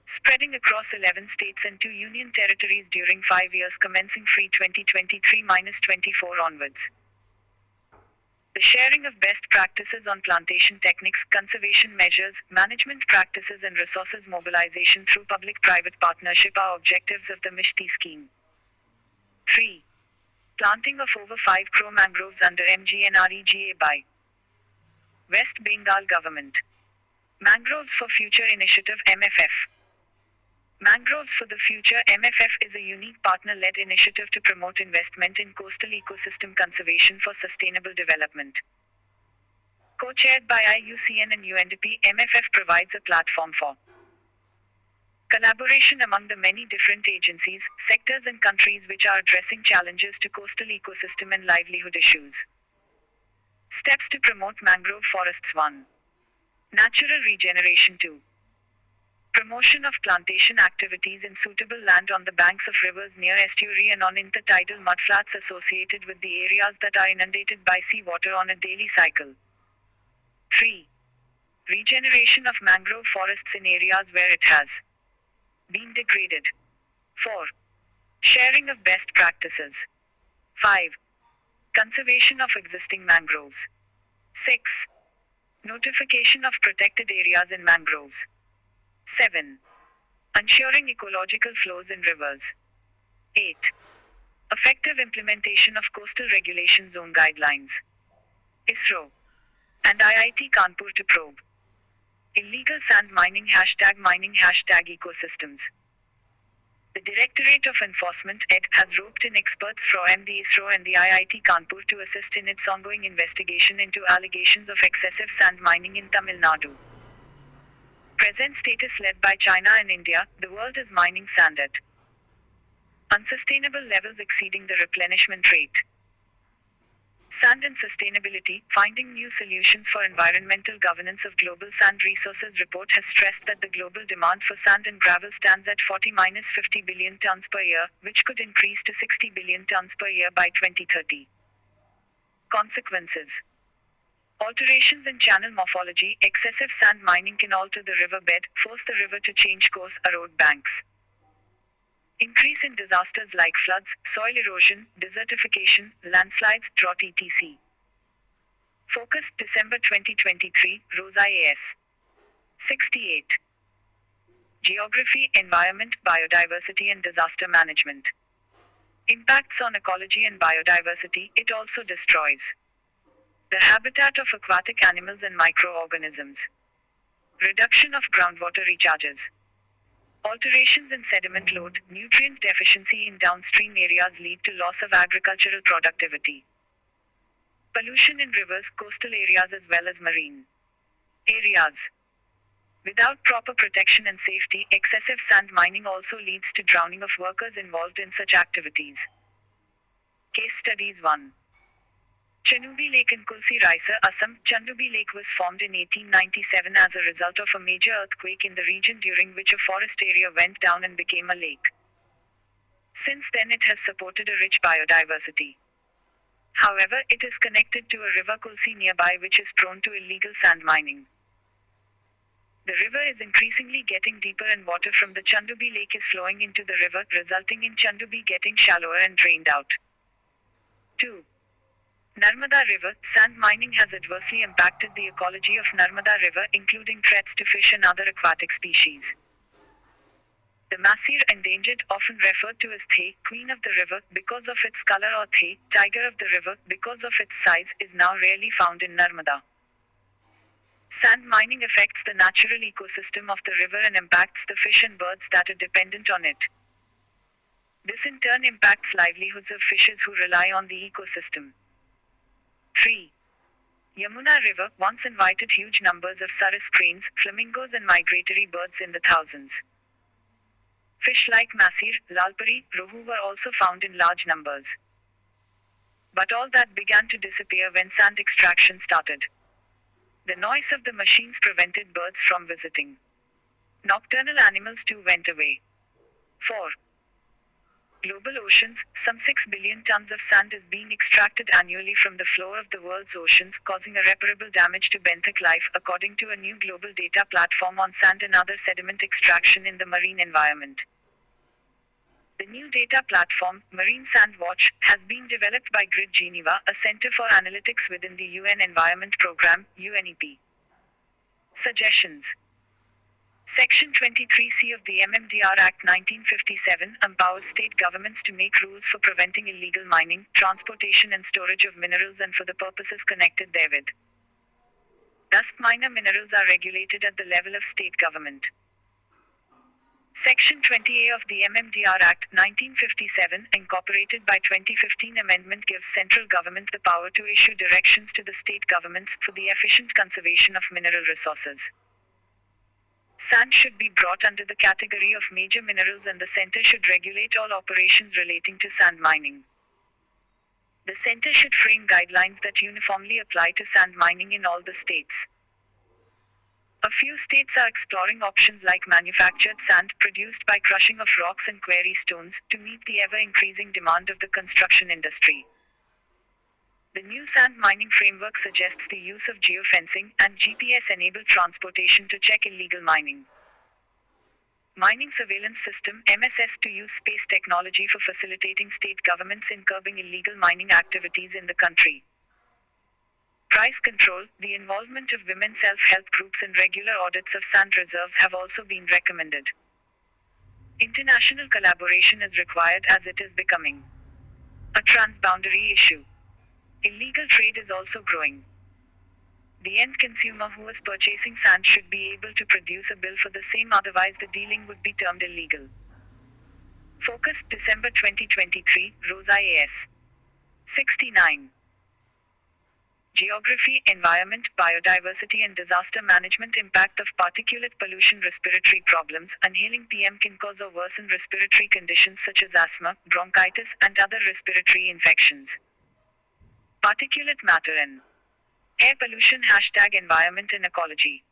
spreading across 11 states and 2 union territories during 5 years commencing free 2023-24 onwards. The sharing of best practices on plantation techniques, conservation measures, management practices and resources mobilization through public-private partnership are objectives of the MISHTI scheme. 3. Planting of over 5 crore mangroves under MGNREGA by West Bengal Government. Mangroves for Future Initiative MFF. Mangroves for the Future MFF is a unique partner-led initiative to promote investment in coastal ecosystem conservation for sustainable development. Co-chaired by IUCN and UNDP, MFF provides a platform for collaboration among the many different agencies, sectors and countries which are addressing challenges to coastal ecosystem and livelihood issues. Steps to promote mangrove forests. 1. Natural regeneration. 2. Promotion of plantation activities in suitable land on the banks of rivers near estuary and on intertidal mudflats associated with the areas that are inundated by sea water on a daily cycle. 3. Regeneration of mangrove forests in areas where it has been degraded. 4. Sharing of best practices. 5. Conservation of existing mangroves. 6. Notification of protected areas in mangroves. 7. Ensuring ecological flows in rivers. 8. Effective implementation of Coastal Regulation Zone Guidelines. ISRO and IIT Kanpur to probe illegal sand mining #ecosystems. The Directorate of Enforcement (ED) has roped in experts from the ISRO and the IIT Kanpur to assist in its ongoing investigation into allegations of excessive sand mining in Tamil Nadu. Present status led by China and India, the world is mining sand at unsustainable levels exceeding the replenishment rate. Sand and Sustainability, Finding New Solutions for Environmental Governance of Global Sand Resources report has stressed that the global demand for sand and gravel stands at 40-50 billion tons per year, which could increase to 60 billion tons per year by 2030. Consequences: alterations in channel morphology. Excessive sand mining can alter the river bed, force the river to change course, erode banks. Increase in disasters like floods, soil erosion, desertification, landslides, drought etc. Focus December 2023, Rosa AS. 68. Geography, Environment, Biodiversity and Disaster Management. Impacts on ecology and biodiversity, it also destroys the habitat of aquatic animals and microorganisms. Reduction of groundwater recharges. Alterations in sediment load, nutrient deficiency in downstream areas lead to loss of agricultural productivity. Pollution in rivers, coastal areas as well as marine areas. Without proper protection and safety, excessive sand mining also leads to drowning of workers involved in such activities. Case Studies 1. Chanubi Lake in Kulsi Raisa, Assam. Chandubi Lake was formed in 1897 as a result of a major earthquake in the region during which a forest area went down and became a lake. Since then it has supported a rich biodiversity. However, it is connected to a river Kulsi nearby which is prone to illegal sand mining. The river is increasingly getting deeper and water from the Chandubi Lake is flowing into the river, resulting in Chandubi getting shallower and drained out. 2. Narmada River. Sand mining has adversely impacted the ecology of Narmada River, including threats to fish and other aquatic species. The Masir, endangered, often referred to as Thay, Queen of the River, because of its color, or Thay, Tiger of the River, because of its size, is now rarely found in Narmada. Sand mining affects the natural ecosystem of the river and impacts the fish and birds that are dependent on it. This in turn impacts livelihoods of fishes who rely on the ecosystem. 3. Yamuna River once invited huge numbers of sarus cranes, flamingos and migratory birds in the thousands. Fish like Masir, Lalpari, Rohu were also found in large numbers. But all that began to disappear when sand extraction started. The noise of the machines prevented birds from visiting. Nocturnal animals too went away. 4. Global oceans. Some 6 billion tons of sand is being extracted annually from the floor of the world's oceans, causing irreparable damage to benthic life, according to a new global data platform on sand and other sediment extraction in the marine environment. The new data platform, Marine Sand Watch, has been developed by Grid Geneva, a center for analytics within the UN Environment Programme, UNEP. Suggestions. Section 23C of the MMDR Act 1957 empowers state governments to make rules for preventing illegal mining, transportation and storage of minerals and for the purposes connected therewith. Thus, minor minerals are regulated at the level of state government. Section 20A of the MMDR Act 1957, incorporated by 2015 amendment, gives central government the power to issue directions to the state governments for the efficient conservation of mineral resources. Sand should be brought under the category of major minerals and the center should regulate all operations relating to sand mining. The center should frame guidelines that uniformly apply to sand mining in all the states. A few states are exploring options like manufactured sand produced by crushing of rocks and quarry stones to meet the ever-increasing demand of the construction industry. The new sand mining framework suggests the use of geofencing and GPS-enabled transportation to check illegal mining. Mining Surveillance System (MSS) to use space technology for facilitating state governments in curbing illegal mining activities in the country. Price control. The involvement of women self-help groups in regular audits of sand reserves have also been recommended. International collaboration is required as it is becoming a transboundary issue. Illegal trade is also growing. The end consumer who is purchasing sand should be able to produce a bill for the same, otherwise the dealing would be termed illegal. Focus December 2023, Rosa AS. 69. Geography, Environment, Biodiversity and Disaster Management. Impact of particulate pollution. Respiratory problems. Inhaling PM can cause or worsen respiratory conditions such as asthma, bronchitis, and other respiratory infections. Particulate matter in air pollution. #Environment and Ecology.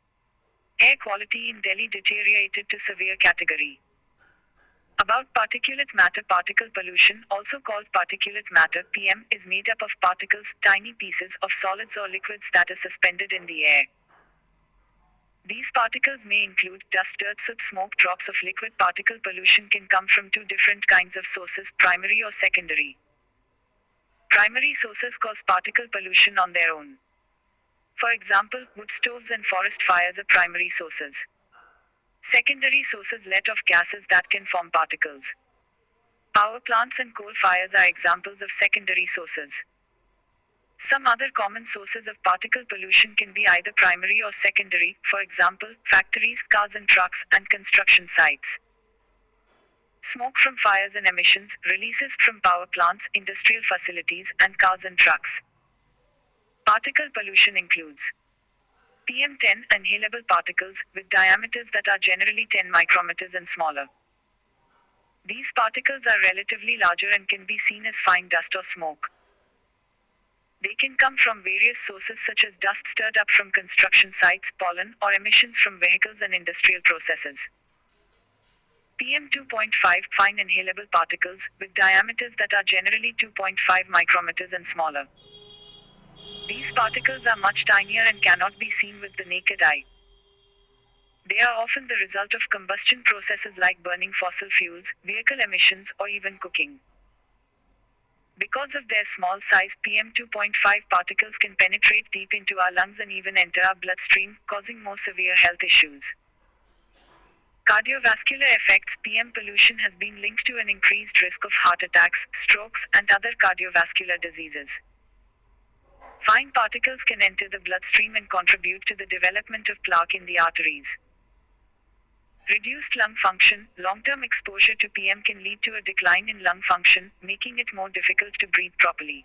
Air quality in Delhi deteriorated to severe category. About particulate matter. Particle pollution, also called particulate matter (PM), is made up of particles, tiny pieces of solids or liquids that are suspended in the air. These particles may include dust, dirt, soot, smoke. Drops of liquid. Particle pollution can come from two different kinds of sources, primary or secondary. Primary sources cause particle pollution on their own. For example, wood stoves and forest fires are primary sources. Secondary sources let off gases that can form particles. Power plants and coal fires are examples of secondary sources. Some other common sources of particle pollution can be either primary or secondary, for example, factories, cars and trucks, and construction sites. Smoke from fires and emissions, releases from power plants, industrial facilities, and cars and trucks. Particle pollution includes PM10, inhalable particles, with diameters that are generally 10 micrometers and smaller. These particles are relatively larger and can be seen as fine dust or smoke. They can come from various sources such as dust stirred up from construction sites, pollen, or emissions from vehicles and industrial processes. PM2.5, fine inhalable particles, with diameters that are generally 2.5 micrometers and smaller. These particles are much tinier and cannot be seen with the naked eye. They are often the result of combustion processes like burning fossil fuels, vehicle emissions, or even cooking. Because of their small size, PM2.5 particles can penetrate deep into our lungs and even enter our bloodstream, causing more severe health issues. Cardiovascular effects. PM pollution has been linked to an increased risk of heart attacks, strokes, and other cardiovascular diseases. Fine particles can enter the bloodstream and contribute to the development of plaque in the arteries. Reduced lung function. Long-term exposure to PM can lead to a decline in lung function, making it more difficult to breathe properly.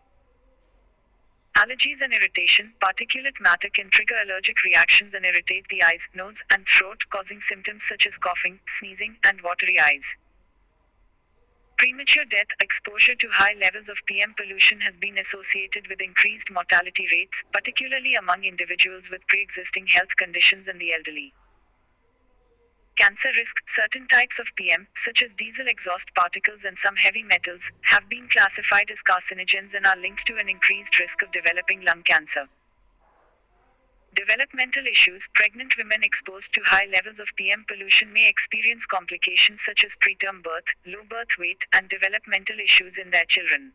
Allergies and irritation. Particulate matter can trigger allergic reactions and irritate the eyes, nose, and throat, causing symptoms such as coughing, sneezing, and watery eyes. Premature death. Exposure to high levels of PM pollution has been associated with increased mortality rates, particularly among individuals with pre-existing health conditions and the elderly. Cancer risk. Certain types of PM, such as diesel exhaust particles and some heavy metals, have been classified as carcinogens and are linked to an increased risk of developing lung cancer. Developmental issues. Pregnant women exposed to high levels of PM pollution may experience complications such as preterm birth, low birth weight, and developmental issues in their children.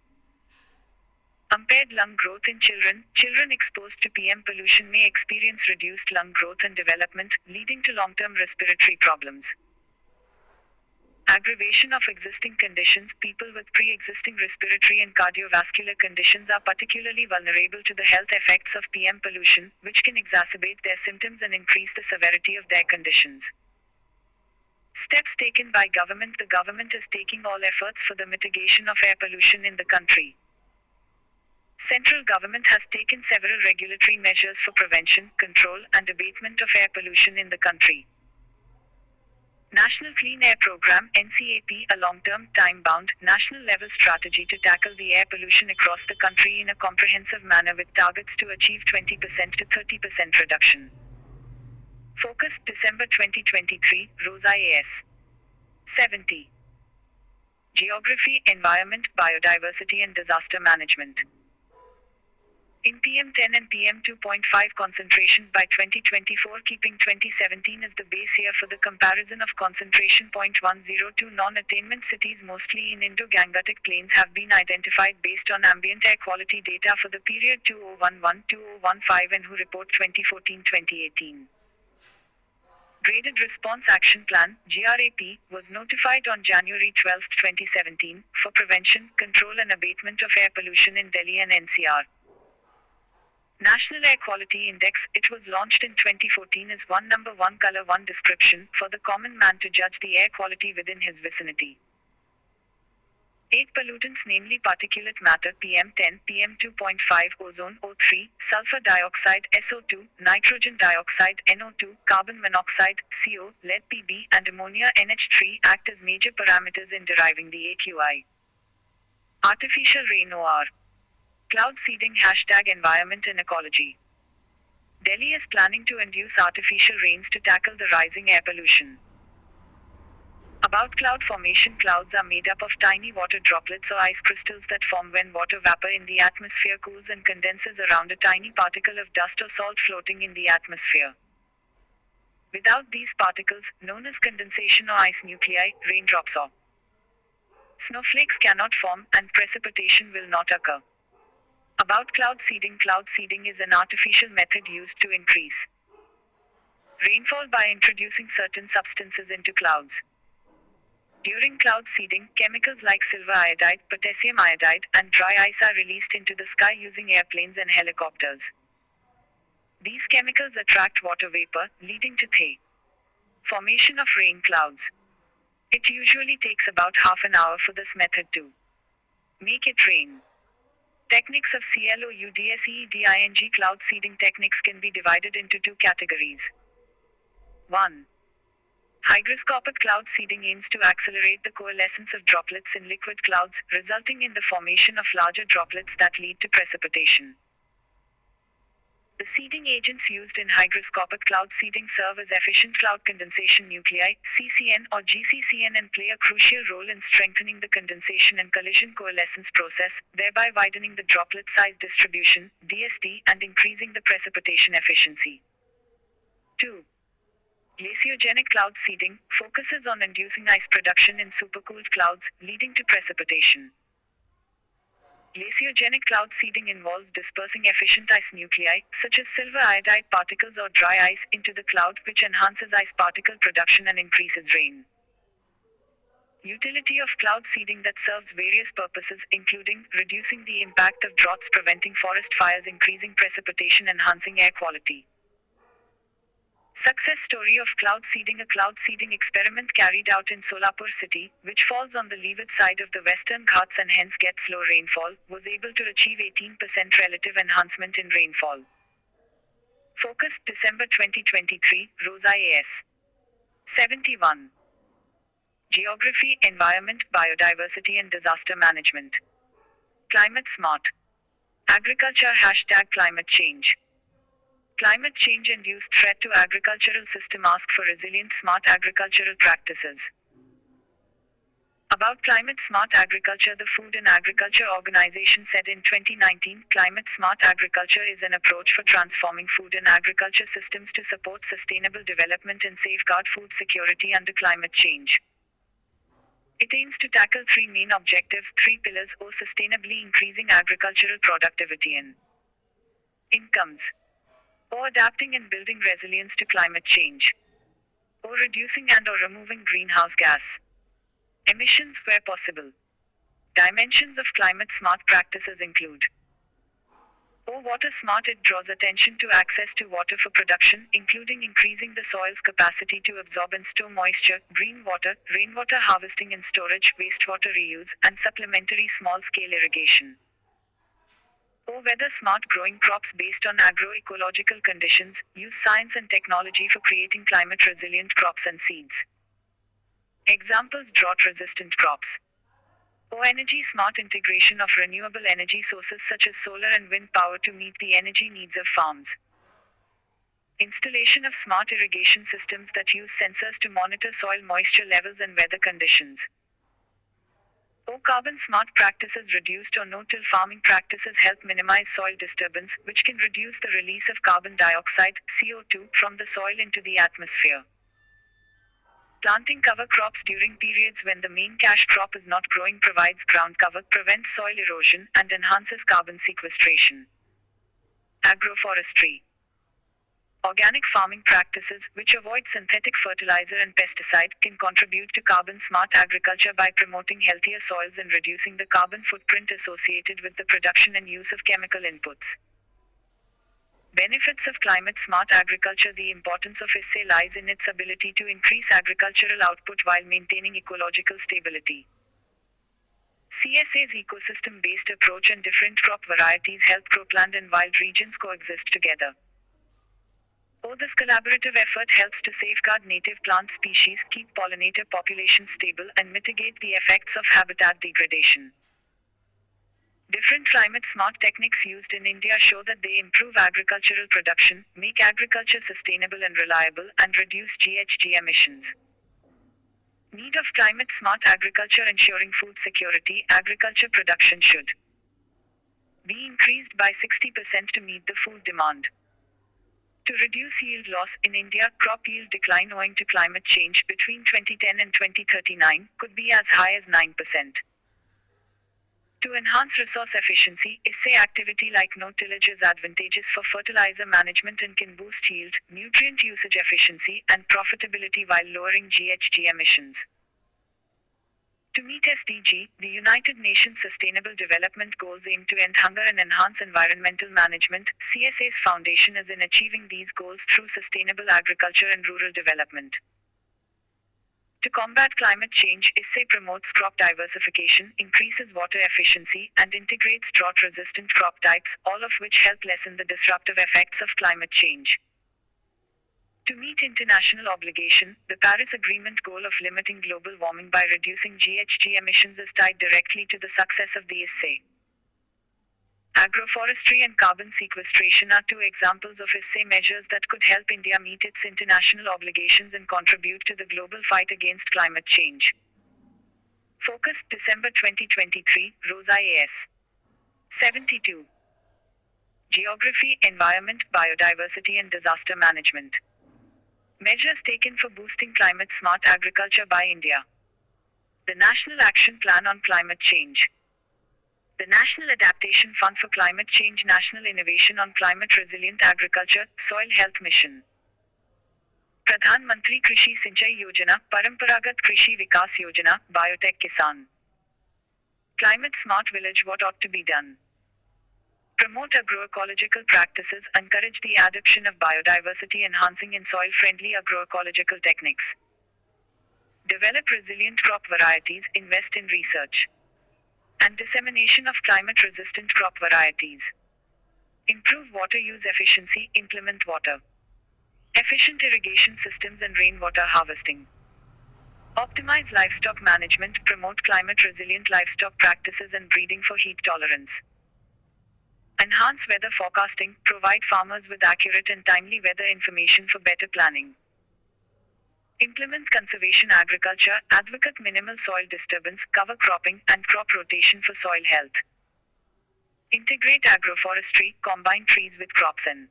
Impaired lung growth in children. Children exposed to PM pollution may experience reduced lung growth and development, leading to long-term respiratory problems. Aggravation of existing conditions. People with pre-existing respiratory and cardiovascular conditions are particularly vulnerable to the health effects of PM pollution, which can exacerbate their symptoms and increase the severity of their conditions. Steps taken by government. The government is taking all efforts for the mitigation of air pollution in the country. Central government has taken several regulatory measures for prevention, control, and abatement of air pollution in the country. National Clean Air Program (NCAP), a long-term, time-bound, national-level strategy to tackle the air pollution across the country in a comprehensive manner with targets to achieve 20% to 30% reduction. Focus, December 2023, Rosa AS. 70. Geography, Environment, Biodiversity and Disaster Management. In PM10 and PM2.5 concentrations by 2024, keeping 2017 as the base year for the comparison of concentration. 102 non-attainment cities mostly in Indo-Gangetic plains have been identified based on ambient air quality data for the period 2011-2015 and WHO report 2014-2018. Graded Response Action Plan (GRAP) was notified on January 12, 2017, for prevention, control and abatement of air pollution in Delhi and NCR. National Air Quality Index. It was launched in 2014 as one number, one color, one description for the common man to judge the air quality within his vicinity. 8 pollutants, namely particulate matter PM10, PM2.5, ozone O3, sulfur dioxide SO2, nitrogen dioxide NO2, carbon monoxide CO, lead Pb, and ammonia NH3 act as major parameters in deriving the AQI. Artificial rain OR. Cloud seeding #Environment and Ecology. Delhi is planning to induce artificial rains to tackle the rising air pollution. About cloud formation. Clouds are made up of tiny water droplets or ice crystals that form when water vapor in the atmosphere cools and condenses around a tiny particle of dust or salt floating in the atmosphere. Without these particles, known as condensation or ice nuclei, raindrops or snowflakes cannot form, and precipitation will not occur. About cloud seeding. Cloud seeding is an artificial method used to increase rainfall by introducing certain substances into clouds. During cloud seeding, chemicals like silver iodide, potassium iodide, and dry ice are released into the sky using airplanes and helicopters. These chemicals attract water vapor, leading to the formation of rain clouds. It usually takes about half an hour for this method to make it rain. Techniques of CLOUDSEEDING. Cloud seeding techniques can be divided into two categories. 1. Hygroscopic cloud seeding aims to accelerate the coalescence of droplets in liquid clouds, resulting in the formation of larger droplets that lead to precipitation. The seeding agents used in hygroscopic cloud seeding serve as efficient cloud condensation nuclei, CCN or GCCN, and play a crucial role in strengthening the condensation and collision coalescence process, thereby widening the droplet size distribution, DSD, and increasing the precipitation efficiency. 2. Glaciogenic cloud seeding focuses on inducing ice production in supercooled clouds, leading to precipitation. Glaciogenic cloud seeding involves dispersing efficient ice nuclei, such as silver iodide particles or dry ice, into the cloud, which enhances ice particle production and increases rain. Utility of cloud seeding that serves various purposes, including reducing the impact of droughts, preventing forest fires, increasing precipitation, enhancing air quality. Success story of cloud seeding. A cloud seeding experiment carried out in Solapur city, which falls on the leeward side of the Western Ghats and hence gets low rainfall, was able to achieve 18% relative enhancement in rainfall. Focused December 2023, Rosa AS. 71. Geography, Environment, Biodiversity and Disaster Management. Climate Smart Agriculture #Climate Change. Climate change-induced threat to agricultural system. Ask for resilient smart agricultural practices. About climate smart agriculture. The Food and Agriculture Organization said in 2019, climate smart agriculture is an approach for transforming food and agriculture systems to support sustainable development and safeguard food security under climate change. It aims to tackle three main objectives, three pillars: O. Sustainably increasing agricultural productivity and incomes. O. Adapting and building resilience to climate change. O. Reducing and/or removing greenhouse gas emissions where possible. Dimensions of climate smart practices include: O. Water smart. It draws attention to access to water for production, including increasing the soil's capacity to absorb and store moisture, green water, rainwater harvesting and storage, wastewater reuse, and supplementary small-scale irrigation. O. Weather smart. Growing crops based on agroecological conditions, use science and technology for creating climate-resilient crops and seeds. Examples: drought-resistant crops. O. Energy smart. Integration of renewable energy sources such as solar and wind power to meet the energy needs of farms. Installation of smart irrigation systems that use sensors to monitor soil moisture levels and weather conditions. O. Carbon smart practices. Reduced or no-till farming practices help minimize soil disturbance, which can reduce the release of carbon dioxide, CO2, from the soil into the atmosphere. Planting cover crops during periods when the main cash crop is not growing provides ground cover, prevents soil erosion, and enhances carbon sequestration. Agroforestry. Organic farming practices, which avoid synthetic fertilizer and pesticide, can contribute to carbon-smart agriculture by promoting healthier soils and reducing the carbon footprint associated with the production and use of chemical inputs. Benefits of climate-smart agriculture. The importance of ISA lies in its ability to increase agricultural output while maintaining ecological stability. CSA's ecosystem-based approach and different crop varieties help cropland and wild regions coexist together. O. This collaborative effort helps to safeguard native plant species, keep pollinator populations stable, and mitigate the effects of habitat degradation. Different climate-smart techniques used in India show that they improve agricultural production, make agriculture sustainable and reliable, and reduce GHG emissions. Need of climate-smart agriculture. Ensuring food security. Agriculture production should be increased by 60% to meet the food demand. To reduce yield loss in India, crop yield decline owing to climate change between 2010 and 2039 could be as high as 9%. To enhance resource efficiency, ISSE activity like no-tillage is advantageous for fertilizer management and can boost yield, nutrient usage efficiency, and profitability while lowering GHG emissions. To meet SDG, the United Nations Sustainable Development Goals aim to end hunger and enhance environmental management. CSA's foundation is in achieving these goals through sustainable agriculture and rural development. To combat climate change, ISSE promotes crop diversification, increases water efficiency, and integrates drought-resistant crop types, all of which help lessen the disruptive effects of climate change. To meet international obligation, the Paris Agreement goal of limiting global warming by reducing GHG emissions is tied directly to the success of the ISSE. Agroforestry and carbon sequestration are two examples of ISSE measures that could help India meet its international obligations and contribute to the global fight against climate change. Focus, December 2023, Rosa AS. 72. Geography, Environment, Biodiversity and Disaster Management. Measures taken for boosting climate-smart agriculture by India. The National Action Plan on Climate Change. The National Adaptation Fund for Climate Change, National Innovation on Climate Resilient Agriculture, Soil Health Mission. Pradhan Mantri Krishi Sinchai Yojana, Paramparagat Krishi Vikas Yojana, Biotech Kisan. Climate Smart Village, what ought to be done? Promote agroecological practices, encourage the adoption of biodiversity enhancing and soil-friendly agroecological techniques. Develop resilient crop varieties, invest in research and dissemination of climate-resistant crop varieties. Improve water use efficiency, implement water efficient irrigation systems and rainwater harvesting. Optimize livestock management, promote climate-resilient livestock practices and breeding for heat tolerance. Enhance weather forecasting, provide farmers with accurate and timely weather information for better planning. Implement conservation agriculture, advocate minimal soil disturbance, cover cropping, and crop rotation for soil health. Integrate agroforestry, combine trees with crops and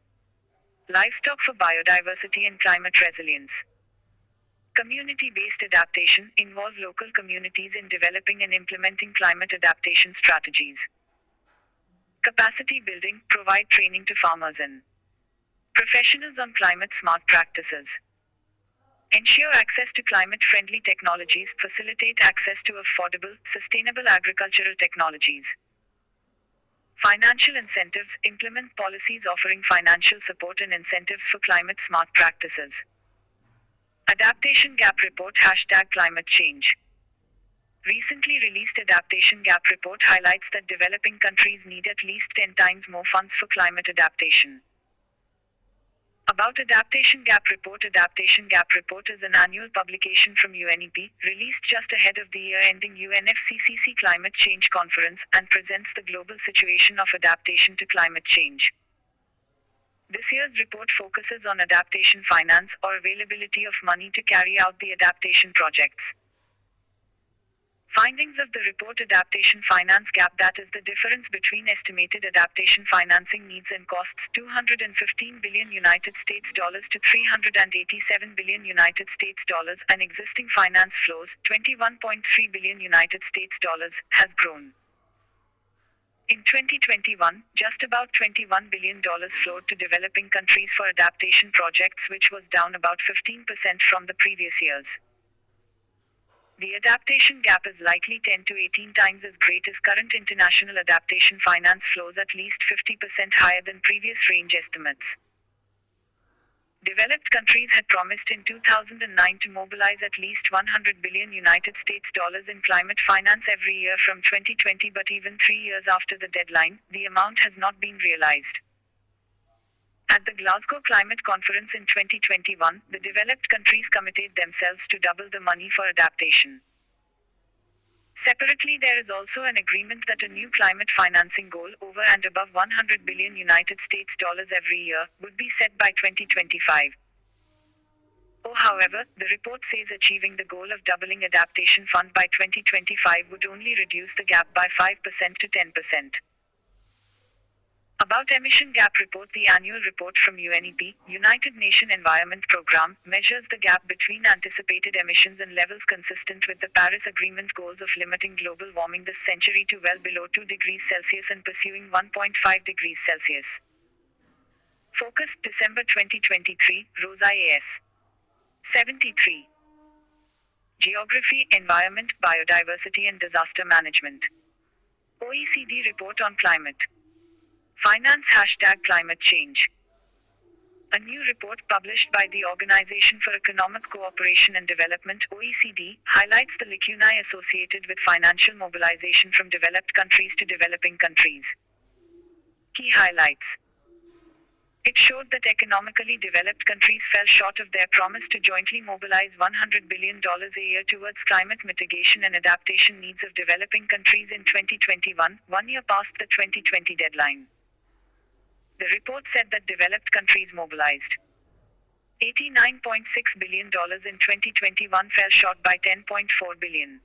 livestock for biodiversity and climate resilience. Community-based adaptation, involve local communities in developing and implementing climate adaptation strategies. Capacity building, provide training to farmers and professionals on climate-smart practices. Ensure access to climate-friendly technologies, facilitate access to affordable, sustainable agricultural technologies. Financial incentives, implement policies offering financial support and incentives for climate-smart practices. Adaptation Gap Report #Climate Change. Recently released Adaptation Gap Report highlights that developing countries need at least 10 times more funds for climate adaptation. About Adaptation Gap Report. Adaptation Gap Report is an annual publication from UNEP, released just ahead of the year-ending UNFCCC Climate Change Conference, and presents the global situation of adaptation to climate change. This year's report focuses on adaptation finance, or availability of money to carry out the adaptation projects. Findings of the report: adaptation finance gap, that is the difference between estimated adaptation financing needs and costs, $215 billion to $387 billion, and existing finance flows, $21.3 billion, has grown. In 2021, just about $21 billion flowed to developing countries for adaptation projects, which was down about 15% from the previous years. The adaptation gap is likely 10 to 18 times as great as current international adaptation finance flows, at least 50% higher than previous range estimates. Developed countries had promised in 2009 to mobilize at least $100 billion in climate finance every year from 2020, but even 3 years after the deadline, the amount has not been realized. At the Glasgow Climate Conference in 2021, the developed countries committed themselves to double the money for adaptation. Separately, there is also an agreement that a new climate financing goal, over and above $100 billion every year, would be set by 2025. However, the report says achieving the goal of doubling adaptation fund by 2025 would only reduce the gap by 5% to 10%. About Emission Gap Report. The annual report from UNEP, United Nations Environment Programme, measures the gap between anticipated emissions and levels consistent with the Paris Agreement goals of limiting global warming this century to well below 2 degrees Celsius and pursuing 1.5 degrees Celsius. Focus, December 2023, Rosa AS. 73. Geography, Environment, Biodiversity and Disaster Management. OECD Report on Climate Finance #Climate Change. A new report published by the Organization for Economic Cooperation and Development (OECD) highlights the lacunae associated with financial mobilization from developed countries to developing countries. Key highlights. It showed that economically developed countries fell short of their promise to jointly mobilize $100 billion a year towards climate mitigation and adaptation needs of developing countries in 2021, 1 year past the 2020 deadline. The report said that developed countries mobilized $89.6 billion in 2021, fell short by $10.4 billion.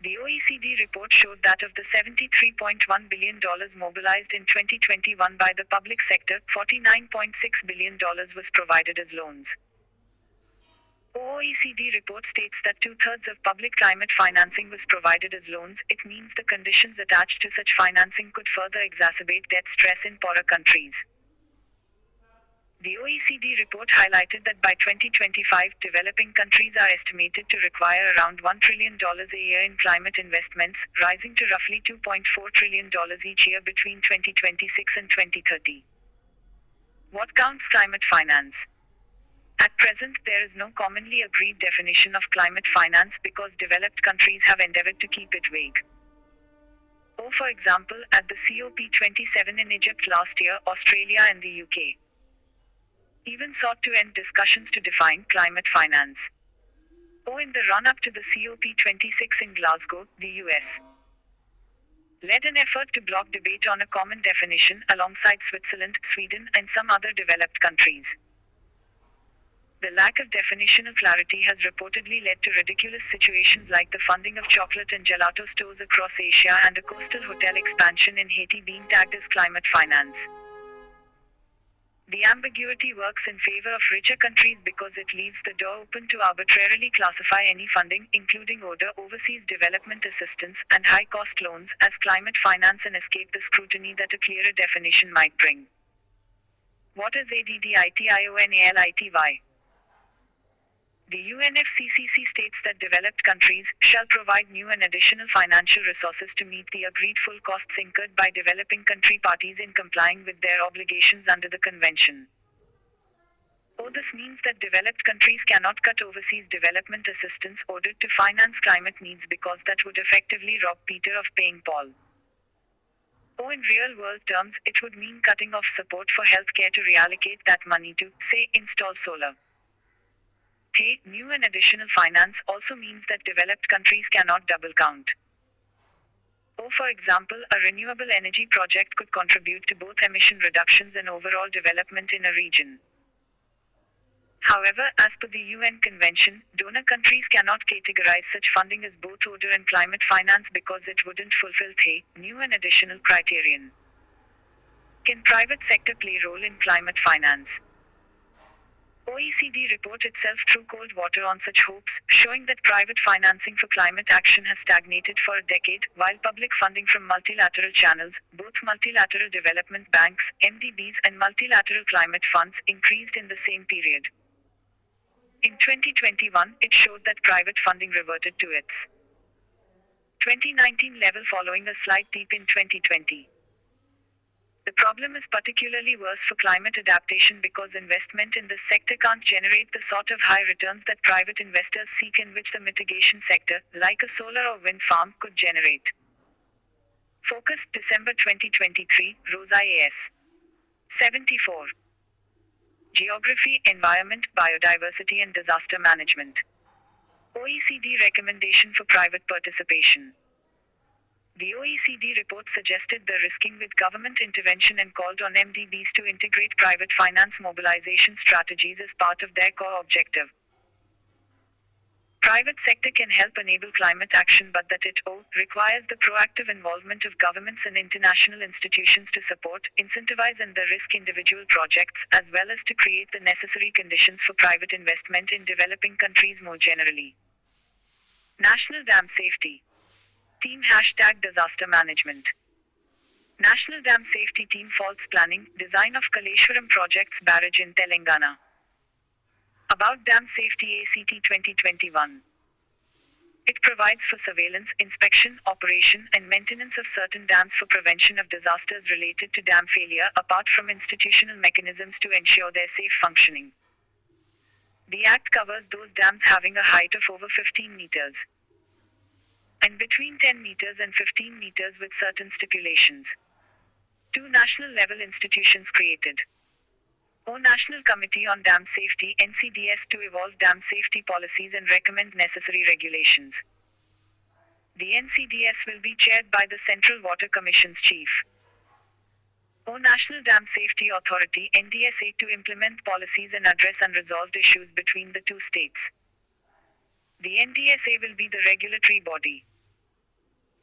The OECD report showed that of the $73.1 billion mobilized in 2021 by the public sector, $49.6 billion was provided as loans. OECD report states that 2/3 of public climate financing was provided as loans. It means the conditions attached to such financing could further exacerbate debt stress in poorer countries. The OECD report highlighted that by 2025, developing countries are estimated to require around $1 trillion a year in climate investments, rising to roughly $2.4 trillion each year between 2026 and 2030. What counts climate finance? At present, there is no commonly agreed definition of climate finance because developed countries have endeavored to keep it vague. For example, at the COP27 in Egypt last year, Australia and the UK even sought to end discussions to define climate finance. In the run-up to the COP26 in Glasgow, the US led an effort to block debate on a common definition alongside Switzerland, Sweden, and some other developed countries. The lack of definitional clarity has reportedly led to ridiculous situations like the funding of chocolate and gelato stores across Asia and a coastal hotel expansion in Haiti being tagged as climate finance. The ambiguity works in favor of richer countries because it leaves the door open to arbitrarily classify any funding, including ODA, overseas development assistance, and high-cost loans, as climate finance and escape the scrutiny that a clearer definition might bring. What is ADDITIONALITY? The UNFCCC states that developed countries shall provide new and additional financial resources to meet the agreed full costs incurred by developing country parties in complying with their obligations under the convention. This means that developed countries cannot cut overseas development assistance ordered to finance climate needs because that would effectively rob Peter of paying Paul. In real-world terms, it would mean cutting off support for healthcare to reallocate that money to, say, install solar. New and additional finance also means that developed countries cannot double count. For example, a renewable energy project could contribute to both emission reductions and overall development in a region. However, as per the UN Convention, donor countries cannot categorize such funding as both ODA and climate finance because it wouldn't fulfill the new and additional criterion. Can private sector play a role in climate finance? OECD report itself threw cold water on such hopes, showing that private financing for climate action has stagnated for a decade, while public funding from multilateral channels, both multilateral development banks, MDBs, and multilateral climate funds, increased in the same period. In 2021, it showed that private funding reverted to its 2019 level following a slight dip in 2020. The problem is particularly worse for climate adaptation because investment in this sector can't generate the sort of high returns that private investors seek and which the mitigation sector, like a solar or wind farm, could generate. Focus, December 2023, Rosa AS. 74. Geography, Environment, Biodiversity and Disaster Management. OECD recommendation for private participation. The OECD report suggested the risking with government intervention and called on MDBs to integrate private finance mobilization strategies as part of their core objective. private sector can help enable climate action, but that it requires the proactive involvement of governments and international institutions to support, incentivize and the risk individual projects, as well as to create the necessary conditions for private investment in developing countries more generally. National Dam Safety Team #Disaster Management. National Dam Safety Team Faults Planning, Design of Kaleshwaram Projects Barrage in Telangana. About Dam Safety ACT 2021. It provides for surveillance, inspection, operation, and maintenance of certain dams for prevention of disasters related to dam failure, apart from institutional mechanisms to ensure their safe functioning. The Act covers those dams having a height of over 15 meters and between 10 meters and 15 meters with certain stipulations. 2 national level institutions created. National Committee on Dam Safety (NCDS) to evolve dam safety policies and recommend necessary regulations. The NCDS will be chaired by the Central Water Commission's chief. National Dam Safety Authority (NDSA) to implement policies and address unresolved issues between the two states. The NDSA will be the regulatory body.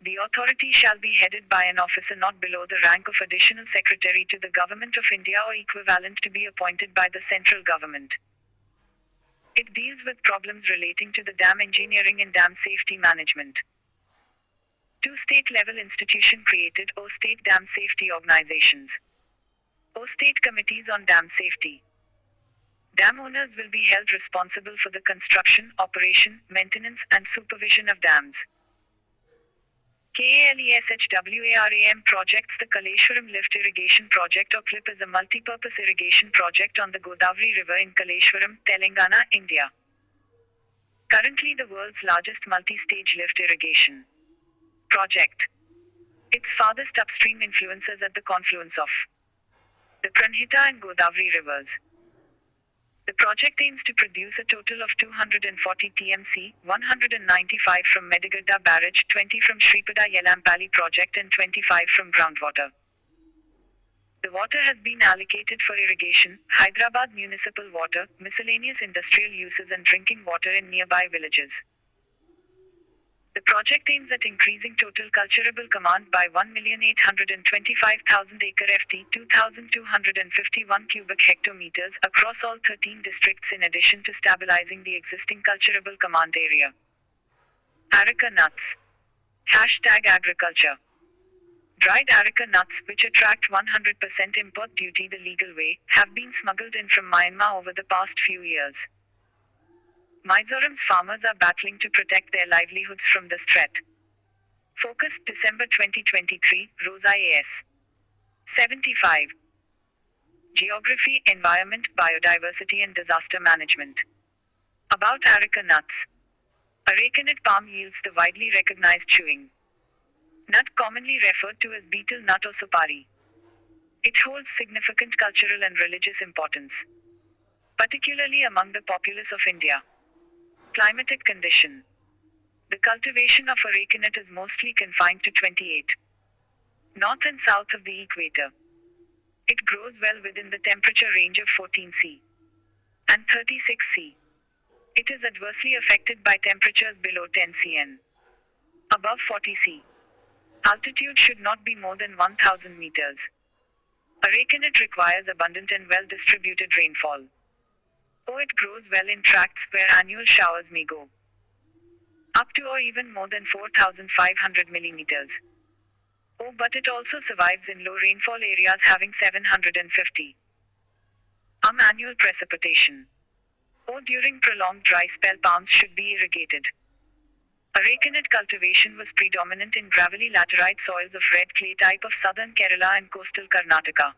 The authority shall be headed by an officer not below the rank of Additional Secretary to the Government of India or equivalent, to be appointed by the central government. It deals with problems relating to the dam engineering and dam safety management. 2 state-level institution created, State Dam Safety Organizations. State Committees on Dam Safety. Dam owners will be held responsible for the construction, operation, maintenance, and supervision of dams. KALESHWARAM projects. The Kaleshwaram Lift Irrigation Project or CLIP is a multi-purpose irrigation project on the Godavari River in Kaleshwaram, Telangana, India. Currently the world's largest multi-stage lift irrigation project. Its farthest upstream influences at the confluence of the Pranhita and Godavari rivers. The project aims to produce a total of 240 TMC, 195 from Medigadda Barrage, 20 from Sripada Yelampalli project and 25 from groundwater. The water has been allocated for irrigation, Hyderabad municipal water, miscellaneous industrial uses and drinking water in nearby villages. The project aims at increasing total culturable command by 1,825,000 acre ft 2,251 cubic hectometers across all 13 districts, in addition to stabilizing the existing culturable command area. Areca nuts. #Agriculture. Dried areca nuts, which attract 100% import duty the legal way, have been smuggled in from Myanmar over the past few years. Mizoram's farmers are battling to protect their livelihoods from this threat. Focus, December 2023, Rosa AS. 75. Geography, Environment, Biodiversity and Disaster Management. About areca nuts. Areca nut palm yields the widely recognized chewing nut, commonly referred to as betel nut or supari. It holds significant cultural and religious importance, particularly among the populace of India. Climatic condition. The cultivation of areca nut is mostly confined to 28 north and south of the equator. It grows well within the temperature range of 14 C and 36 C. It is adversely affected by temperatures below 10 Cn. Above 40 C. Altitude should not be more than 1,000 meters. Areca nut requires abundant and well-distributed rainfall. It grows well in tracts where annual showers may go up to or even more than 4,500 millimeters. But it also survives in low rainfall areas having 750 annual precipitation. During prolonged dry spell, palms should be irrigated. Areca nut cultivation was predominant in gravelly laterite soils of red clay type of southern Kerala and coastal Karnataka.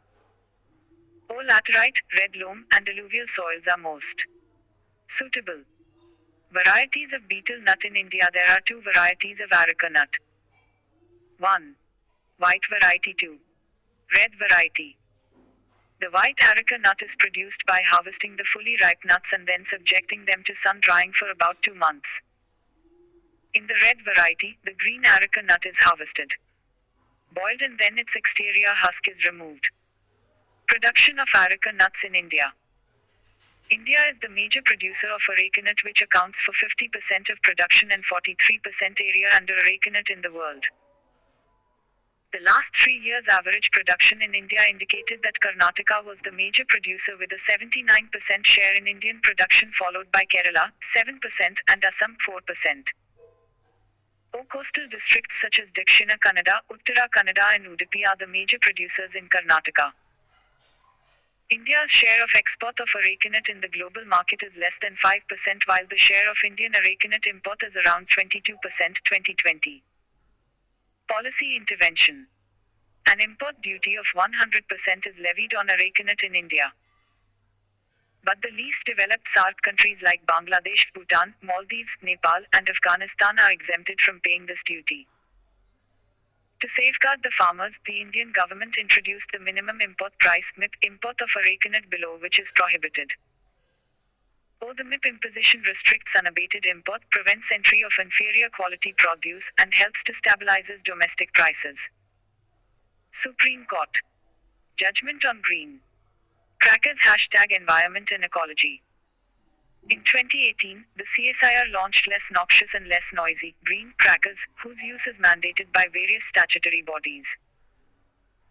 Laterite, red loam, and alluvial soils are most suitable. Varieties of betel nut in India. There are 2 varieties of areca nut. 1. White variety. 2. Red variety. The white areca nut is produced by harvesting the fully ripe nuts and then subjecting them to sun drying for about 2 months. In the red variety, the green areca nut is harvested, boiled, and then its exterior husk is removed. Production of areca nuts in India. India is the major producer of arecanut, which accounts for 50% of production and 43% area under arecanut in the world. The last 3 years' average production in India indicated that Karnataka was the major producer with a 79% share in Indian production, followed by Kerala, 7%, and Assam, 4%. Coastal districts such as Dakshina Kannada, Uttara Kannada, and Udupi are the major producers in Karnataka. India's share of export of arecanut in the global market is less than 5%, while the share of Indian arecanut import is around 22%. 2020. Policy intervention. An import duty of 100% is levied on arecanut in India. But the least developed SAARC countries like Bangladesh, Bhutan, Maldives, Nepal, and Afghanistan are exempted from paying this duty. To safeguard the farmers, the Indian government introduced the minimum import price (MIP) import of arecanut, below which is prohibited. The MIP imposition restricts unabated import, prevents entry of inferior quality produce, and helps to stabilize domestic prices. Supreme Court. Judgment on green crackers #environment and ecology. In 2018, the CSIR launched less noxious and less noisy green crackers, whose use is mandated by various statutory bodies.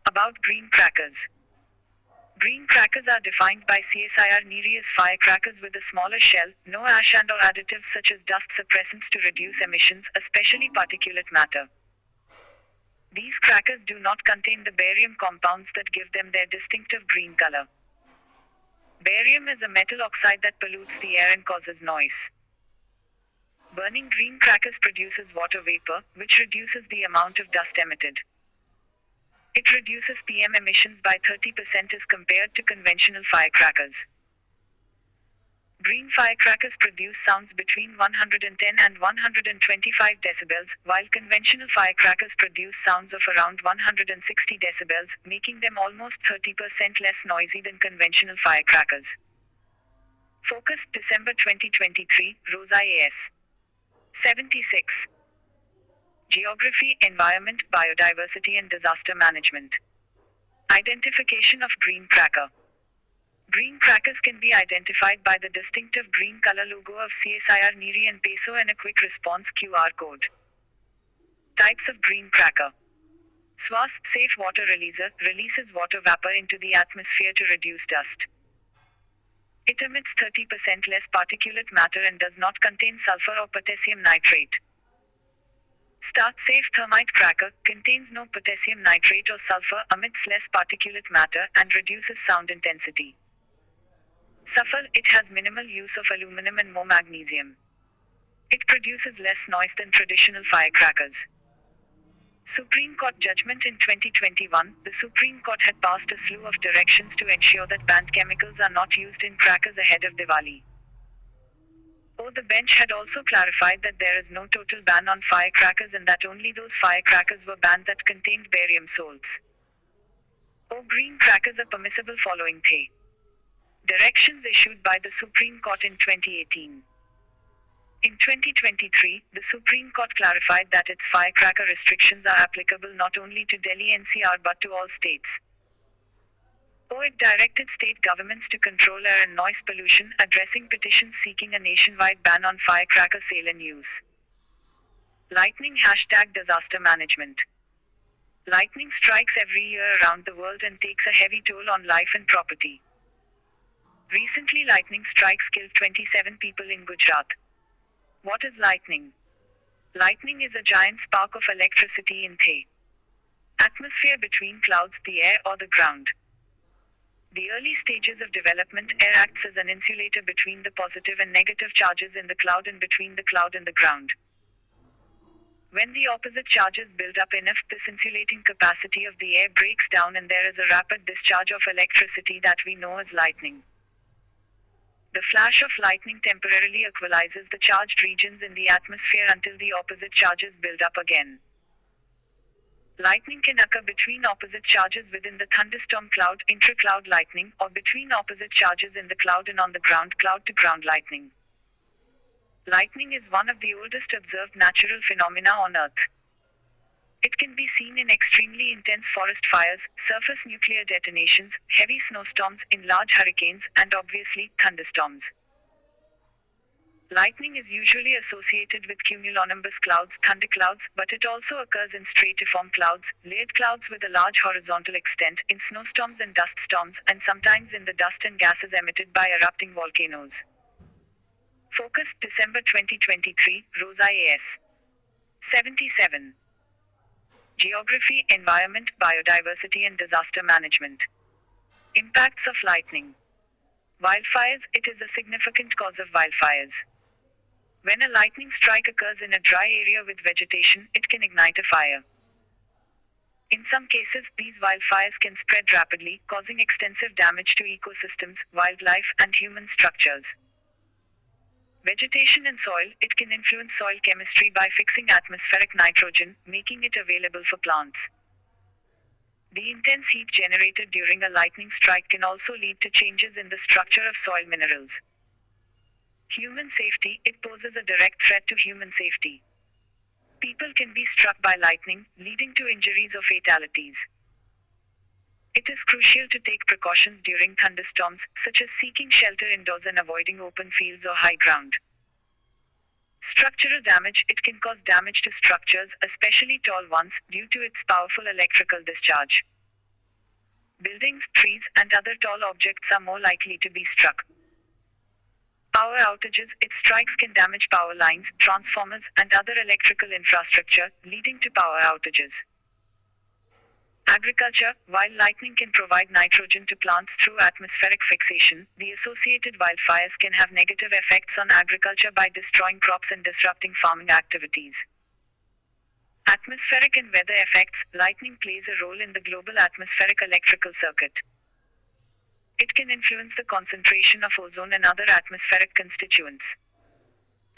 About green crackers. Green crackers are defined by CSIR NERI as firecrackers with a smaller shell, no ash and or additives such as dust suppressants to reduce emissions, especially particulate matter. These crackers do not contain the barium compounds that give them their distinctive green color. Barium is a metal oxide that pollutes the air and causes noise. Burning green crackers produces water vapor, which reduces the amount of dust emitted. It reduces PM emissions by 30% as compared to conventional firecrackers. Green firecrackers produce sounds between 110 and 125 decibels, while conventional firecrackers produce sounds of around 160 decibels, making them almost 30% less noisy than conventional firecrackers. Focus, December 2023, Rosa A.S. 76. Geography, Environment, Biodiversity and Disaster Management. Identification of green cracker. Green crackers can be identified by the distinctive green color logo of CSIR NERI and PESO and a quick response QR code. Types of green cracker. SWAS, safe water releaser, releases water vapor into the atmosphere to reduce dust. It emits 30% less particulate matter and does not contain sulfur or potassium nitrate. Start, safe thermite cracker, contains no potassium nitrate or sulfur, emits less particulate matter, and reduces sound intensity. Sulfur, it has minimal use of aluminum and more magnesium. It produces less noise than traditional firecrackers. Supreme Court judgment. In 2021, the Supreme Court had passed a slew of directions to ensure that banned chemicals are not used in crackers ahead of Diwali. The bench had also clarified that there is no total ban on firecrackers and that only those firecrackers were banned that contained barium salts. Green crackers are permissible following the directions issued by the Supreme Court in 2018. In 2023, the Supreme Court clarified that its firecracker restrictions are applicable not only to Delhi NCR but to all states. It directed state governments to control air and noise pollution, addressing petitions seeking a nationwide ban on firecracker sale and use. Lightning #disaster management. Lightning strikes every year around the world and takes a heavy toll on life and property. Recently, lightning strikes killed 27 people in Gujarat. What is lightning? Lightning is a giant spark of electricity in the atmosphere between clouds, the air, or the ground. The early stages of development, air acts as an insulator between the positive and negative charges in the cloud and between the cloud and the ground. When the opposite charges build up enough, this insulating capacity of the air breaks down and there is a rapid discharge of electricity that we know as lightning. The flash of lightning temporarily equalizes the charged regions in the atmosphere until the opposite charges build up again. Lightning can occur between opposite charges within the thunderstorm cloud, intra-cloud lightning, or between opposite charges in the cloud and on the ground, cloud-to-ground lightning. Lightning is one of the oldest observed natural phenomena on Earth. It can be seen in extremely intense forest fires, surface nuclear detonations, heavy snowstorms, in large hurricanes, and obviously, thunderstorms. Lightning is usually associated with cumulonimbus clouds, thunderclouds, but it also occurs in stratiform clouds, layered clouds with a large horizontal extent, in snowstorms and dust storms, and sometimes in the dust and gases emitted by erupting volcanoes. Focus, December 2023, Rosa A.S. 77. Geography, Environment, Biodiversity and Disaster Management. Impacts of lightning. Wildfires, it is a significant cause of wildfires. When a lightning strike occurs in a dry area with vegetation, it can ignite a fire. In some cases, these wildfires can spread rapidly, causing extensive damage to ecosystems, wildlife, and human structures. Vegetation and soil, it can influence soil chemistry by fixing atmospheric nitrogen, making it available for plants. The intense heat generated during a lightning strike can also lead to changes in the structure of soil minerals. Human safety, it poses a direct threat to human safety. People can be struck by lightning, leading to injuries or fatalities. It is crucial to take precautions during thunderstorms, such as seeking shelter indoors and avoiding open fields or high ground. Structural damage, it can cause damage to structures, especially tall ones, due to its powerful electrical discharge. Buildings, trees, and other tall objects are more likely to be struck. Power outages, its strikes can damage power lines, transformers, and other electrical infrastructure, leading to power outages. Agriculture, while lightning can provide nitrogen to plants through atmospheric fixation, the associated wildfires can have negative effects on agriculture by destroying crops and disrupting farming activities. Atmospheric and weather effects, lightning plays a role in the global atmospheric electrical circuit. It can influence the concentration of ozone and other atmospheric constituents.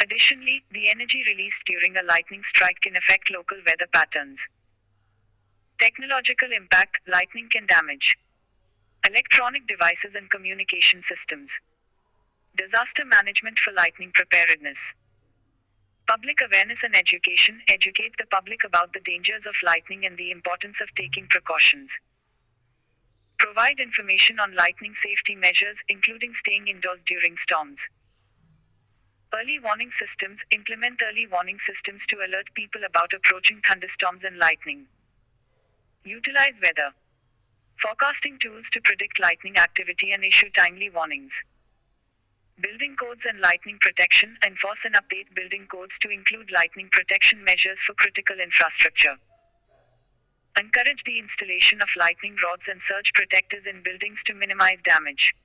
Additionally, the energy released during a lightning strike can affect local weather patterns. Technological impact, lightning can damage electronic devices and communication systems. Disaster management for lightning preparedness. Public awareness and education, educate the public about the dangers of lightning and the importance of taking precautions. Provide information on lightning safety measures, including staying indoors during storms. Early warning systems, implement early warning systems to alert people about approaching thunderstorms and lightning. Utilize weather forecasting tools to predict lightning activity and issue timely warnings. Building codes and lightning protection, enforce and update building codes to include lightning protection measures for critical infrastructure. Encourage the installation of lightning rods and surge protectors in buildings to minimize damage.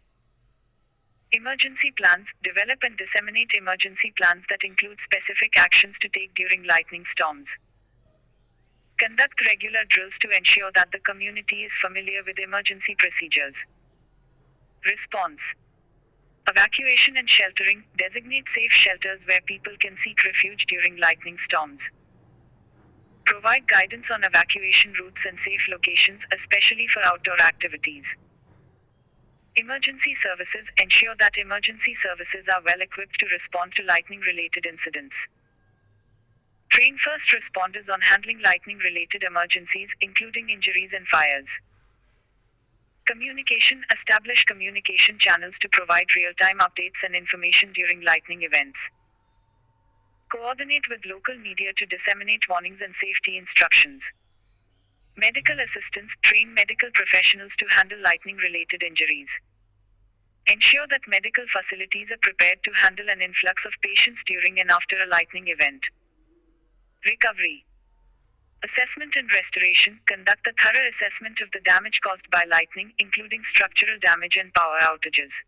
Emergency plans, develop and disseminate emergency plans that include specific actions to take during lightning storms. Conduct regular drills to ensure that the community is familiar with emergency procedures. Response. Evacuation and sheltering, designate safe shelters where people can seek refuge during lightning storms. Provide guidance on evacuation routes and safe locations, especially for outdoor activities. Emergency services, ensure that emergency services are well equipped to respond to lightning-related incidents. Train first responders on handling lightning-related emergencies, including injuries and fires. Communication, establish communication channels to provide real-time updates and information during lightning events. Coordinate with local media to disseminate warnings and safety instructions. Medical assistance, train medical professionals to handle lightning-related injuries. Ensure that medical facilities are prepared to handle an influx of patients during and after a lightning event. Recovery. Assessment and restoration, conduct a thorough assessment of the damage caused by lightning, including structural damage and power outages.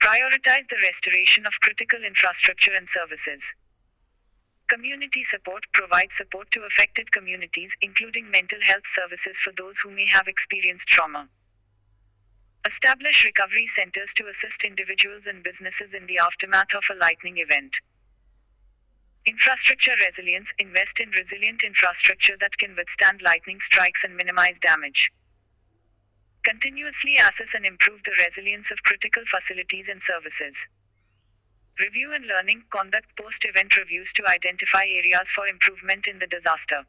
Prioritize the restoration of critical infrastructure and services. Community support, provide support to affected communities, including mental health services for those who may have experienced trauma. Establish recovery centers to assist individuals and businesses in the aftermath of a lightning event. Infrastructure resilience, invest in resilient infrastructure that can withstand lightning strikes and minimize damage. Continuously assess and improve the resilience of critical facilities and services. Review and learning, conduct post-event reviews to identify areas for improvement in the disaster.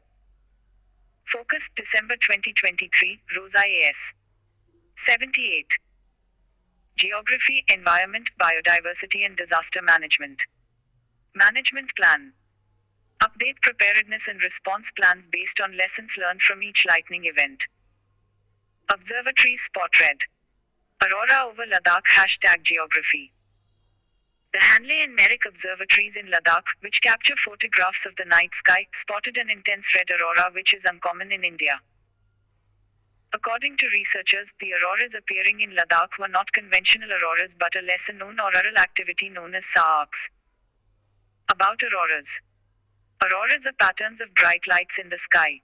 Focus December 2023, Rosa AS. 78. Geography, Environment, Biodiversity and Disaster Management. Management Plan. Update preparedness and response plans based on lessons learned from each lightning event. Observatories spot red. Aurora over Ladakh #geography. The Hanle and Merrick observatories in Ladakh, which capture photographs of the night sky, spotted an intense red aurora which is uncommon in India. According to researchers, the auroras appearing in Ladakh were not conventional auroras but a lesser known auroral activity known as SAARCs. About auroras. Auroras are patterns of bright lights in the sky.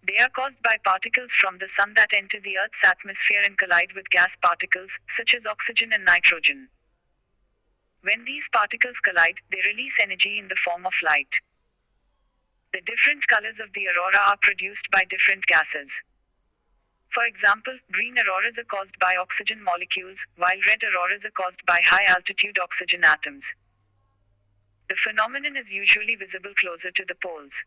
They are caused by particles from the sun that enter the Earth's atmosphere and collide with gas particles, such as oxygen and nitrogen. When these particles collide, they release energy in the form of light. The different colors of the aurora are produced by different gases. For example, green auroras are caused by oxygen molecules, while red auroras are caused by high-altitude oxygen atoms. The phenomenon is usually visible closer to the poles.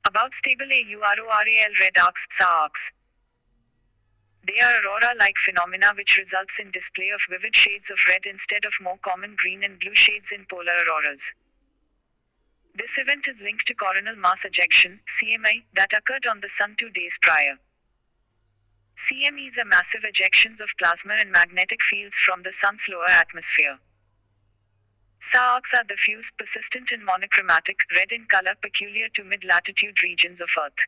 About stable AURORAL red arcs, SAARCs. They are aurora-like phenomena which results in display of vivid shades of red instead of more common green and blue shades in polar auroras. This event is linked to coronal mass ejection, CME, that occurred on the Sun 2 days prior. CMEs are massive ejections of plasma and magnetic fields from the Sun's lower atmosphere. SAARCs are diffuse, persistent and monochromatic, red in color peculiar to mid-latitude regions of Earth.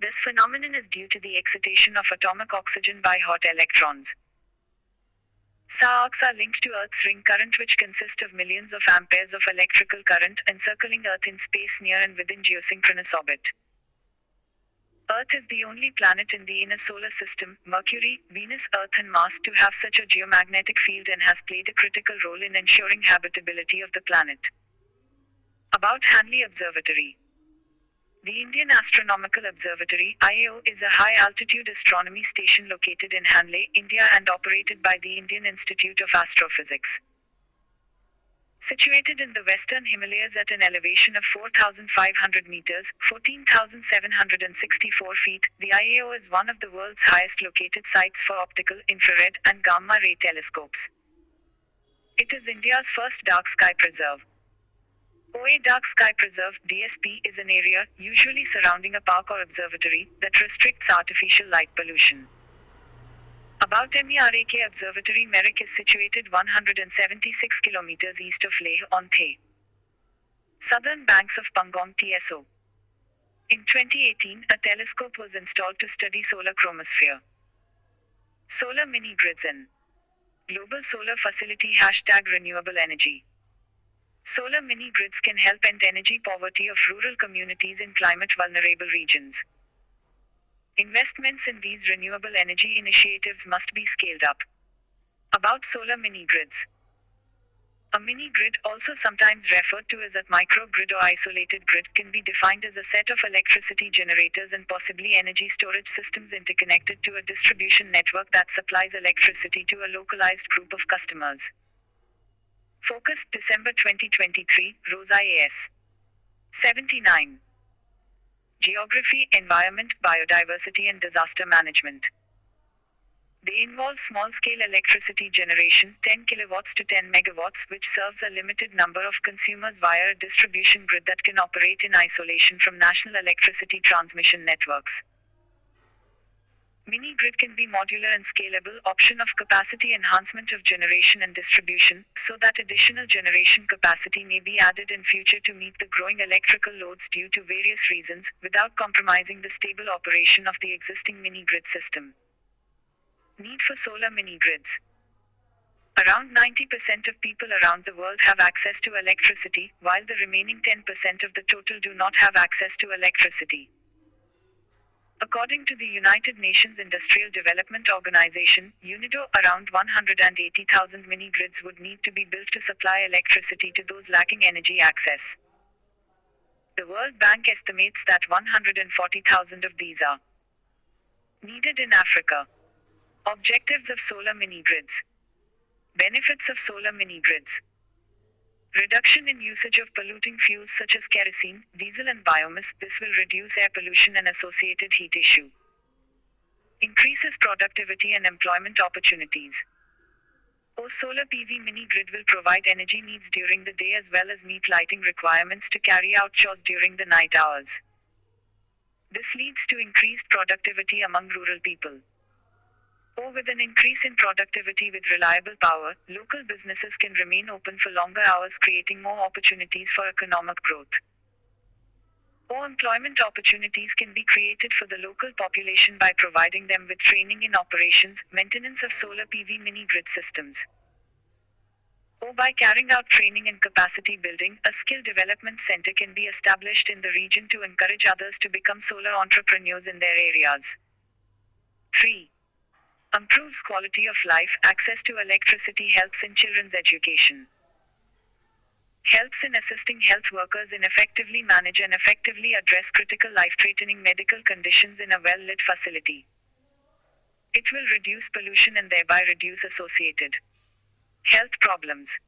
This phenomenon is due to the excitation of atomic oxygen by hot electrons. SAARCs are linked to Earth's ring current, which consists of millions of amperes of electrical current encircling Earth in space near and within geosynchronous orbit. Earth is the only planet in the inner solar system, Mercury, Venus, Earth and Mars, to have such a geomagnetic field and has played a critical role in ensuring habitability of the planet. About Hanle Observatory. The Indian Astronomical Observatory (IAO) is a high-altitude astronomy station located in Hanle, India and operated by the Indian Institute of Astrophysics. Situated in the western Himalayas at an elevation of 4,500 meters, 14,764 feet, the IAO is one of the world's highest located sites for optical, infrared, and gamma ray telescopes. It is India's first dark sky preserve. OA Dark Sky Preserve (DSP) is an area, usually surrounding a park or observatory, that restricts artificial light pollution. About MERAK Observatory Merrick is situated 176 kilometers east of Leh on the southern banks of Pangong TSO. In 2018, a telescope was installed to study solar chromosphere. Solar mini grids in Global Solar Facility #renewable energy. Solar mini grids can help end energy poverty of rural communities in climate vulnerable regions. Investments in these renewable energy initiatives must be scaled up. About solar mini grids. A mini grid, also sometimes referred to as a microgrid or isolated grid, can be defined as a set of electricity generators and possibly energy storage systems interconnected to a distribution network that supplies electricity to a localized group of customers. Focus December 2023, Rosa AS. 79. Geography, Environment, Biodiversity and Disaster Management. They involve small-scale electricity generation, 10 kilowatts to 10 megawatts, which serves a limited number of consumers via a distribution grid that can operate in isolation from national electricity transmission networks. Mini-grid can be modular and scalable, option of capacity enhancement of generation and distribution, so that additional generation capacity may be added in future to meet the growing electrical loads due to various reasons, without compromising the stable operation of the existing mini-grid system. Need for solar mini-grids. Around 90% of people around the world have access to electricity, while the remaining 10% of the total do not have access to electricity. According to the United Nations Industrial Development Organization, UNIDO, around 180,000 mini-grids would need to be built to supply electricity to those lacking energy access. The World Bank estimates that 140,000 of these are needed in Africa. Objectives of solar mini-grids. Benefits of solar mini-grids. Reduction in usage of polluting fuels such as kerosene, diesel and biomass. This will reduce air pollution and associated heat issue. Increases productivity and employment opportunities. Solar PV mini grid will provide energy needs during the day as well as meet lighting requirements to carry out chores during the night hours. This leads to increased productivity among rural people. With an increase in productivity with reliable power, local businesses can remain open for longer hours, creating more opportunities for economic growth. Employment opportunities can be created for the local population by providing them with training in operations, maintenance of solar PV mini grid systems. By carrying out training and capacity building, a skill development center can be established in the region to encourage others to become solar entrepreneurs in their areas. 3. Improves quality of life. Access to electricity helps in children's education. Helps in assisting health workers in effectively manage and effectively address critical life-threatening medical conditions in a well-lit facility. It will reduce pollution and thereby reduce associated health problems.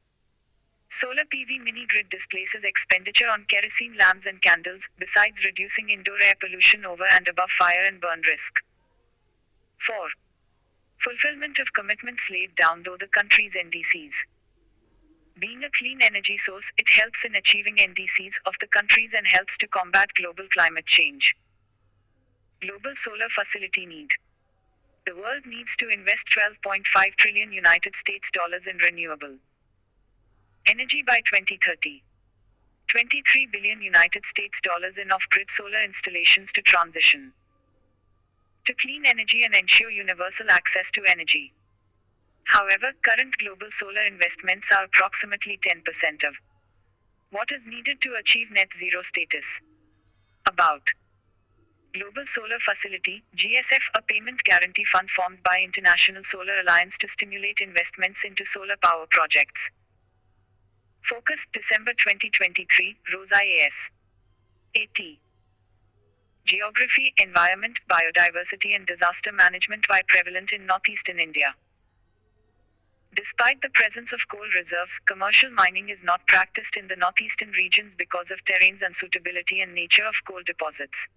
Solar PV mini grid displaces expenditure on kerosene lamps and candles, besides reducing indoor air pollution over and above fire and burn risk. 4. Fulfillment of commitments laid down through the country's NDCs. Being a clean energy source, it helps in achieving NDCs of the countries and helps to combat global climate change. Global solar facility need. The world needs to invest 12.5 trillion United States dollars in renewable energy by 2030. 23 billion United States dollars in off-grid solar installations to transition to clean energy and ensure universal access to energy. However, current global solar investments are approximately 10% of what is needed to achieve net zero status. About Global Solar Facility, GSF, a payment guarantee fund formed by International Solar Alliance to stimulate investments into solar power projects. Focus, December 2023, Rosa A.S. AT. Geography, environment, biodiversity and disaster management. Why prevalent in northeastern India? Despite the presence of coal reserves, commercial mining is not practiced in the northeastern regions because of terrain's unsuitability and nature of coal deposits.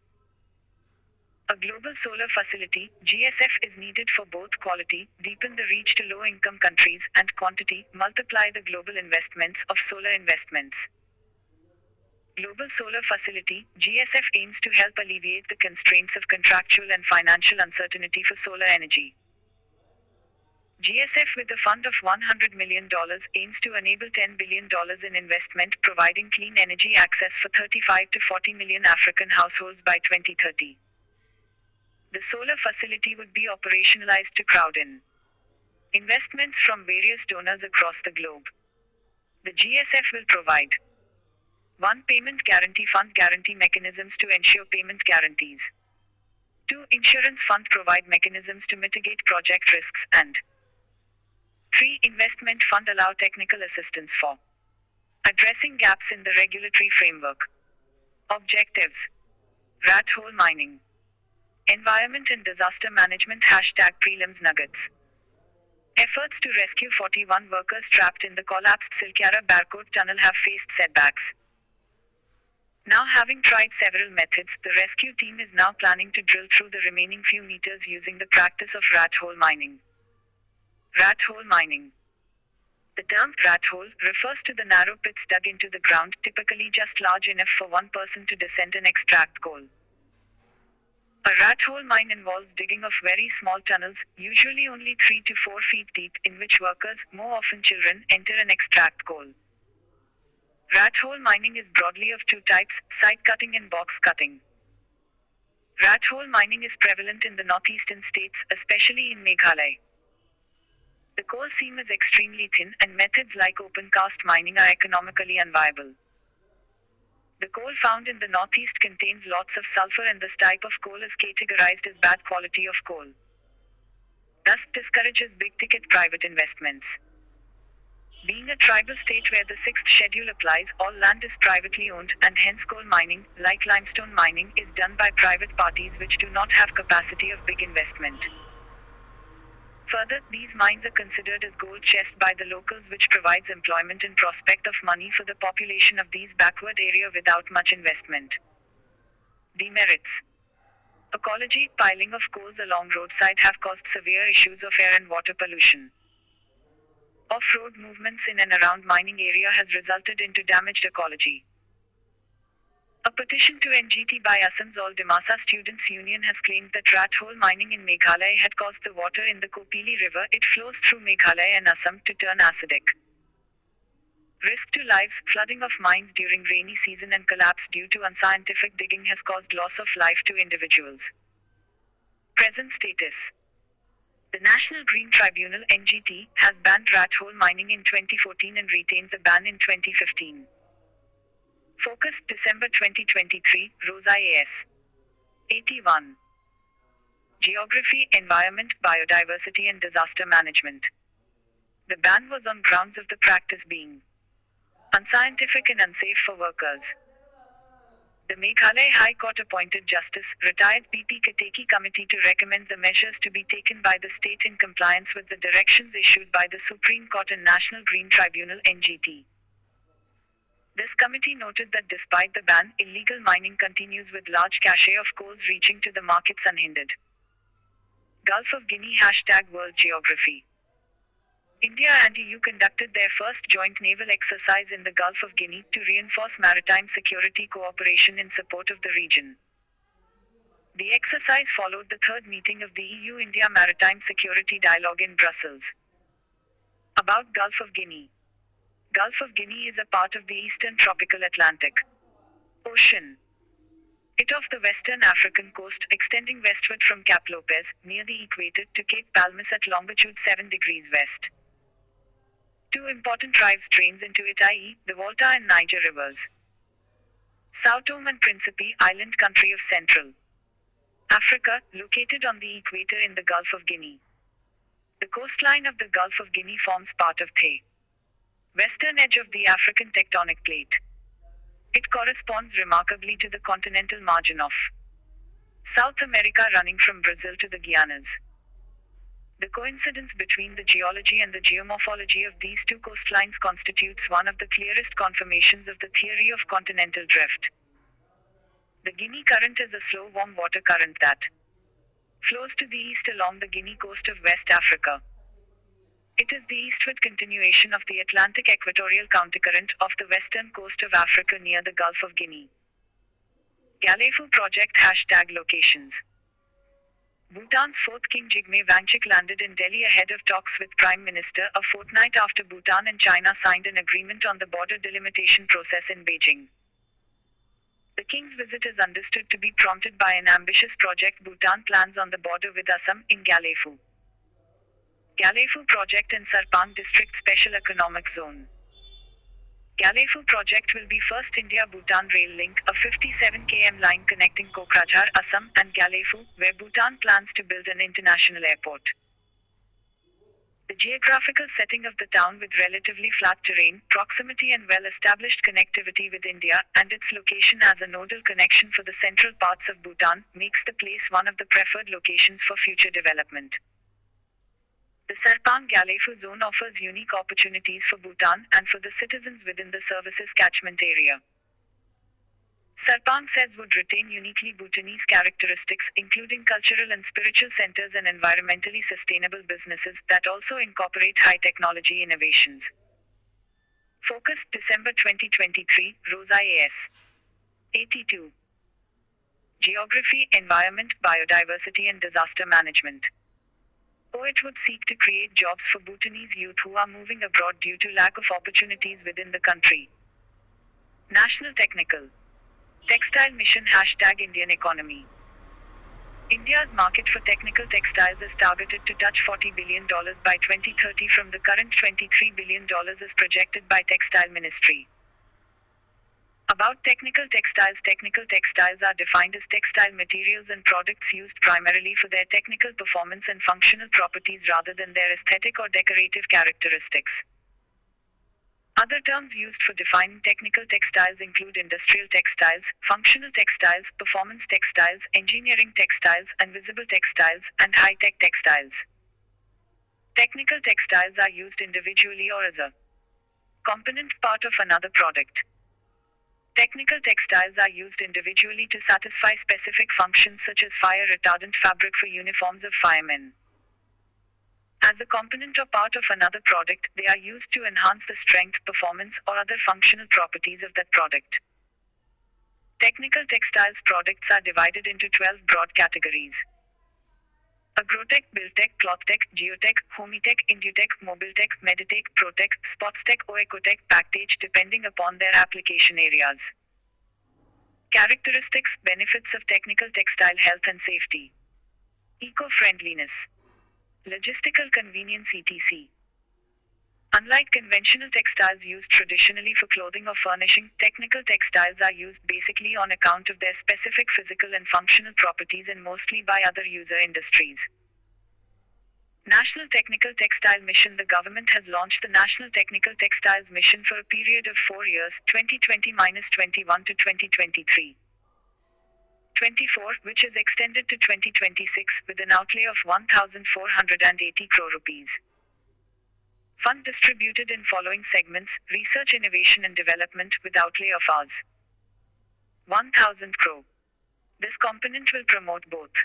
A global solar facility, GSF, is needed for both quality, deepen the reach to low-income countries, and quantity, multiply the global investments of solar investments. Global Solar Facility, GSF, aims to help alleviate the constraints of contractual and financial uncertainty for solar energy. GSF, with a fund of $100 million, aims to enable $10 billion in investment, providing clean energy access for 35 to 40 million African households by 2030. The solar facility would be operationalized to crowd in investments from various donors across the globe. The GSF will provide 1. Payment guarantee fund, guarantee mechanisms to ensure payment guarantees. 2. Insurance fund, provide mechanisms to mitigate project risks. And 3. Investment fund, allow technical assistance for addressing gaps in the regulatory framework. Objectives: rat hole mining, environment and disaster management. #prelims nuggets. Efforts to rescue 41 workers trapped in the collapsed Silkyara Barcode tunnel have faced setbacks. Now, having tried several methods, the rescue team is now planning to drill through the remaining few meters using the practice of rat hole mining. Rat hole mining. The term rat hole refers to the narrow pits dug into the ground, typically just large enough for one person to descend and extract coal. A rat hole mine involves digging of very small tunnels, usually only 3 to 4 feet deep, in which workers, more often children, enter and extract coal. Rat hole mining is broadly of two types: side cutting and box cutting. Rat hole mining is prevalent in the northeastern states, especially in Meghalaya. The coal seam is extremely thin, and methods like open cast mining are economically unviable. The coal found in the northeast contains lots of sulfur, and this type of coal is categorized as bad quality of coal. Thus, discourages big-ticket private investments. Being a tribal state where the 6th schedule applies, all land is privately owned, and hence coal mining, like limestone mining, is done by private parties which do not have capacity of big investment. Further, these mines are considered as gold chest by the locals, which provides employment and prospect of money for the population of these backward area without much investment. Demerits. Ecology. Piling of coals along roadside have caused severe issues of air and water pollution. Off-road movements in and around mining area has resulted into damaged ecology. A petition to NGT by Assam's All Dimasa Students Union has claimed that rat hole mining in Meghalaya had caused the water in the Kopili River, it flows through Meghalaya and Assam, to turn acidic. Risk to lives. Flooding of mines during rainy season and collapse due to unscientific digging has caused loss of life to individuals. Present status. The National Green Tribunal (NGT) has banned rat hole mining in 2014 and retained the ban in 2015. Focus. December 2023. Rosa AS. 81. Geography, Environment, Biodiversity and Disaster Management. The ban was on grounds of the practice being unscientific and unsafe for workers. The Meghalaya High Court appointed Justice, retired P.P. Kateki Committee to recommend the measures to be taken by the state in compliance with the directions issued by the Supreme Court and National Green Tribunal (NGT). This committee noted that despite the ban, illegal mining continues with large cache of coals reaching to the markets unhindered. Gulf of Guinea #World Geography. India and EU conducted their first joint naval exercise in the Gulf of Guinea to reinforce maritime security cooperation in support of the region. The exercise followed the third meeting of the EU-India Maritime Security Dialogue in Brussels. About Gulf of Guinea. Gulf of Guinea is a part of the eastern tropical Atlantic Ocean. It off the western African coast, extending westward from Cap Lopez, near the equator, to Cape Palmas at longitude 7 degrees west. Two important drive drains into it, i.e., the Volta and Niger rivers. Sao Tome and Principe, island country of Central Africa, located on the equator in the Gulf of Guinea. The coastline of the Gulf of Guinea forms part of the western edge of the African tectonic plate. It corresponds remarkably to the continental margin of South America running from Brazil to the Guianas. The coincidence between the geology and the geomorphology of these two coastlines constitutes one of the clearest confirmations of the theory of continental drift. The Guinea Current is a slow warm water current that flows to the east along the Guinea coast of West Africa. It is the eastward continuation of the Atlantic equatorial countercurrent off the western coast of Africa near the Gulf of Guinea. Galefu Project #Locations. Bhutan's fourth king Jigme Wangchuk landed in Delhi ahead of talks with Prime Minister a fortnight after Bhutan and China signed an agreement on the border delimitation process in Beijing. The king's visit is understood to be prompted by an ambitious project Bhutan plans on the border with Assam, in Galefu. Galefu Project in Sarpang District Special Economic Zone. Galefu project will be first India-Bhutan rail link, a 57 km line connecting Kokrajhar, Assam, and Galefu, where Bhutan plans to build an international airport. The geographical setting of the town with relatively flat terrain, proximity and well-established connectivity with India, and its location as a nodal connection for the central parts of Bhutan, makes the place one of the preferred locations for future development. The Sarpang Galefu zone offers unique opportunities for Bhutan and for the citizens within the services catchment area. Sarpang says would retain uniquely Bhutanese characteristics, including cultural and spiritual centers and environmentally sustainable businesses that also incorporate high technology innovations. Focus, December 2023, Rosa AS. 82. Geography, Environment, Biodiversity and Disaster Management. It would seek to create jobs for Bhutanese youth who are moving abroad due to lack of opportunities within the country. National Technical Textile Mission #Indian Economy. India's market for technical textiles is targeted to touch $40 billion by 2030 from the current $23 billion as projected by Textile Ministry. About technical textiles. Technical textiles are defined as textile materials and products used primarily for their technical performance and functional properties rather than their aesthetic or decorative characteristics. Other terms used for defining technical textiles include industrial textiles, functional textiles, performance textiles, engineering textiles, and visible textiles, and high-tech textiles. Technical textiles are used individually or as a component part of another product. Technical textiles are used individually to satisfy specific functions such as fire retardant fabric for uniforms of firemen. As a component or part of another product, they are used to enhance the strength, performance, or other functional properties of that product. Technical textiles products are divided into 12 broad categories: Agrotech, Buildtech, Clothtech, Geotech, Homitech, Indutech, Mobiltech, Meditech, Protech, Sportstech or Ecotech, Pactage depending upon their application areas. Characteristics, benefits of technical textile: health and safety, eco-friendliness, logistical convenience, etc. Unlike conventional textiles used traditionally for clothing or furnishing, technical textiles are used basically on account of their specific physical and functional properties and mostly by other user industries. National Technical Textile Mission. The government has launched the National Technical Textiles Mission for a period of 4 years, 2020-21 to 2023-24, which is extended to 2026 with an outlay of 1,480 crore rupees. Fund distributed in following segments: research, innovation and development with outlay of Rs. 1,000 crore. This component will promote both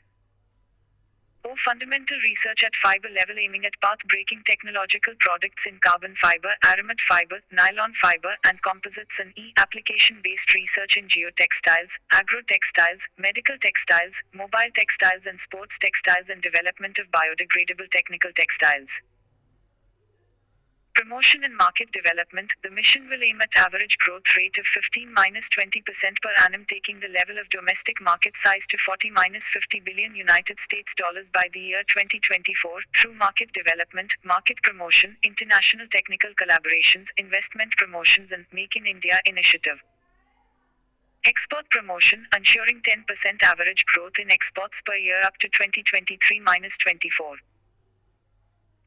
fundamental research at fiber level aiming at path-breaking technological products in carbon fiber, aramid fiber, nylon fiber, and composites, and application-based research in geotextiles, agro-textiles, medical textiles, mobile textiles and sports textiles, and development of biodegradable technical textiles. Promotion and market development. The mission will aim at average growth rate of 15-20% per annum, taking the level of domestic market size to 40-50 billion United States dollars by the year 2024 through market development, market promotion, international technical collaborations, investment promotions, and Make in India initiative. Export promotion, ensuring 10% average growth in exports per year up to 2023-24.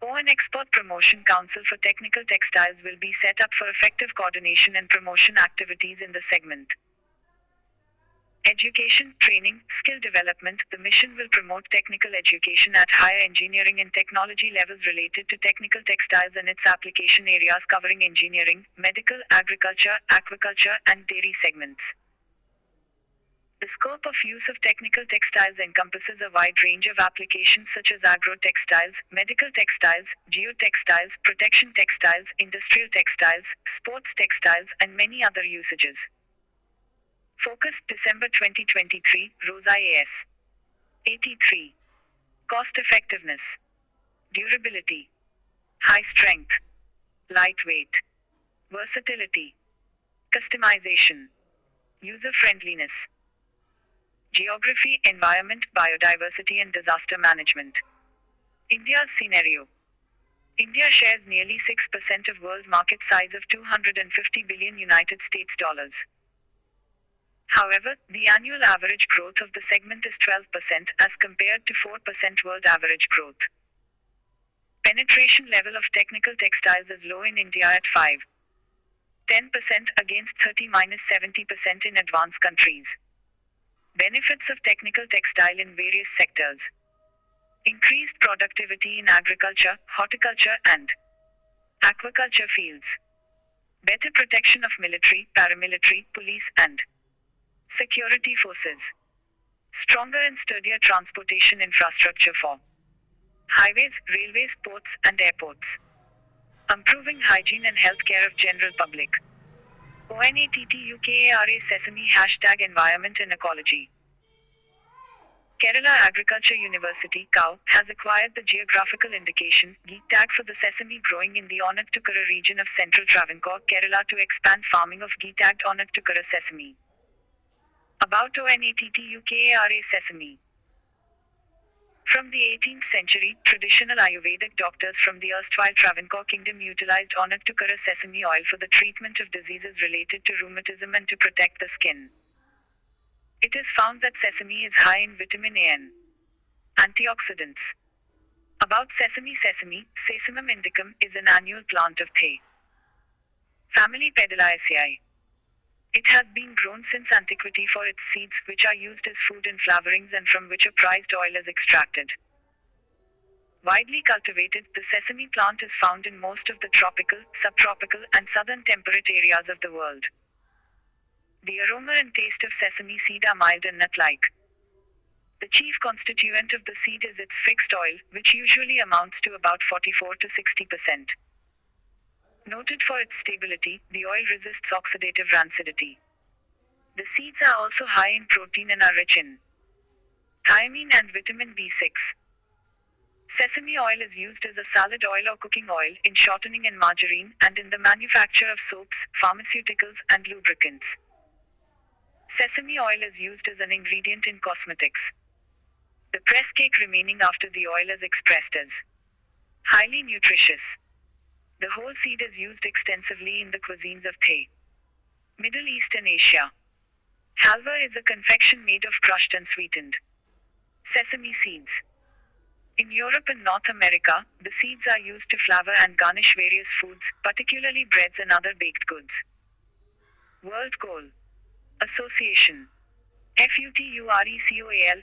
An Export Promotion Council for Technical Textiles will be set up for effective coordination and promotion activities in the segment. Education, training, skill development. The mission will promote technical education at higher engineering and technology levels related to technical textiles and its application areas covering engineering, medical, agriculture, aquaculture, and dairy segments. The scope of use of technical textiles encompasses a wide range of applications such as agro-textiles, medical textiles, geotextiles, protection textiles, industrial textiles, sports textiles, and many other usages. Focus: December 2023, ROSA AS 83. Cost effectiveness, durability, high strength, lightweight, versatility, customization, user friendliness. Geography, environment, biodiversity and disaster management. India's scenario. India shares nearly 6% of world market size of 250 billion United States dollars. However, the annual average growth of the segment is 12% as compared to 4% world average growth. Penetration level of technical textiles is low in India at 5-10% against 30-70% in advanced countries. Benefits of technical textile in various sectors. Increased productivity in agriculture, horticulture, and aquaculture fields. Better protection of military, paramilitary, police, and security forces. Stronger and sturdier transportation infrastructure for highways, railways, ports, and airports. Improving hygiene and health care of general public. ONATTUKARA Sesame # Environment and Ecology. Kerala Agriculture University (KAU) has acquired the geographical indication GEAT tag for the sesame growing in the Onattukara region of central Travancore, Kerala to expand farming of GEAT tagged Onattukara sesame. About ONATTUKARA Sesame. From the 18th century, traditional Ayurvedic doctors from the erstwhile Travancore kingdom utilized Onattukara sesame oil for the treatment of diseases related to rheumatism and to protect the skin. It is found that sesame is high in vitamin A and antioxidants. About sesame. Sesamum indicum is an annual plant of the family Pedalaceae. It has been grown since antiquity for its seeds, which are used as food and flavorings and from which a prized oil is extracted. Widely cultivated, the sesame plant is found in most of the tropical, subtropical, and southern temperate areas of the world. The aroma and taste of sesame seed are mild and nut-like. The chief constituent of the seed is its fixed oil, which usually amounts to about 44 to 60%. Noted for its stability, the oil resists oxidative rancidity. The seeds are also high in protein and are rich in thiamine and vitamin B6. Sesame oil is used as a salad oil or cooking oil, in shortening and margarine, and in the manufacture of soaps, pharmaceuticals, and lubricants. Sesame oil is used as an ingredient in cosmetics. The press cake remaining after the oil is expressed as highly nutritious. The whole seed is used extensively in the cuisines of Thai, Middle East and Asia. Halwa is a confection made of crushed and sweetened sesame seeds. In Europe and North America, the seeds are used to flavor and garnish various foods, particularly breads and other baked goods. World Coal Association. FUTURECOAL,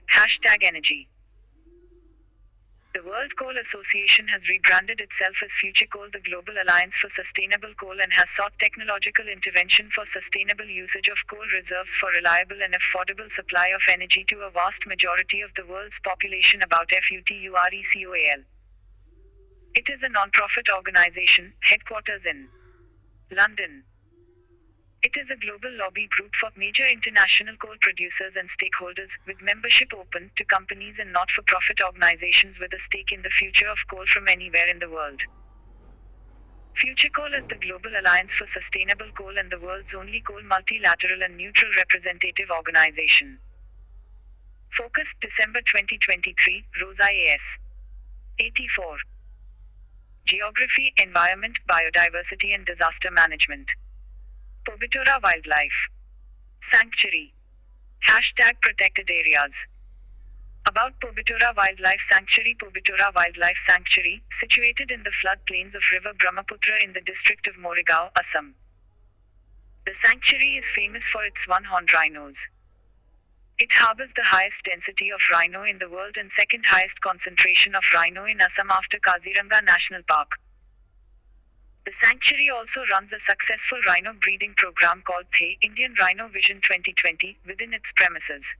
#energy. The World Coal Association has rebranded itself as Future Coal, the Global Alliance for Sustainable Coal, and has sought technological intervention for sustainable usage of coal reserves for reliable and affordable supply of energy to a vast majority of the world's population, about FUTURECOAL. It is a non-profit organization, headquarters in London. It is a global lobby group for major international coal producers and stakeholders, with membership open to companies and not-for-profit organizations with a stake in the future of coal from anywhere in the world. Future Coal is the global alliance for sustainable coal and the world's only coal multilateral and neutral representative organization. Focus, December 2023, Rosa AS. 84. Geography, Environment, Biodiversity and Disaster Management. Pobitora Wildlife Sanctuary. #Protected areas. About Pobitora Wildlife Sanctuary. Pobitora Wildlife Sanctuary, situated in the floodplains of River Brahmaputra in the district of Morigao, Assam. The sanctuary is famous for its one-horned rhinos. It harbors the highest density of rhino in the world and second highest concentration of rhino in Assam after Kaziranga National Park. The sanctuary also runs a successful rhino breeding program called Thai Indian Rhino Vision 2020 within its premises.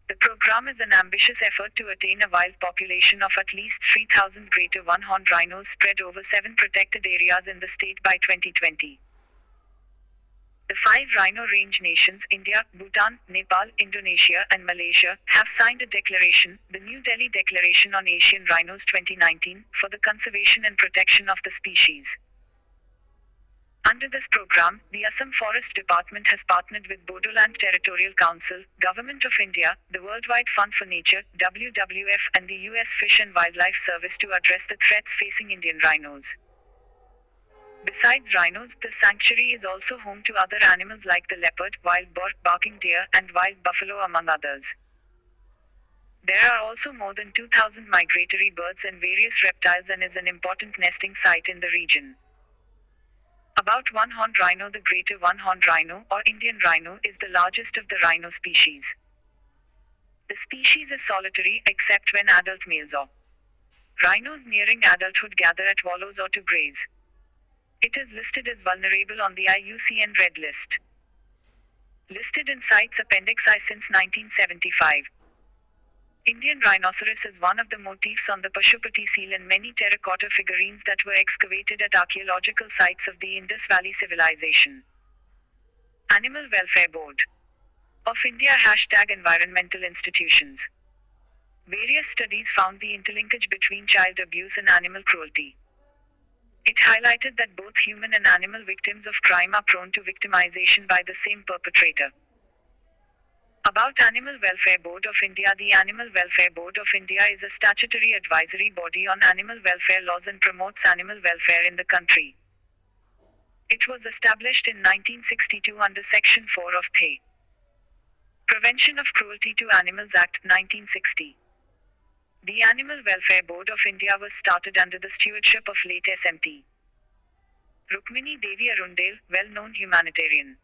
The program is an ambitious effort to attain a wild population of at least 3,000 greater one-horned rhinos spread over 7 protected areas in the state by 2020. The 5 rhino range nations, India, Bhutan, Nepal, Indonesia, and Malaysia, have signed a declaration, the New Delhi Declaration on Asian Rhinos 2019, for the conservation and protection of the species. Under this program, the Assam Forest Department has partnered with Bodoland Territorial Council, Government of India, the Worldwide Fund for Nature, WWF, and the U.S. Fish and Wildlife Service to address the threats facing Indian rhinos. Besides rhinos, the sanctuary is also home to other animals like the leopard, wild boar, barking deer, and wild buffalo, among others. There are also more than 2,000 migratory birds and various reptiles, and is an important nesting site in the region. About one-horned rhino. The greater one-horned rhino, or Indian rhino, is the largest of the rhino species. The species is solitary, except when adult males or rhinos nearing adulthood gather at wallows or to graze. It is listed as vulnerable on the IUCN Red List. Listed in CITES Appendix I since 1975. Indian rhinoceros is one of the motifs on the Pashupati seal and many terracotta figurines that were excavated at archaeological sites of the Indus Valley Civilization. Animal Welfare Board of India # Environmental Institutions. Various studies found the interlinkage between child abuse and animal cruelty. It highlighted that both human and animal victims of crime are prone to victimization by the same perpetrator. About Animal Welfare Board of India. The Animal Welfare Board of India is a statutory advisory body on animal welfare laws and promotes animal welfare in the country. It was established in 1962 under Section 4 of the Prevention of Cruelty to Animals Act, 1960. The Animal Welfare Board of India was started under the stewardship of late SMT Rukmini Devi Arundale, well-known humanitarian.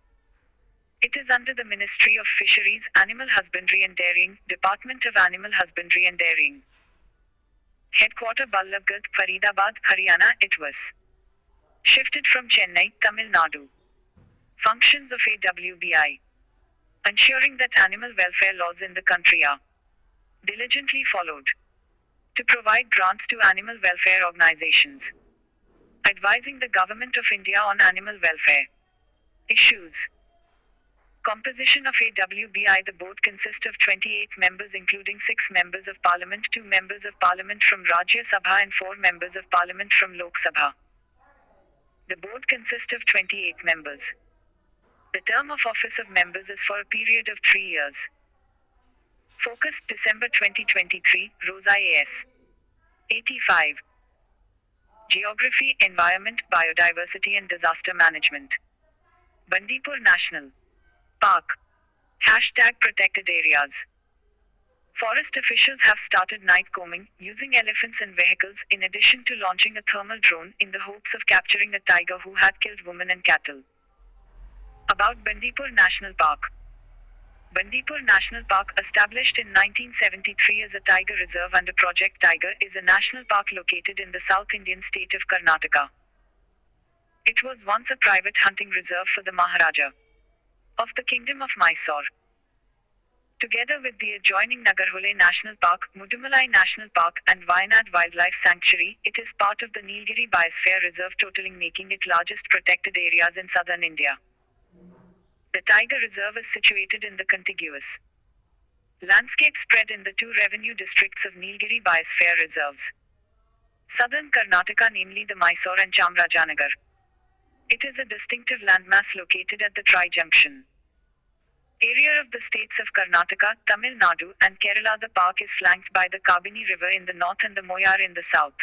It is under the Ministry of Fisheries, Animal Husbandry and Dairying, Department of Animal Husbandry and Dairying. Headquarter Ballabgarh, Faridabad, Haryana. It was shifted from Chennai, Tamil Nadu. Functions of AWBI: ensuring that animal welfare laws in the country are diligently followed, to provide grants to animal welfare organizations, advising the Government of India on animal welfare issues. Composition of AWBI: the board consists of 28 members including 6 members of parliament, 2 members of parliament from Rajya Sabha and 4 members of parliament from Lok Sabha. The board consists of 28 members. The term of office of members is for a period of 3 years. Focus: December 2023, Rosa AS. 85. Geography, Environment, Biodiversity and Disaster Management. Bandipur National Park. Hashtag protected areas. Forest officials have started night combing, using elephants and vehicles, in addition to launching a thermal drone, in the hopes of capturing a tiger who had killed women and cattle. About Bandipur National Park. Bandipur National Park, established in 1973 as a tiger reserve under Project Tiger, is a national park located in the South Indian state of Karnataka. It was once a private hunting reserve for the Maharaja of the Kingdom of Mysore. Together with the adjoining Nagarhole National Park, Mudumalai National Park, and Wayanad Wildlife Sanctuary, it is part of the Nilgiri Biosphere Reserve, totaling making it largest protected areas in southern India. The Tiger Reserve is situated in the contiguous landscape spread in the 2 revenue districts of Nilgiri Biosphere Reserves. Southern Karnataka, namely the Mysore and Chamrajanagar. It is a distinctive landmass located at the tri-junction area of the states of Karnataka, Tamil Nadu, and Kerala. The park is flanked by the Kabini River in the north and the Moyar in the south.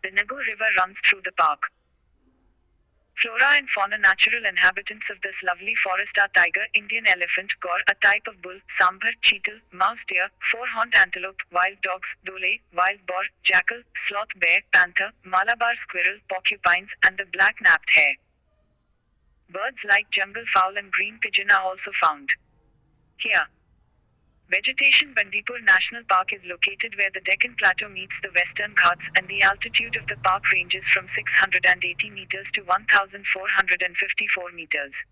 The Nagu River runs through the park. Flora and fauna: natural inhabitants of this lovely forest are tiger, Indian elephant, gaur, a type of bull, sambar, cheetal, mouse deer, four-horned antelope, wild dogs, dole, wild boar, jackal, sloth bear, panther, Malabar squirrel, porcupines, and the black-napped hare. Birds like jungle fowl and green pigeon are also found here. Vegetation: Bandipur National Park is located where the Deccan Plateau meets the Western Ghats, and the altitude of the park ranges from 680 meters to 1,454 meters.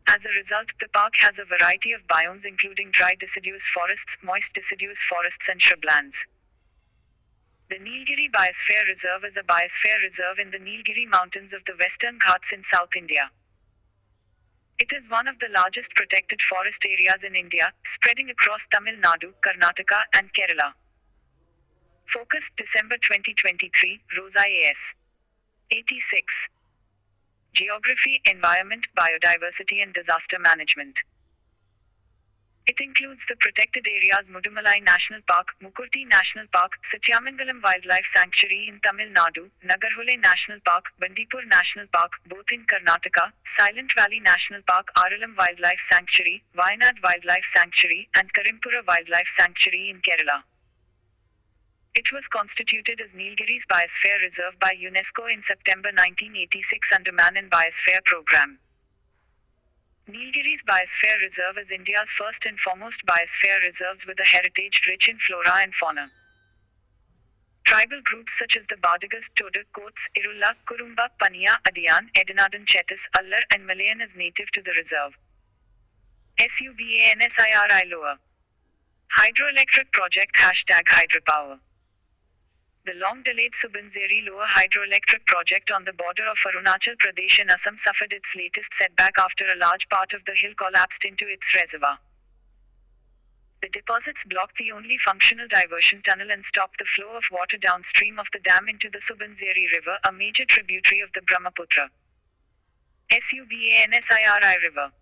As a result, the park has a variety of biomes including dry deciduous forests, moist deciduous forests, and shrublands. The Nilgiri Biosphere Reserve is a biosphere reserve in the Nilgiri Mountains of the Western Ghats in South India. It is one of the largest protected forest areas in India, spreading across Tamil Nadu, Karnataka, and Kerala. Focus: December 2023, Rosa AS. 86. Geography, Environment, Biodiversity and Disaster Management. It includes the protected areas Mudumalai National Park, Mukurti National Park, Satyamangalam Wildlife Sanctuary in Tamil Nadu, Nagarhole National Park, Bandipur National Park, both in Karnataka, Silent Valley National Park, Aralam Wildlife Sanctuary, Wayanad Wildlife Sanctuary, and Karimpura Wildlife Sanctuary in Kerala. It was constituted as Nilgiri's Biosphere Reserve by UNESCO in September 1986 under Man in Biosphere Program. Nilgiri's Biosphere Reserve is India's first and foremost biosphere reserves with a heritage rich in flora and fauna. Tribal groups such as the Badagas, Toda, Kots, Irulla, Kurumba, Paniya, Adiyan, Edinadan, Chetas, Allar, and Malayan is native to the reserve. SUBANSIRI Lower Hydroelectric Project #Hydropower. The long-delayed Subanzeri Lower Hydroelectric Project on the border of Arunachal Pradesh and Assam suffered its latest setback after a large part of the hill collapsed into its reservoir. The deposits blocked the only functional diversion tunnel and stopped the flow of water downstream of the dam into the Subanzeri River, a major tributary of the Brahmaputra. SUBANSIRI River.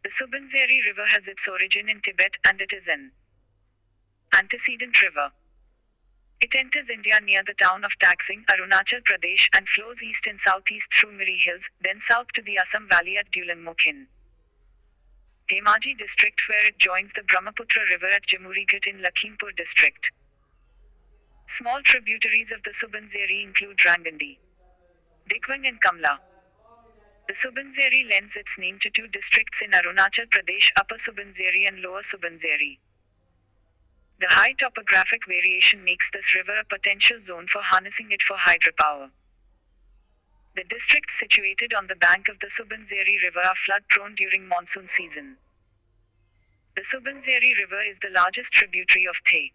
The Subanzeri River has its origin in Tibet, and it is an antecedent river. It enters India near the town of Taxing, Arunachal Pradesh, and flows east and southeast through Miri Hills, then south to the Assam Valley at Dulanmukhin, Dhemaji district, where it joins the Brahmaputra River at Jamurighat in Lakhimpur district. Small tributaries of the Subanzeri include Rangandi, Dikwang, and Kamla. The Subanzeri lends its name to 2 districts in Arunachal Pradesh, Upper Subanzeri and Lower Subanzeri. The high topographic variation makes this river a potential zone for harnessing it for hydropower. The districts situated on the bank of the Subanzeri River are flood-prone during monsoon season. The Subanzeri River is the largest tributary of the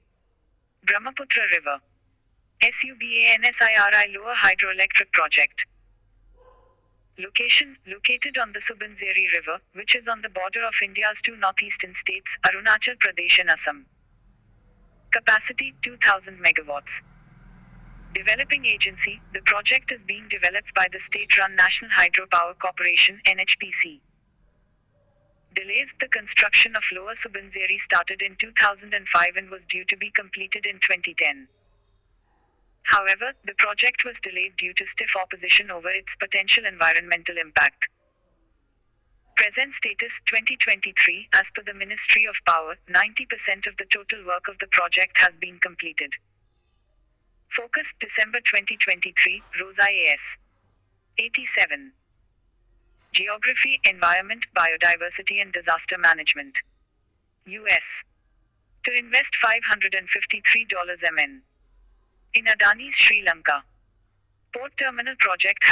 Brahmaputra River. SUBANSIRI Lower Hydroelectric Project. Location: located on the Subanzeri River, which is on the border of India's two northeastern states, Arunachal Pradesh and Assam. Capacity: 2000 megawatts. Developing agency: the project is being developed by the state-run National Hydropower Corporation (NHPC). Delays: the construction of Lower Subanzeri started in 2005 and was due to be completed in 2010. However, the project was delayed due to stiff opposition over its potential environmental impact. Present status: 2023. As per the Ministry of Power, 90% of the total work of the project has been completed. Focus: December 2023, Rosa AS. 87. Geography, Environment, Biodiversity and Disaster Management. US. To invest $553 million. In Adani's Sri Lanka. Port Terminal Project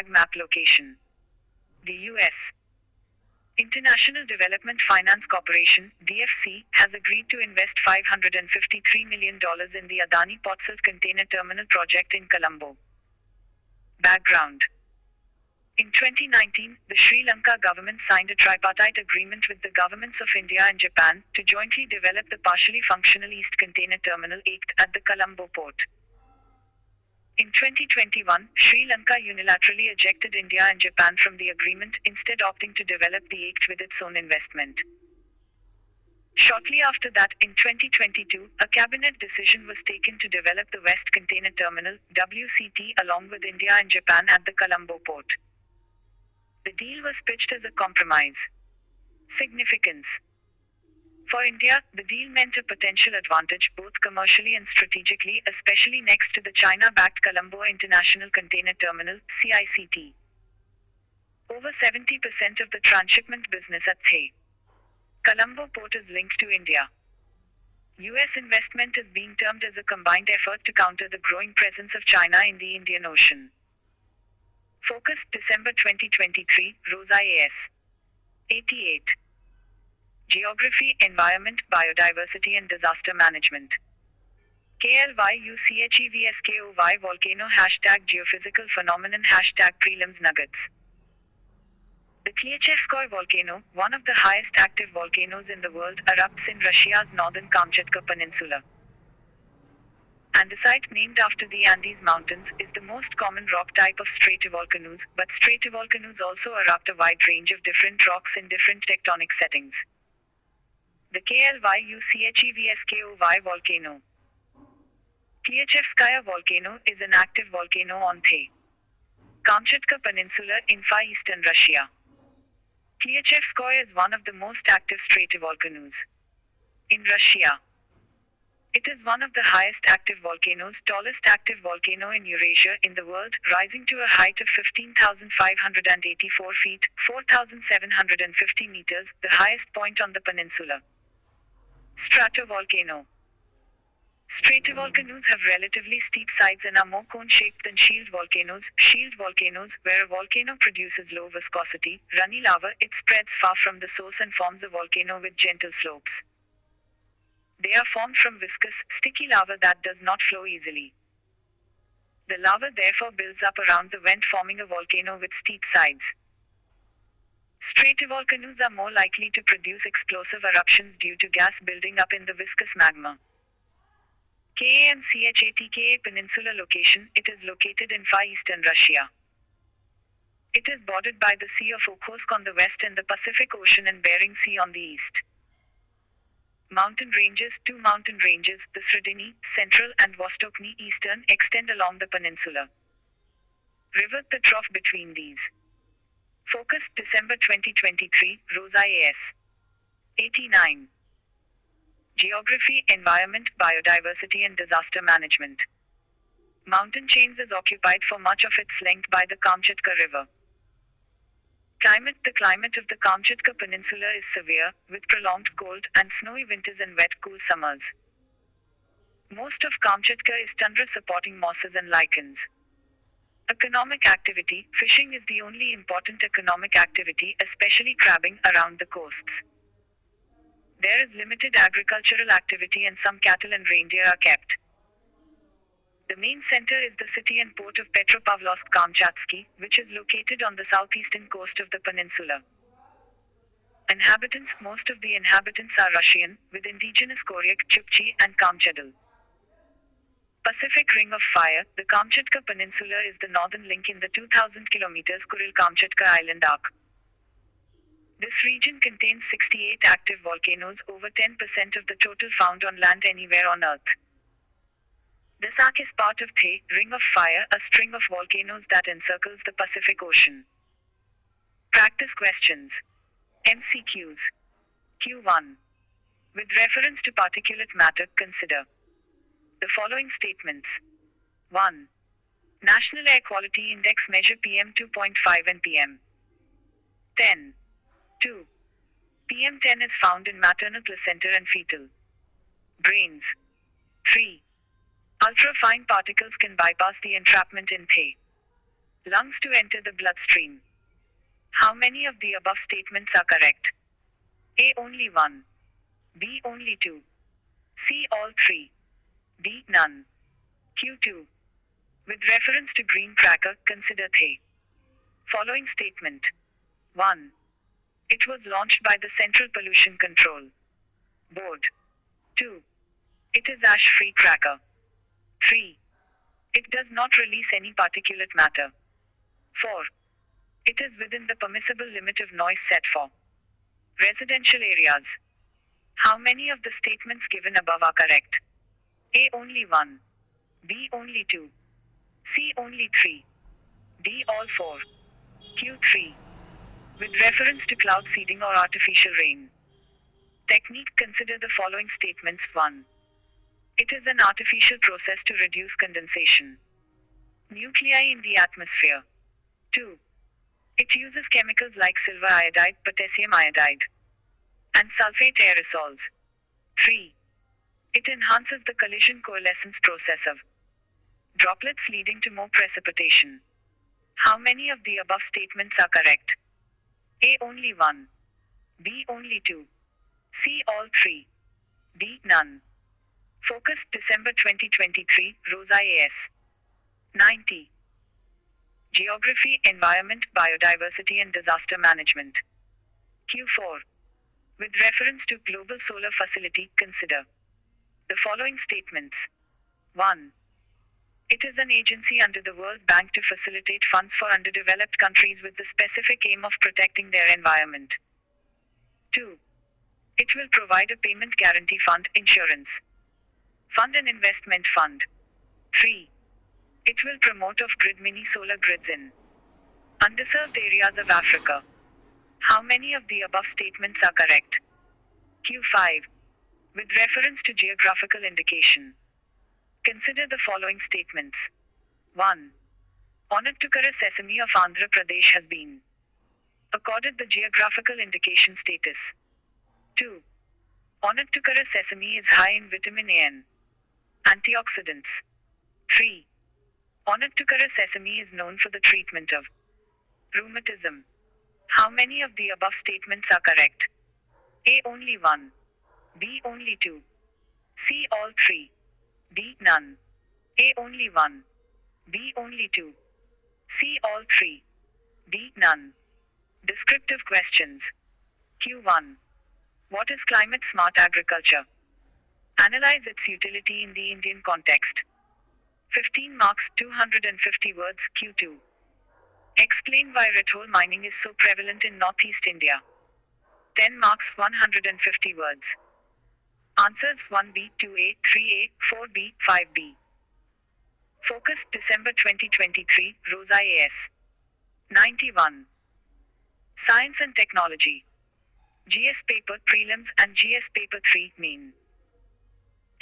#map location. The US. International Development Finance Corporation, DFC, has agreed to invest $553 million in the Adani Port Salt Container Terminal project in Colombo. Background: in 2019, the Sri Lanka government signed a tripartite agreement with the governments of India and Japan to jointly develop the partially functional East Container Terminal (ECT) at the Colombo port. In 2021, Sri Lanka unilaterally ejected India and Japan from the agreement, instead opting to develop the ECT with its own investment. Shortly after that, in 2022, a cabinet decision was taken to develop the West Container Terminal (WCT) along with India and Japan at the Colombo port. The deal was pitched as a compromise. Significance: for India, the deal meant a potential advantage both commercially and strategically, especially next to the China-backed Colombo International Container Terminal (CICT). Over 70% of the transshipment business at the Colombo port is linked to India. US investment is being termed as a combined effort to counter the growing presence of China in the Indian Ocean. Focus: December 2023, Rosa AS. 88. Geography, Environment, Biodiversity and Disaster Management. KLYUCHEVSKOY Volcano #Geophysical Phenomenon #Prelims Nuggets. The Klyachevskoy volcano, one of the highest active volcanoes in the world, erupts in Russia's northern Kamchatka Peninsula. Andesite, named after the Andes Mountains, is the most common rock type of stratovolcanoes, but stratovolcanoes also erupt a wide range of different rocks in different tectonic settings. The KLYUCHEVSKOY volcano. Klyachevskaya volcano is an active volcano on the Kamchatka Peninsula in far eastern Russia. Klyachevskoy is one of the most active stratovolcanoes in Russia. It is one of the highest active volcanoes, tallest active volcano in Eurasia, in the world, rising to a height of 15,584 feet, 4,750 meters, the highest point on the peninsula. Stratovolcano. Stratovolcanoes have relatively steep sides and are more cone-shaped than shield volcanoes. Shield volcanoes, where a volcano produces low viscosity, runny lava, it spreads far from the source and forms a volcano with gentle slopes. They are formed from viscous, sticky lava that does not flow easily. The lava therefore builds up around the vent, forming a volcano with steep sides. Stratovolcanoes are more likely to produce explosive eruptions due to gas building up in the viscous magma. KAMCHATKA Peninsula location. It is located in far eastern Russia. It is bordered by the Sea of Okhotsk on the west and the Pacific Ocean and Bering Sea on the east. Mountain ranges. Two mountain ranges, the Sredini, Central, and Vostochny, Eastern, extend along the peninsula. River, the trough between these. Focus: December 2023, Rosa AS. 89. Geography, Environment, Biodiversity and Disaster Management. Mountain chains is occupied for much of its length by the Kamchatka River. Climate. The climate of the Kamchatka Peninsula is severe, with prolonged cold and snowy winters and wet, cool summers. Most of Kamchatka is tundra supporting mosses and lichens. Economic activity. Fishing is the only important economic activity, especially crabbing, around the coasts. There is limited agricultural activity and some cattle and reindeer are kept. The main center is the city and port of Petropavlovsk-Kamchatsky, which is located on the southeastern coast of the peninsula. Inhabitants. Most of the inhabitants are Russian, with indigenous Koryak, Chukchi, and Kamchadal. Pacific Ring of Fire. The Kamchatka Peninsula is the northern link in the 2000 kilometers Kuril-Kamchatka Island arc. This region contains 68 active volcanoes, over 10% of the total found on land anywhere on Earth. This arc is part of the Ring of Fire, a string of volcanoes that encircles the Pacific Ocean. Practice questions. MCQs. Q1. With reference to particulate matter, consider the following statements. 1. National Air Quality Index measure PM 2.5 and PM 10. 2. PM 10 is found in maternal placenta and fetal brains. 3. Ultra-fine particles can bypass the entrapment in the lungs to enter the bloodstream. How many of the above statements are correct? A. Only 1. B. Only 2. C. All 3. D. None. Q2. With reference to green cracker, consider the following statement. 1. It was launched by the Central Pollution Control Board. 2. It is ash-free cracker. 3. It does not release any particulate matter. 4. It is within the permissible limit of noise set for residential areas. How many of the statements given above are correct? A. Only 1. B. Only 2. C. Only 3. D. All 4. Q3. With reference to cloud seeding or artificial rain technique, consider the following statements. 1. It is an artificial process to reduce condensation nuclei in the atmosphere. 2. It uses chemicals like silver iodide, potassium iodide, and sulfate aerosols. 3. It enhances the collision coalescence process of droplets, leading to more precipitation. How many of the above statements are correct? A. Only 1. B. Only 2. C. All 3. D. None. Focus, December 2023, Rosa A.S. 90. Geography, Environment, Biodiversity and Disaster Management. Q4. With reference to Global Solar Facility, consider the following statements. 1. It is an agency under the World Bank to facilitate funds for underdeveloped countries with the specific aim of protecting their environment. 2. It will provide a payment guarantee fund, insurance fund and investment fund. 3. It will promote off-grid mini solar grids in underserved areas of Africa. How many of the above statements are correct? Q5. With reference to geographical indication, consider the following statements. 1. Onattukara sesame of Andhra Pradesh has been accorded the geographical indication status. 2. Onattukara sesame is high in vitamin A and antioxidants. 3. Onattukara sesame is known for the treatment of rheumatism. How many of the above statements are correct? A. Only 1. B. Only 2. C. All 3. D. None. A. Only 1. B. Only 2. C. All 3. D. None. Descriptive questions. Q1. What is climate smart agriculture? Analyze its utility in the Indian context. 15 marks, 250 words. Q2. Explain why red hole mining is so prevalent in Northeast India. 10 marks, 150 words. Answers 1B, 2A, 3A, 4B, 5B. Focus, December 2023, Rosa A.S. 91. Science and Technology. GS Paper Prelims and GS Paper 3 Main.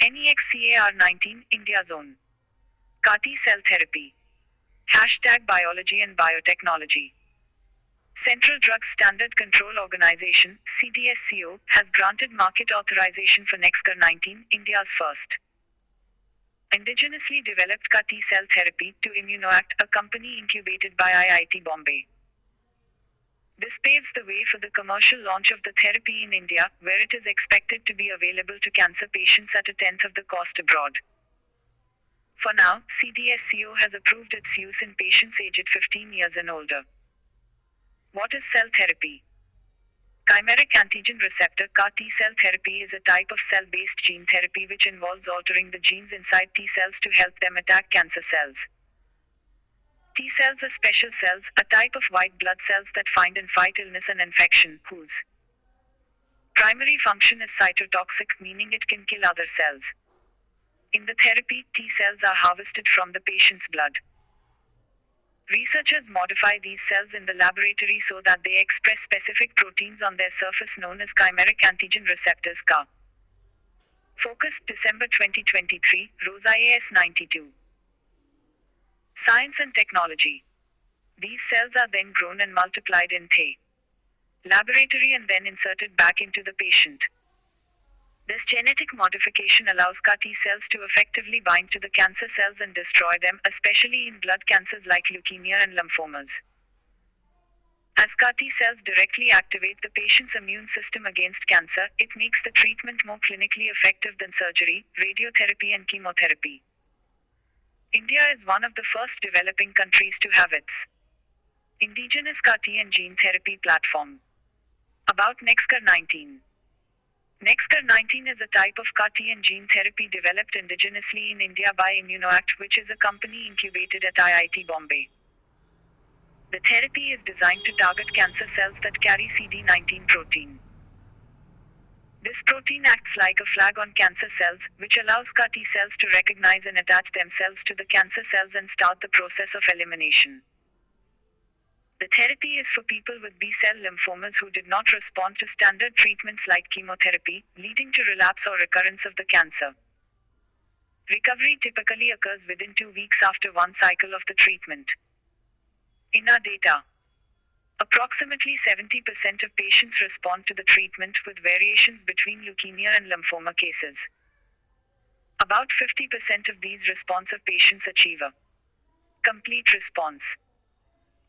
NEXCAR 19, India Zone. CAR-T Cell Therapy. Hashtag Biology and Biotechnology. Central Drugs Standard Control Organization, CDSCO, has granted market authorization for Nexcar 19, India's first Indigenously developed CAR T-cell therapy to ImmunoAct, a company incubated by IIT Bombay. This paves the way for the commercial launch of the therapy in India, where it is expected to be available to cancer patients at a tenth of the cost abroad. For now, CDSCO has approved its use in patients aged 15 years and older. What is cell therapy? Chimeric antigen receptor CAR T-cell therapy is a type of cell-based gene therapy which involves altering the genes inside T cells to help them attack cancer cells. T cells are special cells, a type of white blood cells that find and fight illness and infection, whose primary function is cytotoxic, meaning it can kill other cells. In the therapy, T cells are harvested from the patient's blood. Researchers modify these cells in the laboratory so that they express specific proteins on their surface known as chimeric antigen receptors CAR. Focus, December 2023, Rosa AS 92. Science and technology. These cells are then grown and multiplied in the laboratory and then inserted back into the patient. This genetic modification allows CAR T cells to effectively bind to the cancer cells and destroy them, especially in blood cancers like leukemia and lymphomas. As CAR T cells directly activate the patient's immune system against cancer, it makes the treatment more clinically effective than surgery, radiotherapy, and chemotherapy. India is one of the first developing countries to have its indigenous CAR T and gene therapy platform. About NexCAR19. NexCAR19 is a type of CAR T and gene therapy developed indigenously in India by ImmunoAct, which is a company incubated at IIT Bombay. The therapy is designed to target cancer cells that carry CD19 protein. This protein acts like a flag on cancer cells, which allows CAR T cells to recognize and attach themselves to the cancer cells and start the process of elimination. The therapy is for people with B-cell lymphomas who did not respond to standard treatments like chemotherapy, leading to relapse or recurrence of the cancer. Recovery typically occurs within 2 weeks after one cycle of the treatment. In our data, approximately 70% of patients respond to the treatment, with variations between leukemia and lymphoma cases. About 50% of these responsive patients achieve a complete response.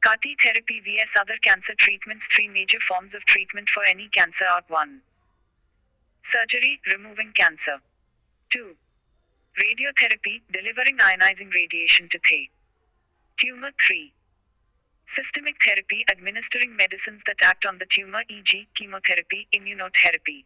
CAR T therapy vs other cancer treatments. 3 major forms of treatment for any cancer are: 1. Surgery, removing cancer. 2. Radiotherapy, delivering ionizing radiation to the tumor. 3. Systemic therapy, administering medicines that act on the tumor, e.g., chemotherapy, immunotherapy.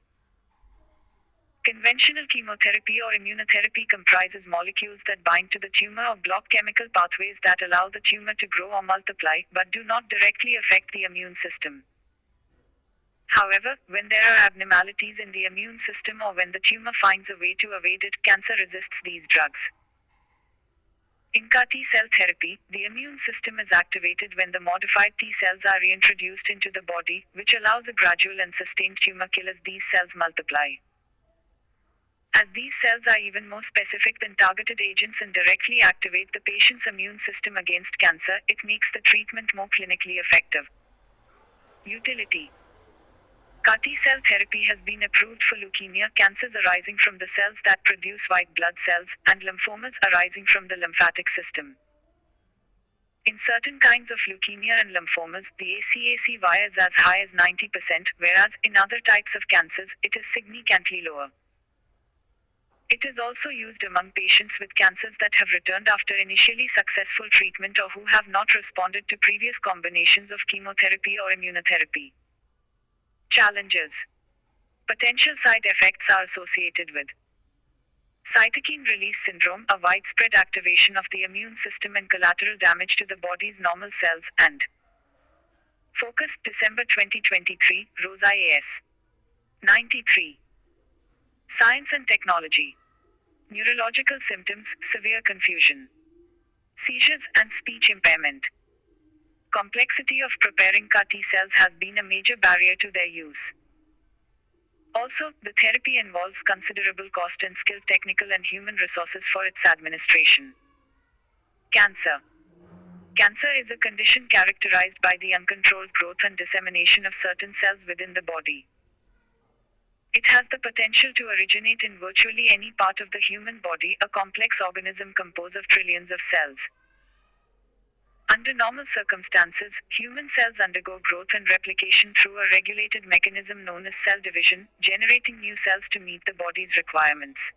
Conventional chemotherapy or immunotherapy comprises molecules that bind to the tumor or block chemical pathways that allow the tumor to grow or multiply, but do not directly affect the immune system. However, when there are abnormalities in the immune system or when the tumor finds a way to evade it, cancer resists these drugs. In CAR T-cell therapy, the immune system is activated when the modified T cells are reintroduced into the body, which allows a gradual and sustained tumor kill as these cells multiply. As these cells are even more specific than targeted agents and directly activate the patient's immune system against cancer, it makes the treatment more clinically effective. Utility. CAR T-cell therapy has been approved for leukemia, cancers arising from the cells that produce white blood cells, and lymphomas arising from the lymphatic system. In certain kinds of leukemia and lymphomas, the ACACY is as high as 90%, whereas, in other types of cancers, it is significantly lower. It is also used among patients with cancers that have returned after initially successful treatment or who have not responded to previous combinations of chemotherapy or immunotherapy. Challenges. Potential side effects are associated with cytokine release syndrome, a widespread activation of the immune system and collateral damage to the body's normal cells, and Focus, December 2023, Rosa AS 93. Science and technology. Neurological symptoms, severe confusion, seizures, and speech impairment. Complexity of preparing CAR T cells has been a major barrier to their use. Also, the therapy involves considerable cost and skilled technical and human resources for its administration. Cancer. Cancer is a condition characterized by the uncontrolled growth and dissemination of certain cells within the body. It has the potential to originate in virtually any part of the human body, a complex organism composed of trillions of cells. Under normal circumstances, human cells undergo growth and replication through a regulated mechanism known as cell division, generating new cells to meet the body's requirements.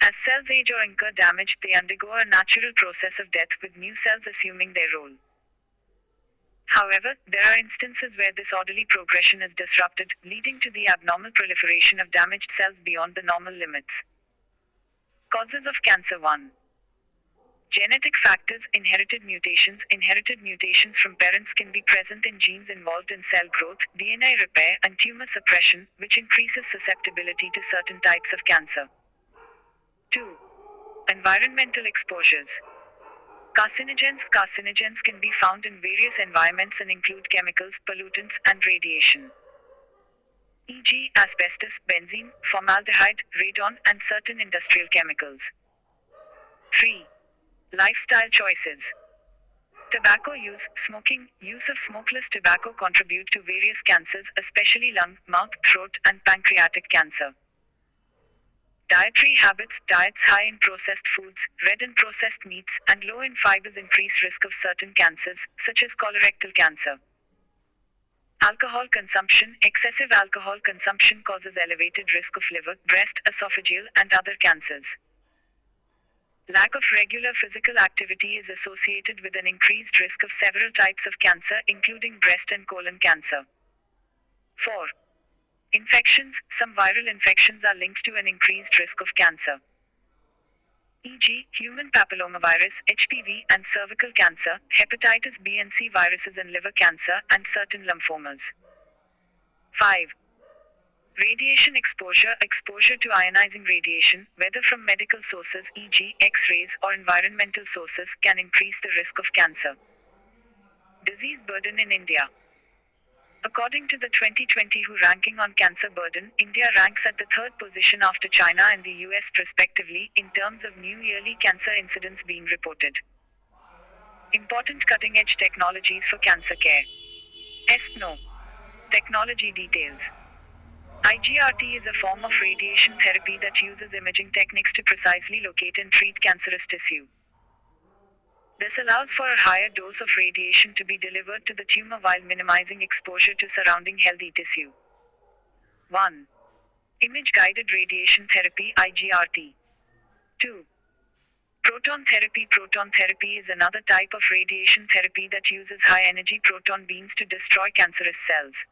As cells age or incur damage, they undergo a natural process of death, with new cells assuming their role. However, there are instances where this orderly progression is disrupted, leading to the abnormal proliferation of damaged cells beyond the normal limits. Causes of cancer. 1. Genetic factors. Inherited mutations. Inherited mutations from parents can be present in genes involved in cell growth, DNA repair, and tumor suppression, which increases susceptibility to certain types of cancer. 2. Environmental exposures. Carcinogens. Carcinogens can be found in various environments and include chemicals, pollutants, and radiation, e.g., asbestos, benzene, formaldehyde, radon, and certain industrial chemicals. 3. Lifestyle choices. Tobacco use. Smoking, use of smokeless tobacco contribute to various cancers, especially lung, mouth, throat, and pancreatic cancer. Dietary habits. Diets high in processed foods, red and processed meats, and low in fibers increase risk of certain cancers, such as colorectal cancer. Alcohol consumption. Excessive alcohol consumption causes elevated risk of liver, breast, esophageal, and other cancers. Lack of regular physical activity is associated with an increased risk of several types of cancer, including breast and colon cancer. 4. Infections. Some viral infections are linked to an increased risk of cancer, e.g., human papillomavirus, HPV, and cervical cancer, hepatitis B and C viruses and liver cancer, and certain lymphomas. 5. Radiation exposure. Exposure to ionizing radiation, whether from medical sources, e.g., X-rays, or environmental sources, can increase the risk of cancer. Disease burden in India. According to the 2020 WHO ranking on cancer burden, India ranks at the third position after China and the US respectively, in terms of new yearly cancer incidents being reported. Important cutting-edge technologies for cancer care. No. Technology details. IGRT is a form of radiation therapy that uses imaging techniques to precisely locate and treat cancerous tissue. This allows for a higher dose of radiation to be delivered to the tumor while minimizing exposure to surrounding healthy tissue. 1. Image-guided radiation therapy (IGRT). 2. Proton therapy. Proton therapy is another type of radiation therapy that uses high-energy proton beams to destroy cancerous cells.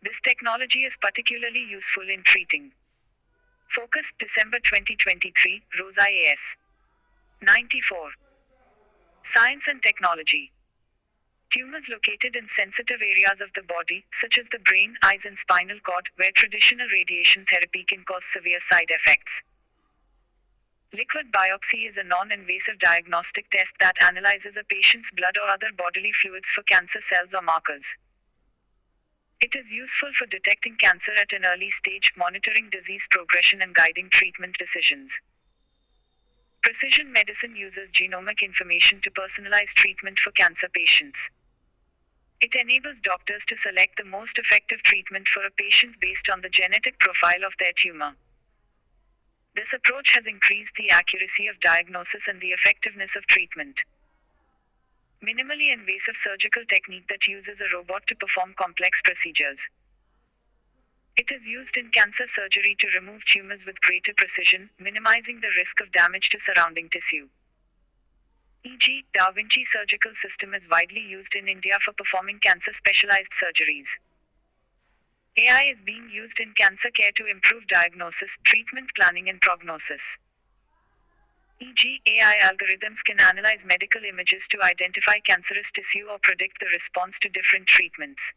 This technology is particularly useful in treating. Focus, December 2023, Rosa A.S. 94. Science and technology. Tumors located in sensitive areas of the body, such as the brain, eyes, and spinal cord, where traditional radiation therapy can cause severe side effects. Liquid biopsy is a non-invasive diagnostic test that analyzes a patient's blood or other bodily fluids for cancer cells or markers. It is useful for detecting cancer at an early stage, monitoring disease progression, and guiding treatment decisions. Precision medicine uses genomic information to personalize treatment for cancer patients. It enables doctors to select the most effective treatment for a patient based on the genetic profile of their tumor. This approach has increased the accuracy of diagnosis and the effectiveness of treatment. Minimally invasive surgical technique that uses a robot to perform complex procedures. It is used in cancer surgery to remove tumors with greater precision, minimizing the risk of damage to surrounding tissue. E.g., Da Vinci surgical system is widely used in India for performing cancer-specialized surgeries. AI is being used in cancer care to improve diagnosis, treatment planning, and prognosis. E.g., AI algorithms can analyze medical images to identify cancerous tissue or predict the response to different treatments.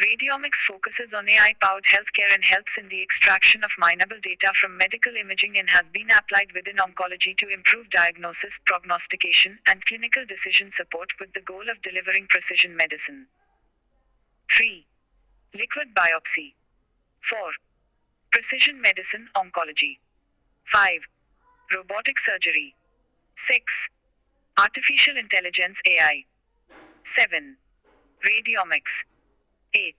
Radiomics focuses on AI-powered healthcare and helps in the extraction of mineable data from medical imaging and has been applied within oncology to improve diagnosis, prognostication, and clinical decision support with the goal of delivering precision medicine. 3. Liquid biopsy. 4. Precision medicine, oncology. 5. Robotic surgery. 6. Artificial intelligence AI. 7. Radiomics. 8.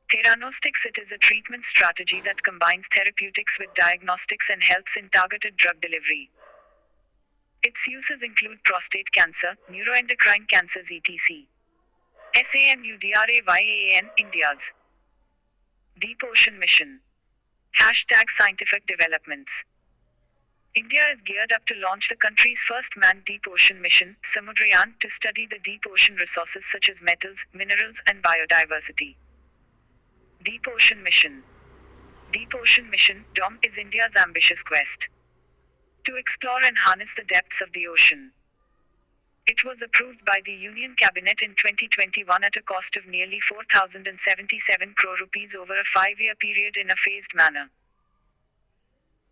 Theranostics. It is a treatment strategy that combines therapeutics with diagnostics and helps in targeted drug delivery. Its uses include prostate cancer, neuroendocrine cancers etc. SAMUDRAYAN, India's Deep Ocean Mission. Hashtag scientific developments. India is geared up to launch the country's first manned deep ocean mission, Samudrayaan, to study the deep ocean resources such as metals, minerals, and biodiversity. Deep Ocean Mission. Deep Ocean Mission, DOM, is India's ambitious quest to explore and harness the depths of the ocean. It was approved by the Union Cabinet in 2021 at a cost of nearly 4,077 crore rupees over a 5-year period in a phased manner.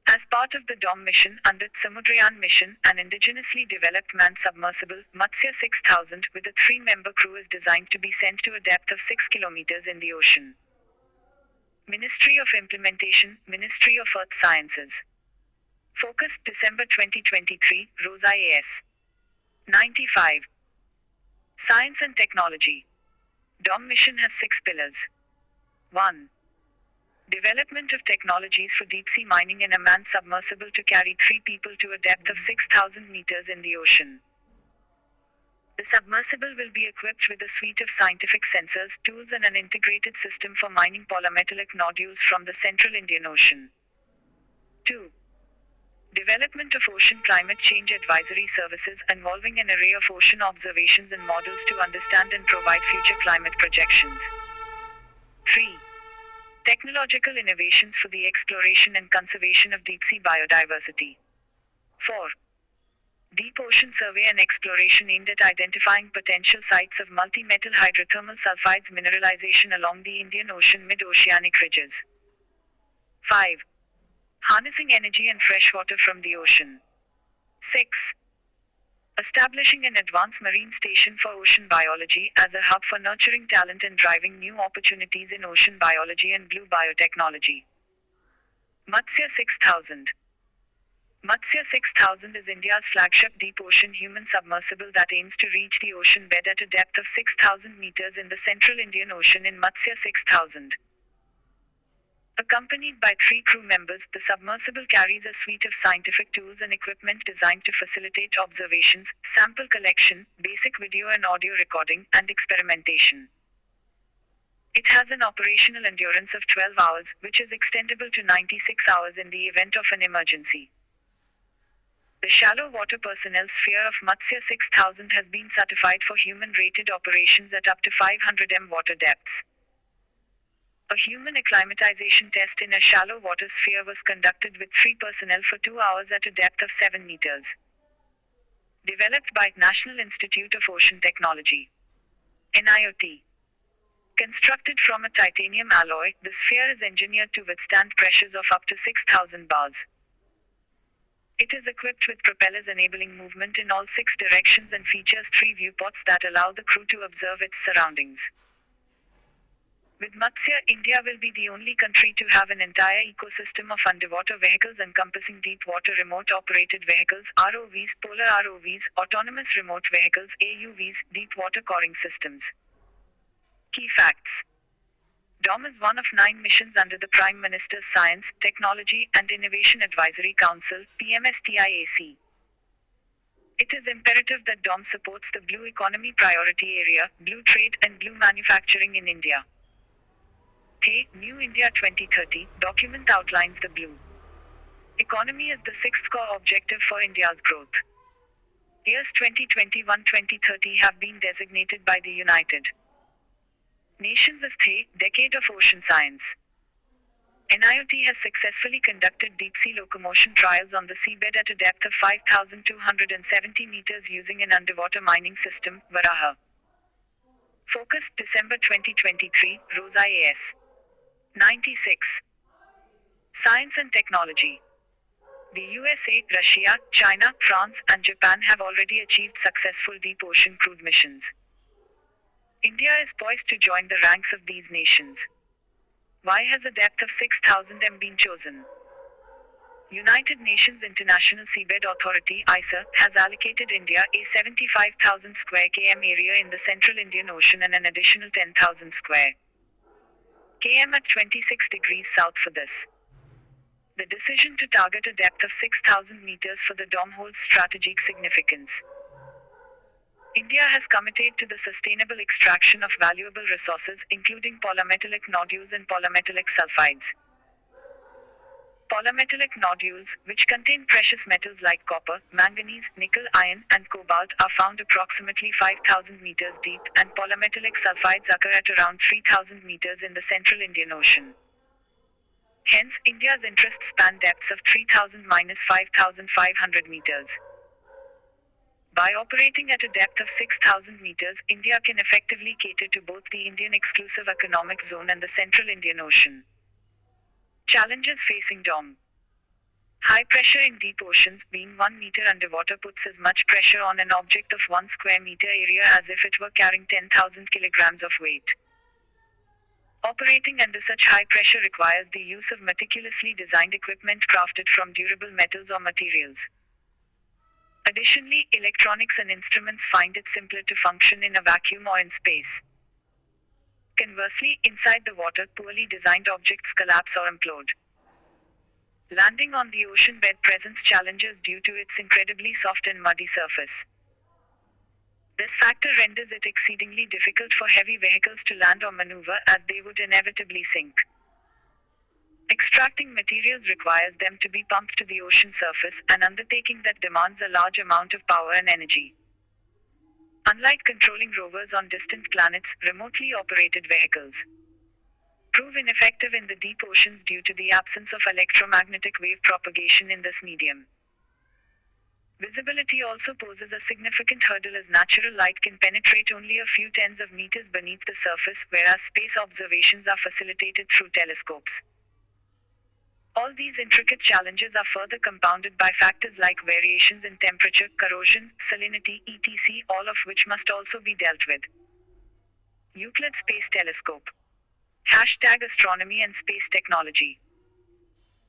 As part of the DOM mission, under Samudrayaan mission, an indigenously developed manned submersible, Matsya 6000, with a 3-member crew is designed to be sent to a depth of 6 kilometers in the ocean. Ministry of Implementation, Ministry of Earth Sciences. Focus, December 2023, Rosa AS. 95. Science and Technology. DOM mission has 6 pillars. 1. Development of technologies for deep-sea mining in a manned submersible to carry 3 people to a depth of 6,000 meters in the ocean. The submersible will be equipped with a suite of scientific sensors, tools and an integrated system for mining polymetallic nodules from the central Indian Ocean. 2. Development of ocean climate change advisory services involving an array of ocean observations and models to understand and provide future climate projections. 3. Technological innovations for the exploration and conservation of deep-sea biodiversity. 4. Deep ocean survey and exploration aimed at identifying potential sites of multi-metal hydrothermal sulfides mineralization along the Indian Ocean mid-oceanic ridges. 5. Harnessing energy and fresh water from the ocean. 6. Establishing an advanced marine station for ocean biology as a hub for nurturing talent and driving new opportunities in ocean biology and blue biotechnology. Matsya 6000. Matsya 6000 is India's flagship deep ocean human submersible that aims to reach the ocean bed at a depth of 6,000 meters in the central Indian Ocean in Matsya 6000. Accompanied by 3 crew members, the submersible carries a suite of scientific tools and equipment designed to facilitate observations, sample collection, basic video and audio recording, and experimentation. It has an operational endurance of 12 hours, which is extendable to 96 hours in the event of an emergency. The shallow water personnel sphere of Matsya 6000 has been certified for human-rated operations at up to 500 m water depths. A human acclimatization test in a shallow water sphere was conducted with 3 personnel for 2 hours at a depth of 7 meters. Developed by National Institute of Ocean Technology. NIOT. Constructed from a titanium alloy, the sphere is engineered to withstand pressures of up to 6,000 bars. It is equipped with propellers enabling movement in all 6 directions and features 3 viewports that allow the crew to observe its surroundings. With Matsya, India will be the only country to have an entire ecosystem of underwater vehicles encompassing deep water remote operated vehicles, ROVs, polar ROVs, autonomous remote vehicles, AUVs, deep water coring systems. Key facts. DOM is one of 9 missions under the Prime Minister's Science, Technology and Innovation Advisory Council, PMSTIAC. It is imperative that DOM supports the Blue Economy Priority Area, Blue Trade and Blue Manufacturing in India. The New India 2030 document outlines the Blue Economy as the 6th core objective for India's growth. Years 2021-2030 have been designated by the United Nations as the Decade of Ocean Science. NIOT has successfully conducted deep-sea locomotion trials on the seabed at a depth of 5,270 meters using an underwater mining system, Varaha. Focus, December 2023, Rosa AS. 96. Science and Technology. The USA, Russia, China, France, and Japan have already achieved successful deep ocean crewed missions. India is poised to join the ranks of these nations. Why has a depth of 6,000 m been chosen? United Nations International Seabed Authority (ISA) has allocated India a 75,000 square km area in the central Indian Ocean and an additional 10,000 square km at 26 degrees south for this. The decision to target a depth of 6,000 meters for the DOM holds strategic significance. India has committed to the sustainable extraction of valuable resources, including polymetallic nodules and polymetallic sulfides. Polymetallic nodules, which contain precious metals like copper, manganese, nickel, iron, and cobalt, are found approximately 5,000 meters deep, and polymetallic sulfides occur at around 3,000 meters in the central Indian Ocean. Hence, India's interests span depths of 3,000–5,500 meters. By operating at a depth of 6,000 meters, India can effectively cater to both the Indian Exclusive Economic Zone and the Central Indian Ocean. Challenges facing DOM. High pressure in deep oceans, being 1 meter underwater, puts as much pressure on an object of 1 square meter area as if it were carrying 10,000 kilograms of weight. Operating under such high pressure requires the use of meticulously designed equipment crafted from durable metals or materials. Additionally, electronics and instruments find it simpler to function in a vacuum or in space. Conversely, inside the water, poorly designed objects collapse or implode. Landing on the ocean bed presents challenges due to its incredibly soft and muddy surface. This factor renders it exceedingly difficult for heavy vehicles to land or maneuver, as they would inevitably sink. Extracting materials requires them to be pumped to the ocean surface, an undertaking that demands a large amount of power and energy. Unlike controlling rovers on distant planets, remotely operated vehicles prove ineffective in the deep oceans due to the absence of electromagnetic wave propagation in this medium. Visibility also poses a significant hurdle, as natural light can penetrate only a few tens of meters beneath the surface, whereas space observations are facilitated through telescopes. All these intricate challenges are further compounded by factors like variations in temperature, corrosion, salinity, etc., all of which must also be dealt with. Euclid Space Telescope. #Astronomy and Space Technology.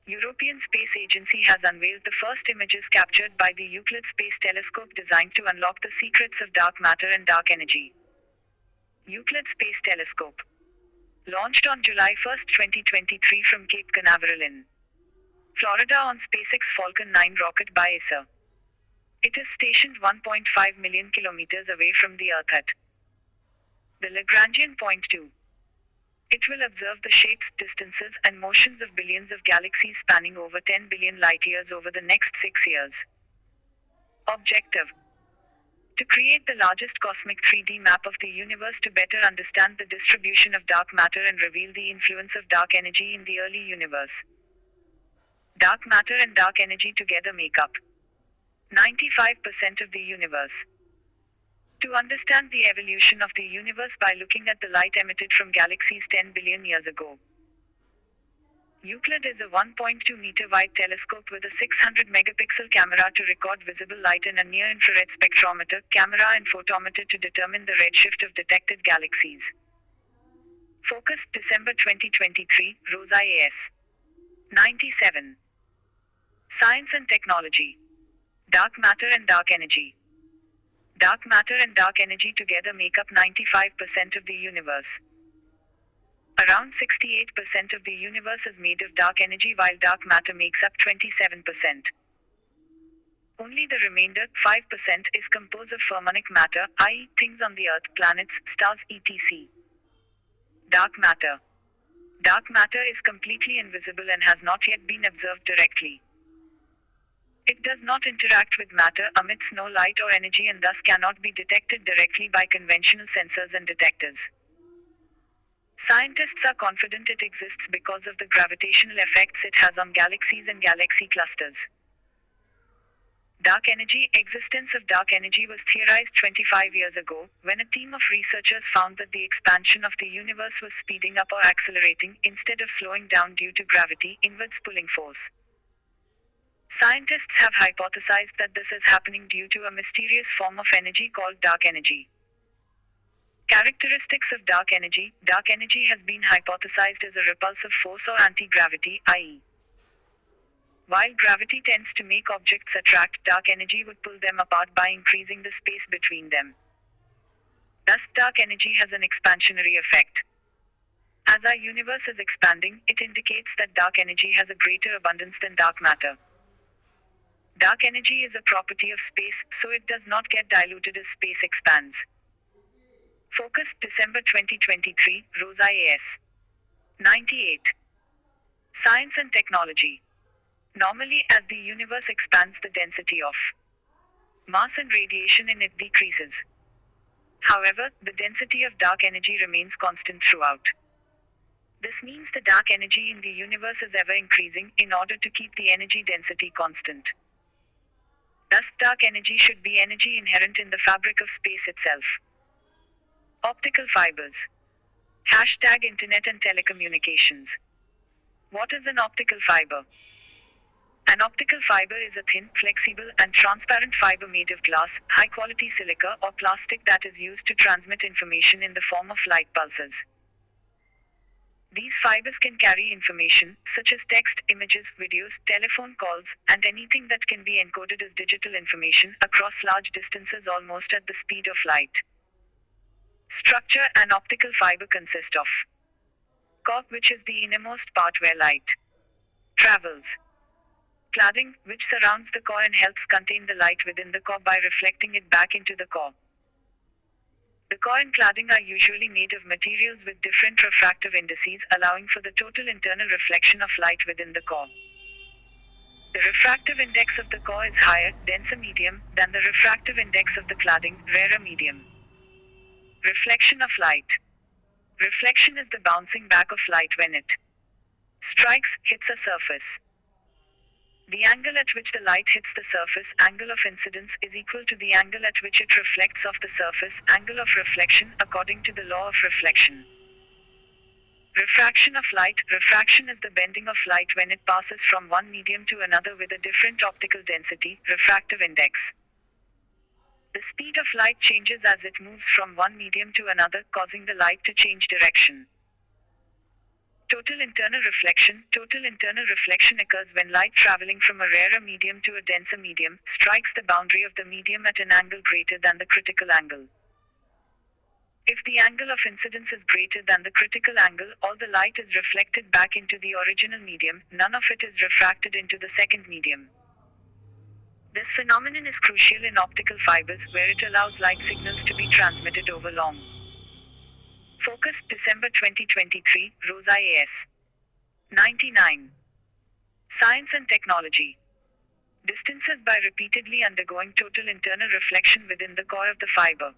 European Space Agency has unveiled the first images captured by the Euclid Space Telescope, designed to unlock the secrets of dark matter and dark energy. Euclid Space Telescope. Launched on July 1, 2023 from Cape Canaveral in Florida on SpaceX Falcon 9 rocket by ESA. It is stationed 1.5 million kilometers away from the Earth at the Lagrangian point 2. It will observe the shapes, distances, and motions of billions of galaxies spanning over 10 billion light-years over the next 6 years. Objective: to create the largest cosmic 3D map of the universe to better understand the distribution of dark matter and reveal the influence of dark energy in the early universe. Dark matter and dark energy together make up 95% of the universe. To understand the evolution of the universe by looking at the light emitted from galaxies 10 billion years ago. Euclid is a 1.2 meter wide telescope with a 600 megapixel camera to record visible light and a near infrared spectrometer, camera and photometer to determine the redshift of detected galaxies. Focus: December 2023, Rosa AS 97. Science and Technology. Dark matter and dark energy. Dark matter and dark energy together make up 95% of the universe. Around 68% of the universe is made of dark energy, while dark matter makes up 27%. Only the remainder, 5%, is composed of fermionic matter, i.e., things on the Earth, planets, stars, etc. Dark matter. Dark matter is completely invisible and has not yet been observed directly. It does not interact with matter, emits no light or energy, and thus cannot be detected directly by conventional sensors and detectors. Scientists are confident it exists because of the gravitational effects it has on galaxies and galaxy clusters. Dark energy. Existence of dark energy was theorized 25 years ago, when a team of researchers found that the expansion of the universe was speeding up or accelerating, instead of slowing down due to gravity, inwards pulling force. Scientists have hypothesized that this is happening due to a mysterious form of energy called dark energy. Characteristics of dark energy. Dark energy has been hypothesized as a repulsive force or anti-gravity, i.e., while gravity tends to make objects attract, dark energy would pull them apart by increasing the space between them. Thus, dark energy has an expansionary effect. As our universe is expanding, it indicates that dark energy has a greater abundance than dark matter. Dark energy is a property of space, so it does not get diluted as space expands. Focus, December 2023, Rosa AS. 98. Science and technology. Normally, as the universe expands, the density of mass and radiation in it decreases. However, the density of dark energy remains constant throughout. This means the dark energy in the universe is ever increasing in order to keep the energy density constant. Thus, dark energy should be energy inherent in the fabric of space itself. Optical fibers. Hashtag Internet and telecommunications. What is an optical fiber? An optical fiber is a thin, flexible, and transparent fiber made of glass, high-quality silica, or plastic that is used to transmit information in the form of light pulses. These fibers can carry information, such as text, images, videos, telephone calls, and anything that can be encoded as digital information, across large distances almost at the speed of light. Structure. An optical fiber consists of core, which is the innermost part where light travels. Cladding, which surrounds the core and helps contain the light within the core by reflecting it back into the core. The core and cladding are usually made of materials with different refractive indices, allowing for the total internal reflection of light within the core. The refractive index of the core is higher, denser medium, than the refractive index of the cladding, rarer medium. Reflection of light. Reflection is the bouncing back of light when it strikes, hits a surface. The angle at which the light hits the surface, angle of incidence, is equal to the angle at which it reflects off the surface, angle of reflection, according to the law of reflection. Refraction of light. Refraction is the bending of light when it passes from one medium to another with a different optical density, refractive index. The speed of light changes as it moves from one medium to another, causing the light to change direction. Total internal reflection. Total internal reflection occurs when light traveling from a rarer medium to a denser medium strikes the boundary of the medium at an angle greater than the critical angle. If the angle of incidence is greater than the critical angle, all the light is reflected back into the original medium, none of it is refracted into the second medium. This phenomenon is crucial in optical fibers, where it allows light signals to be transmitted over long. Focus, December 2023, Rosa AS. 99. Science and technology. Distances by repeatedly undergoing total internal reflection within the core of the fiber.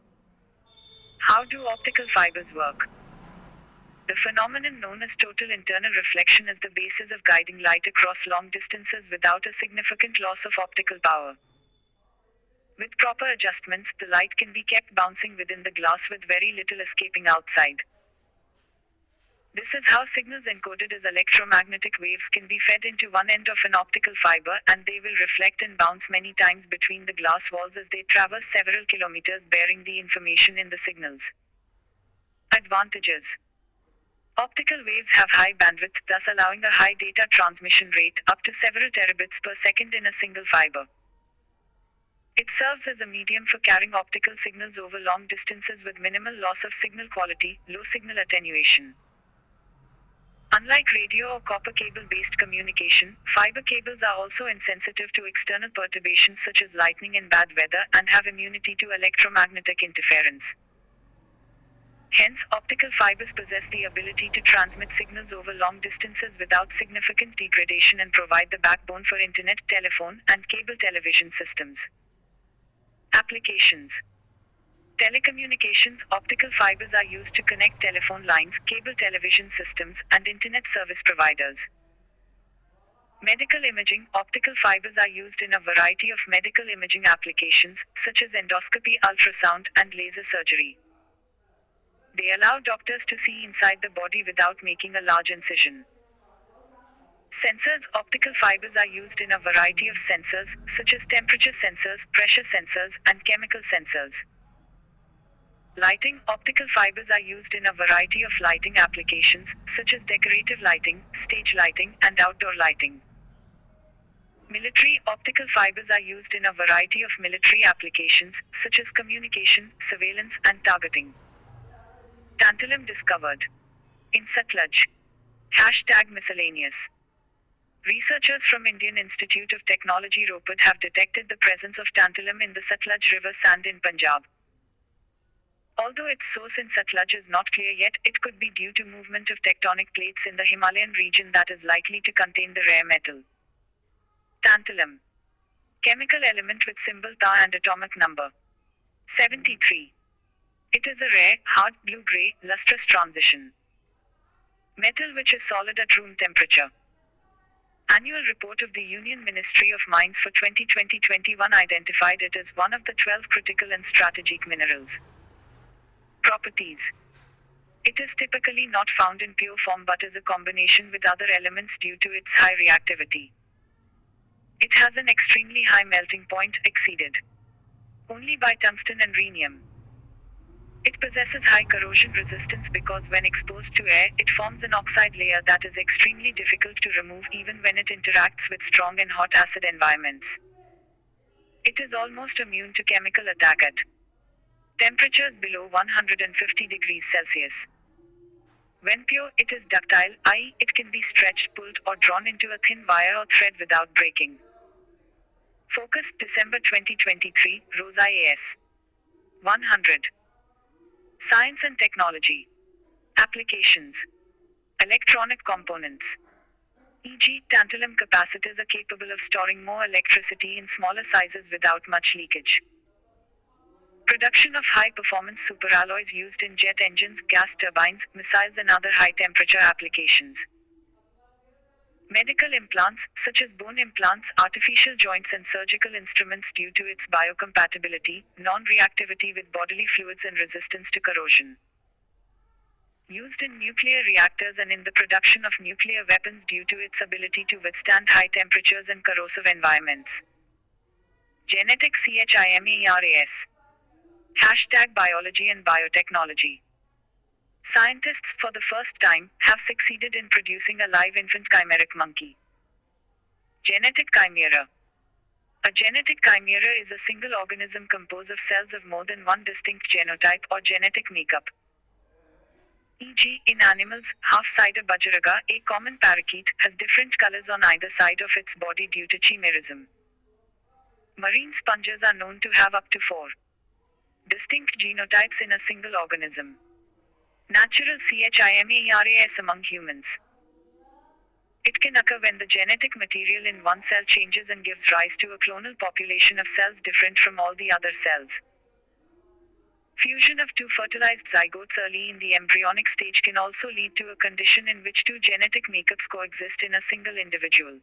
How do optical fibers work? The phenomenon known as total internal reflection is the basis of guiding light across long distances without a significant loss of optical power. With proper adjustments, the light can be kept bouncing within the glass with very little escaping outside. This is how signals encoded as electromagnetic waves can be fed into one end of an optical fiber, and they will reflect and bounce many times between the glass walls as they traverse several kilometers bearing the information in the signals. Advantages. Optical waves have high bandwidth, thus allowing a high data transmission rate, up to several terabits per second in a single fiber. It serves as a medium for carrying optical signals over long distances with minimal loss of signal quality, low signal attenuation. Unlike radio or copper cable-based communication, fiber cables are also insensitive to external perturbations such as lightning and bad weather, and have immunity to electromagnetic interference. Hence, optical fibers possess the ability to transmit signals over long distances without significant degradation and provide the backbone for internet, telephone, and cable television systems. Applications. Telecommunications. Optical fibers are used to connect telephone lines, cable television systems, and internet service providers. Medical imaging. Optical fibers are used in a variety of medical imaging applications, such as endoscopy, ultrasound, and laser surgery. They allow doctors to see inside the body without making a large incision. Sensors. Optical fibers are used in a variety of sensors, such as temperature sensors, pressure sensors, and chemical sensors. Lighting. Optical fibers are used in a variety of lighting applications, such as decorative lighting, stage lighting, and outdoor lighting. Military. Optical fibers are used in a variety of military applications, such as communication, surveillance, and targeting. Tantalum discovered. in Sutlej. Hashtag miscellaneous. Researchers from Indian Institute of Technology Ropar have detected the presence of tantalum in the Sutlej River sand in Punjab. Although its source in Sutlej is not clear yet, it could be due to movement of tectonic plates in the Himalayan region that is likely to contain the rare metal. Tantalum. Chemical element with symbol Ta and atomic number 73. It is a rare, hard, blue-gray, lustrous transition metal which is solid at room temperature. Annual report of the Union Ministry of Mines for 2020-21 identified it as one of the 12 critical and strategic minerals. Properties. It is typically not found in pure form but is a combination with other elements due to its high reactivity. It has an extremely high melting point, exceeded only by tungsten and rhenium. It possesses high corrosion resistance because when exposed to air, it forms an oxide layer that is extremely difficult to remove even when it interacts with strong and hot acid environments. It is almost immune to chemical attack at temperatures below 150 degrees Celsius. When pure, it is ductile, i.e., it can be stretched, pulled, or drawn into a thin wire or thread without breaking. Focus, December 2023, Rosa AS. 100. Science and technology. Applications. Electronic components. E.g., tantalum capacitors are capable of storing more electricity in smaller sizes without much leakage. Production of high-performance superalloys used in jet engines, gas turbines, missiles and other high-temperature applications. Medical implants, such as bone implants, artificial joints and surgical instruments due to its biocompatibility, non-reactivity with bodily fluids and resistance to corrosion. Used in nuclear reactors and in the production of nuclear weapons due to its ability to withstand high temperatures and corrosive environments. Genetic CHIMERAS. Hashtag biology and biotechnology. Scientists, for the first time, have succeeded in producing a live infant chimeric monkey. Genetic chimera. A genetic chimera is a single organism composed of cells of more than one distinct genotype or genetic makeup. E.g., in animals, half-sider bajaraga, a common parakeet, has different colors on either side of its body due to chimerism. Marine sponges are known to have up to 4 distinct genotypes in a single organism. Natural CHIMERAS among humans. It can occur when the genetic material in one cell changes and gives rise to a clonal population of cells different from all the other cells. Fusion of two fertilized zygotes early in the embryonic stage can also lead to a condition in which two genetic makeups coexist in a single individual.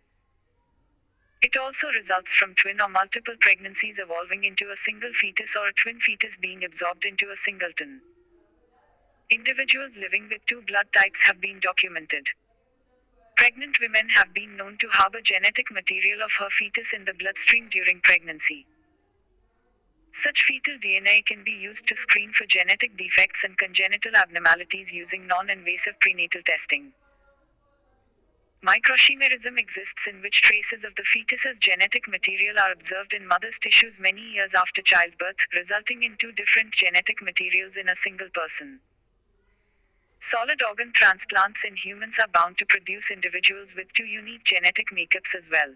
It also results from twin or multiple pregnancies evolving into a single fetus or a twin fetus being absorbed into a singleton. Individuals living with two blood types have been documented. Pregnant women have been known to harbor genetic material of her fetus in the bloodstream during pregnancy. Such fetal DNA can be used to screen for genetic defects and congenital abnormalities using non-invasive prenatal testing. Microchimerism exists in which traces of the fetus's genetic material are observed in mother's tissues many years after childbirth, resulting in two different genetic materials in a single person. Solid organ transplants in humans are bound to produce individuals with two unique genetic makeups as well.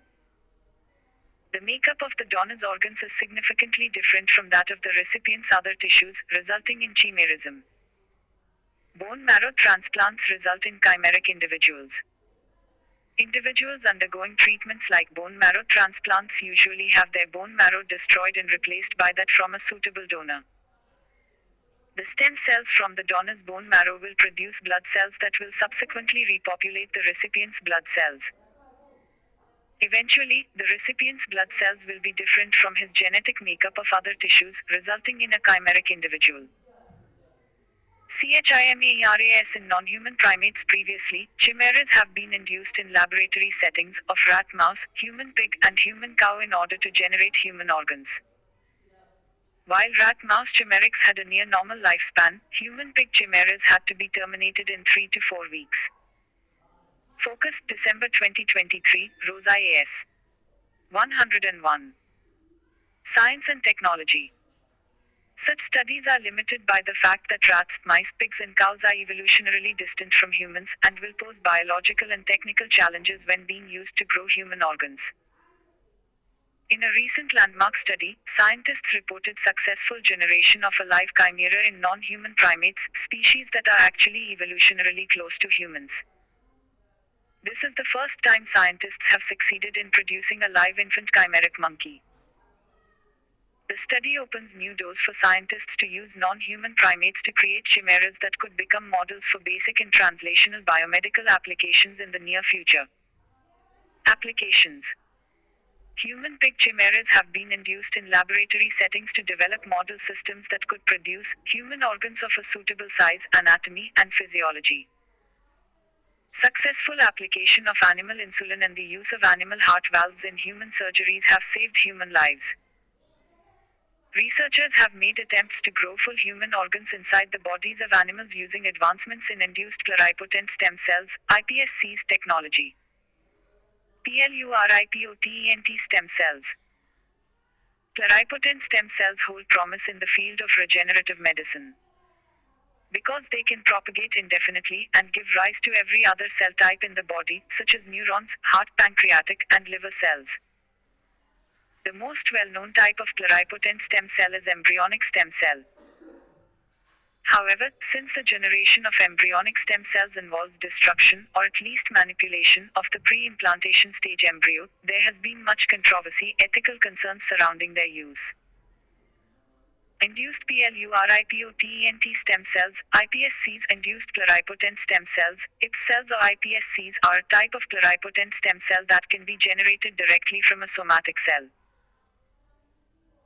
The makeup of the donor's organs is significantly different from that of the recipient's other tissues, resulting in chimerism. Bone marrow transplants result in chimeric individuals. Individuals undergoing treatments like bone marrow transplants usually have their bone marrow destroyed and replaced by that from a suitable donor. The stem cells from the donor's bone marrow will produce blood cells that will subsequently repopulate the recipient's blood cells. Eventually, the recipient's blood cells will be different from his genetic makeup of other tissues, resulting in a chimeric individual. CHIMERAS in non-human primates. Previously, chimeras have been induced in laboratory settings of rat mouse, human pig, and human cow in order to generate human organs. While rat mouse chimerics had a near normal lifespan, human pig chimeras had to be terminated in 3 to 4 weeks. Focus, December 2023, Rosa AS. 101. Science and technology. Such studies are limited by the fact that rats, mice, pigs, and cows are evolutionarily distant from humans and will pose biological and technical challenges when being used to grow human organs. In a recent landmark study, scientists reported successful generation of a live chimera in non-human primates, species that are actually evolutionarily close to humans. This is the first time scientists have succeeded in producing a live infant chimeric monkey. The study opens new doors for scientists to use non-human primates to create chimeras that could become models for basic and translational biomedical applications in the near future. Applications. Human pig chimeras have been induced in laboratory settings to develop model systems that could produce human organs of a suitable size, anatomy, and physiology. Successful application of animal insulin and the use of animal heart valves in human surgeries have saved human lives. Researchers have made attempts to grow full human organs inside the bodies of animals using advancements in induced pluripotent stem cells, iPSCs technology. Pluripotent stem cells. Pluripotent stem cells hold promise in the field of regenerative medicine. Because they can propagate indefinitely and give rise to every other cell type in the body, such as neurons, heart, pancreatic, and liver cells. The most well-known type of pluripotent stem cell is embryonic stem cell. However, since the generation of embryonic stem cells involves destruction, or at least manipulation, of the pre-implantation stage embryo, there has been much controversy, ethical concerns surrounding their use. Induced pluripotent stem cells, iPSCs, induced pluripotent stem cells, IPS cells or iPSCs, are a type of pluripotent stem cell that can be generated directly from a somatic cell.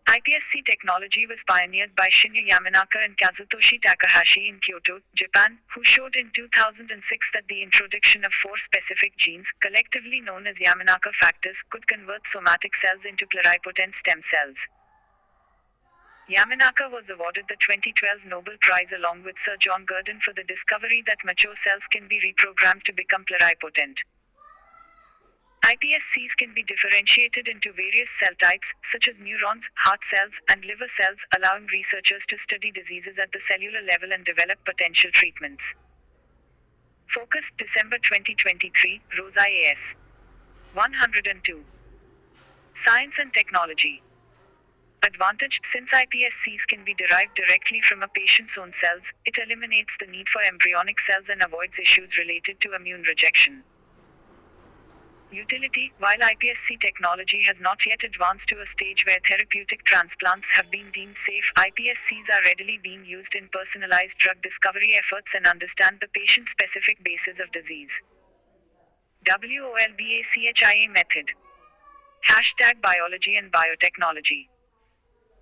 iPSC technology was pioneered by Shinya Yamanaka and Kazutoshi Takahashi in Kyoto, Japan, who showed in 2006 that the introduction of 4 specific genes, collectively known as Yamanaka factors, could convert somatic cells into pluripotent stem cells. Yamanaka was awarded the 2012 Nobel Prize along with Sir John Gurdon for the discovery that mature cells can be reprogrammed to become pluripotent. iPSCs can be differentiated into various cell types, such as neurons, heart cells, and liver cells, allowing researchers to study diseases at the cellular level and develop potential treatments. Focus, December 2023, Rosa AS. 102. Science and technology. Advantage: since iPSCs can be derived directly from a patient's own cells, it eliminates the need for embryonic cells and avoids issues related to immune rejection. Utility: while iPSC technology has not yet advanced to a stage where therapeutic transplants have been deemed safe, iPSCs are readily being used in personalized drug discovery efforts and understand the patient-specific basis of disease. WOLBACHIA method. #Biology and biotechnology.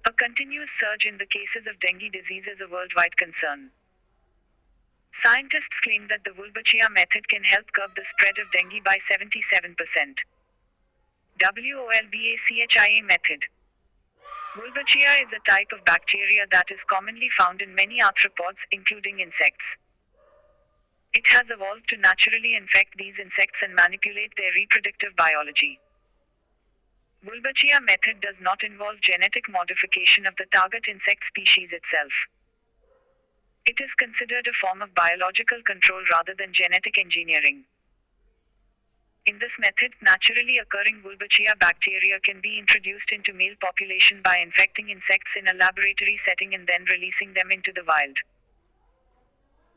A continuous surge in the cases of dengue disease is a worldwide concern. Scientists claim that the Wolbachia method can help curb the spread of dengue by 77%. WOLBACHIA method. Wolbachia is a type of bacteria that is commonly found in many arthropods, including insects. It has evolved to naturally infect these insects and manipulate their reproductive biology. Wolbachia method does not involve genetic modification of the target insect species itself. It is considered a form of biological control rather than genetic engineering. In this method, naturally occurring Wolbachia bacteria can be introduced into male population by infecting insects in a laboratory setting and then releasing them into the wild.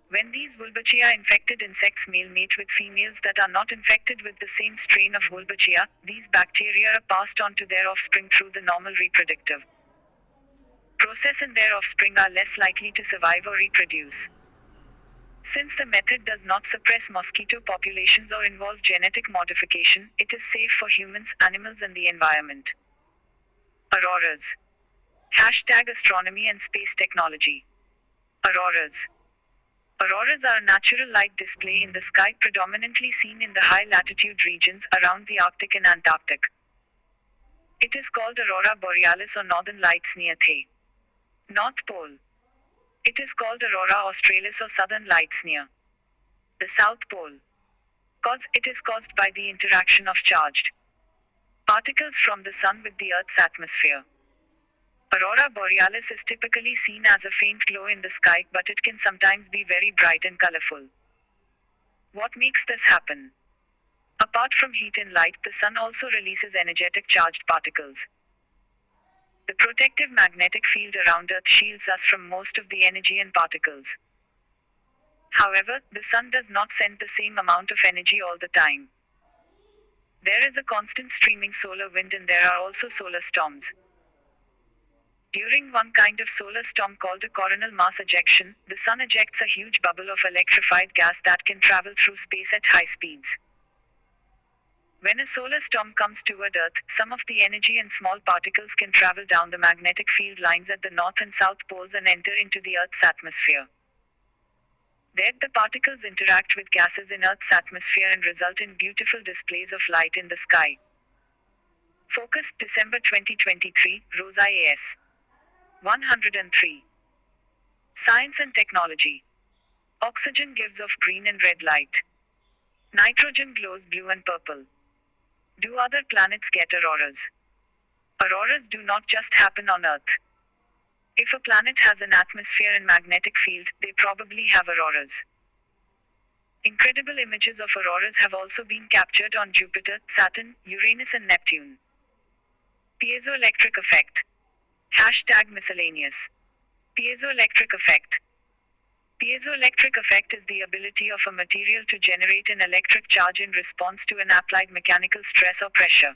When these Wolbachia infected insects male mate with females that are not infected with the same strain of Wolbachia, these bacteria are passed on to their offspring through the normal reproductive process and their offspring are less likely to survive or reproduce. Since the method does not suppress mosquito populations or involve genetic modification, it is safe for humans, animals, and the environment. Auroras. #Astronomy and space technology. Auroras. Auroras are a natural light display in the sky predominantly seen in the high latitude regions around the Arctic and Antarctic. It is called aurora borealis or northern lights near the North Pole. It is called aurora australis or southern lights near the South Pole. It is caused by the interaction of charged particles from the sun with the Earth's atmosphere. Aurora borealis is typically seen as a faint glow in the sky, but it can sometimes be very bright and colorful. What makes this happen? Apart from heat and light, the sun also releases energetic charged particles. The protective magnetic field around Earth shields us from most of the energy and particles. However, the sun does not send the same amount of energy all the time. There is a constant streaming solar wind and there are also solar storms. During one kind of solar storm called a coronal mass ejection, the sun ejects a huge bubble of electrified gas that can travel through space at high speeds. When a solar storm comes toward Earth, some of the energy and small particles can travel down the magnetic field lines at the north and south poles and enter into the Earth's atmosphere. There, the particles interact with gases in Earth's atmosphere and result in beautiful displays of light in the sky. Focus, December 2023, Rosa AS. 103. Science and technology. Oxygen gives off green and red light. Nitrogen glows blue and purple. Do other planets get auroras? Auroras do not just happen on Earth. If a planet has an atmosphere and magnetic field, they probably have auroras. Incredible images of auroras have also been captured on Jupiter, Saturn, Uranus and Neptune. Piezoelectric effect. Hashtag miscellaneous. Piezoelectric effect. Piezoelectric effect is the ability of a material to generate an electric charge in response to an applied mechanical stress or pressure.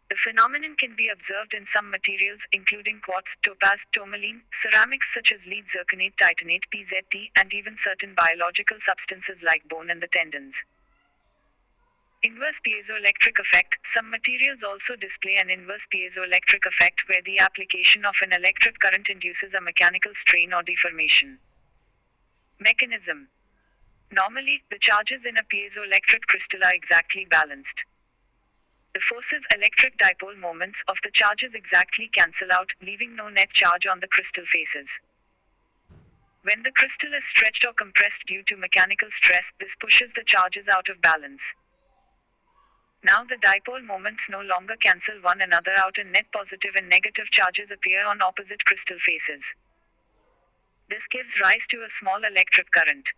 The phenomenon can be observed in some materials including quartz, topaz, tourmaline, ceramics such as lead zirconate, titanate, PZT, and even certain biological substances like bone and the tendons. Inverse piezoelectric effect. Some materials also display an inverse piezoelectric effect where the application of an electric current induces a mechanical strain or deformation. Mechanism. Normally, the charges in a piezoelectric crystal are exactly balanced. The forces, electric dipole moments, of the charges exactly cancel out, leaving no net charge on the crystal faces. When the crystal is stretched or compressed due to mechanical stress, this pushes the charges out of balance. Now the dipole moments no longer cancel one another out and net positive and negative charges appear on opposite crystal faces. This gives rise to a small electric current.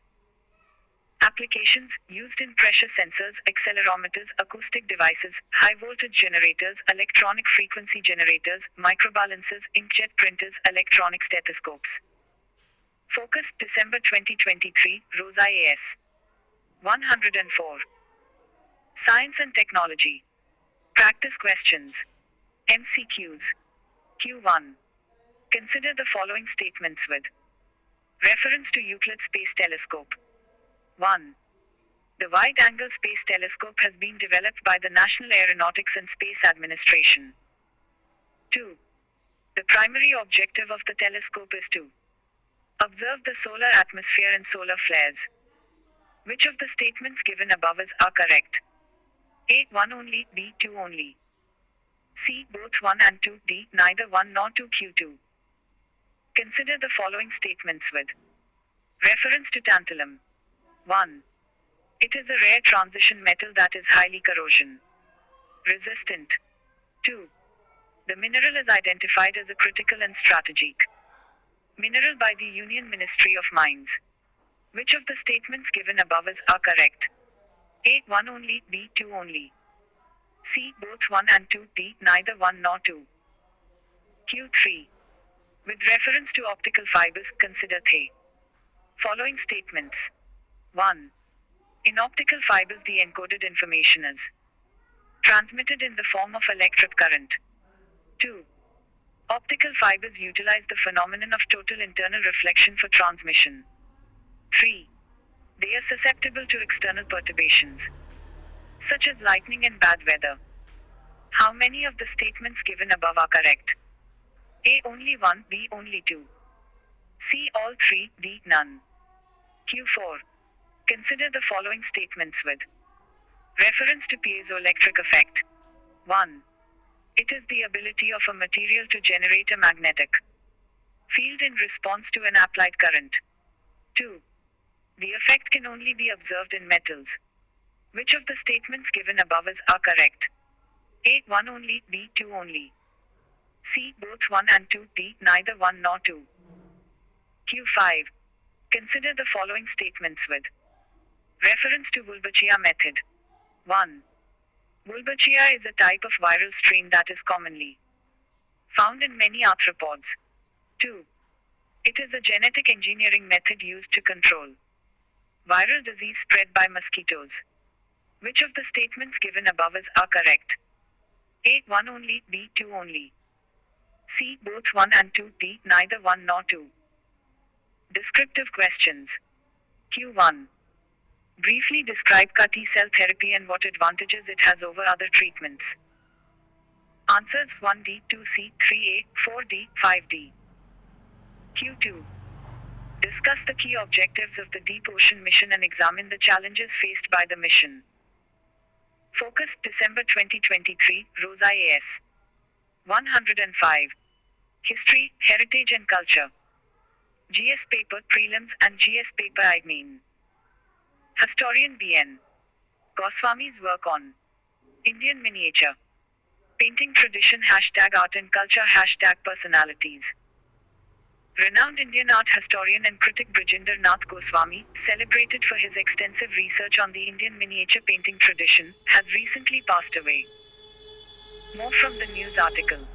Applications used in pressure sensors, accelerometers, acoustic devices, high voltage generators, electronic frequency generators, microbalances, inkjet printers, electronic stethoscopes. Focus, December 2023, Rosa AS. 104. Science and technology. Practice questions. MCQs. Q1. Consider the following statements with reference to Euclid Space Telescope. 1. The Wide-Angle Space Telescope has been developed by the National Aeronautics and Space Administration. 2. The primary objective of the telescope is to observe the solar atmosphere and solar flares. Which of the statements given above are correct? A. 1 only, B. 2 only. C. Both 1 and 2, D. Neither 1 nor 2, Q2. Consider the following statements with reference to tantalum. 1. It is a rare transition metal that is highly corrosion resistant. 2. The mineral is identified as a critical and strategic mineral by the Union Ministry of Mines. Which of the statements given above are correct? A. 1 only, B. 2 only. C. Both 1 and 2, D. Neither 1 nor 2. Q3. With reference to optical fibers, consider the following statements. 1. In optical fibers, the encoded information is transmitted in the form of electric current. 2. Optical fibers utilize the phenomenon of total internal reflection for transmission. 3. They are susceptible to external perturbations, such as lightning and bad weather. How many of the statements given above are correct? A. Only 1, B. Only 2. C. All 3, D. None. Q4. Consider the following statements with reference to piezoelectric effect. 1. It is the ability of a material to generate a magnetic field in response to an applied current. 2. The effect can only be observed in metals. Which of the statements given above are correct? A. 1 only, B. 2 only. C. Both 1 and 2. D. Neither 1 nor 2. Q5. Consider the following statements with reference to Wolbachia method. 1. Wolbachia is a type of viral strain that is commonly found in many arthropods. 2. It is a genetic engineering method used to control viral disease spread by mosquitoes. Which of the statements given above are correct? A. 1 only. B. 2 only. C. Both 1 and 2. D. Neither 1 nor 2. Descriptive questions. Q1. Briefly describe CAR T-cell therapy and what advantages it has over other treatments. Answers 1D, 2C, 3A, 4D, 5D. Q2. Discuss the key objectives of the Deep Ocean mission and examine the challenges faced by the mission. Focus, December 2023, Rosa AS. 105. History, Heritage and Culture. GS Paper Prelims and GS Paper I mean. Historian B.N. Goswami's work on Indian miniature painting tradition #art and culture #personalities. Renowned Indian art historian and critic Brijinder Nath Goswami, celebrated for his extensive research on the Indian miniature painting tradition, has recently passed away. More from the news article.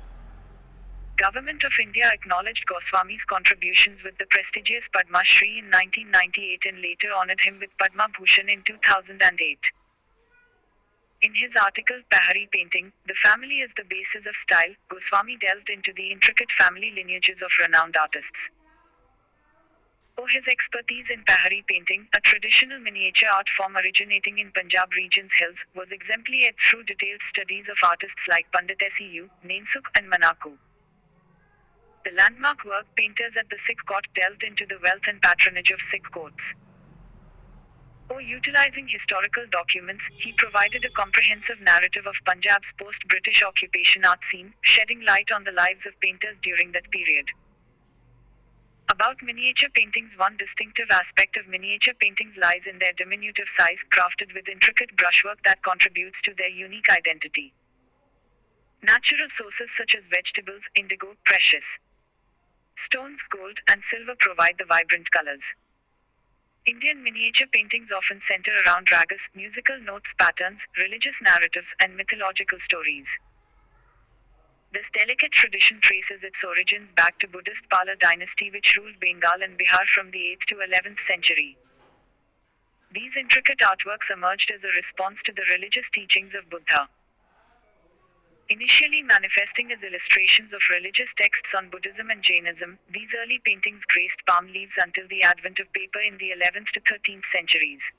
Government of India acknowledged Goswami's contributions with the prestigious Padma Shri in 1998 and later honored him with Padma Bhushan in 2008. In his article Pahari Painting, the family is the basis of style, Goswami delved into the intricate family lineages of renowned artists. His expertise in Pahari painting, a traditional miniature art form originating in Punjab region's hills, was exemplary through detailed studies of artists like Pandit S.E.U., Nansukh and Manaku. The landmark work Painters at the Sikh Court delved into the wealth and patronage of Sikh courts. Utilizing historical documents, he provided a comprehensive narrative of Punjab's post-British occupation art scene, shedding light on the lives of painters during that period. About miniature paintings. One distinctive aspect of miniature paintings lies in their diminutive size, crafted with intricate brushwork that contributes to their unique identity. Natural sources such as vegetables, indigo, precious stones, gold, and silver provide the vibrant colors. Indian miniature paintings often center around ragas, musical notes, patterns, religious narratives, and mythological stories. This delicate tradition traces its origins back to Buddhist Pala dynasty which ruled Bengal and Bihar from the 8th to 11th century. These intricate artworks emerged as a response to the religious teachings of Buddha. Initially manifesting as illustrations of religious texts on Buddhism and Jainism, these early paintings graced palm leaves until the advent of paper in the 11th to 13th centuries.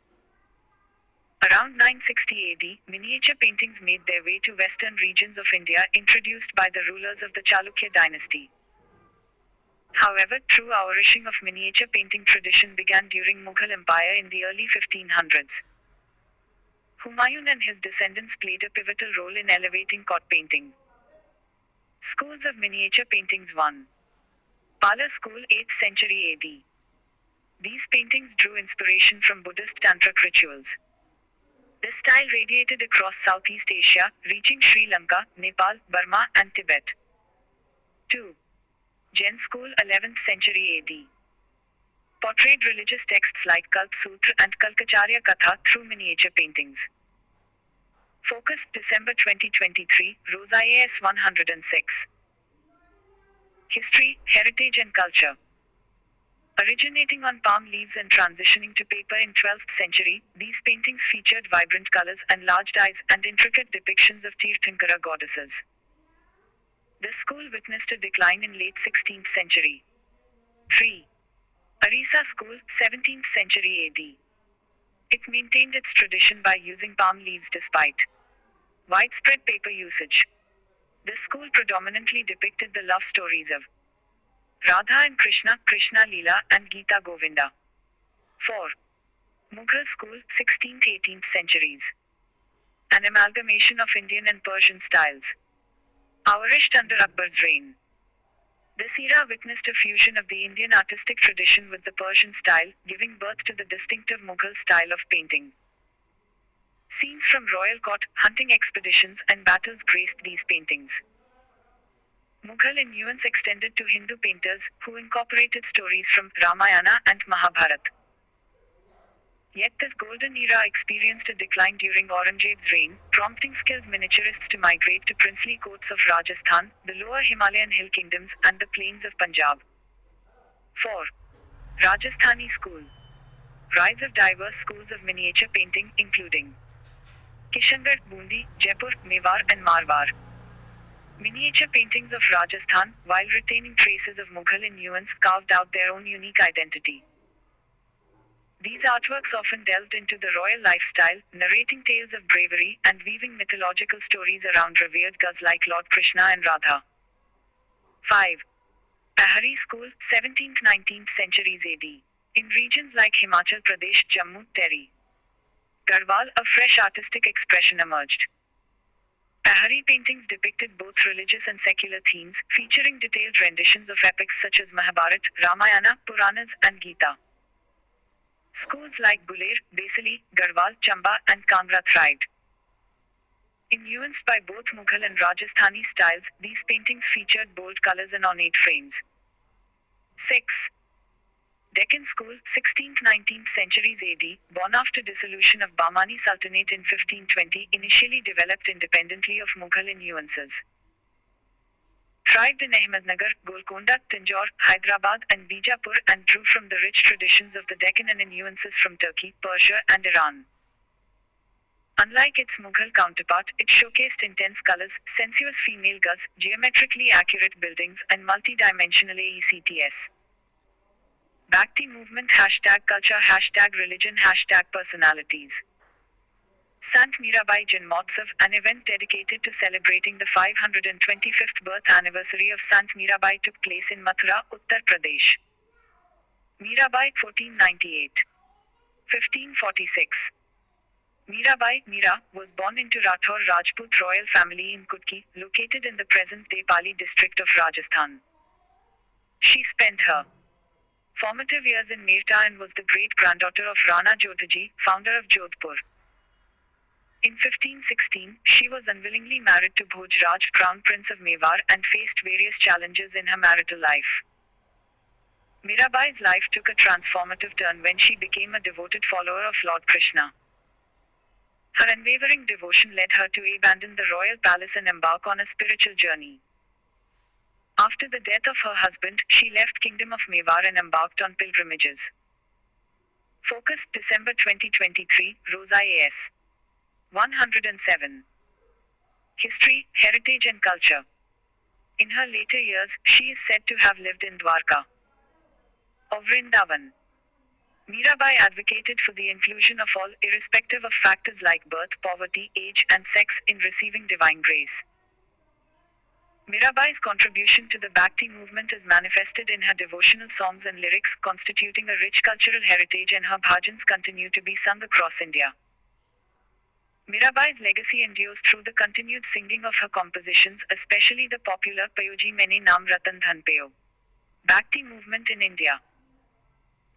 Around 960 AD, miniature paintings made their way to western regions of India, introduced by the rulers of the Chalukya dynasty. However, true flourishing of miniature painting tradition began during Mughal Empire in the early 1500s. Humayun and his descendants played a pivotal role in elevating court painting. Schools of miniature paintings. 1. Pala School, 8th century AD. These paintings drew inspiration from Buddhist tantric rituals. This style radiated across Southeast Asia, reaching Sri Lanka, Nepal, Burma, and Tibet. 2. Jain School, 11th century AD. Portrayed religious texts like Kalp Sutra and Kalkacharya Katha through miniature paintings. Focus, December 2023, Rosa AS 106. History, Heritage and Culture. Originating on palm leaves and transitioning to paper in 12th century, these paintings featured vibrant colors, enlarged eyes, and intricate depictions of Tirthankara goddesses. This school witnessed a decline in late 16th century. 3. Arisa School, 17th century AD. It maintained its tradition by using palm leaves despite widespread paper usage. This school predominantly depicted the love stories of Radha and Krishna, Krishna Leela, and Gita Govinda. 4. Mughal School, 16th-18th centuries. An amalgamation of Indian and Persian styles. Flourished under Akbar's reign. This era witnessed a fusion of the Indian artistic tradition with the Persian style, giving birth to the distinctive Mughal style of painting. Scenes from royal court, hunting expeditions, and battles graced these paintings. Mughal influence extended to Hindu painters, who incorporated stories from Ramayana and Mahabharata. Yet this golden era experienced a decline during Aurangzeb's reign, prompting skilled miniaturists to migrate to princely courts of Rajasthan, the lower Himalayan hill kingdoms, and the plains of Punjab. 4. Rajasthani School. Rise of diverse schools of miniature painting, including Kishangarh, Bundi, Jaipur, Mewar, and Marwar. Miniature paintings of Rajasthan, while retaining traces of Mughal influence, carved out their own unique identity. These artworks often delved into the royal lifestyle, narrating tales of bravery and weaving mythological stories around revered gods like Lord Krishna and Radha. 5. Pahari School, 17th-19th centuries AD. In regions like Himachal Pradesh, Jammu, Tehri, Garhwal, a fresh artistic expression emerged. Pahari paintings depicted both religious and secular themes, featuring detailed renditions of epics such as Mahabharata, Ramayana, Puranas, and Gita. Schools like Guler, Basili, Garhwal, Chamba, and Kangra thrived. Influenced by both Mughal and Rajasthani styles, these paintings featured bold colors and ornate frames. 6. Deccan School, 16th-19th centuries AD, born after dissolution of Bahmani Sultanate in 1520, initially developed independently of Mughal influences. Thrived in Ahmednagar, Golconda, Tanjore, Hyderabad, and Bijapur, and drew from the rich traditions of the Deccan and influences from Turkey, Persia, and Iran. Unlike its Mughal counterpart, it showcased intense colors, sensuous female gods, geometrically accurate buildings, and multi-dimensional aesthetics. Bhakti movement #culture #religion #personalities. Sant Mirabai Janmotsav, an event dedicated to celebrating the 525th birth anniversary of Sant Mirabai, took place in Mathura, Uttar Pradesh. Mirabai, 1498. 1546. Mirabai, Mira, was born into Rathore Rajput royal family in Kutki, located in the present-day Pali district of Rajasthan. She spent her formative years in Mirta and was the great-granddaughter of Rana Jodhaji, founder of Jodhpur. In 1516, she was unwillingly married to Bhojraj, Crown Prince of Mewar, and faced various challenges in her marital life. Mirabai's life took a transformative turn when she became a devoted follower of Lord Krishna. Her unwavering devotion led her to abandon the royal palace and embark on a spiritual journey. After the death of her husband, she left Kingdom of Mewar and embarked on pilgrimages. Focus, December 2023, Rosa A.S. 107. History, Heritage and Culture. In her later years, she is said to have lived in Dwarka or Vrindavan. Mirabai advocated for the inclusion of all, irrespective of factors like birth, poverty, age, and sex, in receiving divine grace. Mirabai's contribution to the Bhakti movement is manifested in her devotional songs and lyrics, constituting a rich cultural heritage, and her bhajans continue to be sung across India. Mirabai's legacy endures through the continued singing of her compositions, especially the popular Payoji Maine Naam Ratan Dhan Payo Bhakti movement in India.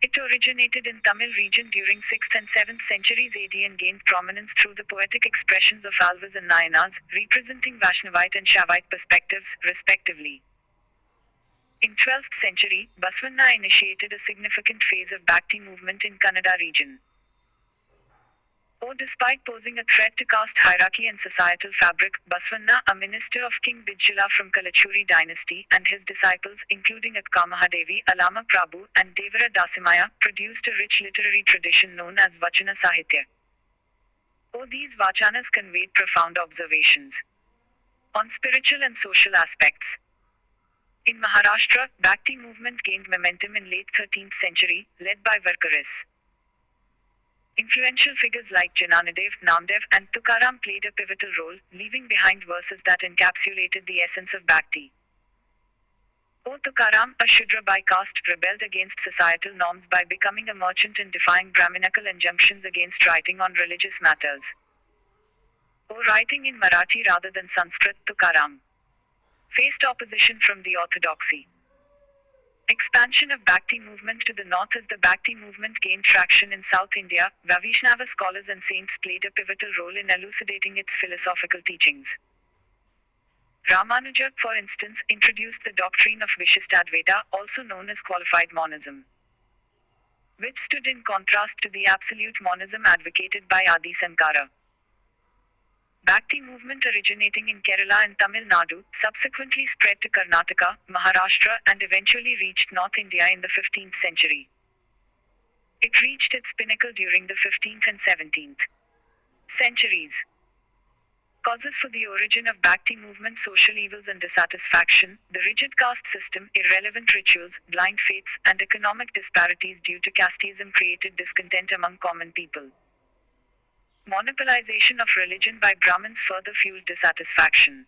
It originated in Tamil region during 6th and 7th centuries AD and gained prominence through the poetic expressions of Alvas and Nayanas, representing Vaishnavite and Shaivite perspectives, respectively. In 12th century, Baswanna initiated a significant phase of Bhakti movement in Kannada region. Despite posing a threat to caste hierarchy and societal fabric, Baswanna, a minister of King Bijjala from Kalachuri dynasty, and his disciples, including Akka Mahadevi, Alama Prabhu, and Devara Dasimaya, produced a rich literary tradition known as Vachana Sahitya. These vachanas conveyed profound observations on spiritual and social aspects. In Maharashtra, Bhakti movement gained momentum in late 13th century, led by Varkaris. Influential figures like Jananadev, Namdev, and Tukaram played a pivotal role, leaving behind verses that encapsulated the essence of Bhakti. Tukaram, a Shudra by caste, rebelled against societal norms by becoming a merchant and defying Brahminical injunctions against writing on religious matters. Writing in Marathi rather than Sanskrit, Tukaram faced opposition from the orthodoxy. Expansion of Bhakti movement to the north. As the Bhakti movement gained traction in South India, Vaishnava scholars and saints played a pivotal role in elucidating its philosophical teachings. Ramanuja, for instance, introduced the doctrine of Vishishtadvaita, also known as qualified monism, which stood in contrast to the absolute monism advocated by Adi Sankara. Bhakti movement originating in Kerala and Tamil Nadu, subsequently spread to Karnataka, Maharashtra, and eventually reached North India in the 15th century. It reached its pinnacle during the 15th and 17th centuries. Causes for the origin of Bhakti movement: social evils and dissatisfaction, the rigid caste system, irrelevant rituals, blind faiths, and economic disparities due to casteism created discontent among common people. Monopolization of religion by Brahmins further fueled dissatisfaction.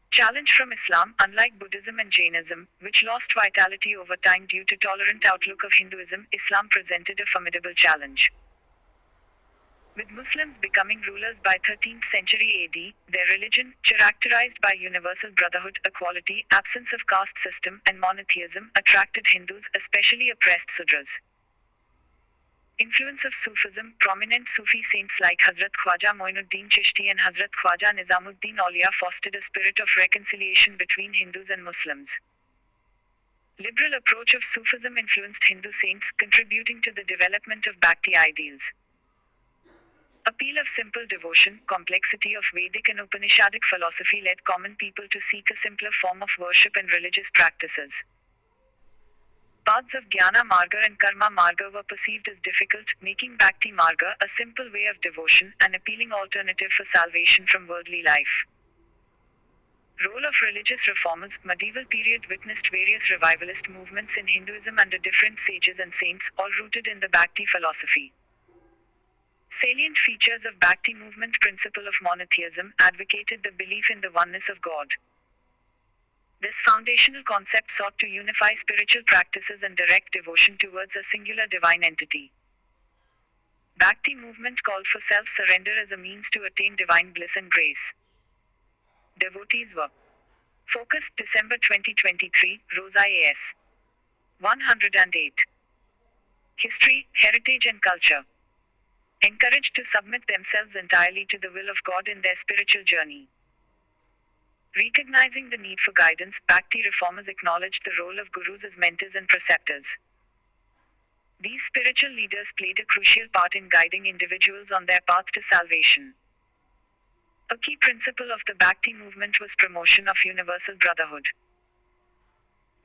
Challenge from Islam: unlike Buddhism and Jainism, which lost vitality over time due to tolerant outlook of Hinduism, Islam presented a formidable challenge. With Muslims becoming rulers by 13th century AD, their religion, characterized by universal brotherhood, equality, absence of caste system, and monotheism, attracted Hindus, especially oppressed Sudras. Influence of Sufism: prominent Sufi saints like Hazrat Khwaja Moinuddin Chishti and Hazrat Khwaja Nizamuddin Auliya fostered a spirit of reconciliation between Hindus and Muslims. Liberal approach of Sufism influenced Hindu saints, contributing to the development of Bhakti ideals. Appeal of simple devotion: complexity of Vedic and Upanishadic philosophy led common people to seek a simpler form of worship and religious practices. Paths of Jnana Marga and Karma Marga were perceived as difficult, making Bhakti Marga, a simple way of devotion, an appealing alternative for salvation from worldly life. Role of religious reformers: medieval period witnessed various revivalist movements in Hinduism under different sages and saints, all rooted in the Bhakti philosophy. Salient features of Bhakti movement: principle of monotheism, advocated the belief in the oneness of God. This foundational concept sought to unify spiritual practices and direct devotion towards a singular divine entity. Bhakti movement called for self-surrender as a means to attain divine bliss and grace. Devotees were focused. December 2023, Rosa A.S. 108. History, heritage and culture. Encouraged to submit themselves entirely to the will of God in their spiritual journey. Recognizing the need for guidance, Bhakti reformers acknowledged the role of gurus as mentors and preceptors. These spiritual leaders played a crucial part in guiding individuals on their path to salvation. A key principle of the Bhakti movement was promotion of universal brotherhood.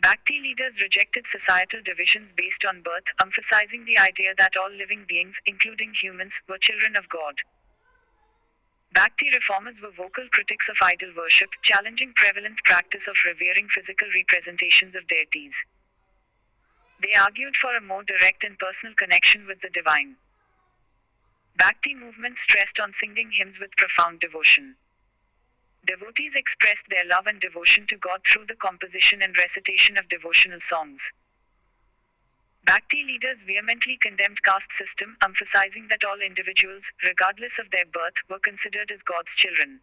Bhakti leaders rejected societal divisions based on birth, emphasizing the idea that all living beings, including humans, were children of God. Bhakti reformers were vocal critics of idol worship, challenging prevalent practice of revering physical representations of deities. They argued for a more direct and personal connection with the divine. Bhakti movement stressed on singing hymns with profound devotion. Devotees expressed their love and devotion to God through the composition and recitation of devotional songs. Bhakti leaders vehemently condemned caste system, emphasizing that all individuals, regardless of their birth, were considered as God's children.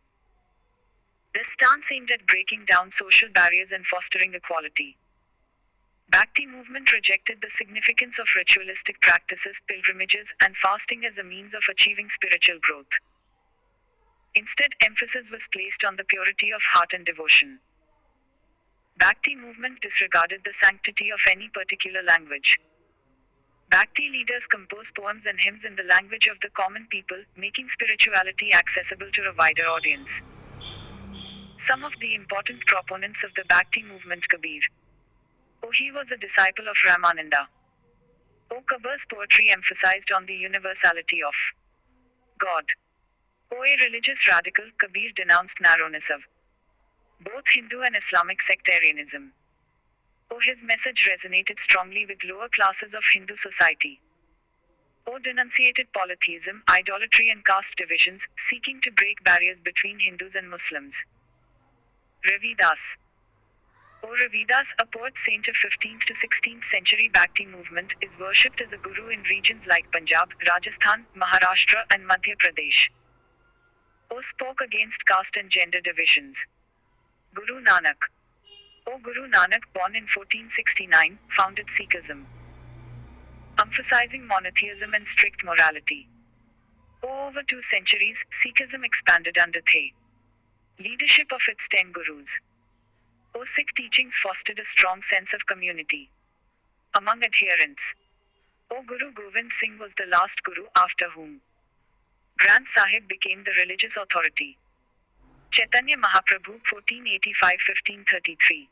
This stance aimed at breaking down social barriers and fostering equality. Bhakti movement rejected the significance of ritualistic practices, pilgrimages, and fasting as a means of achieving spiritual growth. Instead, emphasis was placed on the purity of heart and devotion. Bhakti movement disregarded the sanctity of any particular language. Bhakti leaders composed poems and hymns in the language of the common people, making spirituality accessible to a wider audience. Some of the important proponents of the Bhakti movement: Kabir. He was a disciple of Ramananda. Kabir's poetry emphasized on the universality of God. A religious radical, Kabir denounced narrowness of both Hindu and Islamic sectarianism. His message resonated strongly with lower classes of Hindu society. Denunciated polytheism, idolatry and caste divisions, seeking to break barriers between Hindus and Muslims. Ravidas. Ravidas, a poet saint of 15th to 16th century Bhakti movement, is worshipped as a guru in regions like Punjab, Rajasthan, Maharashtra and Madhya Pradesh. Spoke against caste and gender divisions. Guru Nanak. Guru Nanak, born in 1469, founded Sikhism, emphasizing monotheism and strict morality. Over 2 centuries, Sikhism expanded under the Leadership of its 10 gurus. Sikh teachings fostered a strong sense of community among adherents. Guru Govind Singh was the last guru after whom Granth Sahib became the religious authority. Chaitanya Mahaprabhu 1485-1533.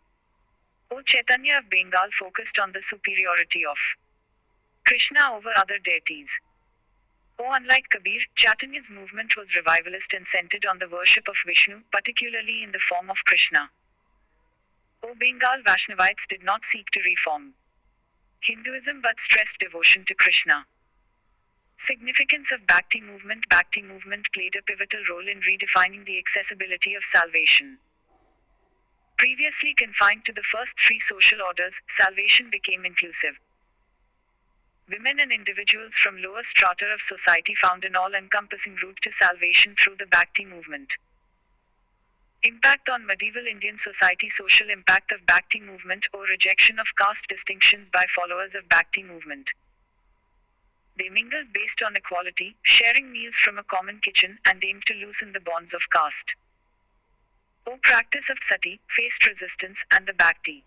Chaitanya of Bengal focused on the superiority of Krishna over other deities. Unlike Kabir, Chaitanya's movement was revivalist and centered on the worship of Vishnu, particularly in the form of Krishna. Bengal Vaishnavites did not seek to reform Hinduism but stressed devotion to Krishna. Significance of Bhakti movement. Bhakti movement played a pivotal role in redefining the accessibility of salvation. Previously confined to the first three social orders, salvation became inclusive. Women and individuals from lower strata of society found an all-encompassing route to salvation through the Bhakti movement. Impact on medieval Indian society. Social impact of Bhakti movement or rejection of caste distinctions by followers of Bhakti movement. They mingled based on equality, sharing meals from a common kitchen, and aimed to loosen the bonds of caste. Practice of sati faced resistance, and the Bhakti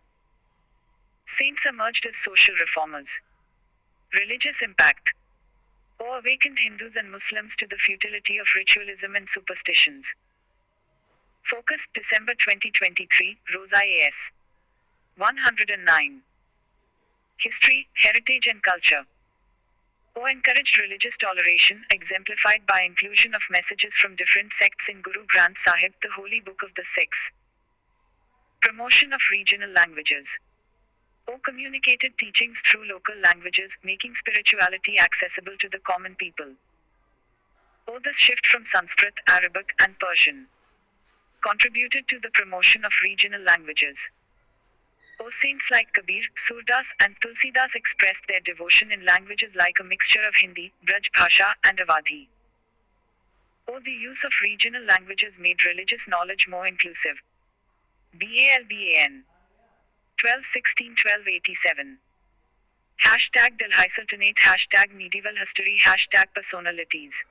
saints emerged as social reformers. Religious impact. Awakened Hindus and Muslims to the futility of ritualism and superstitions. Focus December 2023, Rosa AS 109. History, heritage and culture. Encouraged religious toleration, exemplified by inclusion of messages from different sects in Guru Granth Sahib, the holy book of the Sikhs. Promotion of regional languages. Communicated teachings through local languages, making spirituality accessible to the common people. The shift from Sanskrit, Arabic, and Persian contributed to the promotion of regional languages. Saints like Kabir, Surdas, and Tulsidas expressed their devotion in languages like a mixture of Hindi, Braj Bhasha, and Awadhi. The use of regional languages made religious knowledge more inclusive. BALBAN 1216-1287. Hashtag Delhi Sultanate. Hashtag Medieval History. Hashtag Personalities.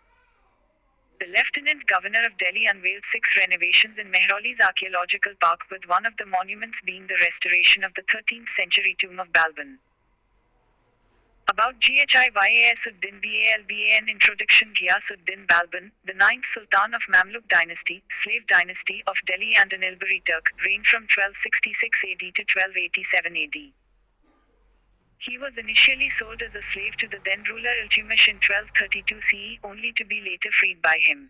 The Lieutenant Governor of Delhi unveiled 6 renovations in Mehraulli's archaeological park, with one of the monuments being the restoration of the 13th century tomb of Balban. About Ghiyasuddin Balban. Introduction. Ghiyasuddin Balban, the 9th Sultan of Mamluk dynasty, slave dynasty of Delhi and an Ilbari Turk, reigned from 1266 AD to 1287 AD. He was initially sold as a slave to the then ruler Iltutmish in 1232 CE, only to be later freed by him.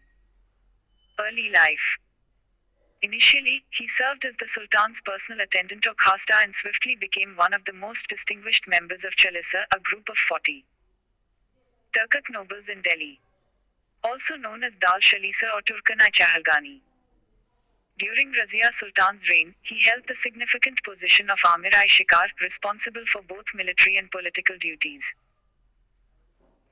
Early life. Initially, he served as the Sultan's personal attendant or khasta and swiftly became one of the most distinguished members of Chalisa, a group of 40 Turkic nobles in Delhi. Also known as Dal Chalisa or Turkan-i Chahalgani. During Razia Sultan's reign, he held the significant position of Amir-i-Shikar, responsible for both military and political duties.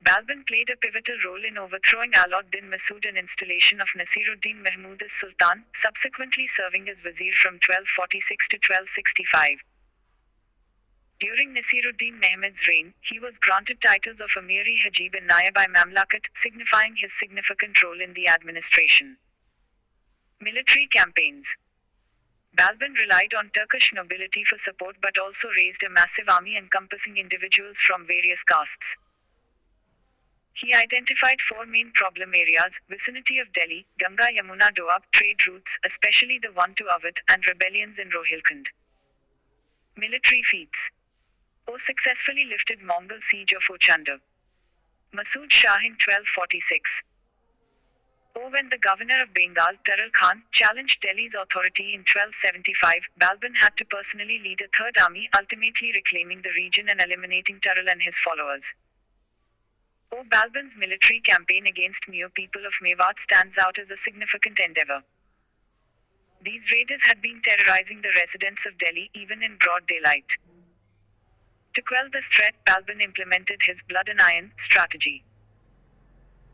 Balban played a pivotal role in overthrowing Alauddin Masood and installation of Nasiruddin Mahmud as Sultan, subsequently serving as Wazir from 1246 to 1265. During Nasiruddin Mahmud's reign, he was granted titles of Amiri Hajib and Nayab-i Mamlakat, signifying his significant role in the administration. Military campaigns. Balban relied on Turkish nobility for support but also raised a massive army encompassing individuals from various castes. He identified 4 main problem areas: vicinity of Delhi, Ganga Yamuna Doab, trade routes, especially the one to Awadh, and rebellions in Rohilkhand. Military feats. Successfully lifted Mongol siege of Ochanda. Masood Shah in 1246. When the governor of Bengal, Taral Khan, challenged Delhi's authority in 1275, Balban had to personally lead a third army, ultimately reclaiming the region and eliminating Taral and his followers. Balban's military campaign against Meo people of Mewat stands out as a significant endeavor. These raiders had been terrorizing the residents of Delhi, even in broad daylight. To quell this threat, Balban implemented his blood and iron strategy.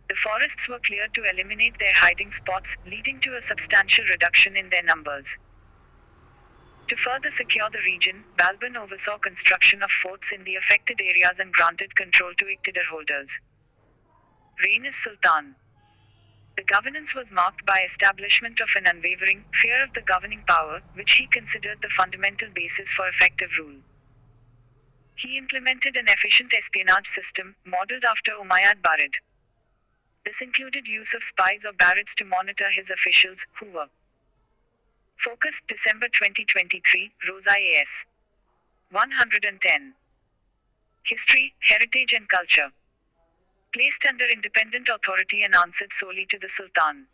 The forests were cleared to eliminate their hiding spots, leading to a substantial reduction in their numbers. To further secure the region, Balban oversaw construction of forts in the affected areas and granted control to iqtidar holders. Reign as Sultan. The governance was marked by establishment of an unwavering fear of the governing power, which he considered the fundamental basis for effective rule. He implemented an efficient espionage system, modeled after Umayyad Barid. This included use of spies or barids to monitor his officials, who were focused. December 2023, Rosa AS 110. History, Heritage and Culture. Placed under independent authority and answered solely to the Sultan.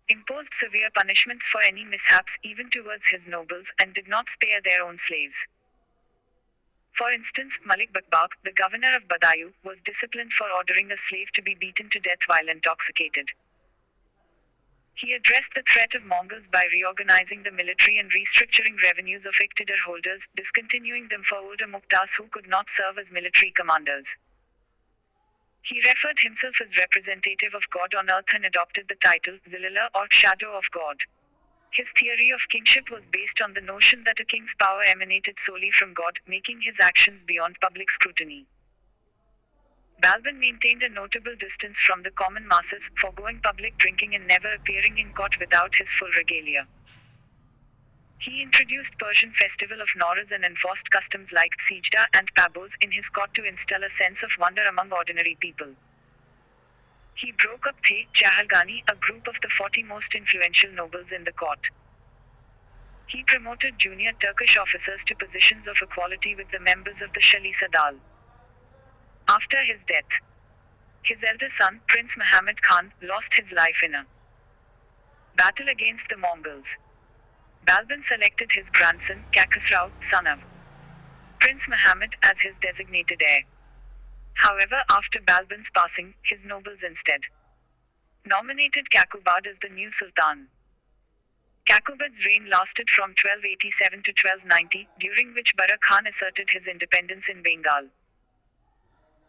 Imposed severe punishments for any mishaps, even towards his nobles, and did not spare their own slaves. For instance, Malik Bakbak, the governor of Badayu, was disciplined for ordering a slave to be beaten to death while intoxicated. He addressed the threat of Mongols by reorganizing the military and restructuring revenues of Iqtidar holders, discontinuing them for older Muqtas who could not serve as military commanders. He referred himself as representative of God on earth and adopted the title Zilala or Shadow of God. His theory of kingship was based on the notion that a king's power emanated solely from God, making his actions beyond public scrutiny. Balban maintained a notable distance from the common masses, foregoing public drinking and never appearing in court without his full regalia. He introduced Persian festival of Nowruz and enforced customs like Sijda and Pabos in his court to instill a sense of wonder among ordinary people. He broke up the Chahalgani, a group of the 40 most influential nobles in the court. He promoted junior Turkish officers to positions of equality with the members of the Shalisa Dal. After his death, his elder son, Prince Muhammad Khan, lost his life in a battle against the Mongols. Balban selected his grandson, Kakasrao, son of Prince Muhammad, as his designated heir. However, after Balban's passing, his nobles instead nominated Kakubad as the new sultan. Kakubad's reign lasted from 1287 to 1290, during which Bara Khan asserted his independence in Bengal.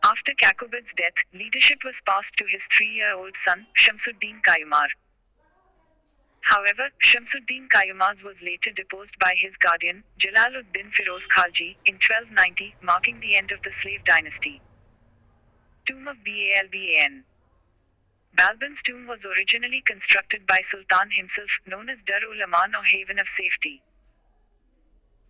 After Kakubad's death, leadership was passed to his 3-year-old son, Shamsuddin Kayumar. However, Shamsuddin Kayumaz was later deposed by his guardian, Jalaluddin Firoz Khalji, in 1290, marking the end of the slave dynasty. Tomb of Balban. Balban's tomb was originally constructed by Sultan himself, known as Dar-ul-Aman or Haven of Safety.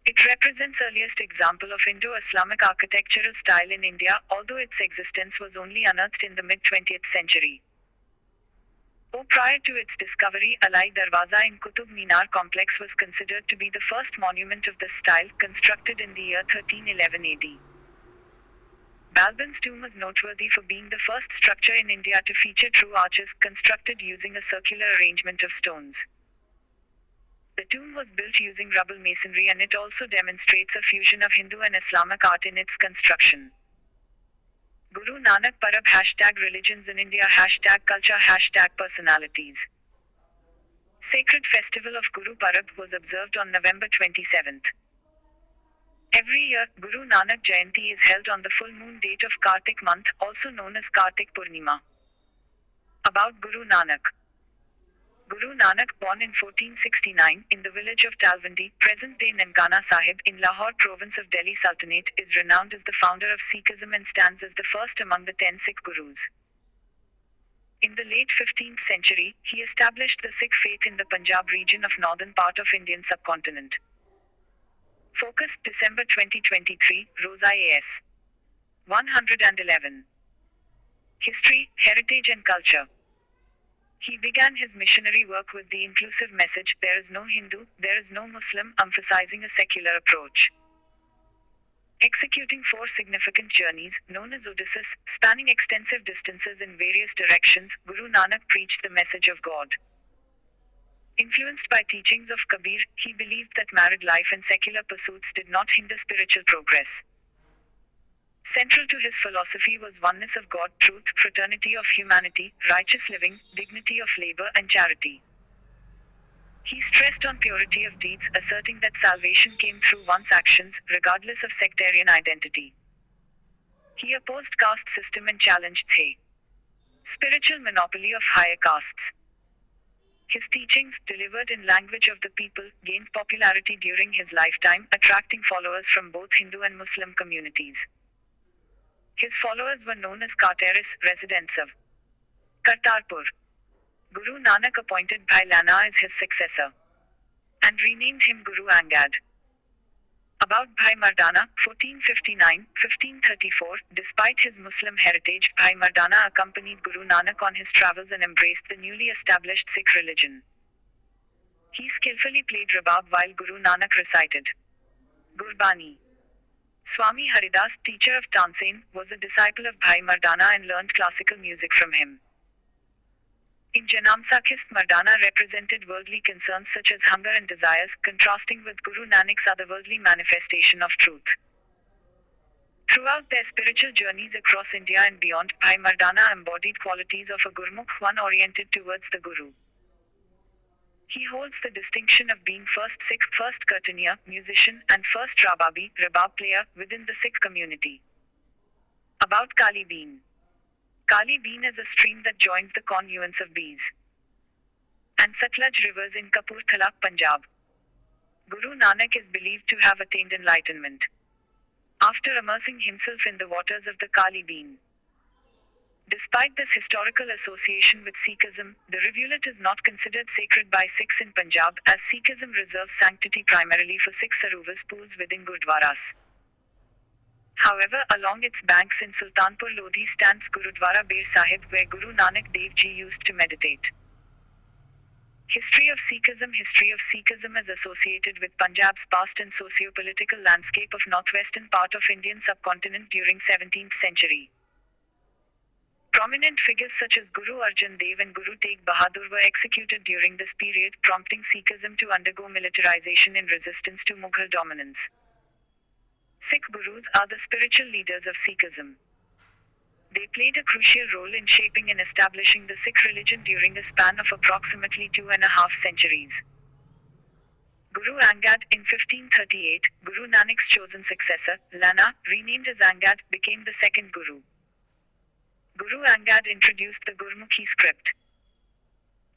It represents earliest example of Indo-Islamic architectural style in India, although its existence was only unearthed in the mid-20th century. Prior to its discovery, Alai Darwaza in Qutub Minar complex was considered to be the first monument of this style, constructed in the year 1311 AD. Balban's tomb was noteworthy for being the first structure in India to feature true arches, constructed using a circular arrangement of stones. The tomb was built using rubble masonry, and it also demonstrates a fusion of Hindu and Islamic art in its construction. Guru Nanak Parab #Religions in India #Culture #Personalities. Sacred Festival of Guru Parab was observed on November 27th. Every year, Guru Nanak Jayanti is held on the full moon date of Kartik month, also known as Kartik Purnima. About Guru Nanak. Guru Nanak, born in 1469, in the village of Talwandi, present-day Nankana Sahib, in Lahore province of Delhi Sultanate, is renowned as the founder of Sikhism and stands as the first among the 10 Sikh Gurus. In the late 15th century, he established the Sikh faith in the Punjab region of northern part of Indian subcontinent. Focus, December 2023, Rosa AS 111. History, Heritage and Culture. He began his missionary work with the inclusive message, "There is no Hindu, there is no Muslim," emphasizing a secular approach. Executing 4 significant journeys, known as Odysseus, spanning extensive distances in various directions, Guru Nanak preached the message of God. Influenced by teachings of Kabir, he believed that married life and secular pursuits did not hinder spiritual progress. Central to his philosophy was oneness of God, truth, fraternity of humanity, righteous living, dignity of labor, and charity. He stressed on purity of deeds, asserting that salvation came through one's actions, regardless of sectarian identity. He opposed caste system and challenged the spiritual monopoly of higher castes. His teachings, delivered in language of the people, gained popularity during his lifetime, attracting followers from both Hindu and Muslim communities. His followers were known as Kartaris, residents of Kartarpur. Guru Nanak appointed Bhai Lana as his successor and renamed him Guru Angad. About Bhai Mardana, 1459-1534, despite his Muslim heritage, Bhai Mardana accompanied Guru Nanak on his travels and embraced the newly established Sikh religion. He skillfully played rabab while Guru Nanak recited Gurbani. Swami Haridas, teacher of Tansen, was a disciple of Bhai Mardana and learned classical music from him. In Janam Sakhist, Mardana represented worldly concerns such as hunger and desires, contrasting with Guru Nanak's otherworldly manifestation of truth. Throughout their spiritual journeys across India and beyond, Bhai Mardana embodied qualities of a Gurmukh, one oriented towards the Guru. He holds the distinction of being first Sikh, first Kirtaniya, musician, and first Rababi, rabab player, within the Sikh community. About Kali Bean. Kali Bean is a stream that joins the confluence of Beas and Satluj rivers in Kapurthala, Punjab. Guru Nanak is believed to have attained enlightenment after immersing himself in the waters of the Kali Bean. Despite this historical association with Sikhism, the rivulet is not considered sacred by Sikhs in Punjab, as Sikhism reserves sanctity primarily for Sikh Sarovars pools within Gurdwaras. However, along its banks in Sultanpur Lodhi stands Gurudwara Bear Sahib, where Guru Nanak Dev Ji used to meditate. History of Sikhism is associated with Punjab's past and socio-political landscape of northwestern part of Indian subcontinent during 17th century. Prominent figures such as Guru Arjan Dev and Guru Tegh Bahadur were executed during this period, prompting Sikhism to undergo militarization in resistance to Mughal dominance. Sikh Gurus are the spiritual leaders of Sikhism. They played a crucial role in shaping and establishing the Sikh religion during a span of approximately 2.5 centuries. Guru Angad, in 1538, Guru Nanak's chosen successor, Lana, renamed as Angad, became the second Guru. Guru Angad introduced the Gurmukhi script.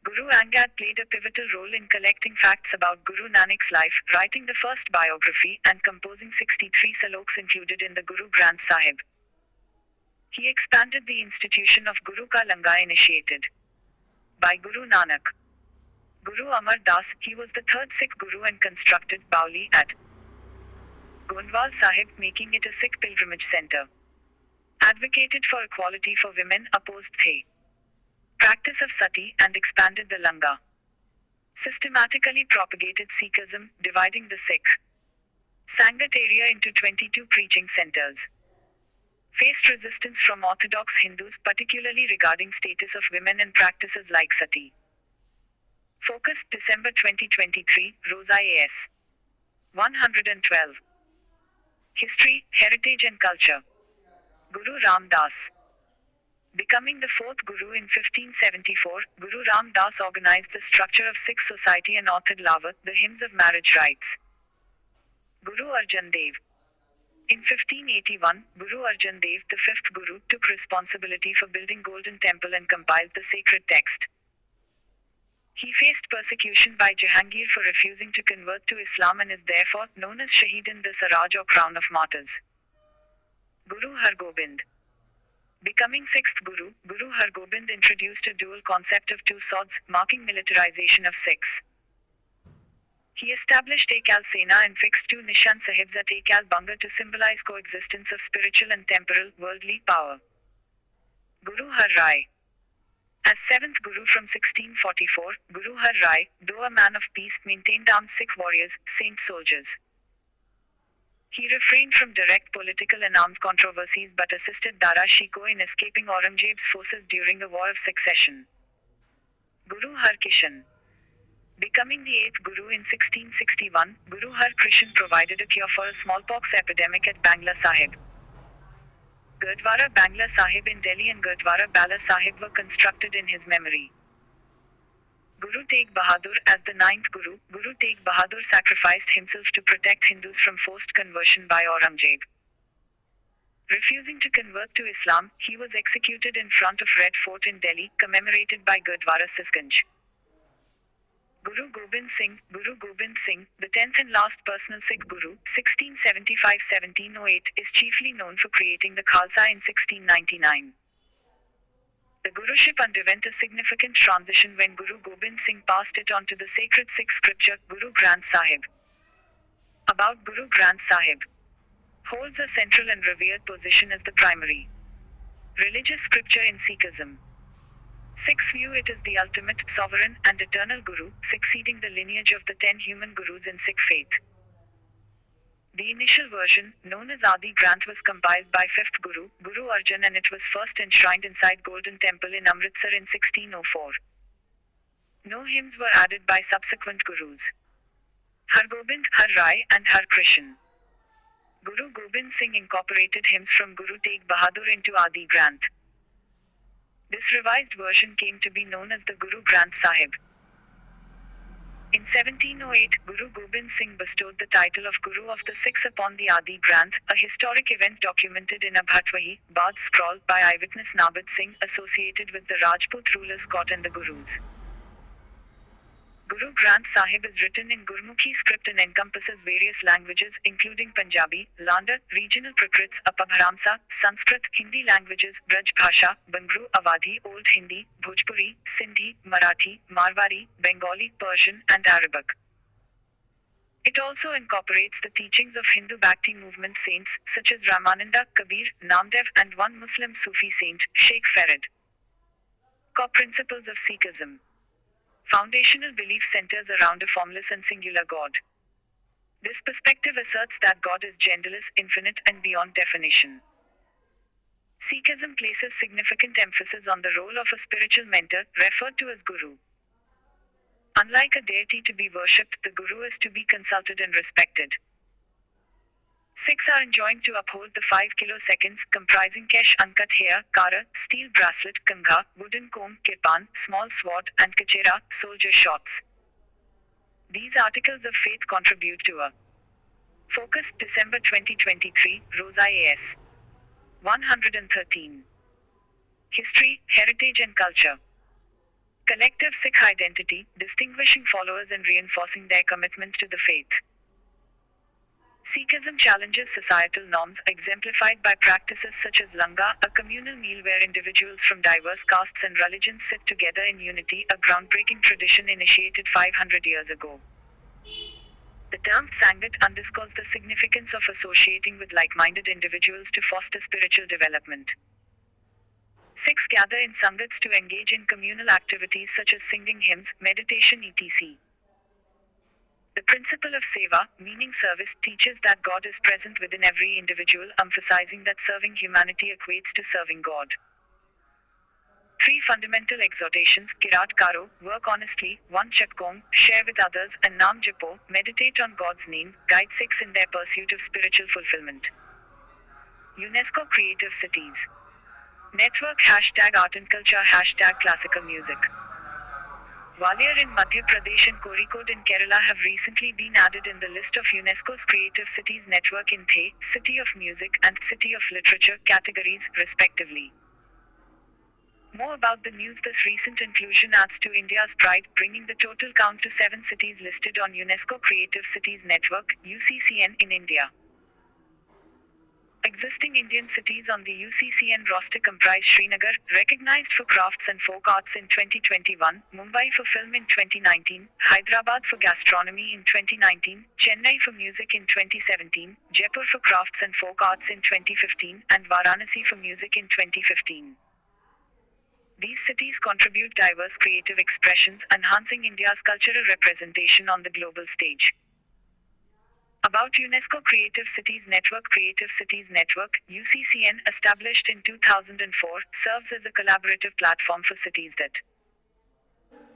Guru Angad played a pivotal role in collecting facts about Guru Nanak's life, writing the first biography, and composing 63 saloks included in the Guru Granth Sahib. He expanded the institution of Guru Ka Langa initiated by Guru Nanak. Guru Amar Das, he was the third Sikh Guru and constructed Bauli at Gondwal Sahib, making it a Sikh pilgrimage center. Advocated for equality for women, opposed the practice of sati, and expanded the Langa. Systematically propagated Sikhism, dividing the Sikh Sangat area into 22 preaching centers. Faced resistance from Orthodox Hindus, particularly regarding status of women and practices like sati. Focus, December 2023, Rosa AS. 112. History, Heritage and Culture. Guru Ram Das. Becoming the fourth Guru in 1574, Guru Ram Das organized the structure of Sikh society and authored Lavat, the hymns of marriage rites. Guru Arjan Dev. In 1581, Guru Arjan Dev, the fifth Guru, took responsibility for building Golden Temple and compiled the sacred text. He faced persecution by Jahangir for refusing to convert to Islam and is therefore known as Shaheed the Saraj or Crown of Martyrs. Guru Hargobind. Becoming sixth Guru, Guru Hargobind introduced a dual concept of two swords, marking militarization of Sikhs. He established Ekal Sena and fixed two Nishan Sahibs at Ekal Banga to symbolize coexistence of spiritual and temporal, worldly power. Guru Har Rai. As seventh Guru from 1644, Guru Har Rai, though a man of peace, maintained armed Sikh warriors, saint soldiers. He refrained from direct political and armed controversies but assisted Dara Shikoh in escaping Aurangzeb's forces during the War of Succession. Guru Har Kishan. Becoming the eighth Guru in 1661, Guru Har Krishan provided a cure for a smallpox epidemic at Bangla Sahib. Gurdwara Bangla Sahib in Delhi and Gurdwara Bala Sahib were constructed in his memory. Guru Tegh Bahadur, as the ninth Guru, Guru Tegh Bahadur sacrificed himself to protect Hindus from forced conversion by Aurangzeb. Refusing to convert to Islam, he was executed in front of Red Fort in Delhi, commemorated by Gurdwara Sisganj. Guru Gobind Singh, the 10th and last personal Sikh Guru, 1675-1708, is chiefly known for creating the Khalsa in 1699. The Guruship underwent a significant transition when Guru Gobind Singh passed it on to the sacred Sikh scripture, Guru Granth Sahib. About Guru Granth Sahib. Holds a central and revered position as the primary religious scripture in Sikhism. Sikhs view it as the ultimate, sovereign, and eternal Guru, succeeding the lineage of the 10 human Gurus in Sikh faith. The initial version, known as Adi Granth, was compiled by 5th Guru, Guru Arjan, and it was first enshrined inside Golden Temple in Amritsar in 1604. No hymns were added by subsequent Gurus. Hargobind, Har Rai, and Har Krishan. Guru Gobind Singh incorporated hymns from Guru Tegh Bahadur into Adi Granth. This revised version came to be known as the Guru Granth Sahib. In 1708, Guru Gobind Singh bestowed the title of Guru of the Sikhs upon the Adi Granth, a historic event documented in a Bhatwahi, Bard scroll by eyewitness Nabad Singh, associated with the Rajput rulers' court and the Gurus. Guru Granth Sahib is written in Gurmukhi script and encompasses various languages including Punjabi, Landa, regional Prakrits, Apabharamsa, Sanskrit, Hindi languages, Braj Bhasha, Bangru, Awadhi, Old Hindi, Bhojpuri, Sindhi, Marathi, Marwari, Bengali, Persian, and Arabic. It also incorporates the teachings of Hindu Bhakti movement saints such as Ramananda, Kabir, Namdev, and one Muslim Sufi saint, Sheikh Farid. Core principles of Sikhism. Foundational belief centers around a formless and singular God. This perspective asserts that God is genderless, infinite, and beyond definition. Sikhism places significant emphasis on the role of a spiritual mentor, referred to as Guru. Unlike a deity to be worshipped, the Guru is to be consulted and respected. Sikhs are enjoined to uphold the 5 kiloseconds, comprising kesh, uncut hair, kara, steel bracelet, kangha, wooden comb, kirpan, small sword, and kachera, soldier shots. These articles of faith contribute to a Focus, December 2023, Rosa AS. 113. History, Heritage and Culture. Collective Sikh identity, distinguishing followers and reinforcing their commitment to the faith. Sikhism challenges societal norms, exemplified by practices such as Langa, a communal meal where individuals from diverse castes and religions sit together in unity, a groundbreaking tradition initiated 500 years ago. The term Sangat underscores the significance of associating with like-minded individuals to foster spiritual development. Sikhs gather in Sangats to engage in communal activities such as singing hymns, meditation, etc. The principle of seva, meaning service, teaches that God is present within every individual, emphasizing that serving humanity equates to serving God. 3 fundamental exhortations: Kirat Karo, work honestly, 1 Chatkong, share with others, and Naam Japo, meditate on God's name, guide Sikhs in their pursuit of spiritual fulfillment. UNESCO Creative Cities Network #Art and Culture #Classical Music. Gwalior in Madhya Pradesh and Kozhikode in Kerala have recently been added in the list of UNESCO's Creative Cities Network in The City of Music and City of Literature categories, respectively. More about the news: this recent inclusion adds to India's pride, bringing the total count to 7 cities listed on UNESCO Creative Cities Network (UCCN) in India. Existing Indian cities on the UCCN roster comprise Srinagar, recognized for crafts and folk arts in 2021, Mumbai for film in 2019, Hyderabad for gastronomy in 2019, Chennai for music in 2017, Jaipur for crafts and folk arts in 2015, and Varanasi for music in 2015. These cities contribute diverse creative expressions, enhancing India's cultural representation on the global stage. About UNESCO Creative Cities Network. Creative Cities Network, UCCN, established in 2004, serves as a collaborative platform for cities that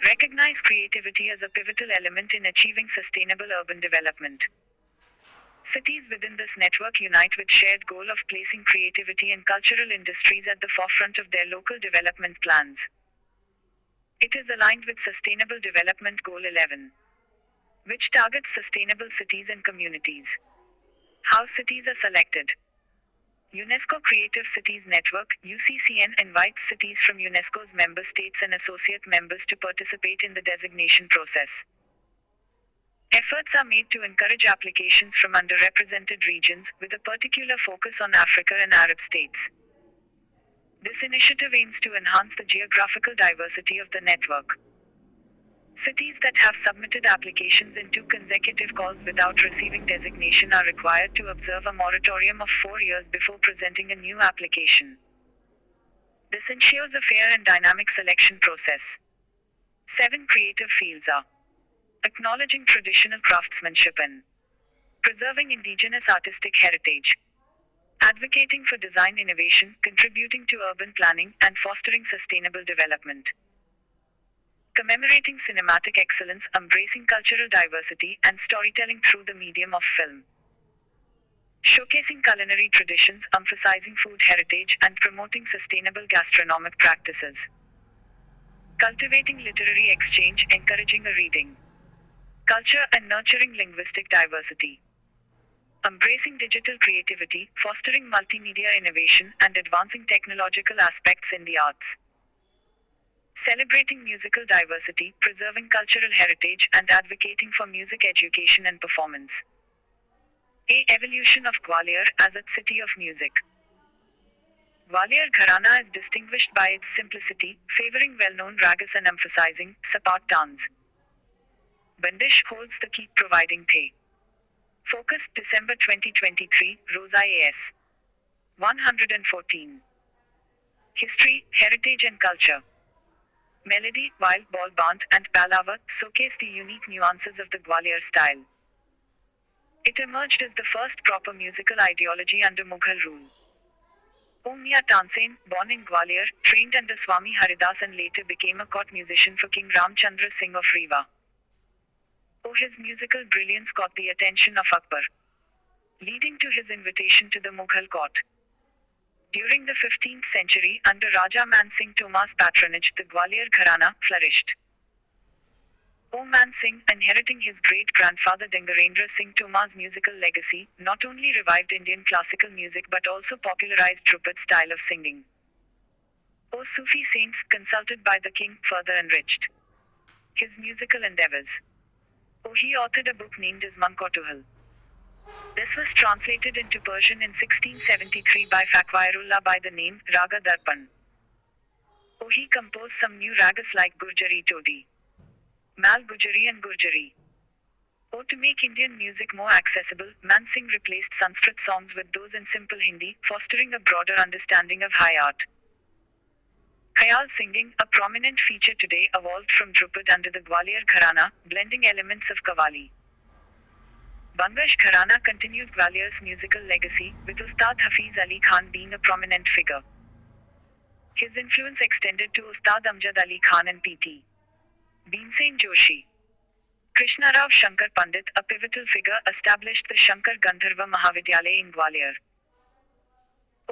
recognize creativity as a pivotal element in achieving sustainable urban development. Cities within this network unite with shared goal of placing creativity and cultural industries at the forefront of their local development plans. It is aligned with Sustainable Development Goal 11, which targets sustainable cities and communities. How cities are selected. UNESCO Creative Cities Network (UCCN) invites cities from UNESCO's member states and associate members to participate in the designation process. Efforts are made to encourage applications from underrepresented regions, with a particular focus on Africa and Arab states. This initiative aims to enhance the geographical diversity of the network. Cities that have submitted applications in 2 consecutive calls without receiving designation are required to observe a moratorium of 4 years before presenting a new application. This ensures a fair and dynamic selection process. 7 creative fields are acknowledging traditional craftsmanship and preserving indigenous artistic heritage, advocating for design innovation, contributing to urban planning, and fostering sustainable development. Commemorating cinematic excellence, embracing cultural diversity, and storytelling through the medium of film. Showcasing culinary traditions, emphasizing food heritage, and promoting sustainable gastronomic practices. Cultivating literary exchange, encouraging a reading culture, and nurturing linguistic diversity. Embracing digital creativity, fostering multimedia innovation, and advancing technological aspects in the arts. Celebrating musical diversity, preserving cultural heritage, and advocating for music education and performance. A. Evolution of Gwalior as a city of music. Gwalior Gharana is distinguished by its simplicity, favoring well-known ragas and emphasizing sapat dance. Bandish holds the key, providing the focus. December 2023, Rosa A.S. 114. History, heritage and culture. Melody, Wild Ball Band, and Palawa showcase the unique nuances of the Gwalior style. It emerged as the first proper musical ideology under Mughal rule. Om Mia Tansen, born in Gwalior, trained under Swami Haridas and later became a court musician for King Ramchandra Singh of Rewa. His musical brilliance caught the attention of Akbar, leading to his invitation to the Mughal court. During the 15th century, under Raja Man Singh Tomar's patronage, the Gwalior Gharana flourished. Man Singh, inheriting his great-grandfather Dangarendra Singh Tomar's musical legacy, not only revived Indian classical music but also popularized Dhrupad style of singing. Sufi saints, consulted by the king, further enriched his musical endeavors. He authored a book named as Mankotuhal. This was translated into Persian in 1673 by Fakhwairullah by the name Raga Darpan. He composed some new ragas like Gurjari Todi, Mal Gujari and Gurjari. To make Indian music more accessible, Man Singh replaced Sanskrit songs with those in simple Hindi, fostering a broader understanding of high art. Khayal singing, a prominent feature today, evolved from Dhrupad under the Gwalior Gharana, blending elements of Qawwali. Bangash Gharana continued Gwalior's musical legacy, with Ustad Hafiz Ali Khan being a prominent figure. His influence extended to Ustad Amjad Ali Khan and P.T. Bhimsen Joshi. Krishnarao Shankar Pandit, a pivotal figure, established the Shankar Gandharva Mahavidyalaya in Gwalior.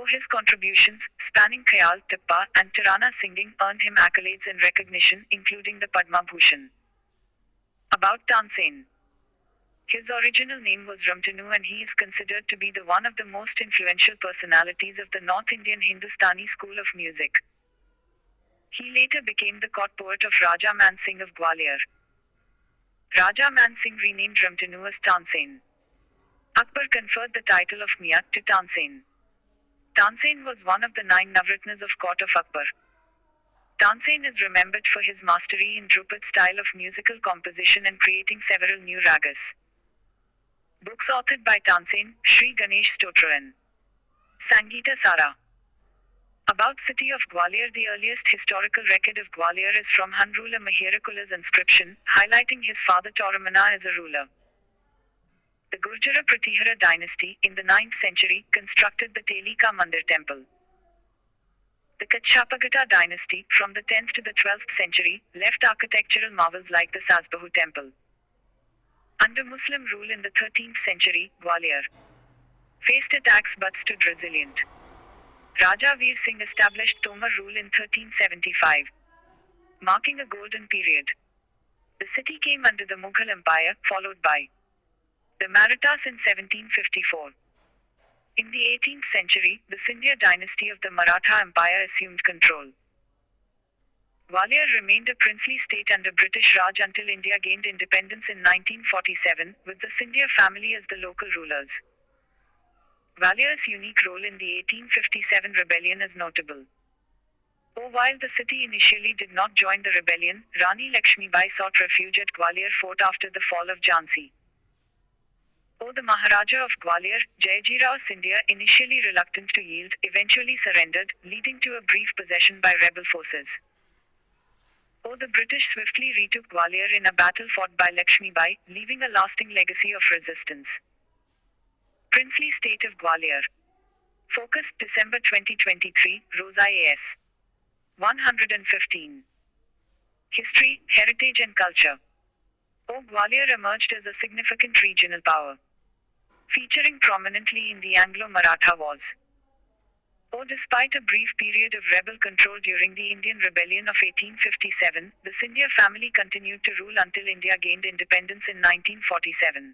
His contributions, spanning Khayal, Tippa, and Tirana singing, earned him accolades and recognition, including the Padma Bhushan. About Tansen. His original name was Ramtanu and he is considered to be the one of the most influential personalities of the North Indian Hindustani school of music. He later became the court poet of Raja Man Singh of Gwalior. Raja Man Singh renamed Ramtanu as Tansen. Akbar conferred the title of Mia to Tansen. Tansen was one of the 9 Navratnas of court of Akbar. Tansen is remembered for his mastery in Dhrupad style of musical composition and creating several new ragas. Books authored by Tansen, Sri Ganesh Stotra and Sangeeta Sara. About city of Gwalior. The earliest historical record of Gwalior is from Han ruler Mihirakula's inscription, highlighting his father Toramana as a ruler. The Gurjara Pratihara dynasty, in the 9th century, constructed the Telika Mandir temple. The Kachapagata dynasty, from the 10th to the 12th century, left architectural marvels like the Sasbahu temple. Under Muslim rule in the 13th century, Gwalior faced attacks but stood resilient. Raja Veer Singh established Tomar rule in 1375, marking a golden period. The city came under the Mughal Empire, followed by the Marathas in 1754. In the 18th century, the Scindia dynasty of the Maratha Empire assumed control. Gwalior remained a princely state under British Raj until India gained independence in 1947, with the Scindia family as the local rulers. Gwalior's unique role in the 1857 rebellion is notable. While the city initially did not join the rebellion, Rani Lakshmibai sought refuge at Gwalior Fort after the fall of Jhansi. The Maharaja of Gwalior, Jayajirao Scindia, initially reluctant to yield, eventually surrendered, leading to a brief possession by rebel forces. The British swiftly retook Gwalior in a battle fought by Lakshmibai, leaving a lasting legacy of resistance. Princely State of Gwalior. Focus, December 2023, Rosa A.S. 115. History, Heritage and Culture. Gwalior emerged as a significant regional power, featuring prominently in the Anglo-Maratha Wars. Despite a brief period of rebel control during the Indian Rebellion of 1857, the Scindia family continued to rule until India gained independence in 1947.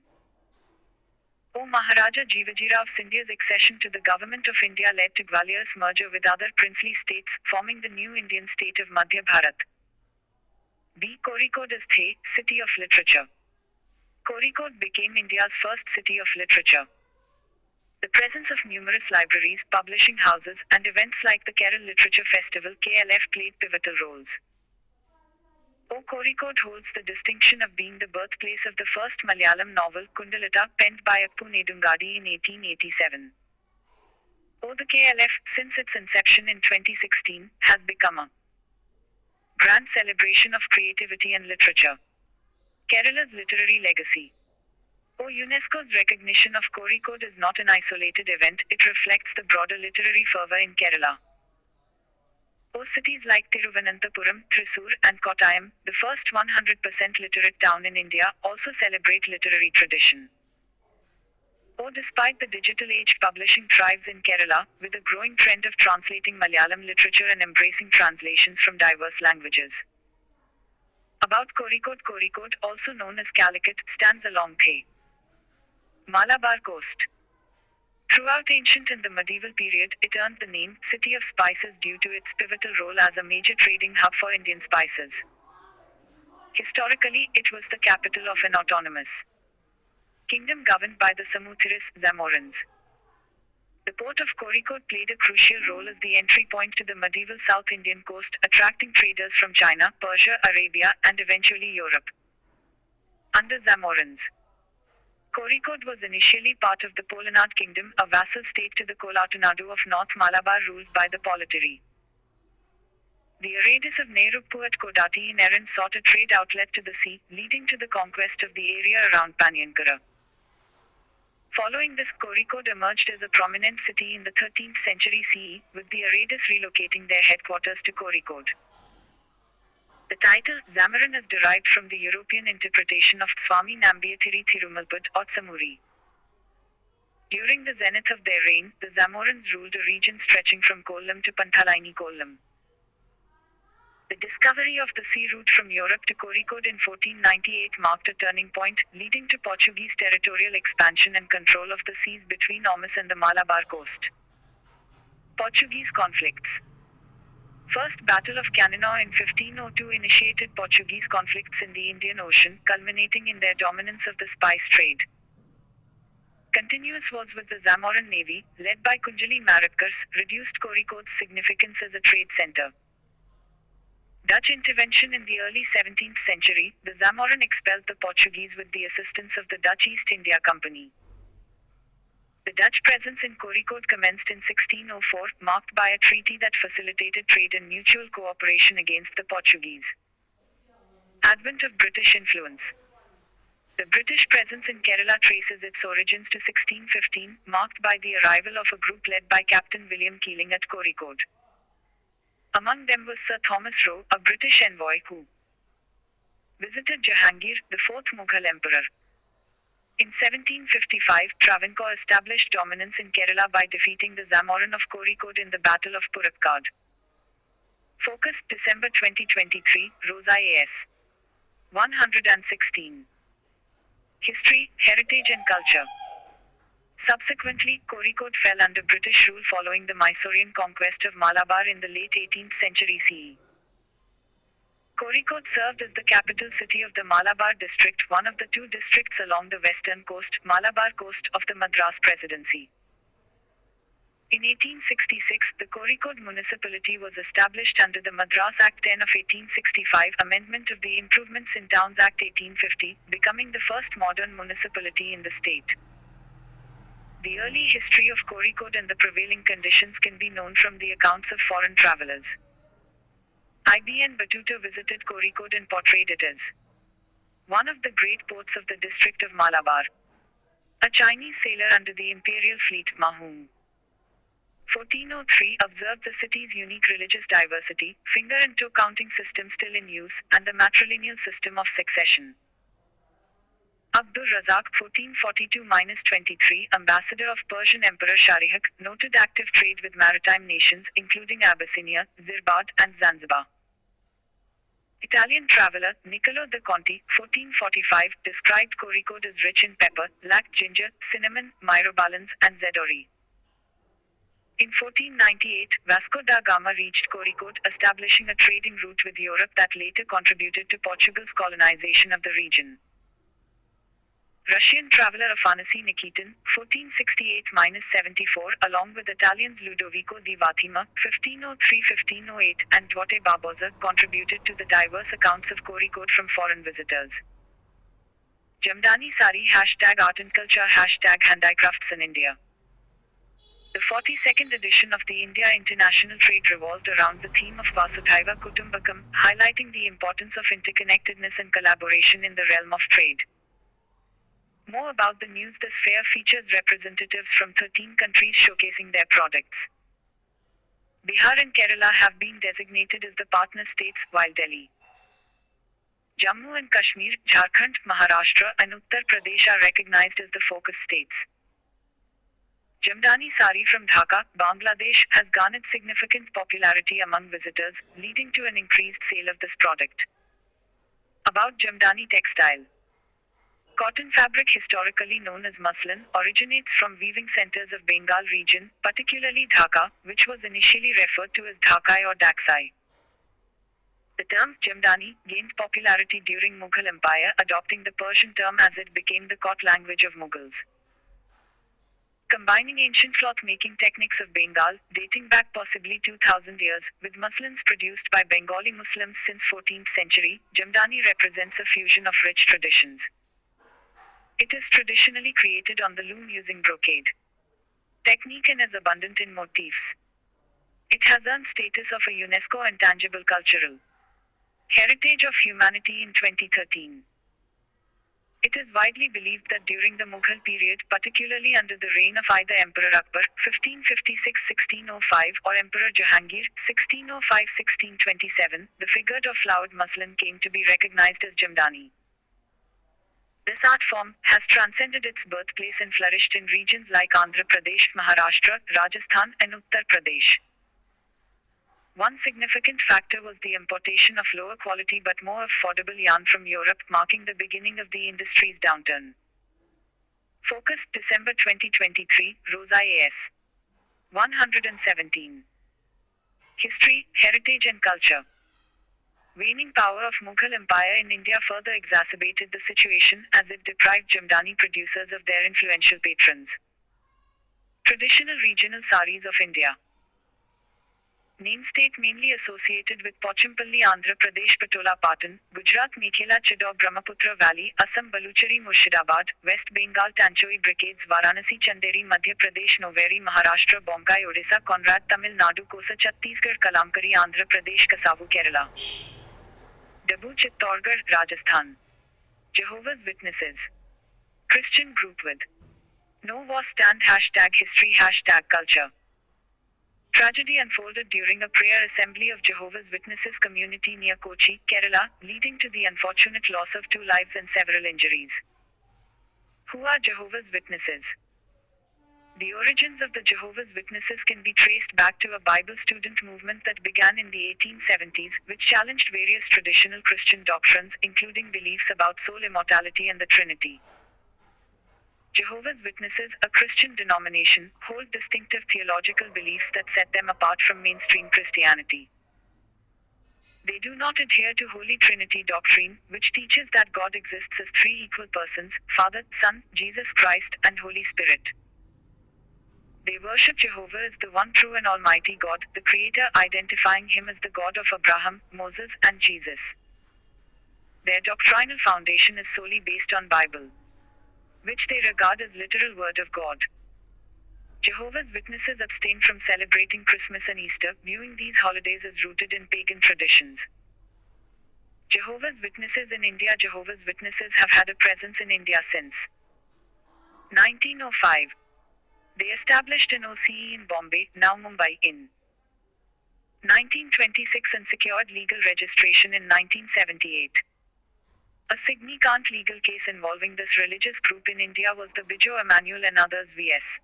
Maharaja Jivajirao Scindia's accession to the government of India led to Gwalior's merger with other princely states, forming the new Indian state of Madhya Bharat. Kozhikode as the City of Literature. Kozhikode became India's first city of literature. The presence of numerous libraries, publishing houses, and events like the Kerala Literature Festival (KLF) played pivotal roles. Kozhikode holds the distinction of being the birthplace of the first Malayalam novel, Kundalata, penned by Appu Nedungadi in 1887. The KLF, since its inception in 2016, has become a grand celebration of creativity and literature. Kerala's literary legacy. UNESCO's recognition of Kozhikode is not an isolated event, it reflects the broader literary fervor in Kerala. Cities like Thiruvananthapuram, Thrissur, and Kottayam, the first 100% literate town in India, also celebrate literary tradition. Despite the digital age, publishing thrives in Kerala, with a growing trend of translating Malayalam literature and embracing translations from diverse languages. About Kozhikode, also known as Calicut, stands along the Malabar coast. Throughout ancient and the medieval period, it earned the name City of Spices due to its pivotal role as a major trading hub for Indian spices. Historically, it was the capital of an autonomous kingdom governed by the Samuthiris, Zamorans. The port of Kozhikode played a crucial role as the entry point to the medieval South Indian coast, attracting traders from China, Persia, Arabia, and eventually Europe. Under Zamorans, Kozhikode was initially part of the Polanad kingdom, a vassal state to the Kolatunadu of North Malabar ruled by the Politeri. The Aradis of Neruppu at Kodati in Erin sought a trade outlet to the sea, leading to the conquest of the area around Panyankara. Following this, Kozhikode emerged as a prominent city in the 13th century CE, with the Aradis relocating their headquarters to Kozhikode. The title, Zamorin, is derived from the European interpretation of Swami Nambiyathiri Thirumalpad or Samuri. During the zenith of their reign, the Zamorans ruled a region stretching from Kollam to Pantalaini Kollam. The discovery of the sea route from Europe to Kozhikode in 1498 marked a turning point, leading to Portuguese territorial expansion and control of the seas between Ormuz and the Malabar coast. Portuguese conflicts. First Battle of Caninoa in 1502 initiated Portuguese conflicts in the Indian Ocean, culminating in their dominance of the spice trade. Continuous wars with the Zamoran navy, led by Kunjali Maritkars, reduced Kozhikode's significance as a trade center. Dutch intervention in the early 17th century, the Zamoran expelled the Portuguese with the assistance of the Dutch East India Company. The Dutch presence in Kozhikode commenced in 1604, marked by a treaty that facilitated trade and mutual cooperation against the Portuguese. Advent of British influence. The British presence in Kerala traces its origins to 1615, marked by the arrival of a group led by Captain William Keeling at Kozhikode. Among them was Sir Thomas Roe, a British envoy who visited Jahangir, the fourth Mughal emperor. In 1755, Travancore established dominance in Kerala by defeating the Zamorin of Kozhikode in the Battle of Purakkad. Focus, December 2023, Rosa A.S. 116. History, Heritage and Culture. Subsequently, Kozhikode fell under British rule following the Mysorean conquest of Malabar in the late 18th century CE. Kozhikode served as the capital city of the Malabar district, one of the two districts along the western coast, Malabar coast, of the Madras Presidency. In 1866, the Kozhikode municipality was established under the Madras Act 10 of 1865, amendment of the Improvements in Towns Act 1850, becoming the first modern municipality in the state. The early history of Kozhikode and the prevailing conditions can be known from the accounts of foreign travelers. Ibn Battuta visited Kozhikode and portrayed it as one of the great ports of the district of Malabar. A Chinese sailor under the imperial fleet, Mahung 1403, observed the city's unique religious diversity, finger and toe counting system still in use, and the matrilineal system of succession. Abdur Razak 1442-23, ambassador of Persian Emperor Shahryar, noted active trade with maritime nations including Abyssinia, Zirbad, and Zanzibar. Italian traveller, Niccolò da Conti, 1445, described Kozhikode as rich in pepper, lacked ginger, cinnamon, myrobalans, and zedori. In 1498, Vasco da Gama reached Kozhikode, establishing a trading route with Europe that later contributed to Portugal's colonization of the region. Russian traveller Afanasy Nikitin, 1468-74, along with Italians Ludovico di Vatima, 1503-1508, and Duarte Barbosa, contributed to the diverse accounts of Kozhikode from foreign visitors. Jamdani Sari #Art and Culture #Handicrafts in India. The 42nd edition of the India International Trade revolved around the theme of Vasudhaiva Kutumbakam, highlighting the importance of interconnectedness and collaboration in the realm of trade. More about the news. This fair features representatives from 13 countries showcasing their products. Bihar and Kerala have been designated as the partner states, while Delhi, Jammu and Kashmir, Jharkhand, Maharashtra, and Uttar Pradesh are recognized as the focus states. Jamdani Sari from Dhaka, Bangladesh, has garnered significant popularity among visitors, leading to an increased sale of this product. About Jamdani textile. Cotton fabric, historically known as muslin, originates from weaving centers of Bengal region, particularly Dhaka, which was initially referred to as Dhakai or Daksai. The term Jamdani gained popularity during Mughal Empire, adopting the Persian term as it became the court language of Mughals. Combining ancient cloth-making techniques of Bengal, dating back possibly 2000 years, with muslins produced by Bengali Muslims since 14th century, Jamdani represents a fusion of rich traditions. It is traditionally created on the loom using brocade technique and is abundant in motifs. It has earned status of a UNESCO Intangible Cultural Heritage of Humanity in 2013. It is widely believed that during the Mughal period, particularly under the reign of either Emperor Akbar (1556–1605) or Emperor Jahangir (1605–1627), the figured or flowered muslin came to be recognized as Jamdani. This art form has transcended its birthplace and flourished in regions like Andhra Pradesh, Maharashtra, Rajasthan, and Uttar Pradesh. One significant factor was the importation of lower quality but more affordable yarn from Europe, marking the beginning of the industry's downturn. Focus, December 2023, Rosa A.S. 117. History, Heritage and Culture. Waning power of Mughal Empire in India further exacerbated the situation, as it deprived Jamdani producers of their influential patrons. Traditional regional saris of India. Name state mainly associated with Pochampalli, Andhra Pradesh, Patola Patan, Gujarat Mekhela Chador, Brahmaputra Valley, Assam Baluchari, Murshidabad, West Bengal Tanchoi brigades, Varanasi Chanderi, Madhya Pradesh, Noveri, Maharashtra, Bonkai, Odisha, Conrad, Tamil Nadu, Kosa, Chhattisgarh, Kalamkari, Andhra Pradesh, Kasavu, Kerala. Dabu, Chittorgarh, Rajasthan. Jehovah's Witnesses. Christian group with no war stand #history #culture. Tragedy unfolded during a prayer assembly of Jehovah's Witnesses community near Kochi, Kerala, leading to the unfortunate loss of 2 lives and several injuries. Who are Jehovah's Witnesses? The origins of the Jehovah's Witnesses can be traced back to a Bible student movement that began in the 1870s, which challenged various traditional Christian doctrines, including beliefs about soul immortality and the Trinity. Jehovah's Witnesses, a Christian denomination, hold distinctive theological beliefs that set them apart from mainstream Christianity. They do not adhere to Holy Trinity doctrine, which teaches that God exists as 3 equal persons, Father, Son, Jesus Christ, and Holy Spirit. They worship Jehovah as the one true and almighty God, the Creator, identifying him as the God of Abraham, Moses, and Jesus. Their doctrinal foundation is solely based on Bible, which they regard as literal word of God. Jehovah's Witnesses abstain from celebrating Christmas and Easter, viewing these holidays as rooted in pagan traditions. Jehovah's Witnesses in India. Jehovah's Witnesses have had a presence in India since 1905. They established an OCE in Bombay, now Mumbai, in 1926 and secured legal registration in 1978. A significant legal case involving this religious group in India was the Bijo Emmanuel and others vs.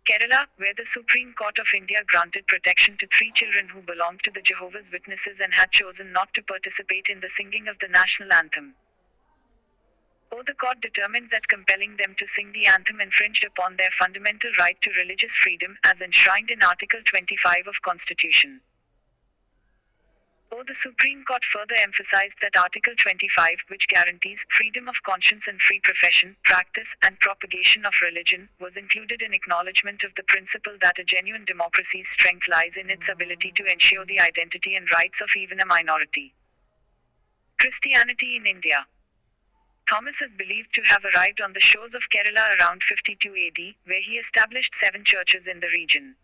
Kerala, where the Supreme Court of India granted protection to 3 children who belonged to the Jehovah's Witnesses and had chosen not to participate in the singing of the national anthem. The court determined that compelling them to sing the anthem infringed upon their fundamental right to religious freedom, as enshrined in Article 25 of Constitution. The Supreme Court further emphasized that Article 25, which guarantees freedom of conscience and free profession, practice, and propagation of religion, was included in acknowledgement of the principle that a genuine democracy's strength lies in its ability to ensure the identity and rights of even a minority. Christianity in India. Thomas is believed to have arrived on the shores of Kerala around 52 AD, where he established 7 churches in the region.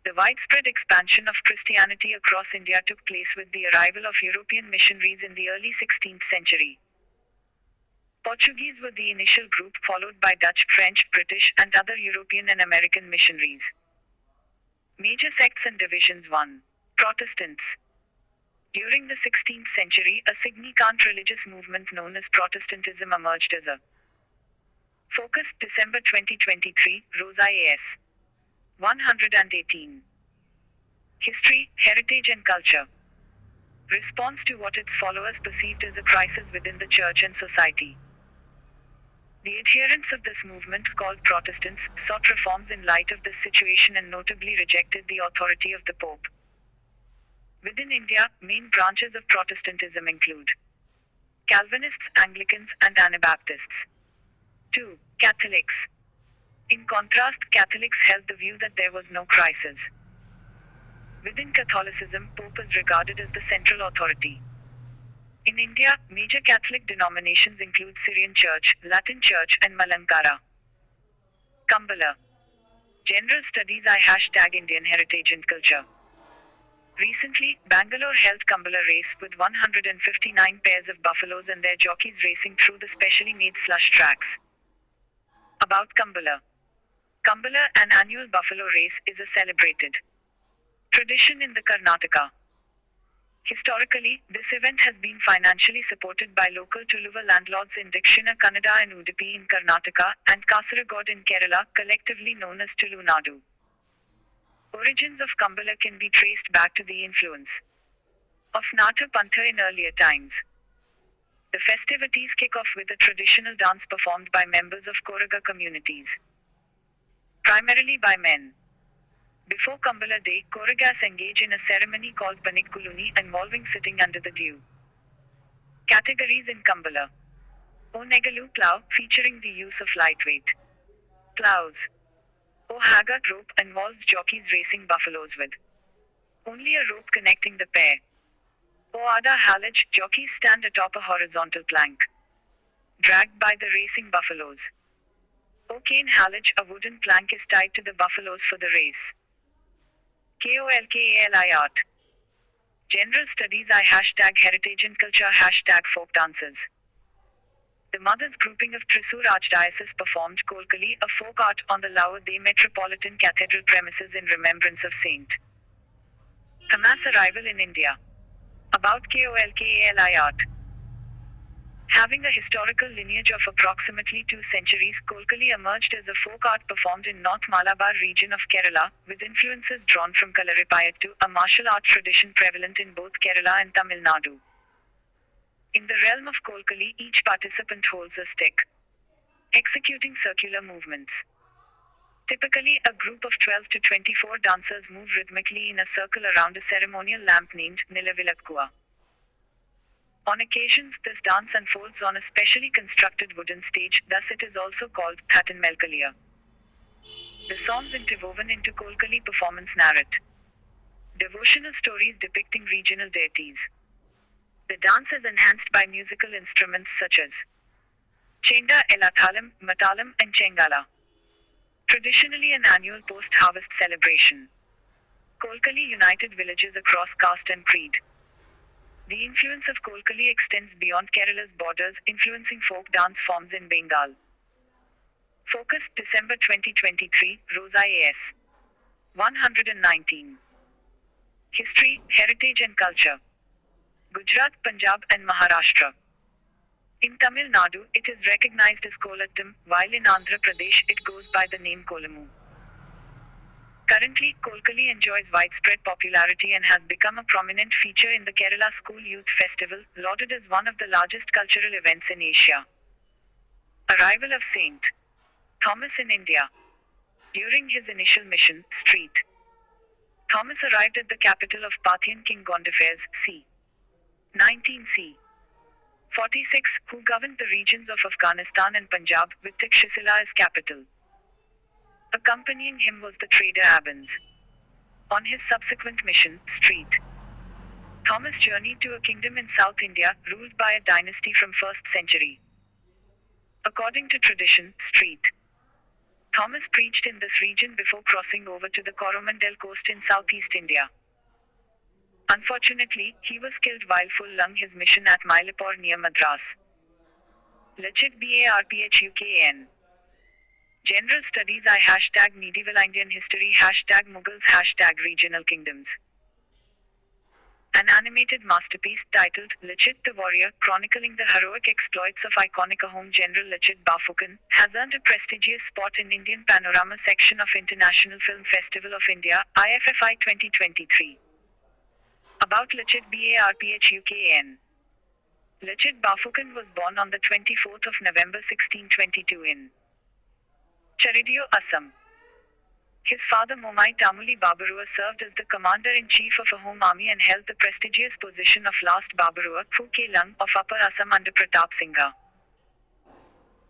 The widespread expansion of Christianity across India took place with the arrival of European missionaries in the early 16th century. Portuguese were the initial group, followed by Dutch, French, British, and other European and American missionaries. Major sects and divisions. 1. Protestants. During the 16th century, a significant religious movement known as Protestantism emerged as a focus. December 2023, Rosa A.S. 118. History, heritage and culture. Response to what its followers perceived as a crisis within the church and society. The adherents of this movement, called Protestants, sought reforms in light of this situation and notably rejected the authority of the Pope. Within India, main branches of Protestantism include Calvinists, Anglicans, and Anabaptists. 2. Catholics. In contrast, Catholics held the view that there was no crisis. Within Catholicism, Pope is regarded as the central authority. In India, major Catholic denominations include Syrian Church, Latin Church, and Malankara. Kumbhala. General Studies #Indian Heritage and Culture. Recently, Bangalore held Kumbhala race with 159 pairs of buffaloes and their jockeys racing through the specially made slush tracks. About Kumbhala. Kumbhala, an annual buffalo race, is a celebrated tradition in the Karnataka. Historically, this event has been financially supported by local Tuluva landlords in Dakshina Kannada and Udupi in Karnataka, and Kasaragod in Kerala, collectively known as Tulunadu. Origins of Kumbhala can be traced back to the influence of Nata Pantha in earlier times. The festivities kick off with a traditional dance performed by members of Koraga communities, primarily by men. Before Kumbhala Day, Koragas engage in a ceremony called Panikkuluni, involving sitting under the dew. Categories in Kumbhala. Onegalu plow, featuring the use of lightweight plows. Haga rope, involves jockeys racing buffaloes with only a rope connecting the pair. Ada halaj, jockeys stand atop a horizontal plank, dragged by the racing buffaloes. Cane halaj, a wooden plank is tied to the buffaloes for the race. KOLKALI art. General Studies #Heritage and Culture #Folk Dances. The Mothers grouping of Thrissur Archdiocese performed Kolkali, a folk art, on the Lower Day Metropolitan Cathedral premises in remembrance of St. Thomas' arrival in India. About KOLKALI art. Having a historical lineage of approximately 2 centuries, Kolkali emerged as a folk art performed in North Malabar region of Kerala, with influences drawn from Kalaripayattu, a martial art tradition prevalent in both Kerala and Tamil Nadu. In the realm of Kolkali, each participant holds a stick, executing circular movements. Typically, a group of 12 to 24 dancers move rhythmically in a circle around a ceremonial lamp named Nilavilakkua. On occasions, this dance unfolds on a specially constructed wooden stage, thus it is also called Thattan Melkaliya. The songs interwoven into Kolkali performance narrate devotional stories depicting regional deities. The dance is enhanced by musical instruments such as Chenda, Elathalam, Matalam, and Chengala. Traditionally an annual post-harvest celebration. Kolkali united villages across caste and creed. The influence of Kolkali extends beyond Kerala's borders, influencing folk dance forms in Bengal. Focus, December 2023, Rosa AS. 119. History, Heritage and Culture. Gujarat, Punjab, and Maharashtra. In Tamil Nadu, it is recognized as Kolattam, while in Andhra Pradesh, it goes by the name Kolamu. Currently, Kolkali enjoys widespread popularity and has become a prominent feature in the Kerala School Youth Festival, lauded as one of the largest cultural events in Asia. Arrival of St. Thomas in India. During his initial mission, St. Thomas arrived at the capital of Parthian king Gondophares, c. 19c. 46, who governed the regions of Afghanistan and Punjab, with Takshashila as capital. Accompanying him was the trader Abans. On his subsequent mission, St. Thomas journeyed to a kingdom in South India, ruled by a dynasty from 1st century. According to tradition, St. Thomas preached in this region before crossing over to the Coromandel coast in southeast India. Unfortunately, he was killed while fulfilling his mission at Mylapore near Madras. Legit BARPHUKN. General Studies I # Medieval Indian History # Mughals # Regional Kingdoms. An animated masterpiece titled Lachit the Warrior, chronicling the heroic exploits of iconic Ahom General Lachit Barphukan, has earned a prestigious spot in Indian Panorama section of International Film Festival of India, IFFI 2023. About Lachit Barphukan. Lachit Barphukan was born on the 24th of November 1622 in Charidio, Assam. His father Momai Tamuli Babarua served as the commander-in-chief of Ahom army and held the prestigious position of last Babarua, Phukelang, of Upper Assam under Pratap Singha.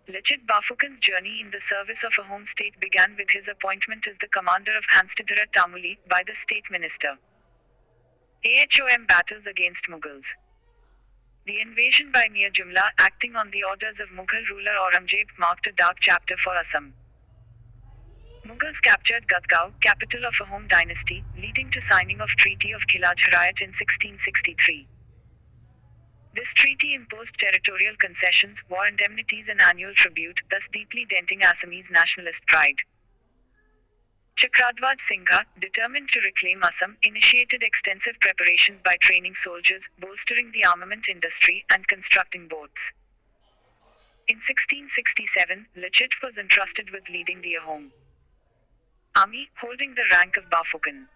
Lachit Barphukan's journey in the service of Ahom state began with his appointment as the commander of Hanstadhara Tamuli by the state minister. AHOM battles against Mughals. The invasion by Mir Jumla, acting on the orders of Mughal ruler Aurangzeb, marked a dark chapter for Assam. Mughals captured Gadgaon, capital of Ahom dynasty, leading to signing of Treaty of Khilaj-Harayat in 1663. This treaty imposed territorial concessions, war indemnities and annual tribute, thus deeply denting Assamese nationalist pride. Chakradhwaj Singha, determined to reclaim Assam, initiated extensive preparations by training soldiers, bolstering the armament industry, and constructing boats. In 1667, Lachit was entrusted with leading the Ahom army, holding the rank of Barphukan.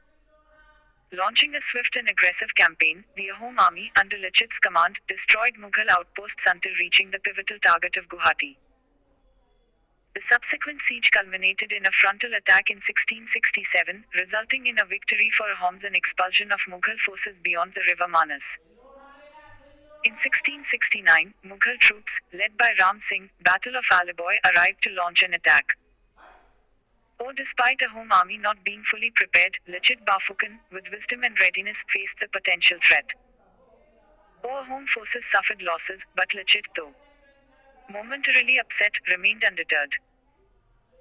Launching a swift and aggressive campaign, the Ahom army, under Lachit's command, destroyed Mughal outposts until reaching the pivotal target of Guwahati. The subsequent siege culminated in a frontal attack in 1667, resulting in a victory for Ahoms and expulsion of Mughal forces beyond the river Manas. In 1669, Mughal troops, led by Ram Singh, Battle of Aliboy, arrived to launch an attack. Despite Ahom army not being fully prepared, Lachit Barphukan, with wisdom and readiness, faced the potential threat. Ahom forces suffered losses, but Lachit, though momentarily upset, remained undeterred.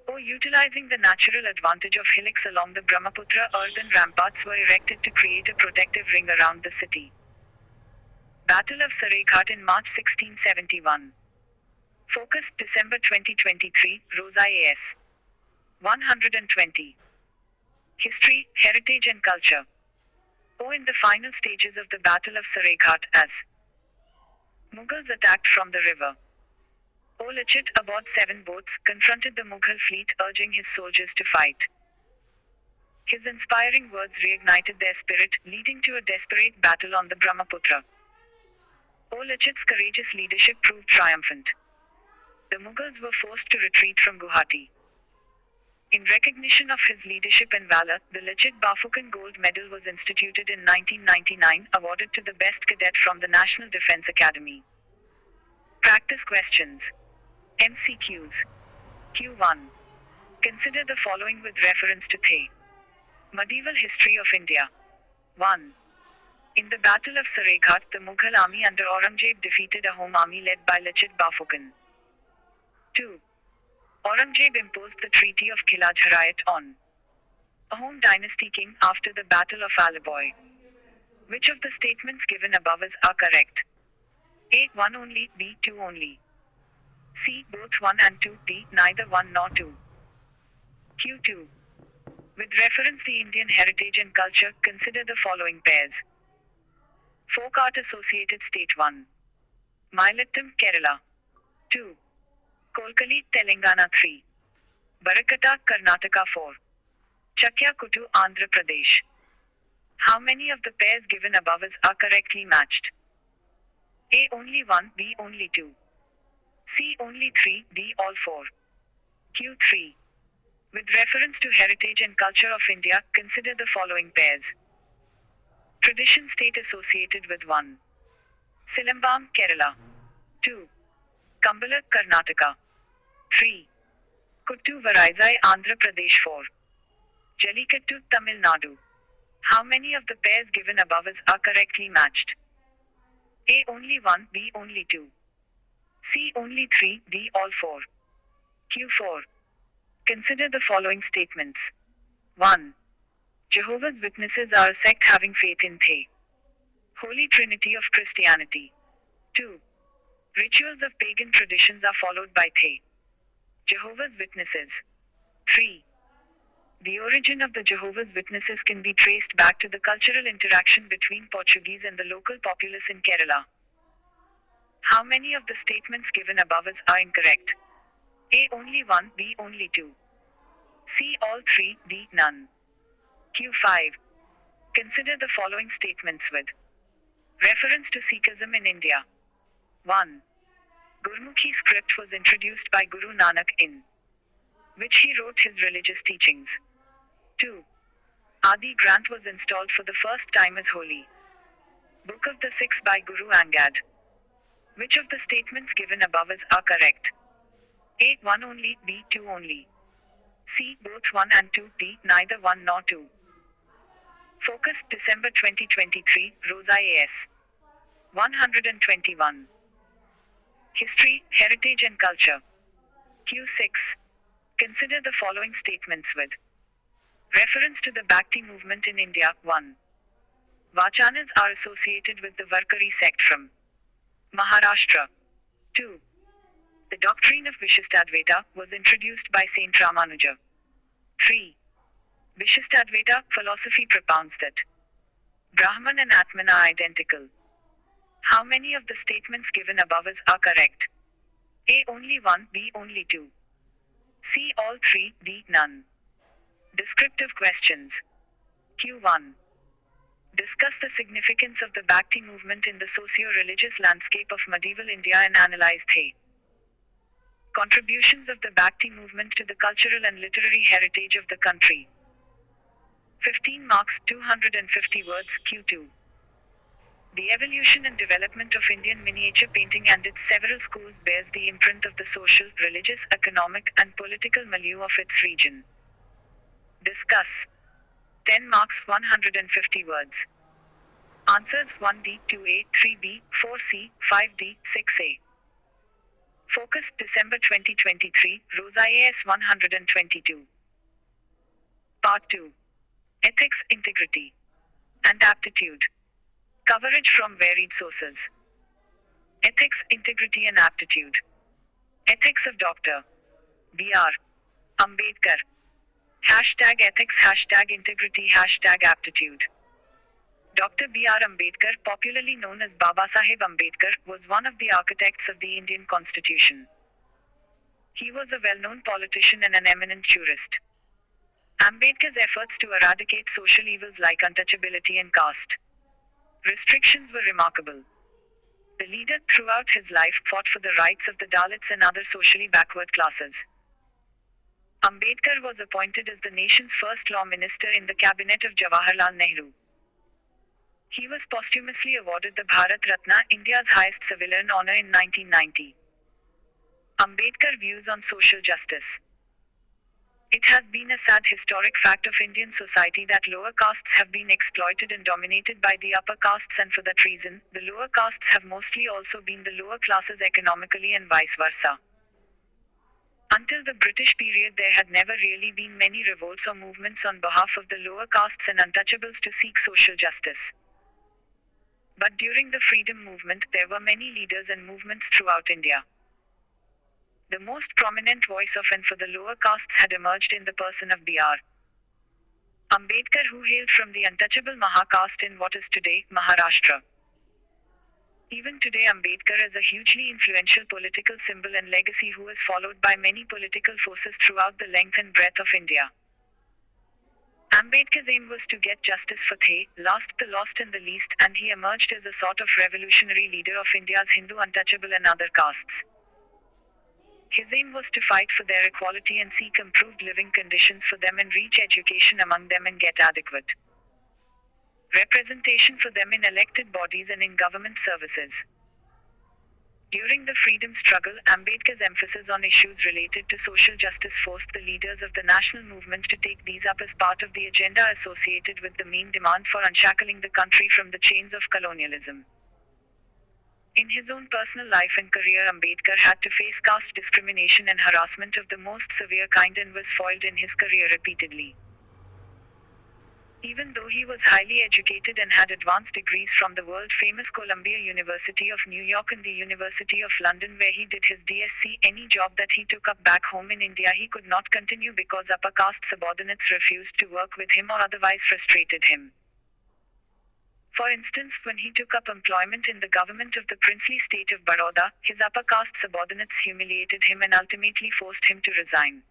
Utilizing the natural advantage of hillocks along the Brahmaputra, earthen ramparts were erected to create a protective ring around the city. Battle of Saraighat in March 1671. Focus, December 2023, Rosa AS. 120. History, Heritage and Culture. In the final stages of the Battle of Saraighat, as Mughals attacked from the river, Lachit, aboard 7 boats, confronted the Mughal fleet, urging his soldiers to fight. His inspiring words reignited their spirit, leading to a desperate battle on the Brahmaputra. Lachit's courageous leadership proved triumphant. The Mughals were forced to retreat from Guwahati. In recognition of his leadership and valor, the Lachit Barphukan Gold Medal was instituted in 1999, awarded to the best cadet from the National Defense Academy. Practice questions. MCQs. Q1. Consider the following with reference to The Medieval History of India. 1. In the Battle of Saraighat, the Mughal army under Aurangzeb defeated a home army led by Lachit Barphukan. 2. Aurangzeb imposed the Treaty of Khilaj Harayat on Ahom dynasty king after the Battle of Alaboi. Which of the statements given above are correct? A. 1 only, B. 2 only. C. Both 1 and 2, D. Neither 1 nor 2. Q2. With reference the Indian heritage and culture, consider the following pairs. Folk art associated state 1. Mailattam, Kerala. 2. Kolkali, Telangana 3. Barakata, Karnataka 4. Chakya Kuttu, Andhra Pradesh. How many of the pairs given above are correctly matched? A. Only 1, B. Only 2. C. Only 3, D. All 4. Q3. With reference to heritage and culture of India, consider the following pairs. Tradition state associated with 1. Silambam, Kerala. 2. Kambala, Karnataka. 3. Kuttu Varizai, Andhra Pradesh 4. Jallikattu, Tamil Nadu. How many of the pairs given above are correctly matched? A. Only 1, B. Only 2. C. Only 3, D. All 4. Q4. Consider the following statements. 1. Jehovah's Witnesses are a sect having faith in the Holy Trinity of Christianity. 2. Rituals of pagan traditions are followed by the Jehovah's Witnesses. 3. The origin of the Jehovah's Witnesses can be traced back to the cultural interaction between Portuguese and the local populace in Kerala. How many of the statements given above are incorrect? A. Only 1, B. Only 2. C. All 3, D. None. Q5. Consider the following statements with reference to Sikhism in India. 1. Gurmukhi script was introduced by Guru Nanak in which he wrote his religious teachings. 2. Adi Granth was installed for the first time as holy Book of the Sikhs by Guru Angad. Which of the statements given above are correct? A. 1 only, B. 2 only. C. Both 1 and 2, D. Neither 1 nor 2. Focus, December 2023, Rosa A.S. 121. History, Heritage and Culture. Q6. Consider the following statements with reference to the Bhakti movement in India. 1. Vachanas are associated with the Varkari sect from Maharashtra. 2. The doctrine of Vishishtadvaita was introduced by Saint Ramanuja. 3. Vishishtadvaita philosophy propounds that Brahman and Atman are identical. How many of the statements given above are correct? A. Only 1, B. Only 2. C. All 3, D. None. Descriptive questions. Q1. Discuss the significance of the Bhakti movement in the socio-religious landscape of medieval India and analyze the contributions of the Bhakti movement to the cultural and literary heritage of the country. 15 marks, 250 words. Q2. The evolution and development of Indian miniature painting and its several schools bears the imprint of the social, religious, economic, and political milieu of its region. Discuss. 10 marks, 150 words. Answers 1D, 2A, 3B, 4C, 5D, 6A. Focus, December 2023, Rosa AS 122. Part 2. Ethics, Integrity, and Aptitude. Coverage from varied sources. Ethics, Integrity and Aptitude. Ethics of Dr. B.R. Ambedkar. Hashtag ethics, hashtag integrity, hashtag aptitude. Dr. B.R. Ambedkar, popularly known as Babasaheb Ambedkar, was one of the architects of the Indian Constitution. He was a well-known politician and an eminent jurist. Ambedkar's efforts to eradicate social evils like untouchability and caste restrictions were remarkable. The leader, throughout his life, fought for the rights of the Dalits and other socially backward classes. Ambedkar was appointed as the nation's first law minister in the cabinet of Jawaharlal Nehru. He was posthumously awarded the Bharat Ratna, India's highest civilian honor, in 1990. Ambedkar views on social justice. It has been a sad historic fact of Indian society that lower castes have been exploited and dominated by the upper castes, and for that reason, the lower castes have mostly also been the lower classes economically and vice versa. Until the British period, there had never really been many revolts or movements on behalf of the lower castes and untouchables to seek social justice. But during the freedom movement, there were many leaders and movements throughout India. The most prominent voice of and for the lower castes had emerged in the person of B.R. Ambedkar, who hailed from the untouchable Maha-caste in what is today Maharashtra. Even today, Ambedkar is a hugely influential political symbol and legacy who is followed by many political forces throughout the length and breadth of India. Ambedkar's aim was to get justice for the lost and the least, and he emerged as a sort of revolutionary leader of India's Hindu untouchable and other castes. His aim was to fight for their equality and seek improved living conditions for them and reach education among them and get adequate representation for them in elected bodies and in government services. During the freedom struggle, Ambedkar's emphasis on issues related to social justice forced the leaders of the national movement to take these up as part of the agenda associated with the main demand for unshackling the country from the chains of colonialism. In his own personal life and career, Ambedkar had to face caste discrimination and harassment of the most severe kind and was foiled in his career repeatedly. Even though he was highly educated and had advanced degrees from the world-famous Columbia University of New York and the University of London where he did his DSc, any job that he took up back home in India he could not continue because upper caste subordinates refused to work with him or otherwise frustrated him. For instance, when he took up employment in the government of the princely state of Baroda, his upper caste subordinates humiliated him and ultimately forced him to resign.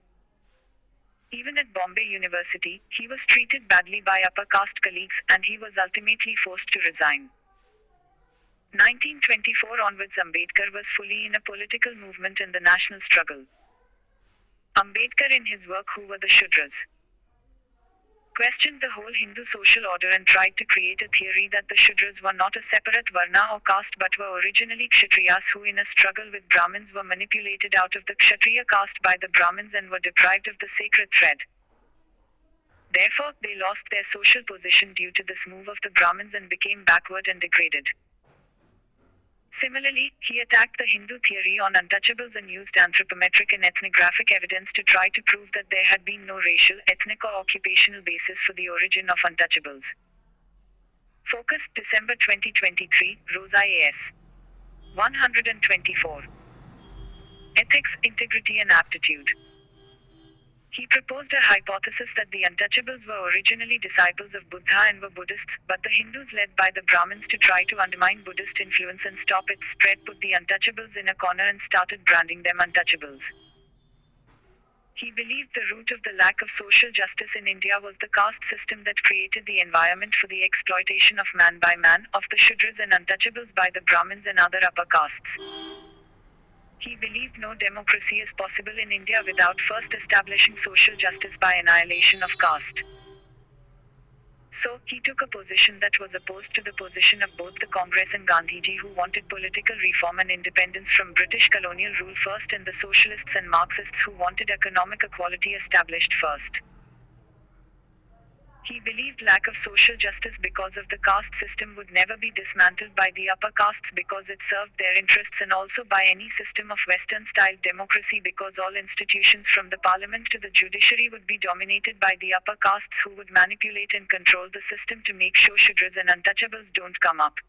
Even at Bombay University, he was treated badly by upper caste colleagues, and he was ultimately forced to resign. 1924 onwards, Ambedkar was fully in a political movement in the national struggle. Ambedkar, in his work Who Were the Shudras?, questioned the whole Hindu social order and tried to create a theory that the Shudras were not a separate Varna or caste but were originally Kshatriyas who in a struggle with Brahmins were manipulated out of the Kshatriya caste by the Brahmins and were deprived of the sacred thread. Therefore, they lost their social position due to this move of the Brahmins and became backward and degraded. Similarly, he attacked the Hindu theory on untouchables and used anthropometric and ethnographic evidence to try to prove that there had been no racial, ethnic or occupational basis for the origin of untouchables. Focus, December 2023, Rosa A.S. 124. Ethics, Integrity and Aptitude. He proposed a hypothesis that the untouchables were originally disciples of Buddha and were Buddhists, but the Hindus led by the Brahmins to try to undermine Buddhist influence and stop its spread put the untouchables in a corner and started branding them untouchables. He believed the root of the lack of social justice in India was the caste system that created the environment for the exploitation of man by man, of the Shudras and untouchables by the Brahmins and other upper castes. He believed no democracy is possible in India without first establishing social justice by annihilation of caste. So, he took a position that was opposed to the position of both the Congress and Gandhiji, who wanted political reform and independence from British colonial rule first, and the socialists and Marxists who wanted economic equality established first. He believed lack of social justice because of the caste system would never be dismantled by the upper castes because it served their interests, and also by any system of Western-style democracy because all institutions from the parliament to the judiciary would be dominated by the upper castes who would manipulate and control the system to make sure Shudras and untouchables don't come up.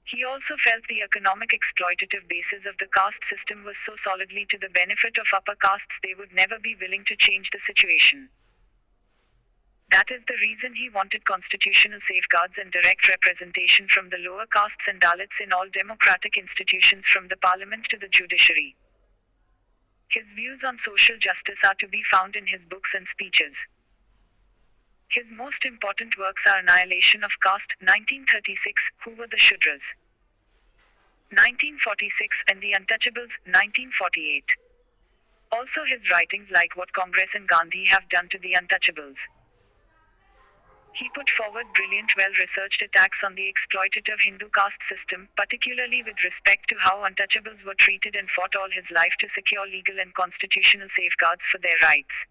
He also felt the economic exploitative basis of the caste system was so solidly to the benefit of upper castes they would never be willing to change the situation. That is the reason he wanted constitutional safeguards and direct representation from the lower castes and Dalits in all democratic institutions from the parliament to the judiciary. His views on social justice are to be found in his books and speeches. His most important works are Annihilation of Caste, 1936, Who Were the Shudras? 1946, and The Untouchables, 1948. Also his writings like What Congress and Gandhi Have Done to the Untouchables. He put forward brilliant, well-researched attacks on the exploitative Hindu caste system, particularly with respect to how untouchables were treated, and fought all his life to secure legal and constitutional safeguards for their rights.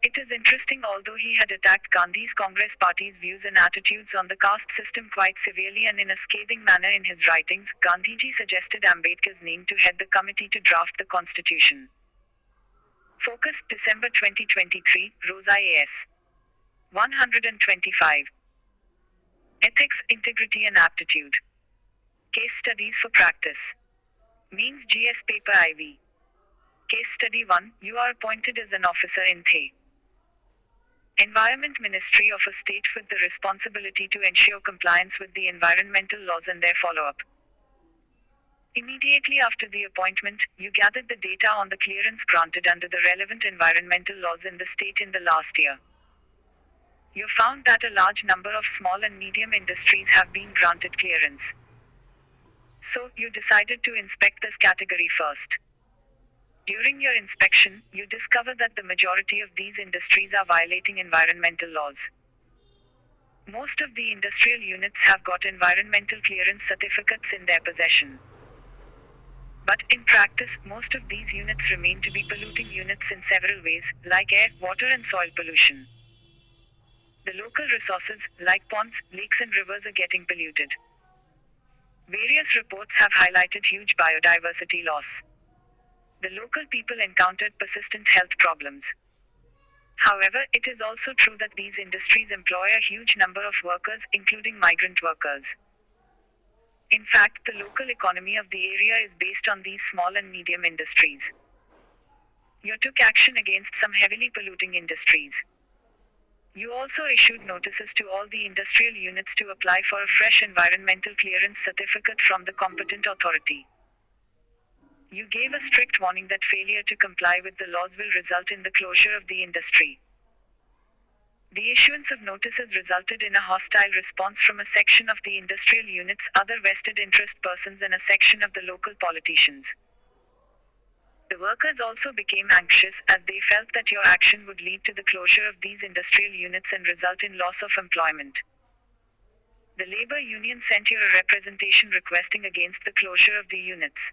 It is interesting, although he had attacked Gandhi's Congress party's views and attitudes on the caste system quite severely and in a scathing manner in his writings, Gandhiji suggested Ambedkar's name to head the committee to draft the constitution. Focus, December 2023, Rosa A.S. 125. Ethics, Integrity and Aptitude. Case Studies for Practice. Means GS Paper IV. Case Study 1. You are appointed as an officer in the Environment Ministry of a state with the responsibility to ensure compliance with the environmental laws and their follow-up. Immediately after the appointment, you gathered the data on the clearance granted under the relevant environmental laws in the state in the last year. You found that a large number of small and medium industries have been granted clearance. So, you decided to inspect this category first. During your inspection, you discover that the majority of these industries are violating environmental laws. Most of the industrial units have got environmental clearance certificates in their possession. But, in practice, most of these units remain to be polluting units in several ways, like air, water and soil pollution. The local resources, like ponds, lakes and rivers, are getting polluted. Various reports have highlighted huge biodiversity loss. The local people encountered persistent health problems. However, it is also true that these industries employ a huge number of workers, including migrant workers. In fact, the local economy of the area is based on these small and medium industries. You took action against some heavily polluting industries. You also issued notices to all the industrial units to apply for a fresh environmental clearance certificate from the competent authority. You gave a strict warning that failure to comply with the laws will result in the closure of the industry. The issuance of notices resulted in a hostile response from a section of the industrial units, other vested interest persons and a section of the local politicians. The workers also became anxious, as they felt that your action would lead to the closure of these industrial units and result in loss of employment. The labor union sent you a representation requesting against the closure of the units.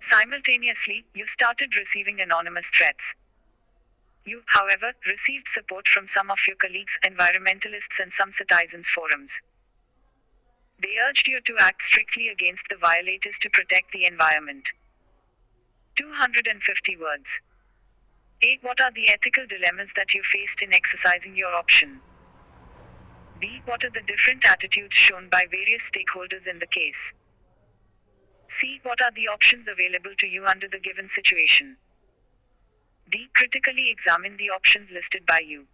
Simultaneously, you started receiving anonymous threats. You, however, received support from some of your colleagues, environmentalists and some citizens forums. They urged you to act strictly against the violators to protect the environment. 250 words. A. What are the ethical dilemmas that you faced in exercising your option? B. What are the different attitudes shown by various stakeholders in the case? C. What are the options available to you under the given situation? D. Critically examine the options listed by you.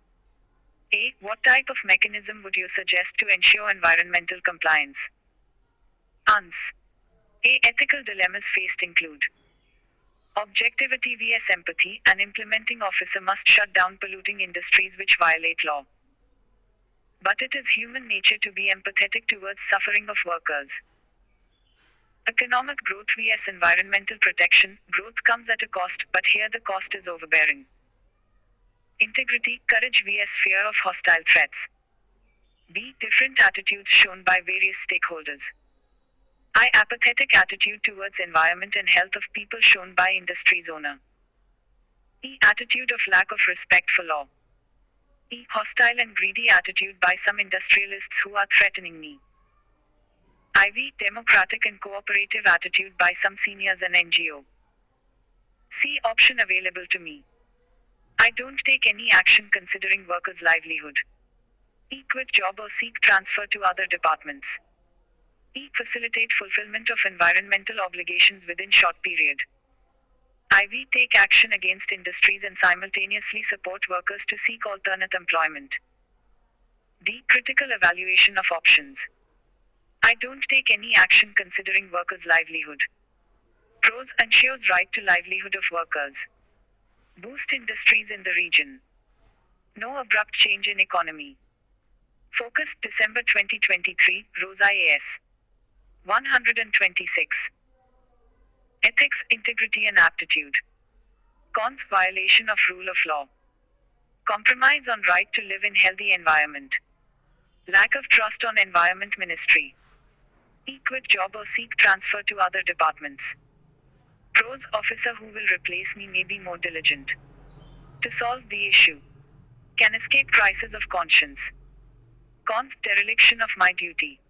A. What type of mechanism would you suggest to ensure environmental compliance? Ans. A. Ethical dilemmas faced include objectivity vs empathy. An implementing officer must shut down polluting industries which violate law. But it is human nature to be empathetic towards suffering of workers. Economic growth vs environmental protection. Growth comes at a cost, but here the cost is overbearing. Integrity, courage vs fear of hostile threats. B. Different attitudes shown by various stakeholders. I. Apathetic attitude towards environment and health of people shown by industry's owner. E. Attitude of lack of respect for law. E. Hostile and greedy attitude by some industrialists who are threatening me. IV. Democratic and cooperative attitude by some seniors and NGO. C. Option available to me. I don't take any action considering workers' livelihood. E. Quit job or seek transfer to other departments. E. Facilitate fulfillment of environmental obligations within short period. IV. Take action against industries and simultaneously support workers to seek alternate employment. D. Critical evaluation of options. I don't take any action considering workers' livelihood. Pros. Ensures right to livelihood of workers. Boost industries in the region. No abrupt change in economy. Focus, December 2023, Rosa A.S. 126. Ethics, integrity and aptitude. Cons. Violation of rule of law. Compromise on right to live in healthy environment. Lack of trust on environment ministry. Quit job or seek transfer to other departments. Pros: officer who will replace me may be more diligent to solve the issue. Can escape crisis of conscience. Cons: dereliction of my duty.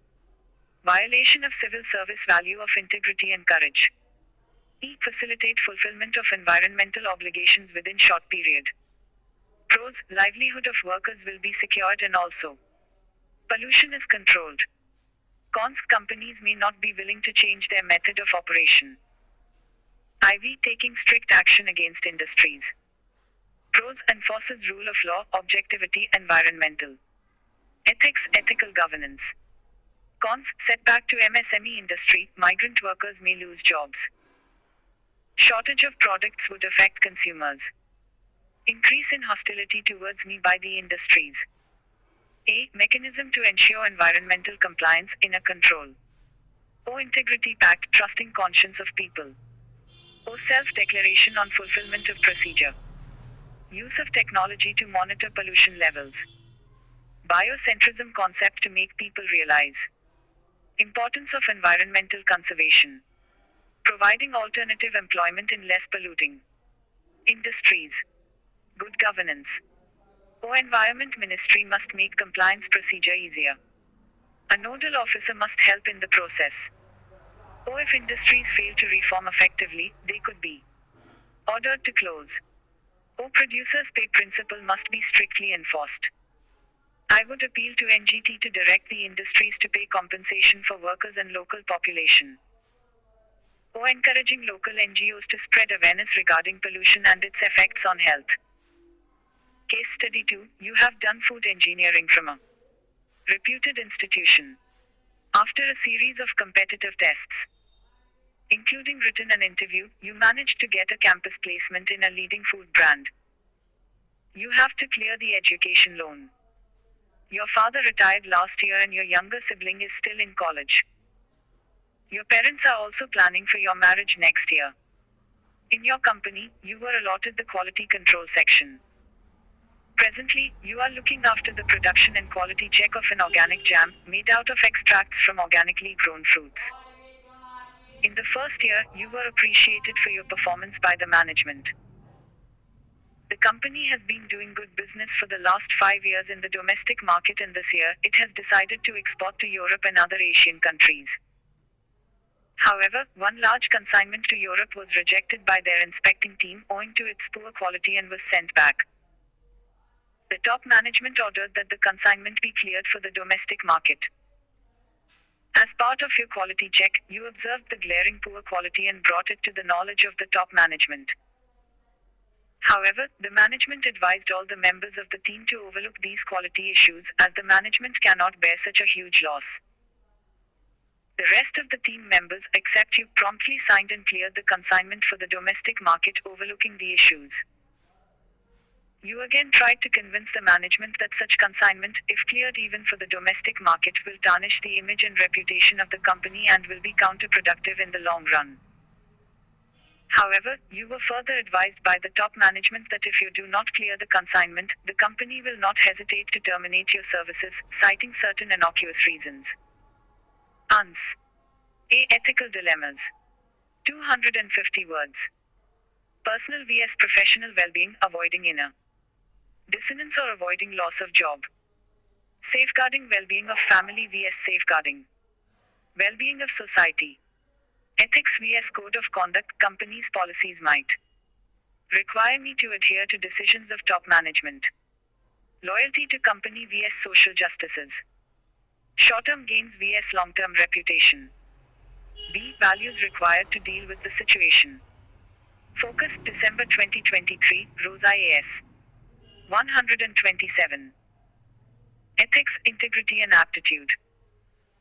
Violation of civil service value of integrity and courage. Facilitate fulfillment of environmental obligations within short period. Pros: livelihood of workers will be secured and also pollution is controlled. Cons: companies may not be willing to change their method of operation. IV taking strict action against industries. Pros: enforces rule of law, objectivity, environmental ethics, ethical governance. Cons: setback to MSME industry, migrant workers may lose jobs. Shortage of products would affect consumers. Increase in hostility towards me by the industries. Mechanism to ensure environmental compliance, inner control. Integrity pact, trusting conscience of people. Self-declaration on fulfillment of procedure. Use of technology to monitor pollution levels. Biocentrism concept to make people realize importance of environmental conservation. Providing alternative employment in less polluting industries. Good governance. Environment ministry must make compliance procedure easier. A nodal officer must help in the process. If industries fail to reform effectively, they could be ordered to close. Producers' pay principle must be strictly enforced. I would appeal to NGT to direct the industries to pay compensation for workers and local population. Encouraging local NGOs to spread awareness regarding pollution and its effects on health. Case study 2. You have done food engineering from a reputed institution. After a series of competitive tests, including written and interview, you managed to get a campus placement in a leading food brand. You have to clear the education loan. Your father retired last year and your younger sibling is still in college. Your parents are also planning for your marriage next year. In your company, you were allotted the quality control section. Presently, you are looking after the production and quality check of an organic jam, made out of extracts from organically grown fruits. In the first year, you were appreciated for your performance by the management. The company has been doing good business for the last 5 years in the domestic market, and this year, it has decided to export to Europe and other Asian countries. However, one large consignment to Europe was rejected by their inspecting team owing to its poor quality and was sent back. The top management ordered that the consignment be cleared for the domestic market. As part of your quality check, you observed the glaring poor quality and brought it to the knowledge of the top management. However, the management advised all the members of the team to overlook these quality issues, as the management cannot bear such a huge loss. The rest of the team members, except you, promptly signed and cleared the consignment for the domestic market, overlooking the issues. You again tried to convince the management that such consignment, if cleared even for the domestic market, will tarnish the image and reputation of the company and will be counterproductive in the long run. However, you were further advised by the top management that if you do not clear the consignment, the company will not hesitate to terminate your services, citing certain innocuous reasons. Ans. Ethical dilemmas. 250 words. Personal vs professional well-being, avoiding inner dissonance or avoiding loss of job. Safeguarding well-being of family vs safeguarding well-being of society. Ethics vs code of conduct. Companies' policies might require me to adhere to decisions of top management. Loyalty to company vs social justices. Short-term gains vs long-term reputation. Values required to deal with the situation. Focus, December 2023, Rosa AS. 127. Ethics, integrity and aptitude.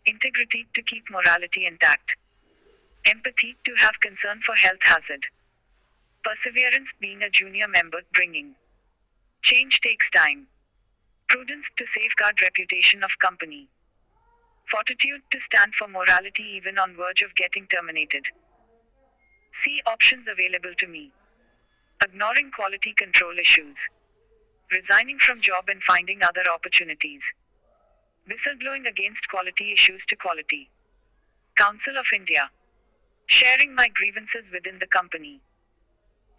Integrity, to keep morality intact. Empathy, to have concern for health hazard. Perseverance, being a junior member, bringing change takes time. Prudence, to safeguard reputation of company. Fortitude, to stand for morality even on verge of getting terminated. See options available to me. Ignoring quality control issues. Resigning from job and finding other opportunities. Whistleblowing against quality issues to Quality Council of India. Sharing my grievances within the company.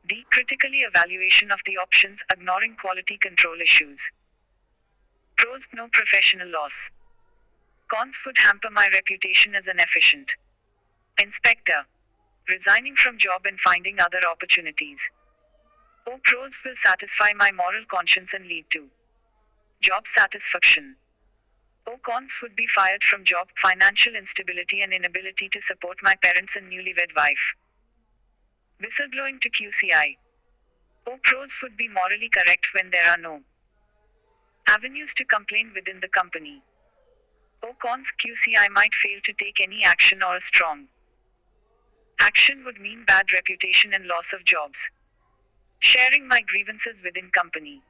D. Critically evaluation of the options, ignoring quality control issues. Pros: no professional loss. Cons: would hamper my reputation as an efficient inspector. Resigning from job and finding other opportunities. O. Pros: will satisfy my moral conscience and lead to job satisfaction. O. Cons: would be fired from job, financial instability and inability to support my parents and newlywed wife. Whistleblowing to QCI. O. Pros: would be morally correct when there are no avenues to complain within the company. O. Cons: QCI might fail to take any action or a strong action would mean bad reputation and loss of jobs. Sharing my grievances within company.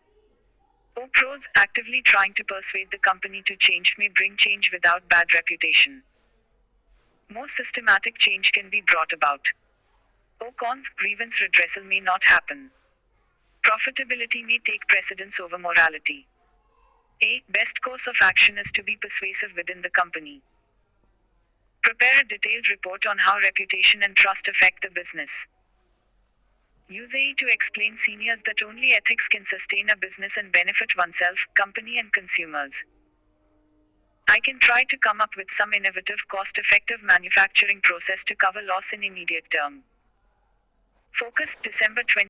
O. Pros: actively trying to persuade the company to change may bring change without bad reputation. More systematic change can be brought about. O. Cons: grievance redressal may not happen. Profitability may take precedence over morality. A. Best course of action is to be persuasive within the company. Prepare a detailed report on how reputation and trust affect the business. Use AI to explain seniors that only ethics can sustain a business and benefit oneself, company and consumers. I can try to come up with some innovative, cost-effective manufacturing process to cover loss in immediate term. Focus: December 20.